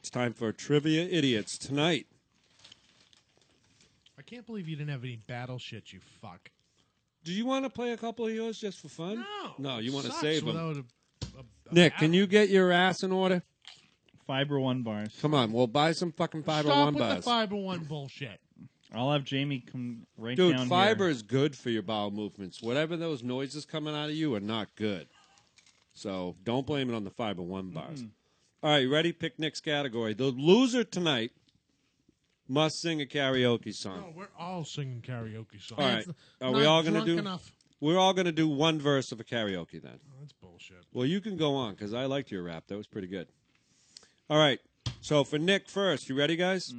Speaker 3: It's time for Trivia Idiots tonight.
Speaker 5: I can't believe you didn't have any battle shit, you fuck.
Speaker 3: Do you want to play a couple of yours just for fun? No, you want to
Speaker 5: Sucks
Speaker 3: save
Speaker 5: without
Speaker 3: them.
Speaker 5: a
Speaker 3: Nick, can you get your ass in order?
Speaker 8: Fiber One bars.
Speaker 3: Come on, we'll buy some fucking Fiber
Speaker 5: Stop
Speaker 3: One
Speaker 5: with
Speaker 3: bars.
Speaker 5: the Fiber One bullshit.
Speaker 8: I'll have Jamie come right
Speaker 3: Dude,
Speaker 8: down
Speaker 3: fiber
Speaker 8: here.
Speaker 3: is good for your bowel movements. Whatever those noises coming out of you are not good. So don't blame it on the Fiber One bars. All right, you ready? Pick Nick's category. The loser tonight must sing a karaoke song.
Speaker 5: No, we're all singing karaoke songs.
Speaker 3: All right. Are we all going to do?
Speaker 1: enough.
Speaker 3: We're all going to do one verse of a karaoke then.
Speaker 5: Oh, that's bullshit.
Speaker 3: Well, you can go on because I liked your rap. That was pretty good. All right. So for Nick first, you ready, guys?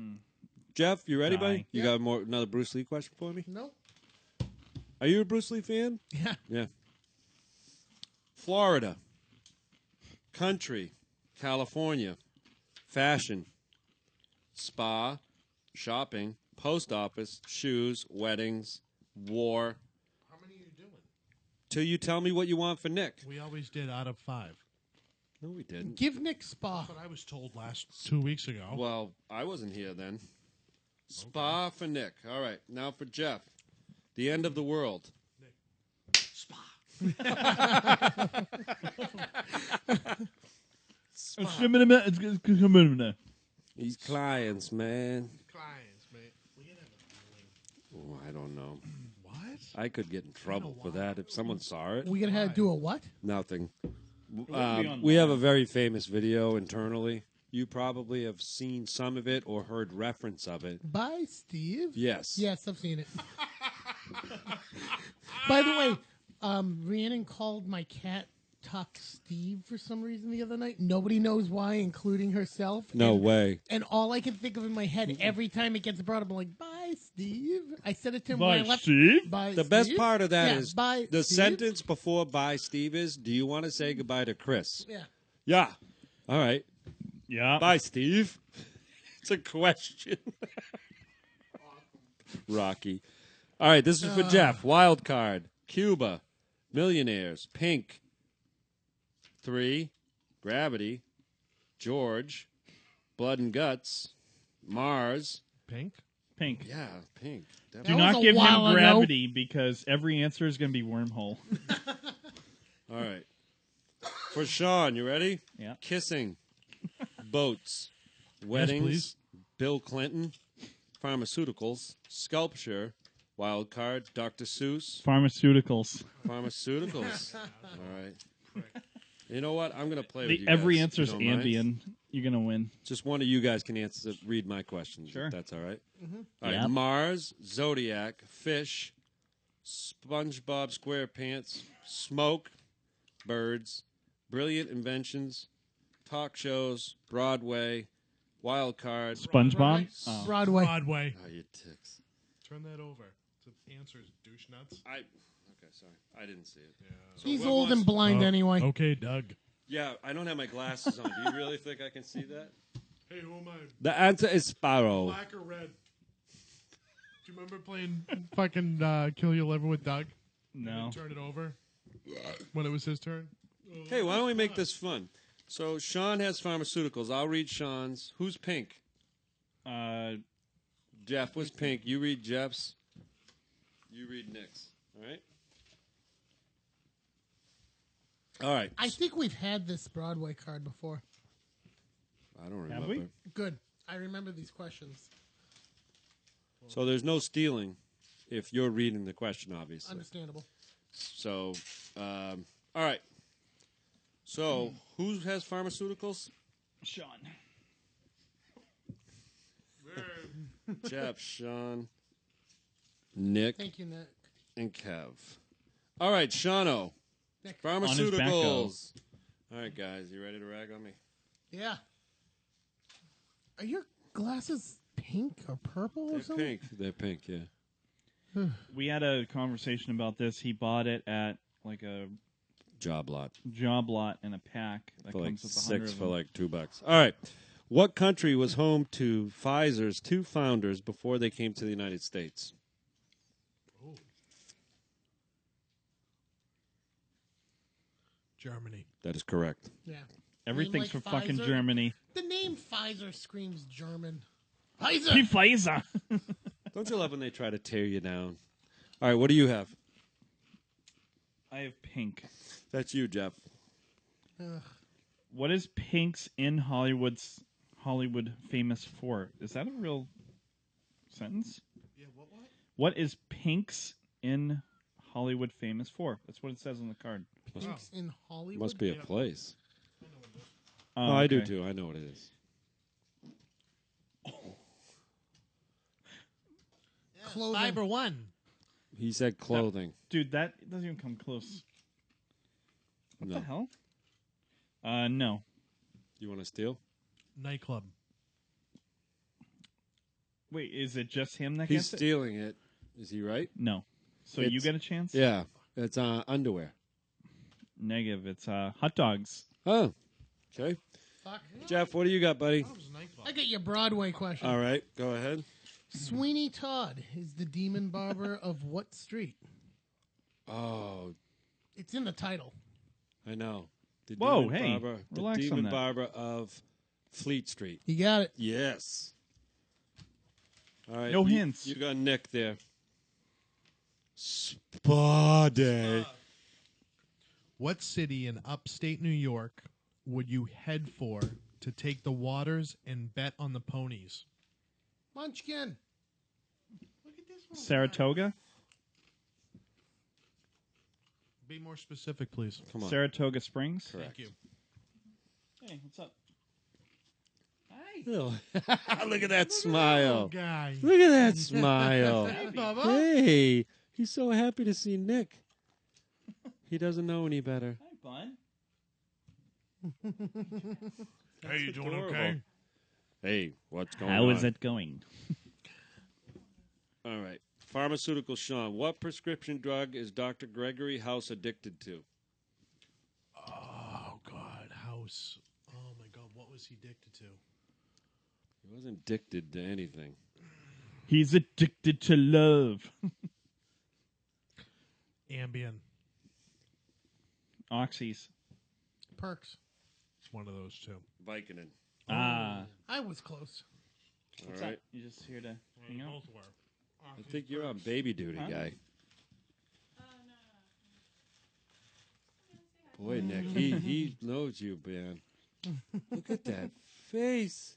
Speaker 3: Jeff, you ready, buddy?
Speaker 8: Aye.
Speaker 3: You got another Bruce Lee question for me?
Speaker 1: No.
Speaker 3: Are you a Bruce Lee fan?
Speaker 1: Yeah.
Speaker 3: Yeah. Florida. Country. California. Fashion. Spa. Shopping. Post office. Shoes. Weddings. War.
Speaker 5: How many are you doing?
Speaker 3: Till you tell me what you want for Nick.
Speaker 5: We always did out of 5.
Speaker 3: No, we didn't.
Speaker 1: Give Nick Spa.
Speaker 5: That's what I was told 2 weeks ago.
Speaker 3: Well, I wasn't here then. Spa for Nick. All right. Now for Jeff. The end of the world.
Speaker 5: Spa.
Speaker 3: These clients, man.
Speaker 5: Clients, man. We can have a
Speaker 3: Oh, I don't know.
Speaker 5: What?
Speaker 3: I could get in trouble for that if someone saw it.
Speaker 1: We gonna have to do a what?
Speaker 3: Nothing.
Speaker 8: wouldn't be online.
Speaker 3: We have a very famous video internally. You probably have seen some of it or heard reference of it.
Speaker 1: Bye, Steve.
Speaker 3: Yes.
Speaker 1: Yes, I've seen it. By the way, Rhiannon called my cat Tuck Steve for some reason the other night. Nobody knows why, including herself.
Speaker 3: No way.
Speaker 1: And all I can think of in my head every time it gets brought up, I'm like, "Bye, Steve." I said it to him
Speaker 8: Bye,
Speaker 1: when I left.
Speaker 8: Steve?
Speaker 1: Bye,
Speaker 3: The best
Speaker 1: Steve.
Speaker 3: part of that
Speaker 1: Yeah,
Speaker 3: is
Speaker 1: bye,
Speaker 3: the
Speaker 1: Steve.
Speaker 3: sentence before "bye, Steve" is, "Do you want to say goodbye to Chris?"
Speaker 1: Yeah.
Speaker 3: Yeah. All right.
Speaker 8: Yeah.
Speaker 3: Bye, Steve. It's a question. Rocky. All right, this is for Jeff. Wild card. Cuba. Millionaires. Pink. 3. Gravity. George. Blood and Guts. Mars.
Speaker 5: Pink?
Speaker 8: Pink.
Speaker 3: Yeah, pink.
Speaker 8: Do not give him Gravity because every answer is going to be Wormhole.
Speaker 3: All right. For Sean, you ready?
Speaker 8: Yeah.
Speaker 3: Kissing. Boats. Weddings.
Speaker 5: please.
Speaker 3: Bill Clinton. Pharmaceuticals. Sculpture. Wild card. Dr. Seuss.
Speaker 8: Pharmaceuticals.
Speaker 3: Pharmaceuticals. All right. You know what? I'm going to play with you
Speaker 8: Every
Speaker 3: guys.
Speaker 8: answer is
Speaker 3: You don't mind?
Speaker 8: Ambien. You're going to win.
Speaker 3: Just one of you guys can read my questions.
Speaker 8: Sure.
Speaker 3: If that's all right.
Speaker 1: Mm-hmm.
Speaker 3: All right.
Speaker 8: Yep.
Speaker 3: Mars, Zodiac, Fish, SpongeBob SquarePants, Smoke, Birds, Brilliant Inventions, Talk Shows, Broadway, Wild Card.
Speaker 8: SpongeBob?
Speaker 3: Oh.
Speaker 1: Broadway.
Speaker 3: Oh, you ticks.
Speaker 5: Turn that over. The answer is douche nuts.
Speaker 3: Okay, sorry. I didn't see it. So
Speaker 1: He's
Speaker 3: what
Speaker 1: old
Speaker 3: was-
Speaker 1: and blind anyway.
Speaker 5: Okay, Doug.
Speaker 3: Yeah, I don't have my glasses on. Do you really think I can see that?
Speaker 5: Hey, who am I?
Speaker 3: The answer is Sparrow.
Speaker 5: Black or red? Do you remember playing fucking Kill Your Liver with Doug?
Speaker 8: No.
Speaker 5: Turn it over when it was his turn.
Speaker 3: Hey, why don't we make this fun? So Sean has pharmaceuticals. I'll read Sean's. Who's pink? Jeff was pink. You read Jeff's. You read Nick's. All right? All right.
Speaker 1: I think we've had this Broadway card before.
Speaker 3: I don't
Speaker 8: Have
Speaker 3: remember.
Speaker 8: we?
Speaker 1: Good. I remember these questions.
Speaker 3: So there's no stealing if you're reading the question, obviously.
Speaker 1: Understandable.
Speaker 3: So, all right. So, who has pharmaceuticals?
Speaker 8: Sean.
Speaker 3: Jeff, Sean, Nick,
Speaker 1: Thank you, Nick.
Speaker 3: and Kev. All right, Shano.
Speaker 1: Nick.
Speaker 3: Pharmaceuticals. All right, guys, you ready to rag on me?
Speaker 1: Yeah. Are your glasses pink or purple or
Speaker 3: They're
Speaker 1: something?
Speaker 3: pink. They're pink, yeah.
Speaker 8: We had a conversation about this. He bought it at like a
Speaker 3: Job lot.
Speaker 8: in a pack that
Speaker 3: For like
Speaker 8: comes with 100
Speaker 3: $6
Speaker 8: of
Speaker 3: for
Speaker 8: them.
Speaker 3: like $2. All right. What country was home to Pfizer's 2 founders before they came to the United States?
Speaker 5: Germany.
Speaker 3: That is correct.
Speaker 1: Yeah.
Speaker 8: Everything's
Speaker 1: Name
Speaker 8: from
Speaker 1: like
Speaker 8: fucking
Speaker 1: Pfizer?
Speaker 8: Germany.
Speaker 1: The name Pfizer screams German. Pfizer!
Speaker 8: Pfizer.
Speaker 3: Don't you love when they try to tear you down? All right, what do you have?
Speaker 8: I have pink.
Speaker 3: That's you, Jeff.
Speaker 1: Ugh.
Speaker 8: What is Pink's in Hollywood famous for? Is that a real sentence?
Speaker 5: Yeah, what?
Speaker 8: What is Pink's in Hollywood famous for? That's what it says on the card.
Speaker 1: Pink's in Hollywood?
Speaker 3: Must be a place.
Speaker 8: Oh,
Speaker 3: I do
Speaker 8: okay.
Speaker 3: too. I know what it is.
Speaker 1: Clothing.
Speaker 5: Fiber One.
Speaker 3: He said clothing.
Speaker 8: Dude, that doesn't even come close. What
Speaker 3: No.
Speaker 8: the hell? No.
Speaker 3: You want to steal?
Speaker 5: Nightclub.
Speaker 8: Wait, is it just him that
Speaker 3: He's
Speaker 8: gets it?
Speaker 3: stealing it. Is he right?
Speaker 8: No. So you
Speaker 3: It's-
Speaker 8: get a chance?
Speaker 3: Yeah. It's underwear.
Speaker 8: Negative. It's hot dogs.
Speaker 3: Oh. Okay.
Speaker 1: Fuck.
Speaker 3: Jeff, what do you got, buddy?
Speaker 1: I get your Broadway question.
Speaker 3: All right. Go ahead.
Speaker 1: Sweeney Todd is the demon barber of what street?
Speaker 3: Oh,
Speaker 1: It's in the title.
Speaker 3: I know. The
Speaker 8: Whoa,
Speaker 3: Demon
Speaker 8: hey,
Speaker 3: Barber, the
Speaker 8: relax on
Speaker 3: Demon
Speaker 8: that.
Speaker 3: Barber of Fleet Street.
Speaker 1: You got it.
Speaker 3: Yes. All right.
Speaker 8: No
Speaker 3: you-
Speaker 8: hints.
Speaker 3: You got Nick there. Spa Day.
Speaker 5: What city in upstate New York would you head for to take the waters and bet on the ponies?
Speaker 1: Munchkin.
Speaker 8: Saratoga?
Speaker 5: Be more specific, please.
Speaker 3: Come on.
Speaker 8: Saratoga Springs?
Speaker 3: Correct.
Speaker 5: Thank you.
Speaker 8: Hey, what's up?
Speaker 3: Look at that smile.
Speaker 5: Guy.
Speaker 3: Look at that smile.
Speaker 1: Hey, Bubba.
Speaker 3: Hey, he's so happy to see Nick. He doesn't know any better.
Speaker 8: Hi, bud.
Speaker 5: Hey, you doing
Speaker 3: adorable.
Speaker 5: okay?
Speaker 3: Hey, what's going on?
Speaker 8: How is it going?
Speaker 3: All right. Pharmaceutical Sean. What prescription drug is Dr. Gregory House addicted to?
Speaker 5: Oh, God. House. Oh, my God. What was he addicted to?
Speaker 3: He wasn't addicted to anything.
Speaker 8: He's addicted to love.
Speaker 5: Ambien.
Speaker 8: Oxys.
Speaker 1: Perks.
Speaker 5: It's one of those two.
Speaker 3: Vicodin.
Speaker 8: Ah.
Speaker 1: I was close.
Speaker 8: What's
Speaker 3: All
Speaker 8: that?
Speaker 3: right.
Speaker 8: You just here to hang out?
Speaker 5: Both were.
Speaker 3: I think you're on baby duty,
Speaker 8: Huh?
Speaker 3: guy. Boy, Nick, he knows you, man. Look at that face.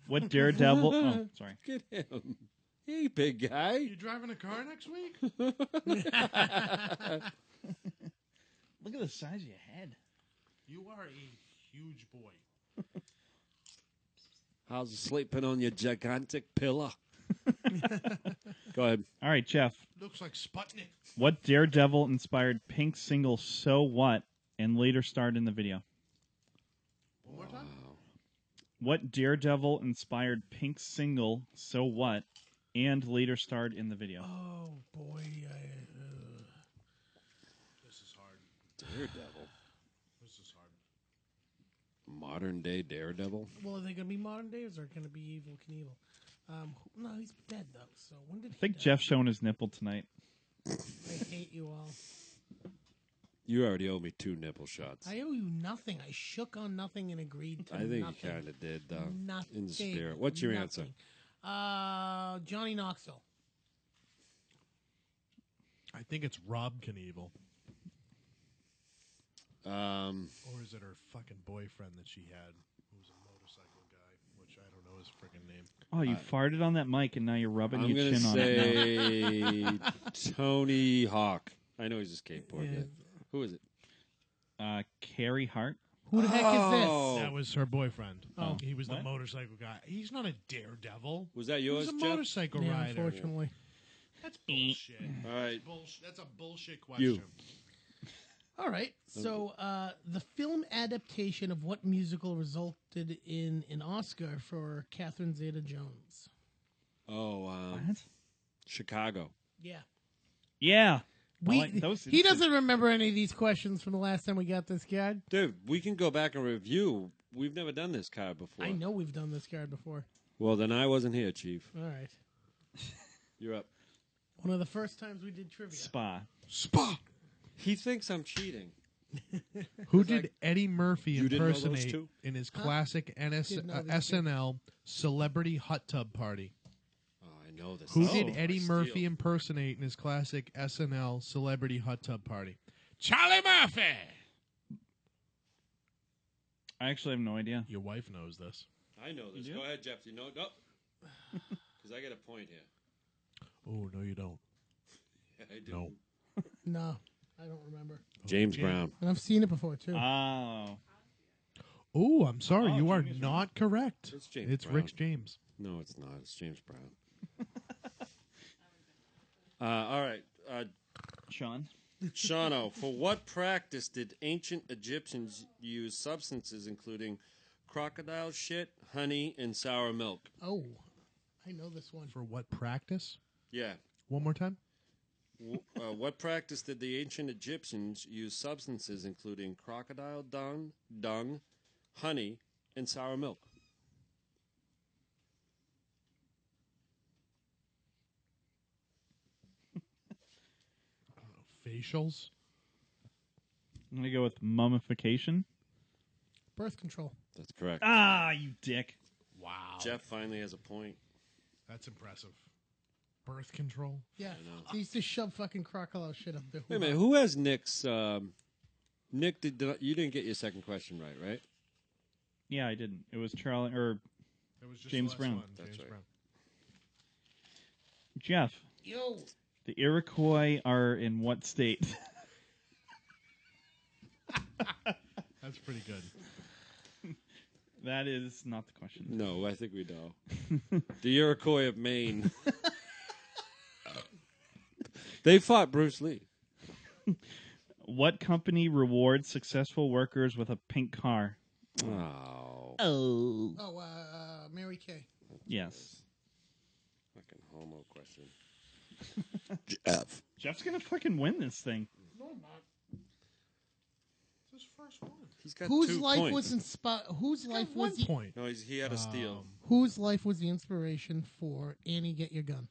Speaker 8: What Daredevil? Oh, sorry.
Speaker 3: Look at him. Hey, big guy.
Speaker 5: You driving a car next week?
Speaker 8: Look at the size of your head.
Speaker 5: You are a huge boy.
Speaker 3: How's sleeping on your gigantic pillow? Go ahead.
Speaker 8: All right, Jeff.
Speaker 5: Looks like Sputnik.
Speaker 8: What Daredevil-inspired Pink single "So What" and later starred in the video?
Speaker 5: One more time.
Speaker 8: What Daredevil-inspired Pink single "So What" and later starred in the video?
Speaker 1: Oh boy,
Speaker 5: This is hard.
Speaker 3: Daredevil.
Speaker 5: This is hard.
Speaker 3: Modern day Daredevil.
Speaker 1: well, are they gonna be modern day, or is it gonna be Evil Knievel? No, he's dead though. So when did
Speaker 8: I think Jeff's showing his nipple tonight.
Speaker 1: I hate you all.
Speaker 3: You already owe me 2 nipple shots.
Speaker 1: I owe you nothing. I shook on nothing and agreed to
Speaker 3: I think
Speaker 1: nothing.
Speaker 3: you kind of did, though.
Speaker 1: Nothing.
Speaker 3: In the spirit. What's your answer?
Speaker 1: Johnny Knoxville.
Speaker 5: I think it's Rob Knievel. Or is it her fucking boyfriend that she had, who was a motorcycle guy, which I don't know his freaking name.
Speaker 8: Oh, you farted on that mic and now you're rubbing
Speaker 3: I'm
Speaker 8: your
Speaker 3: gonna
Speaker 8: chin on it.
Speaker 3: say Tony Hawk. I know he's a skateboard
Speaker 1: Yeah.
Speaker 3: guy. Who is it?
Speaker 8: Carrie Hart.
Speaker 1: Who the heck is this?
Speaker 5: That was her boyfriend.
Speaker 1: Oh.
Speaker 5: He was
Speaker 8: What?
Speaker 5: the motorcycle guy. He's not a daredevil.
Speaker 3: Was that
Speaker 5: He
Speaker 3: yours,
Speaker 5: was a
Speaker 3: Jeff?
Speaker 5: motorcycle
Speaker 1: Yeah,
Speaker 5: rider.
Speaker 1: unfortunately.
Speaker 5: That's bullshit.
Speaker 3: All right.
Speaker 5: That's a bullshit question.
Speaker 3: You.
Speaker 1: All right. So the film adaptation of what musical resulted in an Oscar for Catherine Zeta-Jones?
Speaker 3: Oh,
Speaker 8: What?
Speaker 3: Chicago.
Speaker 1: Yeah.
Speaker 8: Yeah.
Speaker 1: He doesn't remember any of these questions from the last time we got this card.
Speaker 3: Dude, we can go back and review. We've never done this card before.
Speaker 1: I know we've done this card before.
Speaker 3: Well, then I wasn't here, Chief.
Speaker 1: All right.
Speaker 3: You're up.
Speaker 1: One of the first times we did trivia.
Speaker 8: Spa.
Speaker 3: He thinks I'm cheating.
Speaker 5: Who did Eddie Murphy
Speaker 3: You didn't know those
Speaker 5: impersonate
Speaker 3: two?
Speaker 5: in his classic
Speaker 1: Didn't know these two.
Speaker 5: SNL Celebrity Hot Tub Party?
Speaker 3: Oh, I know this.
Speaker 5: Who
Speaker 3: Oh,
Speaker 5: did Eddie
Speaker 3: I
Speaker 5: Murphy
Speaker 3: steal.
Speaker 5: impersonate in his classic SNL Celebrity Hot Tub Party? Charlie Murphy!
Speaker 8: I actually have no idea.
Speaker 5: Your wife knows this.
Speaker 3: I know this.
Speaker 8: You do?
Speaker 3: Go ahead, Jeff. You know? No. Because I got a point here.
Speaker 5: Oh, no, you don't.
Speaker 3: Yeah, I do.
Speaker 5: No.
Speaker 1: No, I don't remember.
Speaker 3: James
Speaker 5: Okay.
Speaker 3: Brown.
Speaker 1: And I've seen it before, too.
Speaker 8: Oh.
Speaker 5: Oh, I'm sorry.
Speaker 8: Oh,
Speaker 5: you are
Speaker 8: James
Speaker 5: not correct.
Speaker 3: It's James
Speaker 5: It's
Speaker 3: Brown.
Speaker 5: Rick James.
Speaker 3: No, it's not. It's James Brown. All right.
Speaker 8: Sean.
Speaker 3: Shano, for what practice did ancient Egyptians use substances including crocodile shit, honey, and sour milk?
Speaker 1: Oh, I know this one.
Speaker 5: For what practice?
Speaker 3: Yeah.
Speaker 5: One more time.
Speaker 3: What practice did the ancient Egyptians use substances including crocodile dung, honey, and sour milk?
Speaker 5: Facials?
Speaker 8: I'm going to go with mummification.
Speaker 1: Birth control.
Speaker 3: That's correct.
Speaker 8: Ah, you dick.
Speaker 5: Wow.
Speaker 3: Jeff finally has a point.
Speaker 5: That's impressive. Birth control?
Speaker 1: Yeah. They used to shove fucking crocodile shit up there.
Speaker 3: Wait a minute. Who has Nick's? Nick, you didn't get your second question right?
Speaker 8: Yeah, I didn't. It was Charlie or
Speaker 5: It was just
Speaker 8: James
Speaker 5: the last
Speaker 8: Brown.
Speaker 5: one.
Speaker 3: That's
Speaker 5: James
Speaker 3: right.
Speaker 5: Brown.
Speaker 8: Jeff.
Speaker 1: Yo.
Speaker 8: The Iroquois are in what state?
Speaker 5: That's pretty good.
Speaker 8: That is not the question.
Speaker 3: No, I think we know. The Iroquois of Maine. They fought Bruce Lee.
Speaker 8: What company rewards successful workers with a pink car?
Speaker 3: Oh.
Speaker 1: Oh, Mary Kay.
Speaker 8: Yes.
Speaker 3: Fucking homo question.
Speaker 8: Jeff's going to fucking win this thing.
Speaker 1: No, I'm not.
Speaker 5: It's his first one.
Speaker 3: He's got
Speaker 1: Whose
Speaker 3: 2
Speaker 1: life
Speaker 3: points.
Speaker 1: was inspired? Whose life was the,
Speaker 5: point?
Speaker 3: No, he had a steal.
Speaker 1: Whose life was the inspiration for Annie Get Your Gun?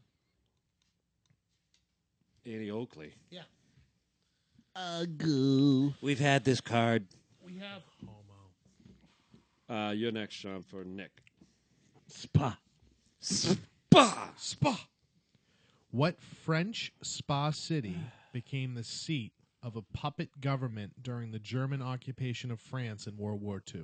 Speaker 3: Annie Oakley.
Speaker 1: Yeah.
Speaker 3: We've had this card.
Speaker 1: We have
Speaker 3: You're next, Sean, for Nick.
Speaker 5: Spa.
Speaker 3: Spa.
Speaker 5: Spa. What French spa city became the seat of a puppet government during the German occupation of France in World War II?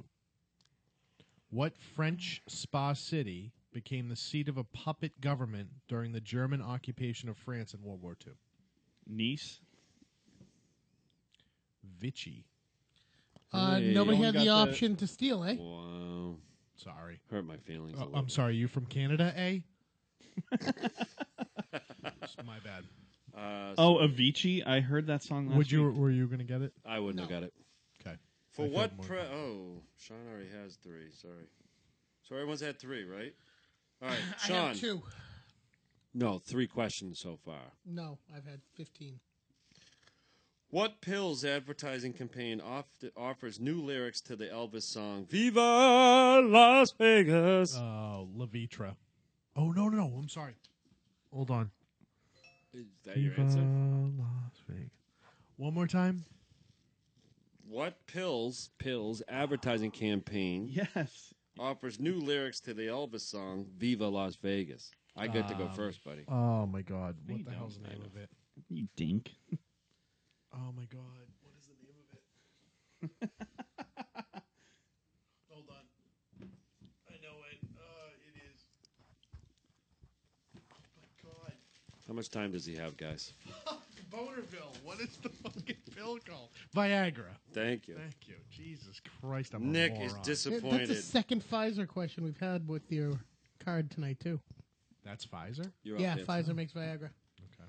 Speaker 5: What French spa city became the seat of a puppet government during the German occupation of France in World War II?
Speaker 8: Nice.
Speaker 5: Vichy.
Speaker 1: Nobody had the option to steal, eh?
Speaker 3: Wow.
Speaker 5: Sorry.
Speaker 3: Hurt my feelings a little.
Speaker 5: I'm sorry, you from Canada, eh? My bad.
Speaker 8: Avicii. I heard that song last week.
Speaker 5: Were you going to get it?
Speaker 3: I wouldn't have got it.
Speaker 5: Okay.
Speaker 3: For what? Sean already has 3. Sorry. So everyone's had 3, right? All right, Sean.
Speaker 1: I have 2.
Speaker 3: No, 3 questions so far.
Speaker 1: No, I've had 15.
Speaker 3: What pills advertising campaign offers new lyrics to the Elvis song "Viva Las Vegas"?
Speaker 5: Levitra. Oh no! I'm sorry. Hold on.
Speaker 3: Is that your answer?
Speaker 5: Las Vegas. One more time.
Speaker 3: What pills advertising campaign offers new lyrics to the Elvis song "Viva Las Vegas"? I get to go first, buddy.
Speaker 5: Oh my God! What the hell's the name of it?
Speaker 8: You dink.
Speaker 5: Oh my God! What is the name of it? Hold on. I know it. It is. Oh my God.
Speaker 3: How much time does he have, guys?
Speaker 5: Bonerville. What is the fucking pill called? Viagra.
Speaker 3: Thank you.
Speaker 5: Thank you. Jesus Christ! I'm
Speaker 3: Nick
Speaker 5: a moron.
Speaker 3: is disappointed.
Speaker 1: That's the second Pfizer question we've had with your card tonight, too.
Speaker 5: That's Pfizer?
Speaker 1: Yeah, Pfizer makes Viagra.
Speaker 5: Okay.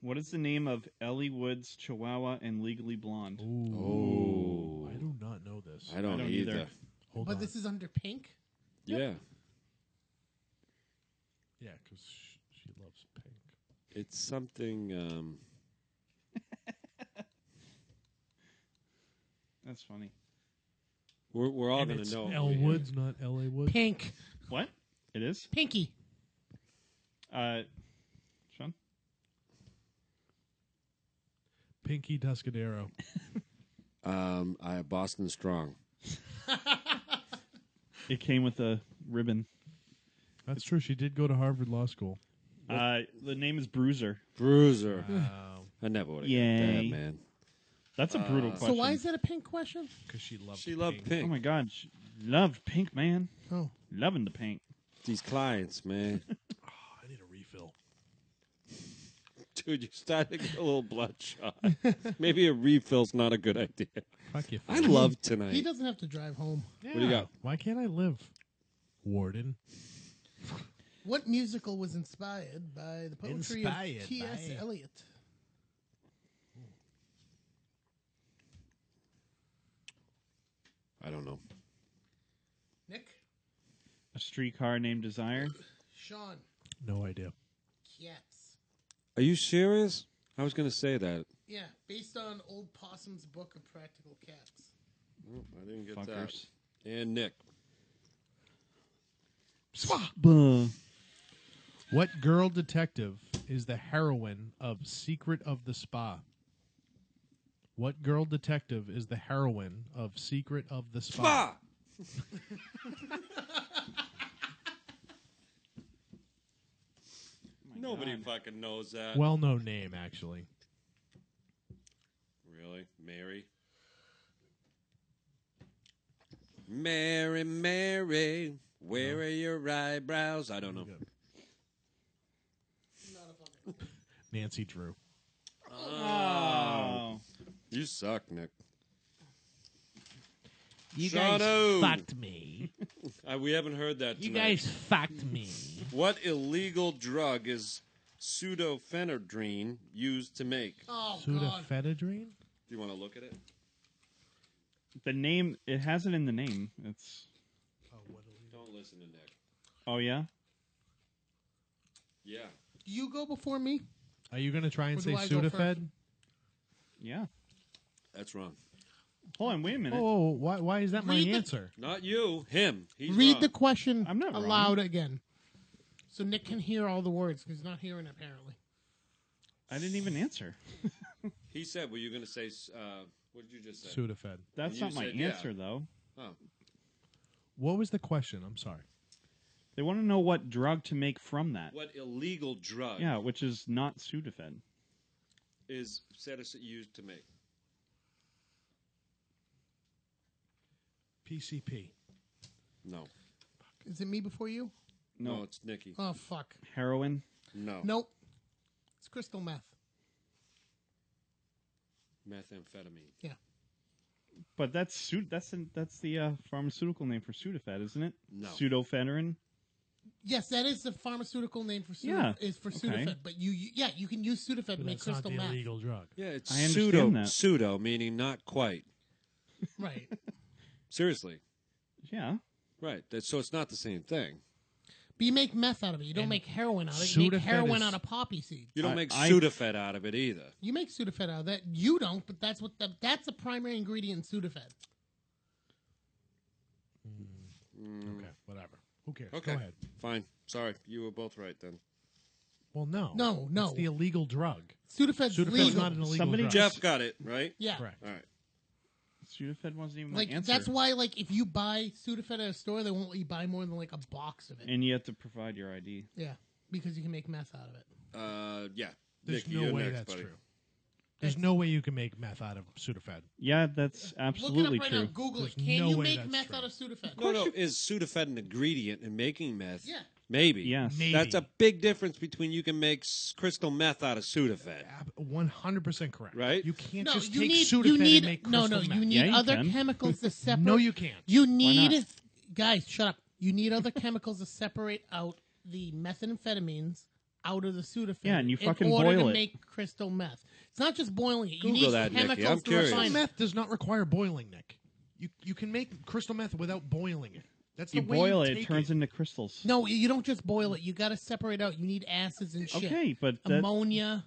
Speaker 8: What is the name of Ellie Wood's Chihuahua and Legally Blonde?
Speaker 3: Oh.
Speaker 5: I do not know this.
Speaker 3: I don't either.
Speaker 5: Hold
Speaker 1: But
Speaker 5: on.
Speaker 1: this is under pink?
Speaker 3: Yeah.
Speaker 5: Yeah, because she loves pink.
Speaker 3: It's something.
Speaker 8: That's funny.
Speaker 3: We're all
Speaker 5: And
Speaker 3: going
Speaker 5: it's
Speaker 3: to know.
Speaker 5: L Woods, not L.A. Woods.
Speaker 1: Pink.
Speaker 8: What? It is?
Speaker 1: Pinky.
Speaker 8: Sean?
Speaker 5: Pinky Tuscadero.
Speaker 3: I have Boston Strong.
Speaker 8: It came with a ribbon.
Speaker 5: That's true. She did go to Harvard Law School.
Speaker 8: The name is Bruiser.
Speaker 3: Bruiser.
Speaker 5: Wow.
Speaker 3: I never would have
Speaker 8: Yay.
Speaker 3: got that, man.
Speaker 8: That's a brutal question.
Speaker 1: So why is that a pink question?
Speaker 5: Because she loved
Speaker 3: She loved pink.
Speaker 8: Oh my God. She loved pink, man.
Speaker 1: Oh.
Speaker 8: Loving the pink.
Speaker 3: These clients, man.
Speaker 5: I need a refill.
Speaker 3: Dude, you're starting to get a little bloodshot. Maybe a refill's not a good idea.
Speaker 5: Fuck you.
Speaker 3: I love tonight.
Speaker 1: He doesn't have to drive home.
Speaker 5: Yeah.
Speaker 3: What do you got?
Speaker 5: Why can't I live? Warden.
Speaker 1: What musical was inspired by the poetry
Speaker 5: Inspired
Speaker 1: of T.S.
Speaker 5: by-
Speaker 1: Eliot?
Speaker 3: I don't know.
Speaker 1: Nick?
Speaker 8: A streetcar named Desire.
Speaker 1: Sean?
Speaker 5: No idea.
Speaker 1: Cats.
Speaker 3: Are you serious? I was going to say that.
Speaker 1: Yeah, based on Old Possum's book of practical cats.
Speaker 3: Oh, I didn't get
Speaker 8: Fuckers.
Speaker 3: that. And Nick.
Speaker 5: What girl detective is the heroine of Secret of the Spa? What girl detective is the heroine of Secret of the Spa?
Speaker 3: Nobody fucking knows that.
Speaker 5: Well-known name, actually.
Speaker 3: Really? Mary? Mary, Mary, where are your eyebrows? I don't know.
Speaker 5: Nancy Drew.
Speaker 8: Oh.
Speaker 3: You suck, Nick.
Speaker 5: You
Speaker 3: Shut
Speaker 5: guys
Speaker 3: up.
Speaker 5: fucked me.
Speaker 3: We haven't heard that
Speaker 5: You
Speaker 3: tonight.
Speaker 5: guys fucked me.
Speaker 3: What illegal drug is pseudoephedrine used to make?
Speaker 1: Oh, God.
Speaker 5: Pseudoephedrine?
Speaker 3: Do you want to look at it?
Speaker 8: The name, it has it in the name. It's.
Speaker 3: Don't listen to Nick.
Speaker 8: Oh, yeah?
Speaker 3: Yeah.
Speaker 1: Do you go before me?
Speaker 5: Are you going to try and
Speaker 1: Or
Speaker 5: say
Speaker 1: do I go
Speaker 5: Sudafed?
Speaker 1: first?
Speaker 8: Yeah.
Speaker 3: That's wrong.
Speaker 8: Hold on, wait a minute.
Speaker 5: Oh, why is that my
Speaker 1: Read the-
Speaker 5: answer?
Speaker 3: Not you. Him. He's
Speaker 1: Read
Speaker 3: wrong.
Speaker 1: the question
Speaker 8: I'm not wrong.
Speaker 1: aloud again. So Nick can hear all the words because he's not hearing it, apparently.
Speaker 8: I didn't even answer.
Speaker 3: He said, "Were you going to say? What did you just say?"
Speaker 5: Sudafed.
Speaker 8: That's not my answer, though.
Speaker 3: Oh.
Speaker 5: What was the question? I'm sorry.
Speaker 8: They want to know what drug to make from that.
Speaker 3: What illegal drug?
Speaker 8: Yeah, which is not Sudafed.
Speaker 3: Is Cetice used to make?
Speaker 5: PCP.
Speaker 3: No.
Speaker 1: Is it me before you?
Speaker 3: No, it's Nikki.
Speaker 1: Oh, fuck.
Speaker 8: Heroin?
Speaker 3: No.
Speaker 1: Nope. It's crystal meth.
Speaker 3: Methamphetamine.
Speaker 1: Yeah.
Speaker 8: But that's the pharmaceutical name for Sudafed, isn't it?
Speaker 3: No.
Speaker 8: Pseudoephedrine?
Speaker 1: Yes, that is the pharmaceutical name for
Speaker 8: Yeah.
Speaker 1: Sudafed.
Speaker 8: Okay.
Speaker 1: But you can use Sudafed to make
Speaker 5: That's not
Speaker 1: crystal
Speaker 5: the
Speaker 1: meth.
Speaker 5: illegal drug.
Speaker 3: Yeah, it's
Speaker 8: I understand that.
Speaker 3: pseudo, meaning not quite.
Speaker 1: Right.
Speaker 3: Seriously.
Speaker 8: Yeah.
Speaker 3: Right. So it's not the same thing.
Speaker 1: But you make meth out of it. You don't make heroin out of it. You make
Speaker 5: Sudafed
Speaker 1: heroin
Speaker 5: is-
Speaker 1: out of poppy seeds.
Speaker 3: You don't make Sudafed out of it either.
Speaker 1: You make Sudafed out of that. You don't, but that's the primary ingredient in Sudafed.
Speaker 5: Okay, whatever. Who cares?
Speaker 3: Okay.
Speaker 5: Go ahead.
Speaker 3: Fine. Sorry. You were both right then.
Speaker 5: Well, no.
Speaker 1: No.
Speaker 5: It's the illegal drug.
Speaker 1: Sudafed's
Speaker 5: Sudafed's
Speaker 1: legal.
Speaker 5: not an illegal drug.
Speaker 3: Jeff got it, right?
Speaker 1: Yeah.
Speaker 5: Correct.
Speaker 3: All right.
Speaker 8: Sudafed wasn't even
Speaker 1: Like
Speaker 8: my answer.
Speaker 1: that's why, like, if you buy Sudafed at a store, they won't let you buy more than like a box of it.
Speaker 8: And you have to provide your ID.
Speaker 1: Yeah, because you can make meth out of it.
Speaker 3: Yeah.
Speaker 5: There's
Speaker 3: Nikki,
Speaker 5: no
Speaker 3: you're
Speaker 5: way
Speaker 3: next,
Speaker 5: that's
Speaker 3: buddy.
Speaker 5: true. There's no way you can make meth out of Sudafed.
Speaker 8: Yeah, that's absolutely
Speaker 1: Look it up right
Speaker 8: true.
Speaker 1: now. Google
Speaker 5: There's
Speaker 1: it. Can
Speaker 5: no
Speaker 1: you
Speaker 5: way
Speaker 1: make
Speaker 5: that's
Speaker 1: meth
Speaker 5: true.
Speaker 1: out of Sudafed?
Speaker 3: No. Is Sudafed an ingredient in making meth?
Speaker 1: Yeah.
Speaker 3: Maybe.
Speaker 8: Yes.
Speaker 5: Maybe.
Speaker 3: That's a big difference between you can make crystal meth out of Sudafed.
Speaker 5: 100% correct.
Speaker 3: Right?
Speaker 5: You can't
Speaker 1: No,
Speaker 5: just
Speaker 1: you
Speaker 5: take
Speaker 1: need
Speaker 5: Sudafed
Speaker 1: you need
Speaker 5: and make
Speaker 1: no
Speaker 5: crystal
Speaker 1: no.
Speaker 5: meth.
Speaker 1: You need
Speaker 8: Yeah, you
Speaker 1: other
Speaker 8: can.
Speaker 1: chemicals to separate.
Speaker 5: No, you can't.
Speaker 1: You
Speaker 8: not?
Speaker 1: need guys. Shut up. You need other chemicals to separate out the methamphetamines out of the Sudafed.
Speaker 8: Yeah, and you fucking
Speaker 1: in order
Speaker 8: boil
Speaker 1: to
Speaker 8: it.
Speaker 1: make crystal meth. It's not just boiling it. You
Speaker 3: Google
Speaker 1: need
Speaker 3: that, Nikki.
Speaker 1: chemicals
Speaker 3: I'm
Speaker 1: to
Speaker 3: curious.
Speaker 1: refine
Speaker 5: Crystal
Speaker 1: it.
Speaker 5: meth does not require boiling, Nick. You can make crystal meth without boiling it. That's the
Speaker 8: You
Speaker 5: way
Speaker 8: boil
Speaker 5: you
Speaker 8: it,
Speaker 5: take
Speaker 8: it turns into crystals.
Speaker 1: No, you don't just boil it. You got to separate out. You need acids and shit.
Speaker 8: Okay, but that,
Speaker 1: Ammonia.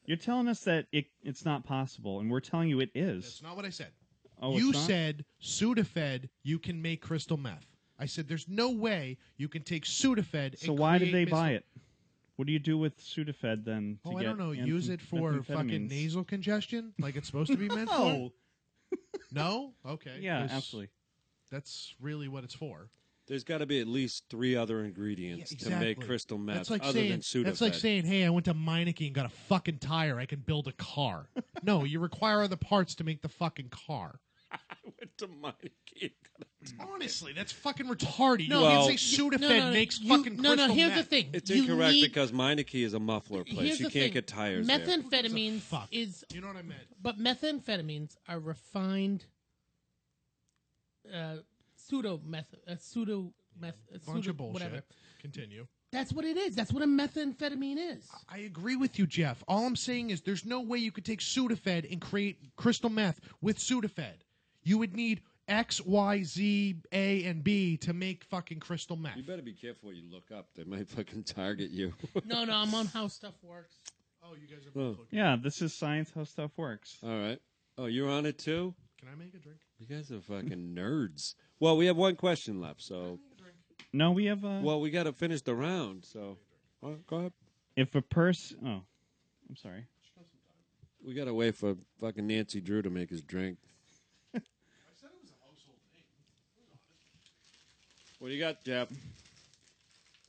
Speaker 8: you're telling us that it's not possible, and we're telling you it is.
Speaker 5: That's not what I said.
Speaker 8: Oh,
Speaker 5: You
Speaker 8: it's not?
Speaker 5: said Sudafed, you can make crystal meth. I said there's no way you can take Sudafed.
Speaker 8: So
Speaker 5: and
Speaker 8: why did
Speaker 5: create
Speaker 8: they buy it? What do you do with Sudafed then? To
Speaker 5: Oh, I
Speaker 8: get
Speaker 5: don't know. Use it for fucking
Speaker 8: methamphetamines?
Speaker 5: nasal congestion, like it's supposed to be meant
Speaker 8: No.
Speaker 5: for. No. Okay.
Speaker 8: Yeah,
Speaker 5: 'cause
Speaker 8: absolutely.
Speaker 5: That's really what it's for.
Speaker 3: There's got to be at least 3 other ingredients to make
Speaker 5: Exactly.
Speaker 3: crystal meth
Speaker 5: That's like
Speaker 3: other
Speaker 5: saying,
Speaker 3: than Sudafed.
Speaker 5: That's like saying, hey, I went to Meineke and got a fucking tire. I can build a car. No, you require other parts to make the fucking car.
Speaker 3: I went to Meineke.
Speaker 5: Honestly, that's fucking retarded.
Speaker 1: No,
Speaker 5: you
Speaker 3: well,
Speaker 5: can't say Sudafed
Speaker 1: no,
Speaker 5: makes
Speaker 1: you-
Speaker 5: fucking
Speaker 1: no,
Speaker 5: crystal
Speaker 1: no. Here's
Speaker 5: meth.
Speaker 1: the thing.
Speaker 3: It's
Speaker 1: You
Speaker 3: incorrect
Speaker 1: need-
Speaker 3: because Meineke is a muffler place.
Speaker 1: Here's
Speaker 3: You
Speaker 1: the
Speaker 3: can't
Speaker 1: thing.
Speaker 3: get tires there.
Speaker 1: Methamphetamines
Speaker 5: Fuck.
Speaker 1: is
Speaker 5: You know what I meant?
Speaker 1: But methamphetamines are refined pseudo meth,
Speaker 5: Bunch of bullshit.
Speaker 1: whatever.
Speaker 5: Continue.
Speaker 1: That's what it is. That's what a methamphetamine is.
Speaker 5: I agree with you, Jeff. All I'm saying is there's no way you could take Sudafed and create crystal meth with Sudafed. You would need X, Y, Z, A, and B to make fucking crystal meth.
Speaker 3: You better be careful what you look up. They might fucking target you.
Speaker 1: No, I'm on how stuff works.
Speaker 5: Oh, you guys are both looking.
Speaker 8: Yeah, this is science how stuff works.
Speaker 3: All right. Oh, you're on it too?
Speaker 5: Can I make a drink?
Speaker 3: You guys are fucking nerds. Well, we have one question left, so.
Speaker 8: No, we have
Speaker 3: Well, we got to finish the round, so. Go ahead.
Speaker 8: if a person. Oh, I'm sorry.
Speaker 3: We got to wait for fucking Nancy Drew to make his drink. What do you got, Jap?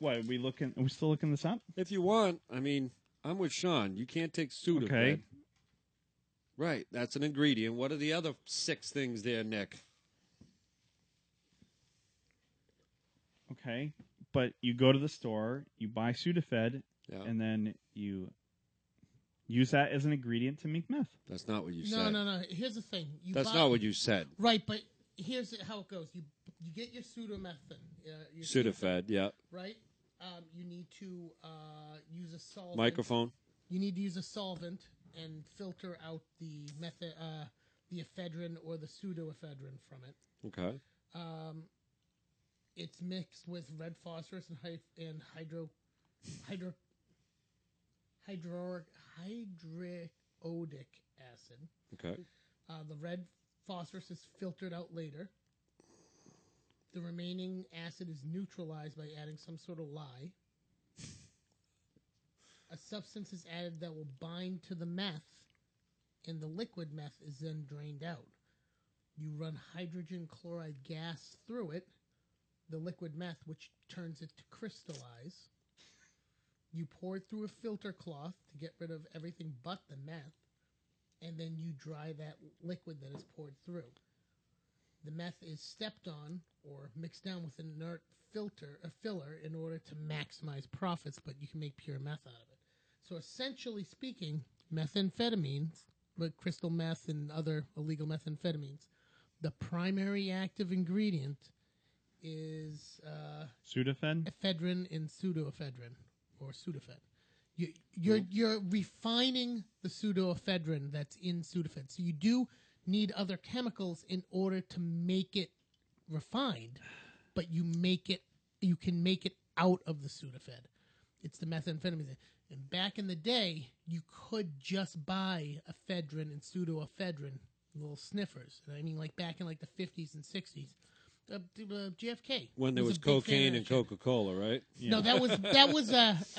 Speaker 8: What are we looking? Are we still looking this up?
Speaker 3: If you want, I mean, I'm with Sean. You can't take Sudafed.
Speaker 8: Okay.
Speaker 3: Right, that's an ingredient. What are the other 6 things there, Nick?
Speaker 8: Okay, but you go to the store, you buy Sudafed,
Speaker 3: Yeah.
Speaker 8: and then you use that as an ingredient to make meth.
Speaker 3: That's not what you
Speaker 1: No,
Speaker 3: said.
Speaker 1: no. Here's the thing.
Speaker 3: That's not what you said.
Speaker 1: Right, but here's how it goes. You get your pseudomethane. Your
Speaker 3: Sudafed, yeah.
Speaker 1: Right? You need to use a solvent.
Speaker 3: Microphone.
Speaker 1: You need to use a solvent and filter out the the ephedrine or the pseudoephedrine from it.
Speaker 3: Okay.
Speaker 1: It's mixed with red phosphorus and hydroiodic acid.
Speaker 3: Okay.
Speaker 1: The red phosphorus is filtered out later. The remaining acid is neutralized by adding some sort of lye. a substance is added that will bind to the meth, and the liquid meth is then drained out. You run hydrogen chloride gas through it, the liquid meth, which turns it to crystallize. You pour it through a filter cloth to get rid of everything but the meth, and then you dry that liquid that is poured through. The meth is stepped on or mixed down with an inert filler in order to maximize profits, but you can make pure meth out of it. So essentially speaking, methamphetamines, but crystal meth and other illegal methamphetamines, the primary active ingredient is
Speaker 8: Sudafed?
Speaker 1: ephedrine and pseudoephedrine, or Sudafed. You're refining the pseudoephedrine that's in Sudafed. So you do need other chemicals in order to make it refined, but you can make it out of the Sudafed. It's the methamphetamine. And back in the day, you could just buy ephedrine and pseudoephedrine, little sniffers. And I mean, like back in like the 50s and 60s. JFK.
Speaker 3: When there was cocaine and Coca-Cola, right?
Speaker 1: Yeah. No, that was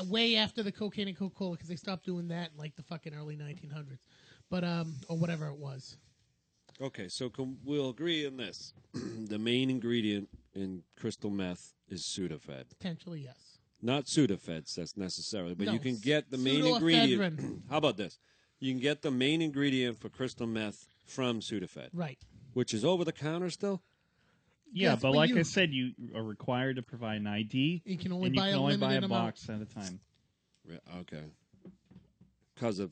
Speaker 1: way after the cocaine and Coca-Cola, because they stopped doing that in like the fucking early 1900s, but or whatever it was.
Speaker 3: Okay, so we'll agree on this: the main ingredient in crystal meth is Sudafed.
Speaker 1: Potentially, yes.
Speaker 3: Not Sudafed, that's necessarily, but
Speaker 1: No,
Speaker 3: you can get the main ingredient. How about this? You can get the main ingredient for crystal meth from Sudafed,
Speaker 1: right?
Speaker 3: Which is over the counter still.
Speaker 8: Yeah, but like I said, you are required to provide an ID.
Speaker 1: You can only
Speaker 8: and
Speaker 1: buy
Speaker 8: you can only buy a
Speaker 1: amount.
Speaker 8: box at a time.
Speaker 3: Yeah, okay. Because of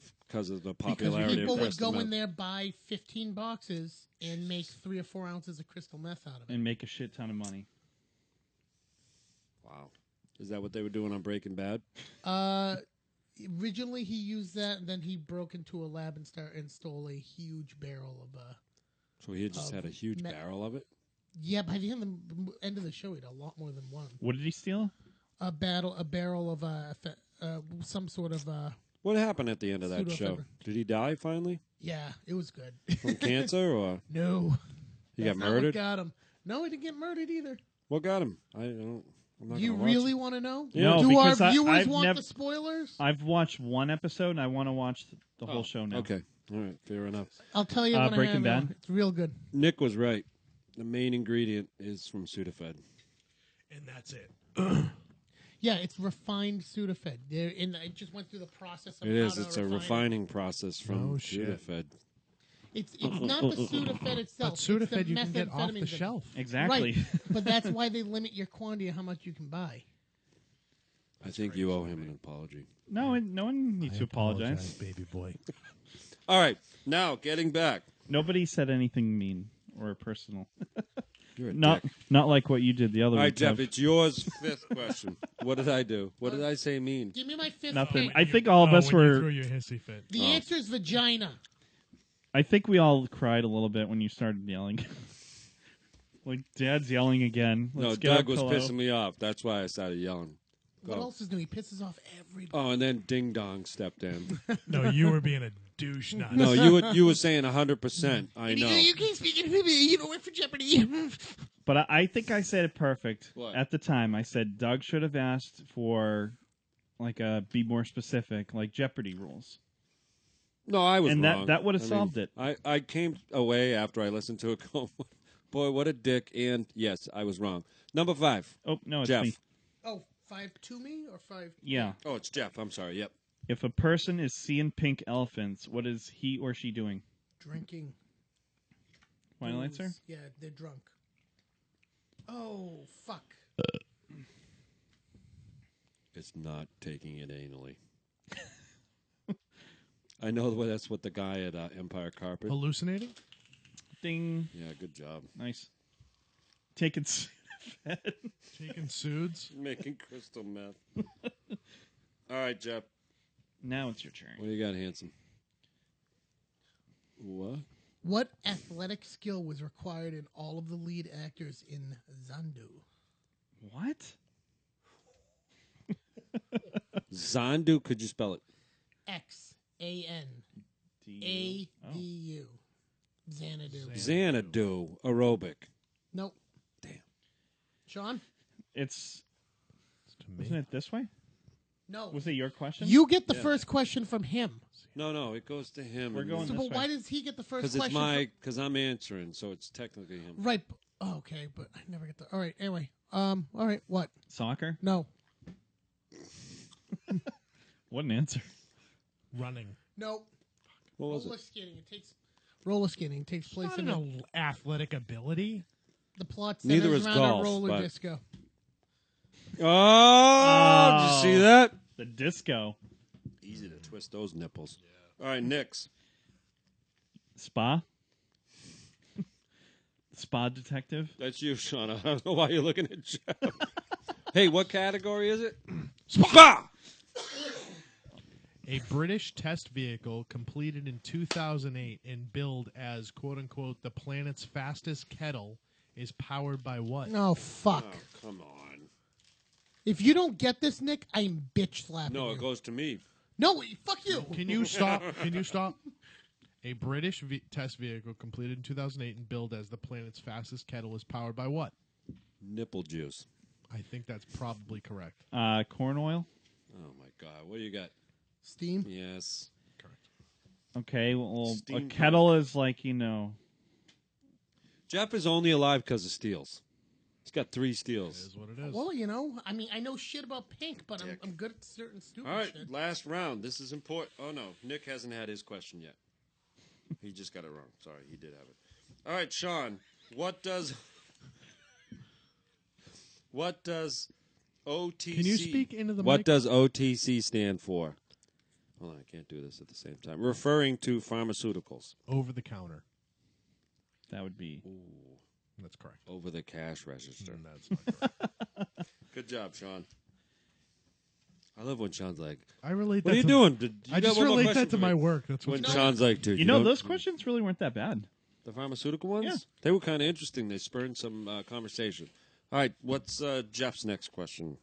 Speaker 3: the popularity
Speaker 1: because people
Speaker 3: of
Speaker 1: would
Speaker 3: crystal
Speaker 1: go
Speaker 3: meth.
Speaker 1: in there, buy 15 boxes, and make 3 or 4 ounces of crystal meth out of it.
Speaker 8: And make a shit ton of money.
Speaker 3: Wow. Is that what they were doing on Breaking Bad?
Speaker 1: Originally, he used that, and then he broke into a lab and stole a huge barrel of.
Speaker 3: So he just had a huge barrel of it?
Speaker 1: Yeah, by the end of the show, he had a lot more than one.
Speaker 8: What did he steal?
Speaker 1: A barrel of some sort of.
Speaker 3: What happened at the end of that show?
Speaker 1: Pseudoephedrine.
Speaker 3: Did he die finally?
Speaker 1: Yeah, it was good.
Speaker 3: From cancer or?
Speaker 1: No.
Speaker 3: He
Speaker 1: That's
Speaker 3: got
Speaker 1: not what
Speaker 3: murdered?
Speaker 1: got him. No, he didn't get murdered either.
Speaker 3: What got him? I'm not
Speaker 1: You
Speaker 3: gonna watch
Speaker 1: really
Speaker 3: it.
Speaker 1: want to know?
Speaker 8: No,
Speaker 1: Do our
Speaker 8: because
Speaker 1: viewers
Speaker 8: I've
Speaker 1: want
Speaker 8: never,
Speaker 1: the spoilers?
Speaker 8: I've watched one episode, and I want to watch the whole show now.
Speaker 3: Okay. All right. Fair enough.
Speaker 1: I'll tell you when
Speaker 8: Breaking
Speaker 1: I have
Speaker 8: Bad?
Speaker 1: It's real good.
Speaker 3: Nick was right. The main ingredient is from Sudafed.
Speaker 5: And that's it.
Speaker 1: Yeah, it's refined Sudafed. I just went through the process of
Speaker 3: It
Speaker 1: how
Speaker 3: is.
Speaker 1: to
Speaker 3: It's a
Speaker 1: refine it.
Speaker 3: refining process from
Speaker 5: Oh, shit.
Speaker 3: Sudafed.
Speaker 1: It's not the Sudafed itself.
Speaker 5: But Sudafed
Speaker 1: it's the
Speaker 5: you can get off
Speaker 1: methamphetamine
Speaker 5: the
Speaker 1: thing.
Speaker 5: shelf.
Speaker 8: Exactly.
Speaker 1: Right. But that's why they limit your quantity of how much you can buy.
Speaker 3: I think you owe him an apology.
Speaker 8: No, no one needs to apologize.
Speaker 5: baby boy.
Speaker 3: All right. Now, getting back.
Speaker 8: Nobody said anything mean or personal.
Speaker 3: You're a
Speaker 8: not
Speaker 3: dick.
Speaker 8: not like what you did the other
Speaker 3: All right,
Speaker 8: week.
Speaker 3: Jeff,
Speaker 8: Kev.
Speaker 3: it's yours. Fifth question. What did I do? What did I say mean?
Speaker 1: Give me my fifth
Speaker 8: Nothing.
Speaker 1: hint.
Speaker 8: I think all of us
Speaker 5: when you
Speaker 8: were.
Speaker 5: threw your hissy fit.
Speaker 1: The answer is vagina.
Speaker 8: I think we all cried a little bit when you started yelling. Like, Dad's yelling again.
Speaker 3: No,
Speaker 8: Let's get
Speaker 3: Doug
Speaker 8: up,
Speaker 3: was
Speaker 8: hello.
Speaker 3: pissing me off. That's why I started yelling.
Speaker 1: What
Speaker 3: Go.
Speaker 1: else is new? He pisses off everybody.
Speaker 3: Oh, and then Ding Dong stepped in.
Speaker 5: No, you were being a douche nuts.
Speaker 3: No, you were saying 100%. I know.
Speaker 1: You can't speak in you don't work for Jeopardy.
Speaker 8: But I think I said it perfect.
Speaker 3: What?
Speaker 8: At the time, I said Doug should have asked for, like, be more specific, like Jeopardy rules.
Speaker 3: No, I was
Speaker 8: and
Speaker 3: wrong.
Speaker 8: that would have
Speaker 3: I
Speaker 8: solved
Speaker 3: mean,
Speaker 8: it.
Speaker 3: I came away after I listened to it going, boy, what a dick. And yes, I was wrong. Number 5.
Speaker 8: Oh, no, it's
Speaker 3: Jeff.
Speaker 8: me.
Speaker 1: Oh, 5 to me or 5?
Speaker 8: Yeah.
Speaker 3: Oh, it's Jeff. I'm sorry. Yep.
Speaker 8: If a person is seeing pink elephants, what is he or she doing?
Speaker 1: Drinking.
Speaker 8: Final answer?
Speaker 1: Booze. Yeah, they're drunk. Oh, fuck.
Speaker 3: It's not taking it anally. I know that's what the guy at Empire Carpet.
Speaker 5: Hallucinating?
Speaker 8: Ding.
Speaker 3: Yeah, good job.
Speaker 8: Nice. Taking
Speaker 5: Taking suds?
Speaker 3: Making crystal meth. All right, Jeff.
Speaker 8: Now it's your turn.
Speaker 3: What do you got, Hanson? What?
Speaker 1: What athletic skill was required in all of the lead actors in Zandu?
Speaker 8: What?
Speaker 3: Zandu, could you spell it?
Speaker 1: Xanadu. Xanadu.
Speaker 3: Xanadu. Aerobic.
Speaker 1: No.
Speaker 8: Was it your question?
Speaker 1: You get the first question from him.
Speaker 3: No, it goes to him.
Speaker 8: We're going
Speaker 1: So,
Speaker 8: this
Speaker 1: but
Speaker 8: way.
Speaker 1: why does he get the first
Speaker 3: Because
Speaker 1: question?
Speaker 3: because I'm answering, so it's technically him.
Speaker 1: Right. Oh, okay, but I never get the. All right. Anyway. All right. What?
Speaker 8: Soccer?
Speaker 1: No.
Speaker 8: What an answer.
Speaker 5: Running.
Speaker 1: No.
Speaker 3: What was
Speaker 1: roller skating. Roller skating takes place
Speaker 5: Not
Speaker 1: in
Speaker 5: an athletic ability.
Speaker 1: the plot
Speaker 3: Neither
Speaker 1: centers
Speaker 3: is
Speaker 1: around
Speaker 3: golf,
Speaker 1: a roller
Speaker 3: but-
Speaker 1: disco.
Speaker 3: Oh, did you see that?
Speaker 8: The disco.
Speaker 3: Easy to twist those nipples. All right, Nix.
Speaker 8: Spa? Spa detective?
Speaker 3: That's you, Sean. I don't know why you're looking at Jeff. Hey, what category is it? Spa!
Speaker 5: A British test vehicle completed in 2008 and billed as, quote-unquote, the planet's fastest kettle is powered by what?
Speaker 1: No, fuck.
Speaker 3: Oh, come on.
Speaker 1: If you don't get this, Nick, I'm bitch slapping
Speaker 3: No,
Speaker 1: you.
Speaker 3: it goes to me.
Speaker 1: No, fuck you.
Speaker 5: Can you stop? Can you stop? A British test vehicle completed in 2008 and billed as the planet's fastest kettle is powered by what?
Speaker 3: Nipple juice.
Speaker 5: I think that's probably correct.
Speaker 8: Corn oil?
Speaker 3: Oh, my God. What do you got?
Speaker 1: Steam?
Speaker 3: Yes.
Speaker 8: Okay, well, a
Speaker 3: Steam
Speaker 8: kettle is like,
Speaker 3: Jeff is only alive because of steals. He's got 3 steals.
Speaker 5: Is what it is.
Speaker 1: Well, I mean, I know shit about pink, but I'm good at certain stupid
Speaker 3: All right,
Speaker 1: shit.
Speaker 3: last round. This is important. Oh, no. Nick hasn't had his question yet. He just got it wrong. Sorry, he did have it. All right, Sean. What does OTC...
Speaker 5: Can you speak into the
Speaker 3: What
Speaker 5: mic?
Speaker 3: does OTC stand for? Hold on, I can't do this at the same time. Referring to pharmaceuticals.
Speaker 5: Over the counter.
Speaker 8: That would be...
Speaker 5: That's correct.
Speaker 3: Over the cash register.
Speaker 5: That's not correct.
Speaker 3: Good job, Sean. I love when Sean's like,
Speaker 5: I relate
Speaker 3: what
Speaker 5: that
Speaker 3: are you
Speaker 5: to-
Speaker 3: doing? Did you
Speaker 5: I
Speaker 3: got
Speaker 5: just
Speaker 3: one more
Speaker 5: relate
Speaker 3: question
Speaker 5: that to
Speaker 3: for
Speaker 5: my
Speaker 3: me?
Speaker 5: work. That's
Speaker 3: when
Speaker 5: what's
Speaker 3: Sean's like, dude.
Speaker 8: You know, those questions really weren't that bad.
Speaker 3: The pharmaceutical ones?
Speaker 8: Yeah.
Speaker 3: They were kind of interesting. They spurred some conversation. All right, what's Jeff's next question?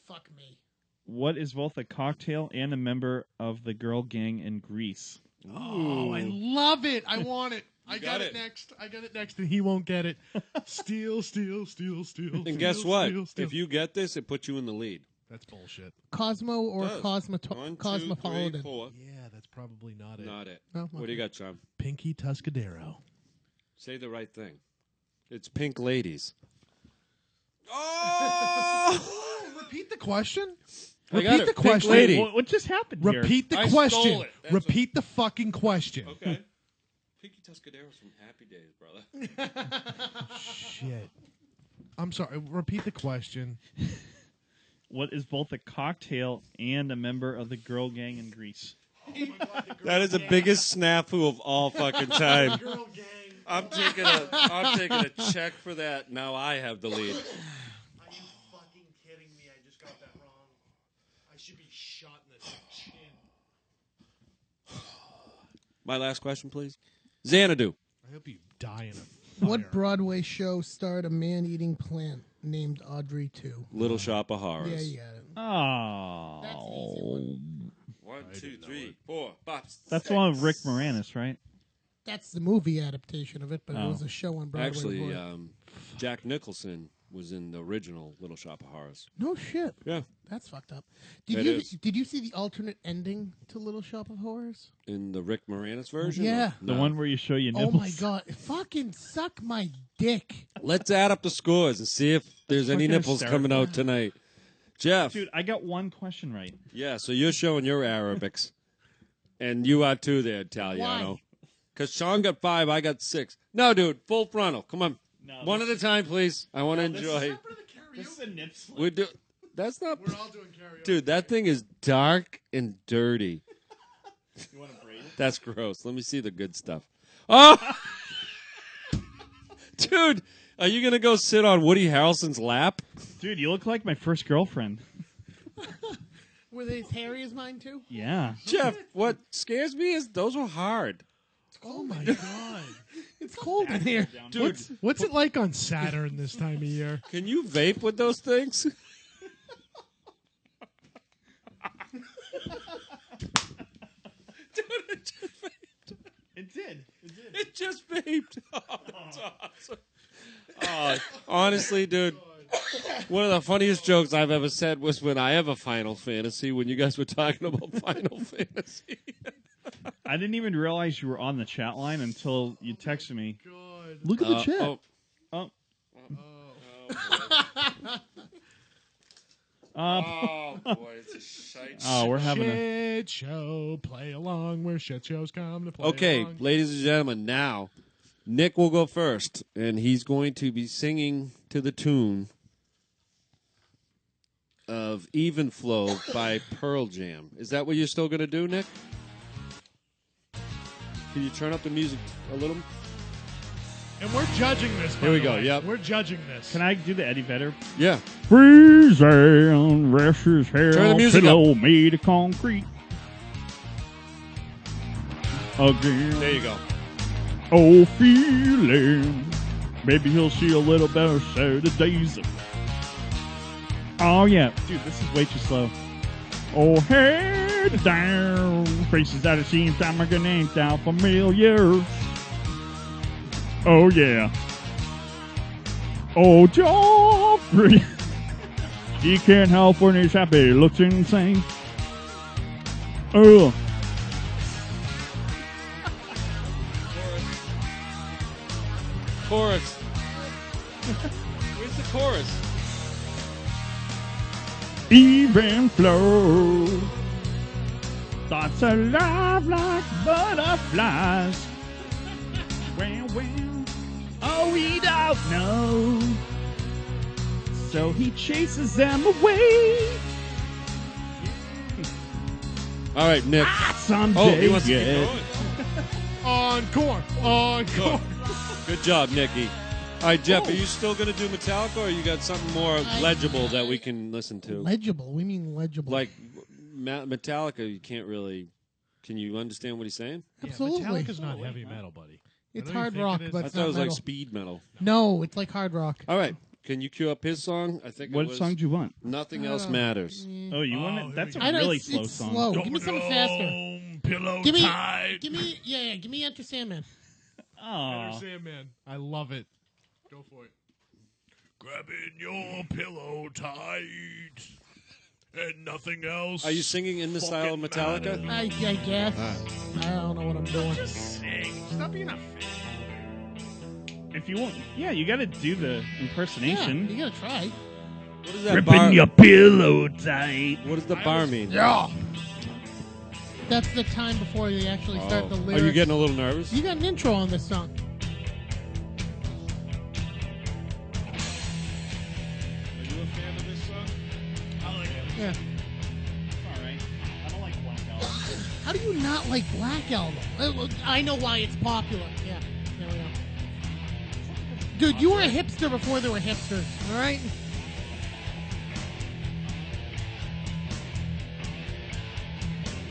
Speaker 1: Fuck me.
Speaker 8: What is both a cocktail and a member of the girl gang in Greece?
Speaker 5: Oh, I love it. I want it. I
Speaker 3: got
Speaker 5: got
Speaker 3: it.
Speaker 5: it next. I got it next, and he won't get it. Steal, steal, steal, steal.
Speaker 3: And guess what? If you get this, it puts you in the lead.
Speaker 5: That's bullshit.
Speaker 1: Cosmo or
Speaker 3: Does. 1, 2,
Speaker 1: Cosmopolitan?
Speaker 3: 3, 4.
Speaker 5: Yeah, that's probably not it.
Speaker 3: Not it.
Speaker 1: No,
Speaker 3: What do you got, Sean?
Speaker 5: Pinky Tuscadero.
Speaker 3: Say the right thing. It's Pink Ladies.
Speaker 5: Repeat the question.
Speaker 3: I got
Speaker 5: Repeat
Speaker 3: it.
Speaker 5: the
Speaker 3: Pink
Speaker 5: question.
Speaker 3: lady.
Speaker 8: What just happened here?
Speaker 5: Repeat the
Speaker 3: I
Speaker 5: question.
Speaker 3: stole it. That's
Speaker 5: Repeat the fucking question.
Speaker 3: Okay. Pinky Tuscadero's from Happy Days, brother.
Speaker 5: Shit. I'm sorry. Repeat the question.
Speaker 8: What is both a cocktail and a member of the girl gang in Greece?
Speaker 3: That is the biggest snafu of all fucking time. I'm taking a check for that. Now I have the lead.
Speaker 5: Are you fucking kidding me? I just got that wrong. I should be shot in the chin.
Speaker 3: My last question, please. Xanadu.
Speaker 5: I hope you die in a fire.
Speaker 1: What Broadway show starred a man-eating plant named Audrey 2?
Speaker 3: Little Shop of Horrors.
Speaker 1: Yeah, you got it.
Speaker 8: Oh.
Speaker 1: That's an easy one.
Speaker 3: 1, 2, 3, 4, 5, 6.
Speaker 8: That's the one with Rick Moranis, right?
Speaker 1: That's the movie adaptation of it, but it
Speaker 8: Oh.
Speaker 1: was a show on Broadway.
Speaker 3: Actually,
Speaker 1: before it.
Speaker 3: Jack Nicholson was in the original Little Shop of Horrors.
Speaker 1: No shit.
Speaker 3: Yeah.
Speaker 1: That's fucked up.
Speaker 3: It is.
Speaker 1: Did you see the alternate ending to Little Shop of Horrors?
Speaker 3: In the Rick Moranis version?
Speaker 1: Yeah.
Speaker 8: The one where you show your
Speaker 1: Oh
Speaker 8: nipples.
Speaker 1: my god! Fucking suck my dick.
Speaker 3: Let's add up the scores and see if there's any
Speaker 8: fucking
Speaker 3: nipples coming out tonight. Jeff.
Speaker 8: Dude, I got one question right.
Speaker 3: Yeah, so you're showing your Arabics. And you are too there, Italiano. Because Sean got 5, I got 6. No, dude, full frontal. Come on.
Speaker 8: No,
Speaker 3: One at a time, please. I want to enjoy.
Speaker 8: This is a nip slip.
Speaker 3: We do. That's not.
Speaker 5: We're all doing karaoke.
Speaker 3: Dude, that thing is dark and dirty.
Speaker 8: You want to braid it?
Speaker 3: That's gross. Let me see the good stuff. Oh, dude, are you gonna go sit on Woody Harrelson's lap?
Speaker 8: Dude, you look like my first girlfriend.
Speaker 1: Were they as hairy as mine too?
Speaker 8: Yeah.
Speaker 3: Jeff, what scares me is those were hard.
Speaker 1: Oh my god! It's cold in here.
Speaker 3: Dude,
Speaker 5: What's it like on Saturn this time of year?
Speaker 3: can you vape with those things? Dude, it just vaped.
Speaker 8: It did. It did.
Speaker 3: It just vaped. Oh, that's awesome. Oh, honestly, dude, One of the funniest jokes I've ever said was when I have a Final Fantasy, when you guys were talking about Final Fantasy.
Speaker 8: I didn't even realize you were on the chat line until you texted me. Look at the chat.
Speaker 3: Oh, boy, it's a shite
Speaker 8: Oh, we're having
Speaker 5: shit show. Play along where shit shows come to play
Speaker 3: Okay,
Speaker 5: along.
Speaker 3: ladies and gentlemen, now Nick will go first, and he's going to be singing to the tune of Even Flow by Pearl Jam. Is that what you're still going to do, Nick? Can you turn up the music a little?
Speaker 5: And we're judging this, by
Speaker 3: Here we
Speaker 5: the
Speaker 3: go,
Speaker 5: way.
Speaker 3: yep.
Speaker 5: We're judging this.
Speaker 8: Can I do the Eddie Vedder?
Speaker 3: Yeah.
Speaker 8: Freezing, rest his hair
Speaker 3: Turn the
Speaker 8: on
Speaker 3: music
Speaker 8: pillow
Speaker 3: up.
Speaker 8: made of concrete. Again.
Speaker 3: There you go.
Speaker 8: Oh, feeling. Maybe he'll see a little better Saturdays. Oh, yeah. Dude, this is way too slow. Oh, head down. Faces that it seems time again ain't out familiar. Oh, yeah. Oh, Joffrey. He can't help when he's happy. He looks insane. Oh.
Speaker 3: Chorus. Where's the chorus?
Speaker 8: Even flow. Thoughts alive like butterflies. Well. Oh, we don't know. So he chases them away.
Speaker 3: All right, Nick.
Speaker 8: Someday,
Speaker 3: he wants to
Speaker 8: yeah.
Speaker 3: keep going.
Speaker 5: Encore.
Speaker 3: Good job, Nicky. All right, Jeff, are you still going to do Metallica, or you got something more legible that we can listen to?
Speaker 1: Legible? We mean legible.
Speaker 3: Like Metallica, you can't really. Can you understand what he's saying?
Speaker 1: Absolutely.
Speaker 5: Metallica's not heavy metal, buddy.
Speaker 1: It's
Speaker 5: I know you
Speaker 1: hard
Speaker 5: think
Speaker 1: rock,
Speaker 5: it is.
Speaker 1: but
Speaker 3: I
Speaker 1: it's
Speaker 3: thought it
Speaker 1: not
Speaker 3: was
Speaker 1: metal.
Speaker 3: like speed metal.
Speaker 1: No, it's like hard rock.
Speaker 3: All right, can you cue up his song? I think.
Speaker 8: What
Speaker 3: it was
Speaker 8: song do you want?
Speaker 3: Nothing Else Matters.
Speaker 8: Oh, you want it? That's a
Speaker 1: I know,
Speaker 8: really
Speaker 1: it's
Speaker 8: slow
Speaker 1: it's
Speaker 8: song.
Speaker 1: slow. Give me something faster.
Speaker 5: Pillow
Speaker 1: Give me,
Speaker 5: tight.
Speaker 1: give me Enter Sandman.
Speaker 8: Oh.
Speaker 5: Sandman. I love it. Go for it. Grabbing your pillow tight and nothing else.
Speaker 3: Are you singing in the style of Metallica?
Speaker 1: I guess. I don't know what I'm doing.
Speaker 5: Sing. Stop being a fan.
Speaker 8: If you want, yeah, you got to do the impersonation.
Speaker 1: Yeah, you gotta try.
Speaker 3: What is that
Speaker 8: Gripping
Speaker 3: bar?
Speaker 8: your pillow tight.
Speaker 3: What does the bar mean?
Speaker 1: Yeah. That's the time before they actually start the
Speaker 3: Are
Speaker 1: lyrics.
Speaker 3: you getting a little nervous?
Speaker 1: You got an intro on this song.
Speaker 3: Are you a fan of this song?
Speaker 5: I like it.
Speaker 1: Yeah.
Speaker 8: All right. I don't like Black Album.
Speaker 1: How do you not like Black Album? I know why it's popular. Yeah. There we go. Dude, you were a hipster before there were hipsters. All right.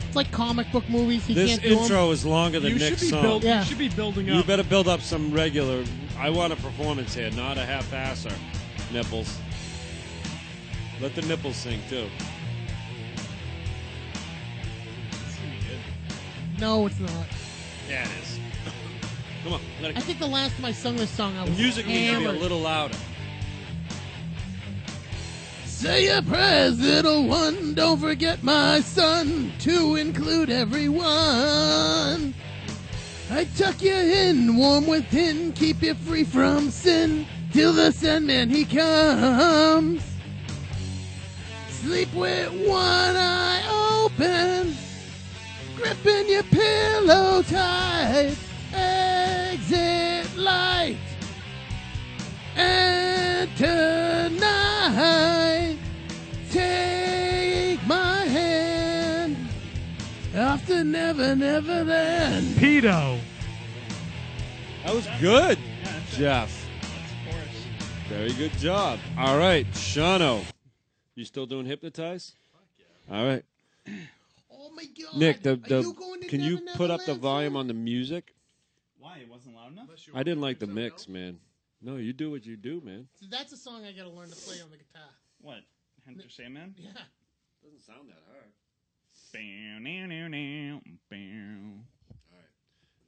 Speaker 1: It's like comic book movies. You
Speaker 3: This
Speaker 1: can't do
Speaker 3: intro is longer than Nick's song.
Speaker 5: You should be building up.
Speaker 3: You better build up some regular. I want a performance here, not a half-asser. Nipples. Let the nipples sing too.
Speaker 1: No, it's not.
Speaker 3: Yeah, it is. Come on. Let
Speaker 1: I
Speaker 3: it,
Speaker 1: think the last time I sung this song, I
Speaker 3: the
Speaker 1: was
Speaker 3: music needs to be a
Speaker 1: hammered.
Speaker 3: little louder.
Speaker 1: Say your prayers, little one. Don't forget my son, to include everyone. I tuck you in, warm within, keep you free from sin, till the Sandman he comes. Sleep with one eye open, gripping your pillow tight. Exit light, and tonight, take my hand off to Never Never Land.
Speaker 5: Pedo.
Speaker 3: That was good, Jeff. Very good job. All right, Shano. You still doing Hypnotize? All right.
Speaker 1: Oh my God!
Speaker 3: Nick,
Speaker 1: Are you going to
Speaker 3: can you
Speaker 1: Never
Speaker 3: put up the
Speaker 1: Never Land,
Speaker 3: volume
Speaker 1: sir?
Speaker 3: on the music?
Speaker 8: Why? It wasn't loud enough?
Speaker 3: I didn't like the mix, man. No, you do what you do, man.
Speaker 1: So that's a song I gotta learn to play on the guitar.
Speaker 8: What? Enter Sandman?
Speaker 1: Yeah.
Speaker 3: Doesn't sound that hard.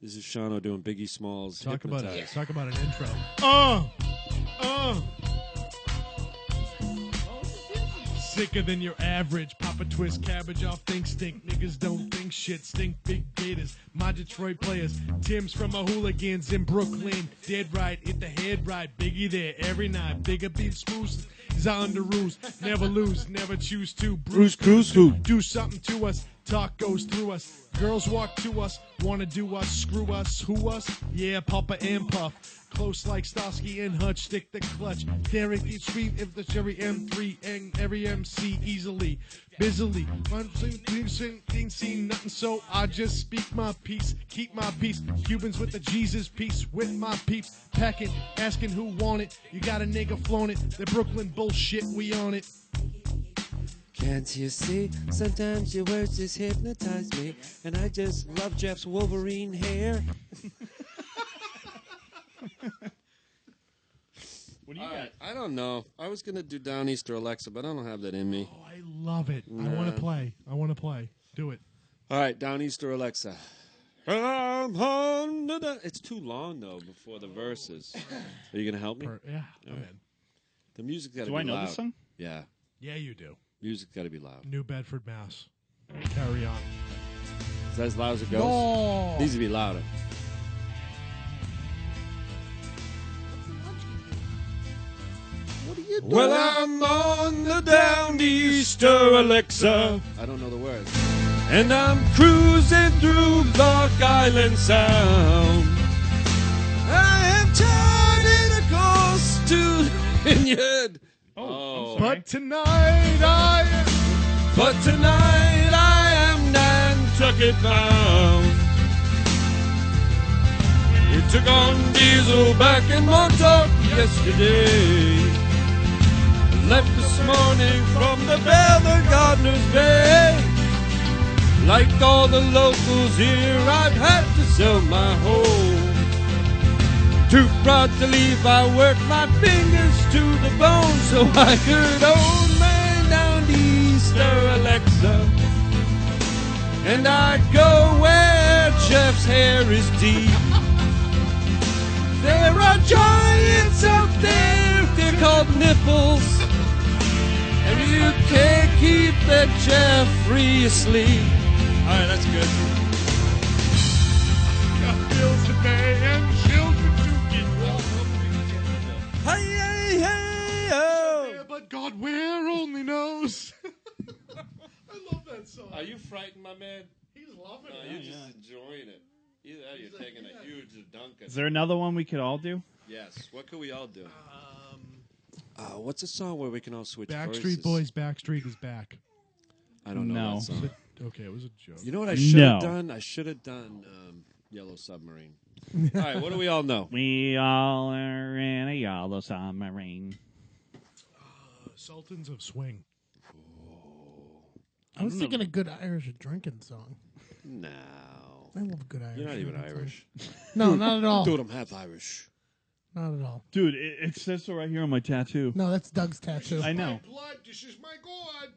Speaker 3: This is Shano doing Biggie Smalls
Speaker 5: Talk about
Speaker 3: Hypnotize.
Speaker 5: it. Talk about an intro. sicker than your average. Papa twist cabbage off think stink. Niggas don't think shit. Stink big gators. My Detroit players. Tim's from a hooligans in Brooklyn. Dead right, hit the head right. Biggie there every night. Bigger beef spruce. Is on the rules. Never lose, never choose to. Bruce Cruz who? Do something to us. Talk goes through us. Girls walk to us. Wanna do us, screw us, who us? Yeah, Papa and Puff. Close like Starsky and Hutch, stick the clutch. Derek each street if the Cherry M3 and every MC easily. Busily. Ain't seen nothing, so I just speak my peace. Keep my peace. Cubans with the Jesus peace with my peeps. Packing, asking who want it. You got a nigga flown it. The Brooklyn bullshit, we on it.
Speaker 3: Can't you see? Sometimes your words just hypnotize me. And I just love Jeff's Wolverine hair.
Speaker 8: What do you got?
Speaker 3: I don't know. I was going to do Downeaster Alexa, but I don't have that in me.
Speaker 5: Oh, I love it. I want to play. Do it.
Speaker 3: All right, Downeaster Alexa. It's too long, though, before the verses. Are you going to help me?
Speaker 5: Yeah.
Speaker 3: All right. The music's got to be
Speaker 8: Do
Speaker 3: loud.
Speaker 8: I know this song?
Speaker 3: Yeah.
Speaker 5: Yeah, you do.
Speaker 3: Music's got to be loud.
Speaker 5: New Bedford, Mass. Carry on.
Speaker 3: Is that as loud as it goes?
Speaker 5: No.
Speaker 3: Needs to be louder.
Speaker 1: What are you doing?
Speaker 3: Well, I'm on the Downeaster Alexa. I don't know the words. And I'm cruising through Block Island Sound. I am charted across to Vineyard.
Speaker 8: Oh.
Speaker 5: But tonight
Speaker 3: I am Nantucket bound. We took on diesel back in Montauk yesterday. Left this morning from the Belle Gardener's Bay. Like all the locals here, I've had to sell my home. Too proud to leave, I work my fingers to the bone so I could own my Downeaster Alexa. And I go where Jeff's hair is deep. There are giants out there, they're called nipples. And you can't keep that Jeffrey asleep. All right, that's good.
Speaker 5: got bills to pay and children to get.
Speaker 3: Hey, oh.
Speaker 5: But God, where only knows. I love that song.
Speaker 3: Are you frightened, my man?
Speaker 5: He's loving it.
Speaker 3: You're just enjoying it. Either that or you're taking a huge dunk at
Speaker 8: Is there another one we could all do?
Speaker 3: Yes. What could we all do? What's a song where we can all switch
Speaker 5: Backstreet
Speaker 3: verses?
Speaker 5: Boys, Backstreet is back.
Speaker 3: I don't know
Speaker 8: No.
Speaker 3: that song.
Speaker 5: Okay, it was a joke.
Speaker 3: You know what I should have done? I should have done Yellow Submarine. All right, what do we all know?
Speaker 8: We all are in a yellow submarine.
Speaker 5: Sultans of Swing.
Speaker 1: I was thinking a good Irish drinking song.
Speaker 3: No.
Speaker 1: I love a good Irish.
Speaker 3: You're not even
Speaker 1: drinking
Speaker 3: Irish.
Speaker 1: song. No, not at all.
Speaker 3: Dude, I'm half Irish.
Speaker 1: Not at all.
Speaker 8: Dude, it says so right here on my tattoo.
Speaker 1: No, that's Doug's tattoo.
Speaker 8: I know.
Speaker 5: Blood, this is my God.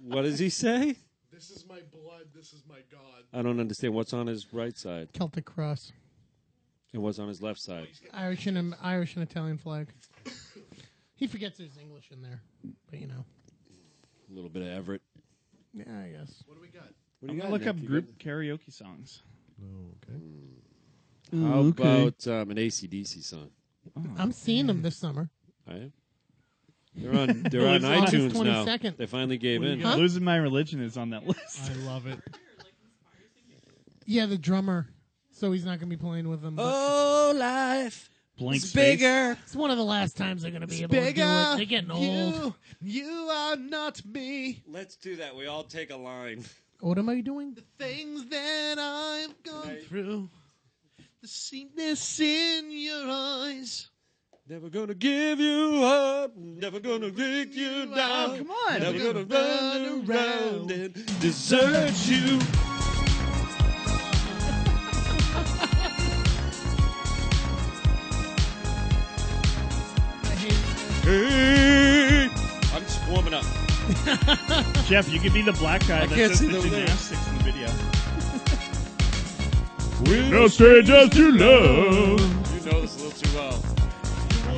Speaker 3: What does he say?
Speaker 5: This is my blood, this is my God.
Speaker 3: I don't understand. What's on his right side?
Speaker 1: Celtic cross.
Speaker 3: And what's on his left side?
Speaker 1: Irish and Italian flag. He forgets there's English in there, but you know.
Speaker 3: A little bit of Everett.
Speaker 1: Yeah, I guess.
Speaker 5: What do we got?
Speaker 3: What do
Speaker 8: I'm
Speaker 3: you
Speaker 8: gonna
Speaker 3: got,
Speaker 8: look up
Speaker 3: Nick? You
Speaker 8: group karaoke songs.
Speaker 5: Oh, okay.
Speaker 3: How
Speaker 8: okay.
Speaker 3: about an AC/DC song?
Speaker 1: I'm seeing them this summer.
Speaker 3: I am. They're on iTunes now.
Speaker 1: 22nd.
Speaker 3: They finally gave in.
Speaker 1: Huh?
Speaker 8: Losing My Religion is on that list.
Speaker 5: I love it.
Speaker 1: Yeah, the drummer. So he's not going to be playing with them. But
Speaker 3: Oh, life.
Speaker 8: Blank
Speaker 3: It's
Speaker 8: space.
Speaker 3: bigger.
Speaker 1: it's one of the last times they're going to be able to do it. They're getting old.
Speaker 5: You are not me.
Speaker 3: Let's do that. We all take a line.
Speaker 1: What am I doing?
Speaker 5: The things that I've gone through. The sweetness in your eyes.
Speaker 3: Never gonna give you up. Never gonna break you down.
Speaker 8: Oh, come on.
Speaker 3: Never gonna run around and desert you. Hey, I'm just warming up.
Speaker 8: Jeff, you could be the black guy that
Speaker 3: can't
Speaker 8: does
Speaker 3: see
Speaker 8: the
Speaker 3: the lyrics.
Speaker 8: gymnastics in the video.
Speaker 3: We're
Speaker 8: No strangers to love.
Speaker 3: You know this a little too well.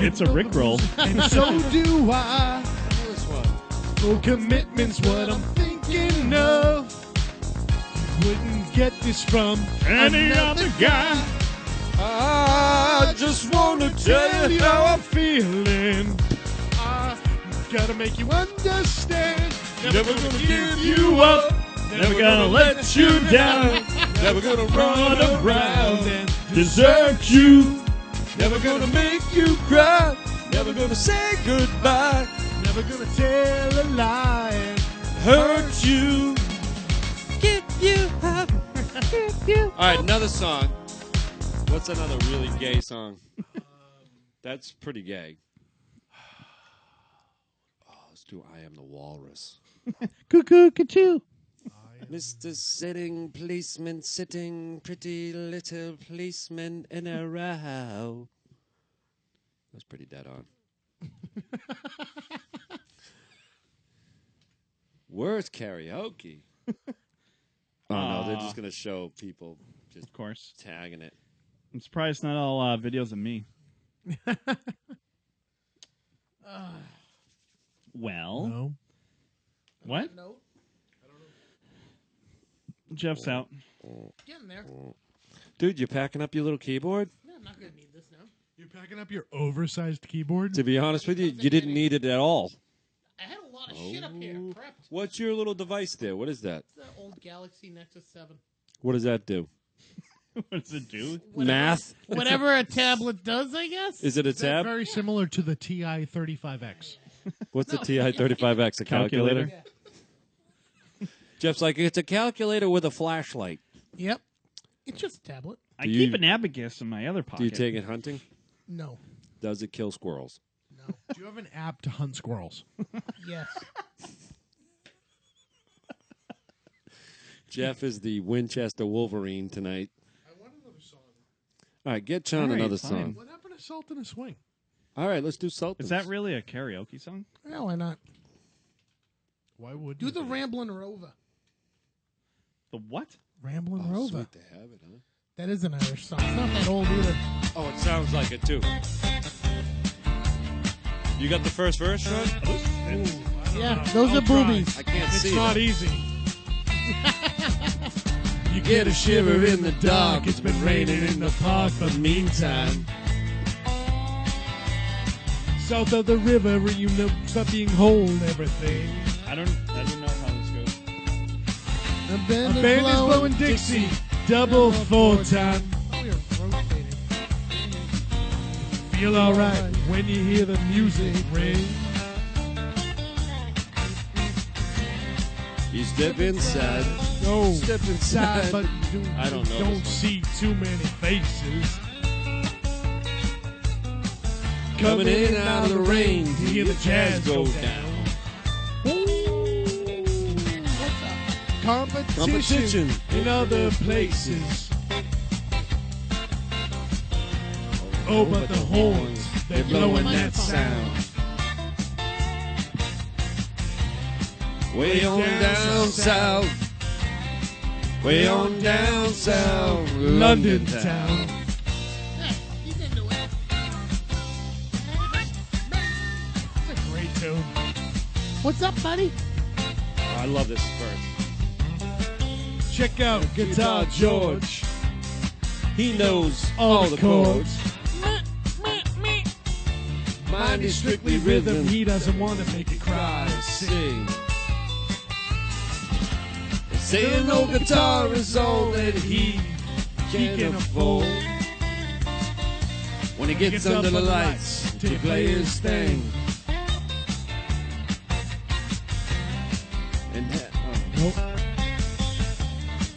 Speaker 8: It's a Rickroll.
Speaker 5: And so do I.
Speaker 3: This one.
Speaker 5: Full commitment's what I'm thinking of. Wouldn't get this from any other guy.
Speaker 3: I just want to
Speaker 5: Tell you how I'm feeling. I gotta make you understand. Never gonna give you up. Never gonna let you down. Never gonna run around and desert you.
Speaker 3: Never gonna make you cry. Never gonna say goodbye.
Speaker 5: Never gonna tell a lie and
Speaker 3: Hurt you.
Speaker 5: give you up. Give you
Speaker 3: All right, another song. What's another really gay song? That's pretty gay. Oh, let's do I Am the Walrus.
Speaker 5: Cuckoo-ca-choo.
Speaker 3: Mr. Sitting Policeman, sitting pretty little policeman in a row. That's pretty dead on. Where's karaoke? Oh, no, they're just going to show people just
Speaker 8: Of course.
Speaker 3: tagging it.
Speaker 8: I'm surprised not all videos of me. Well,
Speaker 5: No.
Speaker 8: what?
Speaker 1: No.
Speaker 8: Jeff's out.
Speaker 1: Getting there.
Speaker 3: Dude, you packing up your little keyboard?
Speaker 1: Yeah, I'm not going to need this now.
Speaker 5: You're packing up your oversized keyboard?
Speaker 3: To be honest with you, you didn't need it at all.
Speaker 1: I had a lot of shit up here prepped.
Speaker 3: What's your little device there? What is that?
Speaker 1: It's the old Galaxy Nexus 7.
Speaker 3: What does that do?
Speaker 8: What does it do?
Speaker 3: Math?
Speaker 1: Whatever a tablet does, I guess.
Speaker 3: Is it a tab?
Speaker 5: Very similar to the TI-35X.
Speaker 3: What's the TI-35X? A calculator?
Speaker 8: Calculator?
Speaker 3: Jeff's like, it's a calculator with a flashlight.
Speaker 1: Yep. It's just a tablet.
Speaker 8: I
Speaker 3: Do
Speaker 8: keep
Speaker 3: you-
Speaker 8: an abacus in my other pocket.
Speaker 3: Do you take it hunting?
Speaker 1: No.
Speaker 3: Does it kill squirrels?
Speaker 1: No.
Speaker 5: Do you have an app to hunt squirrels?
Speaker 1: Yes.
Speaker 3: Jeff is the Winchester Wolverine tonight.
Speaker 5: I want another song.
Speaker 3: All right, get Sean
Speaker 8: All right,
Speaker 3: another
Speaker 8: fine.
Speaker 3: song.
Speaker 5: What happened to Salt in a Swing?
Speaker 3: All right, let's do Sultans.
Speaker 8: Is that really a karaoke song?
Speaker 1: No, why not?
Speaker 5: Why would
Speaker 1: Do
Speaker 5: you
Speaker 1: the
Speaker 5: be?
Speaker 1: Ramblin' Rover.
Speaker 8: The what?
Speaker 1: Ramblin'
Speaker 3: Oh,
Speaker 1: Rover.
Speaker 3: sweet to have it, huh?
Speaker 1: That is an Irish song. It's not that old either.
Speaker 3: Oh, it sounds like it, too. You got the first verse, Sean?
Speaker 1: Yeah, those are boobies.
Speaker 3: I can't
Speaker 5: It's
Speaker 3: see
Speaker 5: not
Speaker 3: that.
Speaker 5: easy. You get a shiver in the dark. It's been raining in the park, but meantime, south of the river, you know, stop being whole and everything.
Speaker 8: I don't know how this goes.
Speaker 1: The band,
Speaker 5: A band is blowing Dixie, double full time.
Speaker 1: Oh, you're rotating.
Speaker 5: Feel alright when you hear the music ring.
Speaker 3: You step inside.
Speaker 5: No,
Speaker 3: Step inside.
Speaker 5: but
Speaker 3: I don't know
Speaker 5: Don't
Speaker 3: this
Speaker 5: see too many faces.
Speaker 3: Coming in and out of the rain
Speaker 5: to hear the jazz go down. Competition in other places. Oh, but the horns, they're blowing that sound.
Speaker 3: Way on down south. Way on down south.
Speaker 5: London town.
Speaker 1: Yeah, he's into it.
Speaker 5: It's a great tune.
Speaker 1: What's up, buddy?
Speaker 3: Oh, I love this verse.
Speaker 5: Check out Guitar George.
Speaker 3: He knows
Speaker 5: All the chords.
Speaker 3: Mine is strictly rhythm.
Speaker 5: He doesn't want to make it cry.
Speaker 3: Sing. Saying no guitar is all that he can afford. When he gets under the lights to play his thing.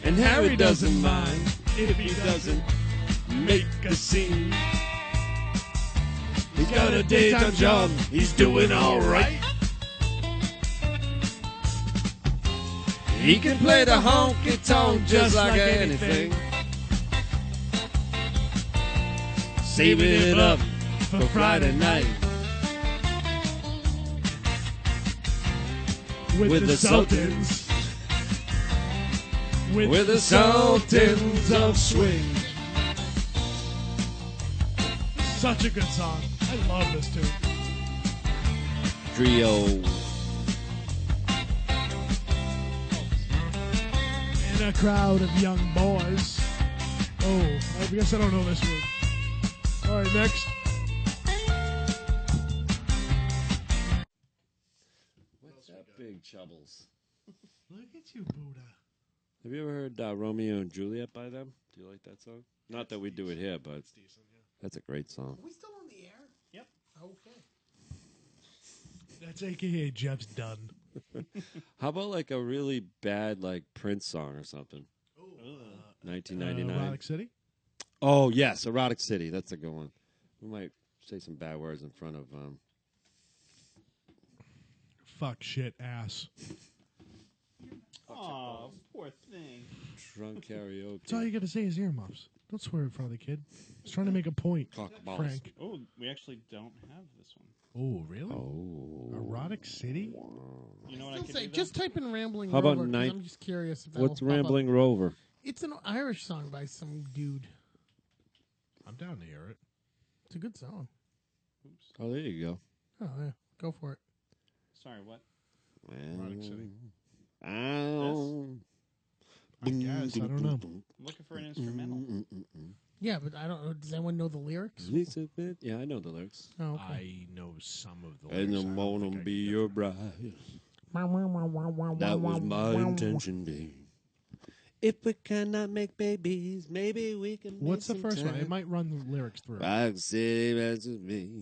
Speaker 3: And Harry doesn't mind if he doesn't make a scene. He's got a daytime job, he's doing alright. He can play the honky tonk just like anything. Saving it up for Friday night.
Speaker 5: With the Sultans.
Speaker 3: With the Sultans of Swing.
Speaker 5: Such a good song. I love this tune.
Speaker 3: Trio.
Speaker 5: in a crowd of young boys. Oh, I guess I don't know this one. All right, next.
Speaker 3: What's that, Big Troubles?
Speaker 5: Look at you, Buddha.
Speaker 3: Have you ever heard Romeo and Juliet by them? Do you like that song? Not that we do it here, but that's a great song.
Speaker 1: Are we still on the air?
Speaker 8: Yep.
Speaker 1: Okay.
Speaker 5: That's AKA Jeff's done.
Speaker 3: How about like a really bad like Prince song or something? 1999.
Speaker 5: Erotic City?
Speaker 3: Oh, yes, Erotic City. That's a good one. We might say some bad words in front of...
Speaker 5: Fuck, shit, ass.
Speaker 8: Aw, poor thing.
Speaker 3: Drunk karaoke.
Speaker 5: That's all you got to say is earmuffs. Don't swear in front of the kid. He's trying to make a point,
Speaker 3: Cockballs.
Speaker 5: Frank.
Speaker 8: Oh, we actually don't have this one.
Speaker 5: Oh, really?
Speaker 3: Oh.
Speaker 5: Erotic City?
Speaker 8: You know what I
Speaker 1: Still
Speaker 8: could
Speaker 1: say,
Speaker 8: do?
Speaker 1: just type in Rambling
Speaker 3: How about
Speaker 1: Rover, 'cause
Speaker 3: night?
Speaker 1: I'm just curious if that'll
Speaker 3: What's
Speaker 1: pop up.
Speaker 3: Rambling Rover?
Speaker 1: It's an Irish song by some dude.
Speaker 5: I'm down to hear it.
Speaker 1: It's a good song.
Speaker 8: Oops.
Speaker 3: Oh, there you go.
Speaker 1: Oh, yeah. Go for it.
Speaker 8: Sorry, what?
Speaker 5: Erotic City.
Speaker 3: Ow.
Speaker 5: I guess. I don't know.
Speaker 8: I'm looking for an instrumental.
Speaker 1: Yeah, but I don't know. Does anyone know the lyrics?
Speaker 3: Yeah, I know the lyrics.
Speaker 1: Oh, okay.
Speaker 5: I know some of the
Speaker 3: And
Speaker 5: lyrics.
Speaker 3: the
Speaker 5: I don't
Speaker 3: morning
Speaker 5: think I
Speaker 3: be
Speaker 5: can
Speaker 3: your
Speaker 5: get
Speaker 3: bride. That was my intention, babe. If we cannot make babies, maybe we can.
Speaker 5: What's the
Speaker 3: make
Speaker 5: first
Speaker 3: some
Speaker 5: one? It
Speaker 3: time.
Speaker 5: might run the lyrics through.
Speaker 3: Rock City, that's me.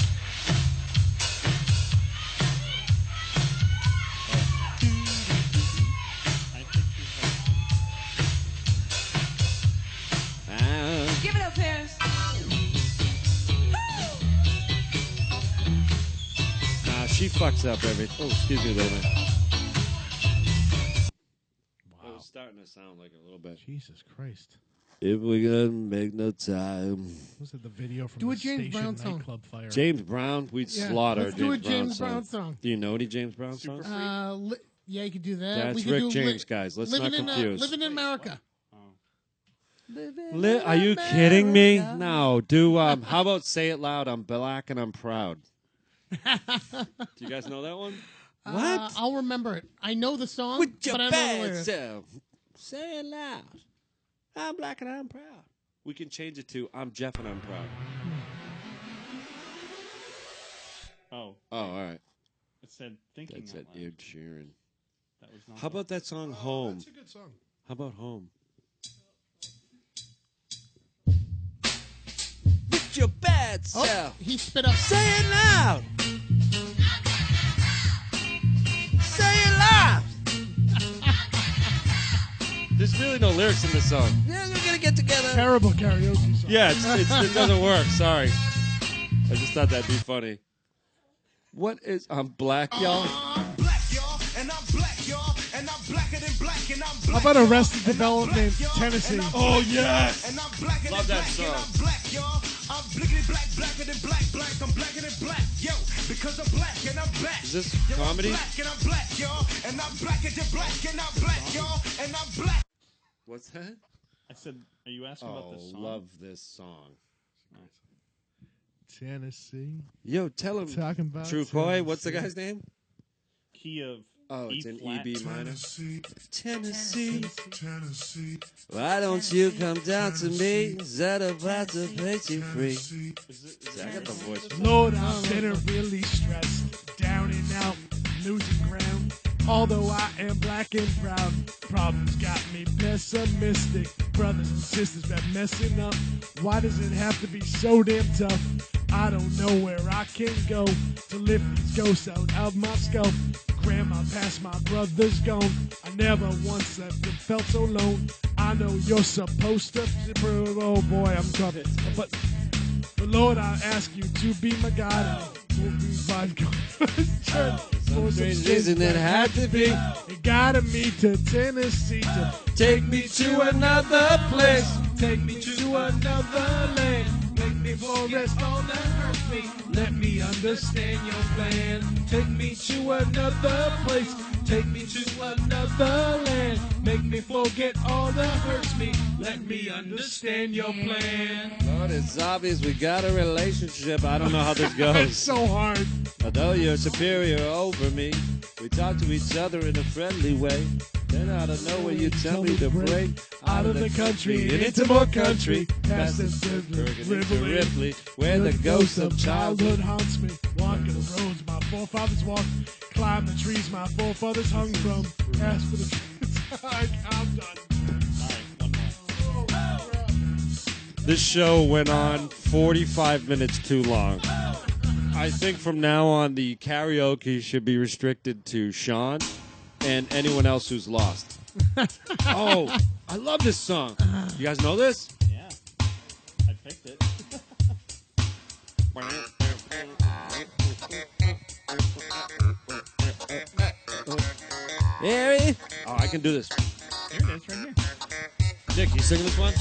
Speaker 17: Give it up, Paris.
Speaker 3: Nah, she fucks up every. Oh, excuse me, baby. Wow. It was starting to sound like it a little bit.
Speaker 5: Jesus Christ.
Speaker 3: If we couldn't make no time.
Speaker 5: Was it the video from
Speaker 1: Do
Speaker 5: the
Speaker 1: a James
Speaker 5: station
Speaker 1: Brown song.
Speaker 5: nightclub fire?
Speaker 3: James Brown, we'd
Speaker 1: Yeah,
Speaker 3: slaughter
Speaker 1: let's do a
Speaker 3: James
Speaker 1: James
Speaker 3: Brown
Speaker 1: Brown
Speaker 3: song.
Speaker 1: song.
Speaker 3: Do you know any James Brown songs?
Speaker 1: Yeah, you could do that.
Speaker 3: That's
Speaker 1: we could
Speaker 3: Rick
Speaker 1: do
Speaker 3: James, guys. Let's
Speaker 1: living
Speaker 3: not
Speaker 1: in,
Speaker 3: confuse.
Speaker 1: Living in America.
Speaker 3: Are you kidding me? No. Do how about Say It Loud? I'm black and I'm proud. Do you guys know that one? What?
Speaker 1: I'll remember it. I know the song,
Speaker 3: With your
Speaker 1: but I don't know the
Speaker 3: bad
Speaker 1: lyrics.
Speaker 3: self. Say it loud. I'm black and I'm proud. We can change it to I'm Jeff and I'm proud.
Speaker 8: Oh.
Speaker 3: Oh, all right.
Speaker 8: It said thinking
Speaker 3: That's
Speaker 8: out
Speaker 3: it.
Speaker 8: loud.
Speaker 3: Ed Sheeran.
Speaker 8: That was not
Speaker 3: How about that song Home?
Speaker 5: That's a good song.
Speaker 3: How about Home?
Speaker 17: With your bad
Speaker 1: Oh,
Speaker 17: self.
Speaker 1: he spit up.
Speaker 17: Say it loud. Say it loud.
Speaker 3: There's really no lyrics in this song.
Speaker 17: Yeah, we're gonna get together.
Speaker 5: Terrible karaoke song.
Speaker 3: Yeah, it doesn't work. Sorry. I just thought that'd be funny. What is I'm black, y'all?
Speaker 17: I'm black, y'all, and I'm black, y'all, and I'm blacker than black, and I'm
Speaker 5: How about Arrested Development, Tennessee?
Speaker 3: Oh, yes.
Speaker 17: And I'm blacker
Speaker 3: Love
Speaker 17: than
Speaker 3: that
Speaker 17: black, and
Speaker 3: song.
Speaker 17: I'm black, y'all. I'm blickety black, blacker than black, black. I'm blacker than black, yo, because I'm black and I'm back.
Speaker 3: Is this
Speaker 17: Yo,
Speaker 3: comedy?
Speaker 17: I'm black and I'm black, y'all, and I'm blacker than black, and I'm black, y'all, and I'm black.
Speaker 3: What's that?
Speaker 8: I said, are you asking about this song?
Speaker 3: Love this song.
Speaker 5: Tennessee.
Speaker 3: Yo, tell him.
Speaker 5: Talking about
Speaker 3: True Coy.
Speaker 5: Tennessee.
Speaker 3: What's the guy's name?
Speaker 8: Key of
Speaker 3: Oh, it's in
Speaker 8: E-flat.
Speaker 3: E B minor.
Speaker 17: Tennessee.
Speaker 15: Tennessee.
Speaker 3: Why don't you come down to me? Is that about to place you free? See, I got the voice.
Speaker 5: Lord, I'm getting really stressed. Down and out, losing ground. Although I am black and proud, problems got me pessimistic. Brothers and sisters been messing up. Why does it have to be so damn tough? I don't know where I can go to lift these ghosts out of my skull. Grandma passed, my brother's gone. I never once felt so alone. I know you're supposed to. Oh boy, I'm coming. But Lord, I ask you to be my God.
Speaker 3: Some strange reason it had to be.
Speaker 5: It guided me to Tennessee to
Speaker 3: Take me to another place.
Speaker 5: take me to another land. Make me forest all that hurts me. Let me understand your plan. Take me to another place. Take me to another land. Make me forget all that hurts me. Let me understand your plan.
Speaker 3: Lord, it's obvious we got a relationship. I don't know how this
Speaker 5: It's
Speaker 3: goes.
Speaker 5: so hard.
Speaker 3: Although you're superior over me, we talk to each other in a friendly way. Then out of nowhere you tell me to break
Speaker 5: out of the country and into more country. Past the
Speaker 3: Ripley, where the ghost of
Speaker 5: childhood haunts me. Walking the roads my forefathers walked, climb the trees my forefathers hung from. Ask for the I'm done.
Speaker 3: This show went on 45 minutes too long. I think from now on, the karaoke should be restricted to Sean and anyone else who's lost. Oh, I love this song. You guys know this?
Speaker 8: Yeah. I picked it.
Speaker 3: Harry. Oh, I can do this.
Speaker 8: Here it is, right here.
Speaker 3: Dick, you singing this one?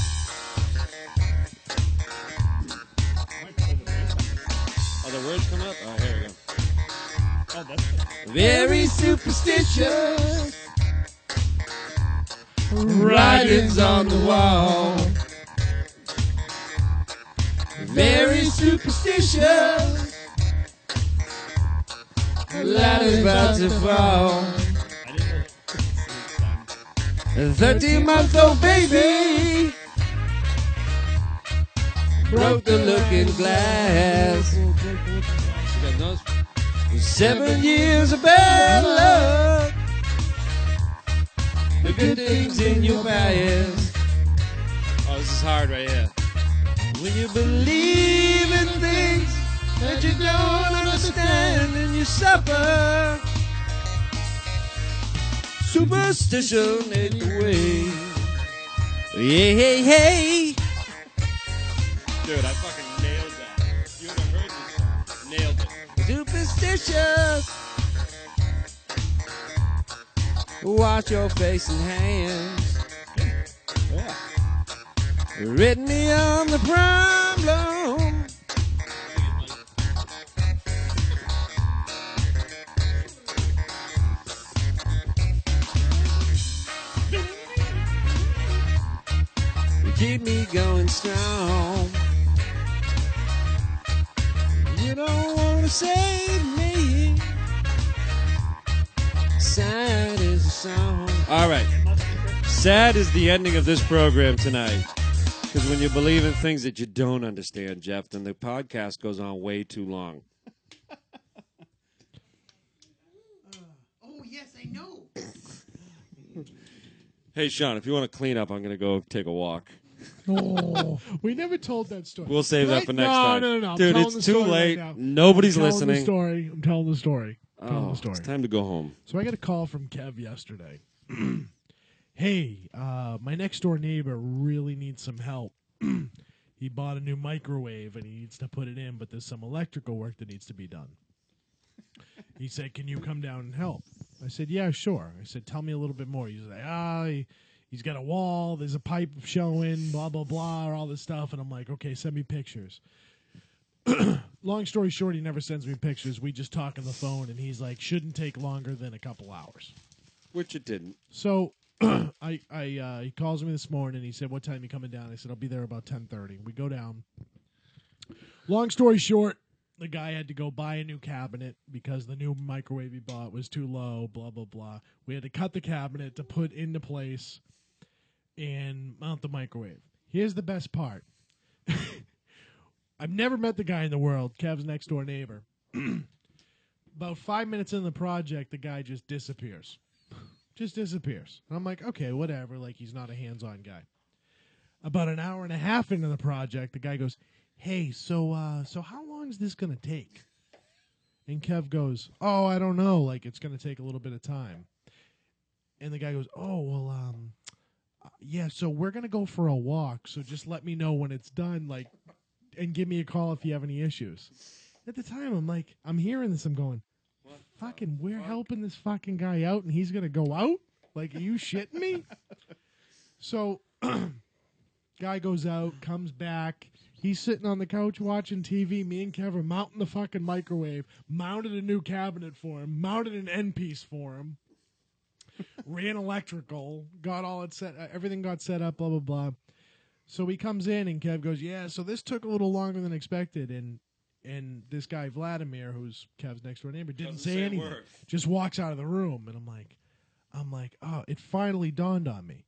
Speaker 3: Oh, the words come up? Oh, here we go.
Speaker 8: Oh, that's it.
Speaker 3: Very superstitious. Writings on the wall. Very superstitious. Ladder's about to fall. A 13-month-old baby broke the looking glass. 7 years of bad luck. The good things in your past. Oh, this is hard right here. When you believe in things that you don't understand and you suffer, superstition ain't the way. Hey, hey, hey. Dude, I fucking nailed that. You ever heard this song? Nailed it. Superstitious. Wash your face and hands. Yeah. Written me on the problem. Keep me going strong. You don't want to save me. Sad is a song. All right. Sad is the ending of this program tonight. Because when you believe in things that you don't understand, Jeff, then the podcast goes on way too long.
Speaker 1: Oh, yes, I know.
Speaker 3: Hey, Sean, if you want to clean up, I'm going to go take a walk.
Speaker 5: Oh, we never told that story.
Speaker 3: We'll save that for next
Speaker 5: no,
Speaker 3: time.
Speaker 5: No.
Speaker 3: Dude, it's too late. Nobody's listening.
Speaker 5: I'm telling the story.
Speaker 3: It's time to go home.
Speaker 5: So I got a call from Kev yesterday. Hey, my next door neighbor really needs some help. He bought a new microwave and he needs to put it in, but there's some electrical work that needs to be done. He said, can you come down and help? I said, yeah, sure. I said, tell me a little bit more. He's like, he's got a wall, there's a pipe showing, blah, blah, blah, or all this stuff. And I'm like, okay, send me pictures. Long story short, he never sends me pictures. We just talk on the phone, and he's like, shouldn't take longer than a couple hours.
Speaker 3: Which it didn't.
Speaker 5: So he calls me this morning. He said, what time are you coming down? I said, I'll be there about 10:30. We go down. Long story short, the guy had to go buy a new cabinet because the new microwave he bought was too low, blah, blah, blah. We had to cut the cabinet to put into place and mount the microwave. Here's the best part. I've never met the guy in the world, Kev's next door neighbor. About 5 minutes into the project, the guy just disappears. Just disappears. And I'm like, okay, whatever. Like, he's not a hands-on guy. About an hour and a half into the project, the guy goes, hey, so how long is this going to take? And Kev goes, oh, I don't know. Like, it's going to take a little bit of time. And the guy goes, oh, well, yeah, so we're going to go for a walk. So just let me know when it's done, like, and give me a call if you have any issues. At the time, I'm like, I'm hearing this. I'm going, fucking, we're helping this fucking guy out, and he's going to go out? Like, are you shitting me? So, guy goes out, comes back. He's sitting on the couch watching TV. Me and Kev are mounting the fucking microwave, mounted a new cabinet for him, mounted an end piece for him, ran electrical, got all it set, everything got set up, blah, blah, blah. So he comes in, and Kev goes, yeah, so this took a little longer than expected, and this guy, Vladimir, who's Kev's next-door neighbor, didn't say anything. Just walks out of the room, and I'm like, I'm like, oh, it finally dawned on me.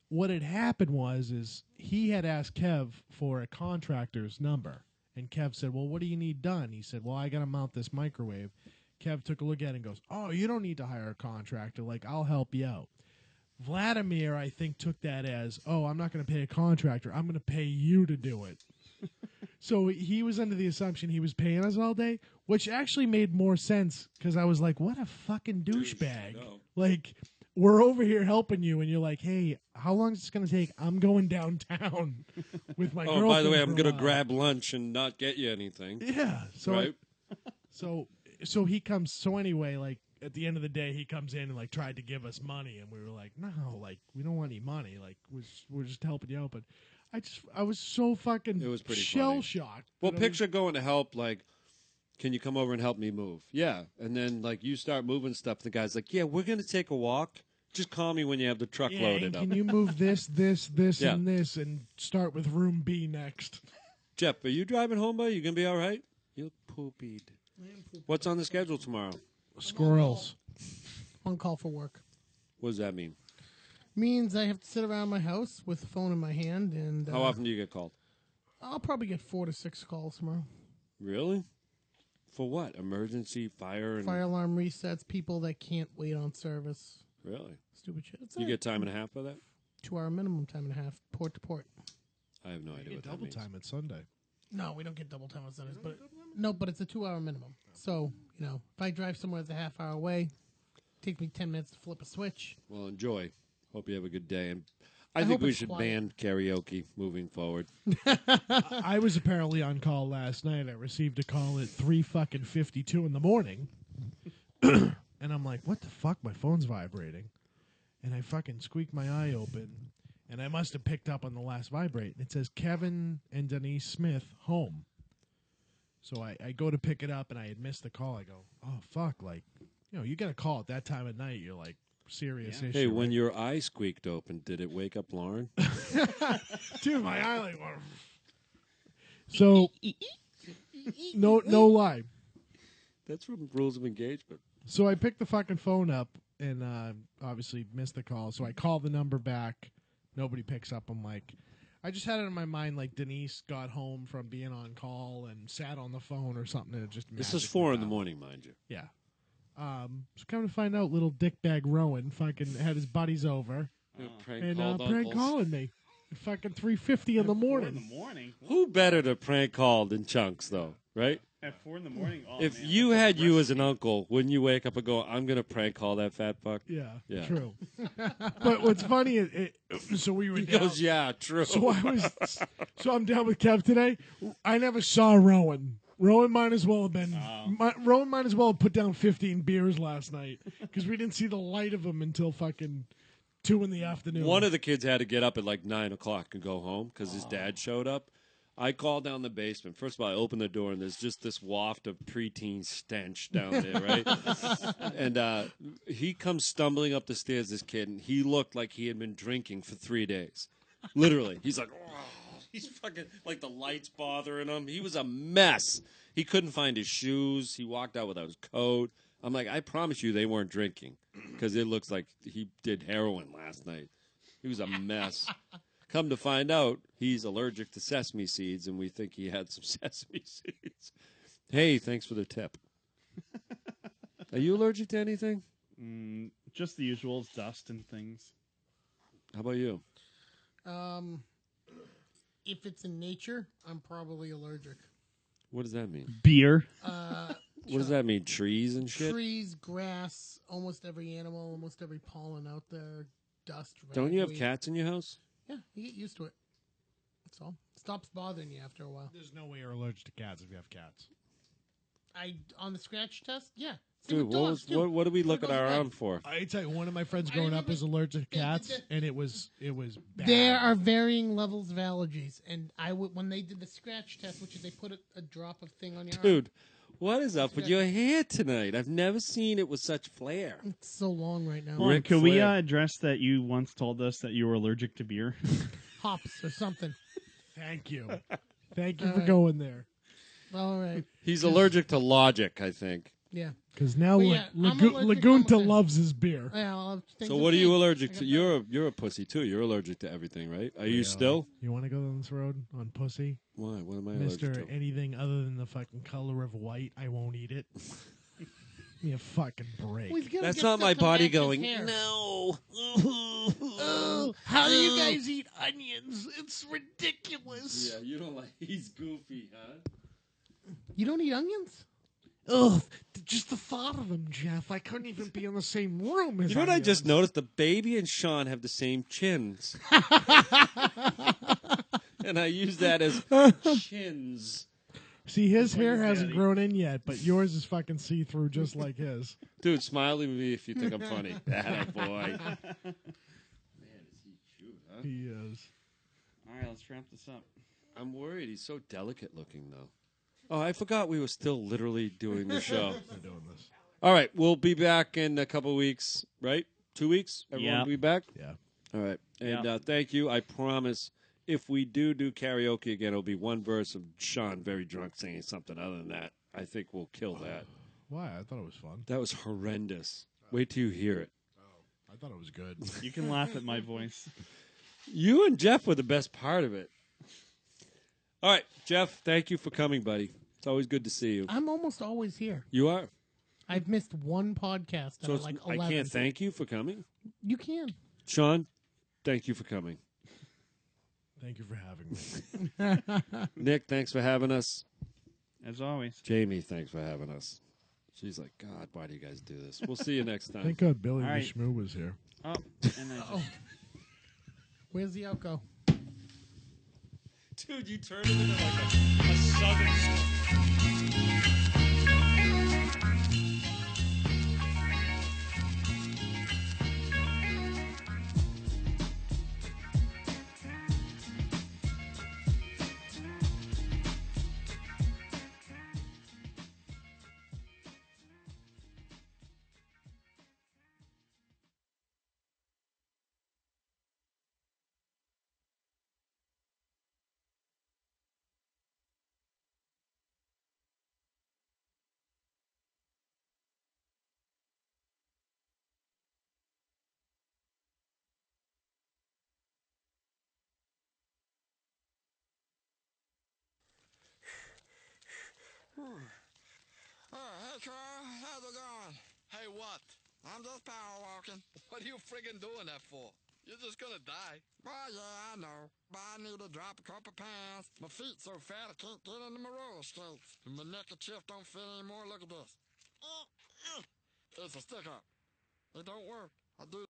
Speaker 5: What had happened is he had asked Kev for a contractor's number. And Kev said, well, what do you need done? He said, well, I got to mount this microwave. Kev took a look at it and goes, oh, you don't need to hire a contractor. Like, I'll help you out. Vladimir, I think, took that as, oh, I'm not going to pay a contractor. I'm going to pay you to do it. So he was under the assumption he was paying us all day, which actually made more sense because I was like, what a fucking douchebag. Like, we're over here helping you, and you're like, hey, how long is this going to take? I'm going downtown with my girlfriend.
Speaker 3: Oh, by the way, I'm
Speaker 5: going to
Speaker 3: grab lunch and not get you anything.
Speaker 5: Yeah. So
Speaker 3: right?
Speaker 5: So he comes. So anyway, like, at the end of the day, he comes in and, like, tried to give us money, and we were like, no, like, we don't want any money. Like, we're just helping you out. But I was so fucking shell-shocked.
Speaker 3: Well, picture going to help, like, can you come over and help me move? Yeah. And then, like, you start moving stuff. The guy's like, yeah, we're going to take a walk. Just call me when you have the truck loaded up.
Speaker 5: Can you move this, and this, and start with room B next?
Speaker 3: Jeff, are you driving home, buddy? You going to be all right? You're poopied. What's on the schedule tomorrow?
Speaker 5: Squirrels.
Speaker 1: On call for work.
Speaker 3: What does that mean?
Speaker 1: Means I have to sit around my house with the phone in my hand. And
Speaker 3: how often do you get called?
Speaker 1: I'll probably get 4 to 6 calls tomorrow.
Speaker 3: Really? For what? Emergency, fire? And
Speaker 1: fire alarm resets, people that can't wait on service.
Speaker 3: Really?
Speaker 1: Stupid shit.
Speaker 3: You get time and a half for that?
Speaker 1: 2-hour minimum time and a half, port to port.
Speaker 3: I have no idea what that
Speaker 5: double
Speaker 3: means.
Speaker 5: time at Sunday.
Speaker 1: No, we don't get double time on Sundays. But it's a 2-hour minimum. So, if I drive somewhere that's a half hour away, take me 10 minutes to flip a switch.
Speaker 3: Well, enjoy. Hope you have a good day. And I think we should ban karaoke moving forward.
Speaker 5: I was apparently on call last night. I received a call at 3:52 in the morning. And I'm like, what the fuck? My phone's vibrating. And I fucking squeaked my eye open. And I must have picked up on the last vibrate. It says Kevin and Denise Smith home. So I go to pick it up, and I had missed the call. I go, oh, fuck. Like, you get a call at that time of night. You're like, serious issue.
Speaker 3: Hey, when your eye squeaked open, did it wake up Lauren?
Speaker 5: Dude, my eye like... So, no lie.
Speaker 3: That's from Rules of Engagement.
Speaker 5: So I picked the fucking phone up and obviously missed the call. So I call the number back. Nobody picks up. I'm like, I just had it in my mind like Denise got home from being on call and sat on the phone or something. And it just
Speaker 3: this is 4 in the morning, mind you.
Speaker 5: Yeah. So come to find out, little dickbag Rowan fucking had his buddies over prank calling me. Fucking 3:50 in the morning.
Speaker 8: 4 in the morning.
Speaker 3: Who better to prank call than Chunks, though, right?
Speaker 8: At 4 in the morning. Oh,
Speaker 3: if
Speaker 8: man,
Speaker 3: you had you as an uncle, wouldn't you wake up and go, "I'm gonna prank call that fat fuck"?
Speaker 5: Yeah. True. But what's funny is, so we were.
Speaker 3: He
Speaker 5: down,
Speaker 3: goes, "Yeah, true."
Speaker 5: So I'm down with Kev today. I never saw Rowan. Rowan might as well have been. Rowan might as well have put down 15 beers last night because we didn't see the light of him until fucking 2 in the afternoon.
Speaker 3: One of the kids had to get up at like 9 o'clock and go home because his dad showed up. I called down the basement. First of all, I opened the door, and there's just this waft of preteen stench down there, right? And he comes stumbling up the stairs, this kid, and he looked like he had been drinking for 3 days. Literally. He's like, oh, he's fucking, like the lights bothering him. He was a mess. He couldn't find his shoes. He walked out without his coat. I'm like, I promise you they weren't drinking because it looks like he did heroin last night. He was a mess. Come to find out, he's allergic to sesame seeds, and we think he had some sesame seeds. Hey, thanks for the tip. Are you allergic to anything?
Speaker 8: Just the usual dust and things.
Speaker 3: How about you?
Speaker 1: If it's in nature, I'm probably allergic.
Speaker 3: What does that mean?
Speaker 8: Beer.
Speaker 3: What does that mean? Trees and shit?
Speaker 1: Trees, grass, almost every animal, almost every pollen out there, dust.
Speaker 3: Don't you have
Speaker 1: ragweed.
Speaker 3: cats in your house?
Speaker 1: Yeah, you get used to it. That's all. It stops bothering you after a while.
Speaker 5: There's no way you're allergic to cats if you have cats.
Speaker 1: On the scratch test, yeah. Same
Speaker 3: Dude,
Speaker 1: with dogs, too.
Speaker 3: what do we look at our arm for?
Speaker 5: I tell you, one of my friends growing up was allergic to cats, and it was bad.
Speaker 1: There are varying levels of allergies, and when they did the scratch test, which is they put a drop of thing on your arm.
Speaker 3: Dude, what is up with your hair tonight? I've never seen it with such flair.
Speaker 1: It's so long right now.
Speaker 8: Well, could we address that you once told us that you were allergic to beer?
Speaker 1: Hops or something.
Speaker 5: Thank you. Thank you for going there.
Speaker 1: All right.
Speaker 3: He's allergic to logic, I think.
Speaker 1: Yeah.
Speaker 5: Because now
Speaker 1: Well, yeah, I'm allergic to
Speaker 5: Lagunta
Speaker 1: almost
Speaker 5: loves his beer.
Speaker 1: Yeah, well,
Speaker 3: So what are you allergic to? You're a pussy too. You're allergic to everything, right? Are you still?
Speaker 5: You want to go down this road on pussy?
Speaker 3: Why? What am I allergic
Speaker 5: Mister,
Speaker 3: to?
Speaker 5: anything other than the fucking color of white, I won't eat it. Give me a fucking break.
Speaker 3: That's not my body going.
Speaker 1: No.
Speaker 5: Oh,
Speaker 1: how do you guys eat onions? It's ridiculous.
Speaker 3: Yeah, you don't like. He's goofy, huh?
Speaker 1: You don't eat onions?
Speaker 5: Ugh, just the thought of them, Jeff. I couldn't even be in the same room as
Speaker 3: You know what I just noticed? The baby and Sean have the same chins. And I use that as chins.
Speaker 5: See, his hair hasn't grown in yet, but yours is fucking see-through just like his.
Speaker 3: Dude, smile at me if you think I'm funny. That boy. Man, is he cute, huh?
Speaker 5: He is.
Speaker 8: All right, let's wrap this up.
Speaker 3: I'm worried. He's so delicate looking, though. Oh, I forgot we were still literally doing the show.
Speaker 5: We're doing this.
Speaker 3: All right, we'll be back in a couple weeks, right? 2 weeks? Everyone
Speaker 8: Yeah.
Speaker 3: will be back?
Speaker 5: Yeah.
Speaker 3: All right. And
Speaker 8: Yeah.
Speaker 3: thank you. I promise if we do karaoke again, it'll be one verse of Sean very drunk singing something. Other than that, I think we'll kill that.
Speaker 5: Why? I thought it was fun.
Speaker 3: That was horrendous. Wait till you hear it.
Speaker 5: I thought it was good.
Speaker 8: You can laugh at my voice.
Speaker 3: You and Jeff were the best part of it. All right, Jeff, thank you for coming, buddy. It's always good to see you.
Speaker 1: I'm almost always here.
Speaker 3: You are.
Speaker 1: I've missed one podcast.
Speaker 3: So
Speaker 1: Out of like 11.
Speaker 3: I can't thank you for coming.
Speaker 1: You can.
Speaker 3: Sean, thank you for coming.
Speaker 5: Thank you for having me.
Speaker 3: Nick, thanks for having us.
Speaker 8: As always.
Speaker 3: Jamie, thanks for having us. She's like, God, why do you guys do this? We'll see you next time.
Speaker 5: Thank God Billy
Speaker 8: All
Speaker 5: the
Speaker 8: right.
Speaker 5: Schmoo was here.
Speaker 8: Oh, and then
Speaker 1: Where's the outgo?
Speaker 3: Dude, you turned it into like a southern.
Speaker 18: Hey, Carl, how's it going? Hey, what? I'm just power walking. What are you friggin' doing that for? You're just gonna die. Well, yeah, I know. But I need to drop a couple pounds. My feet so fat I can't get into my roller skates. And my neckerchief don't fit anymore. Look at this. It's a stick-up. It don't work. I do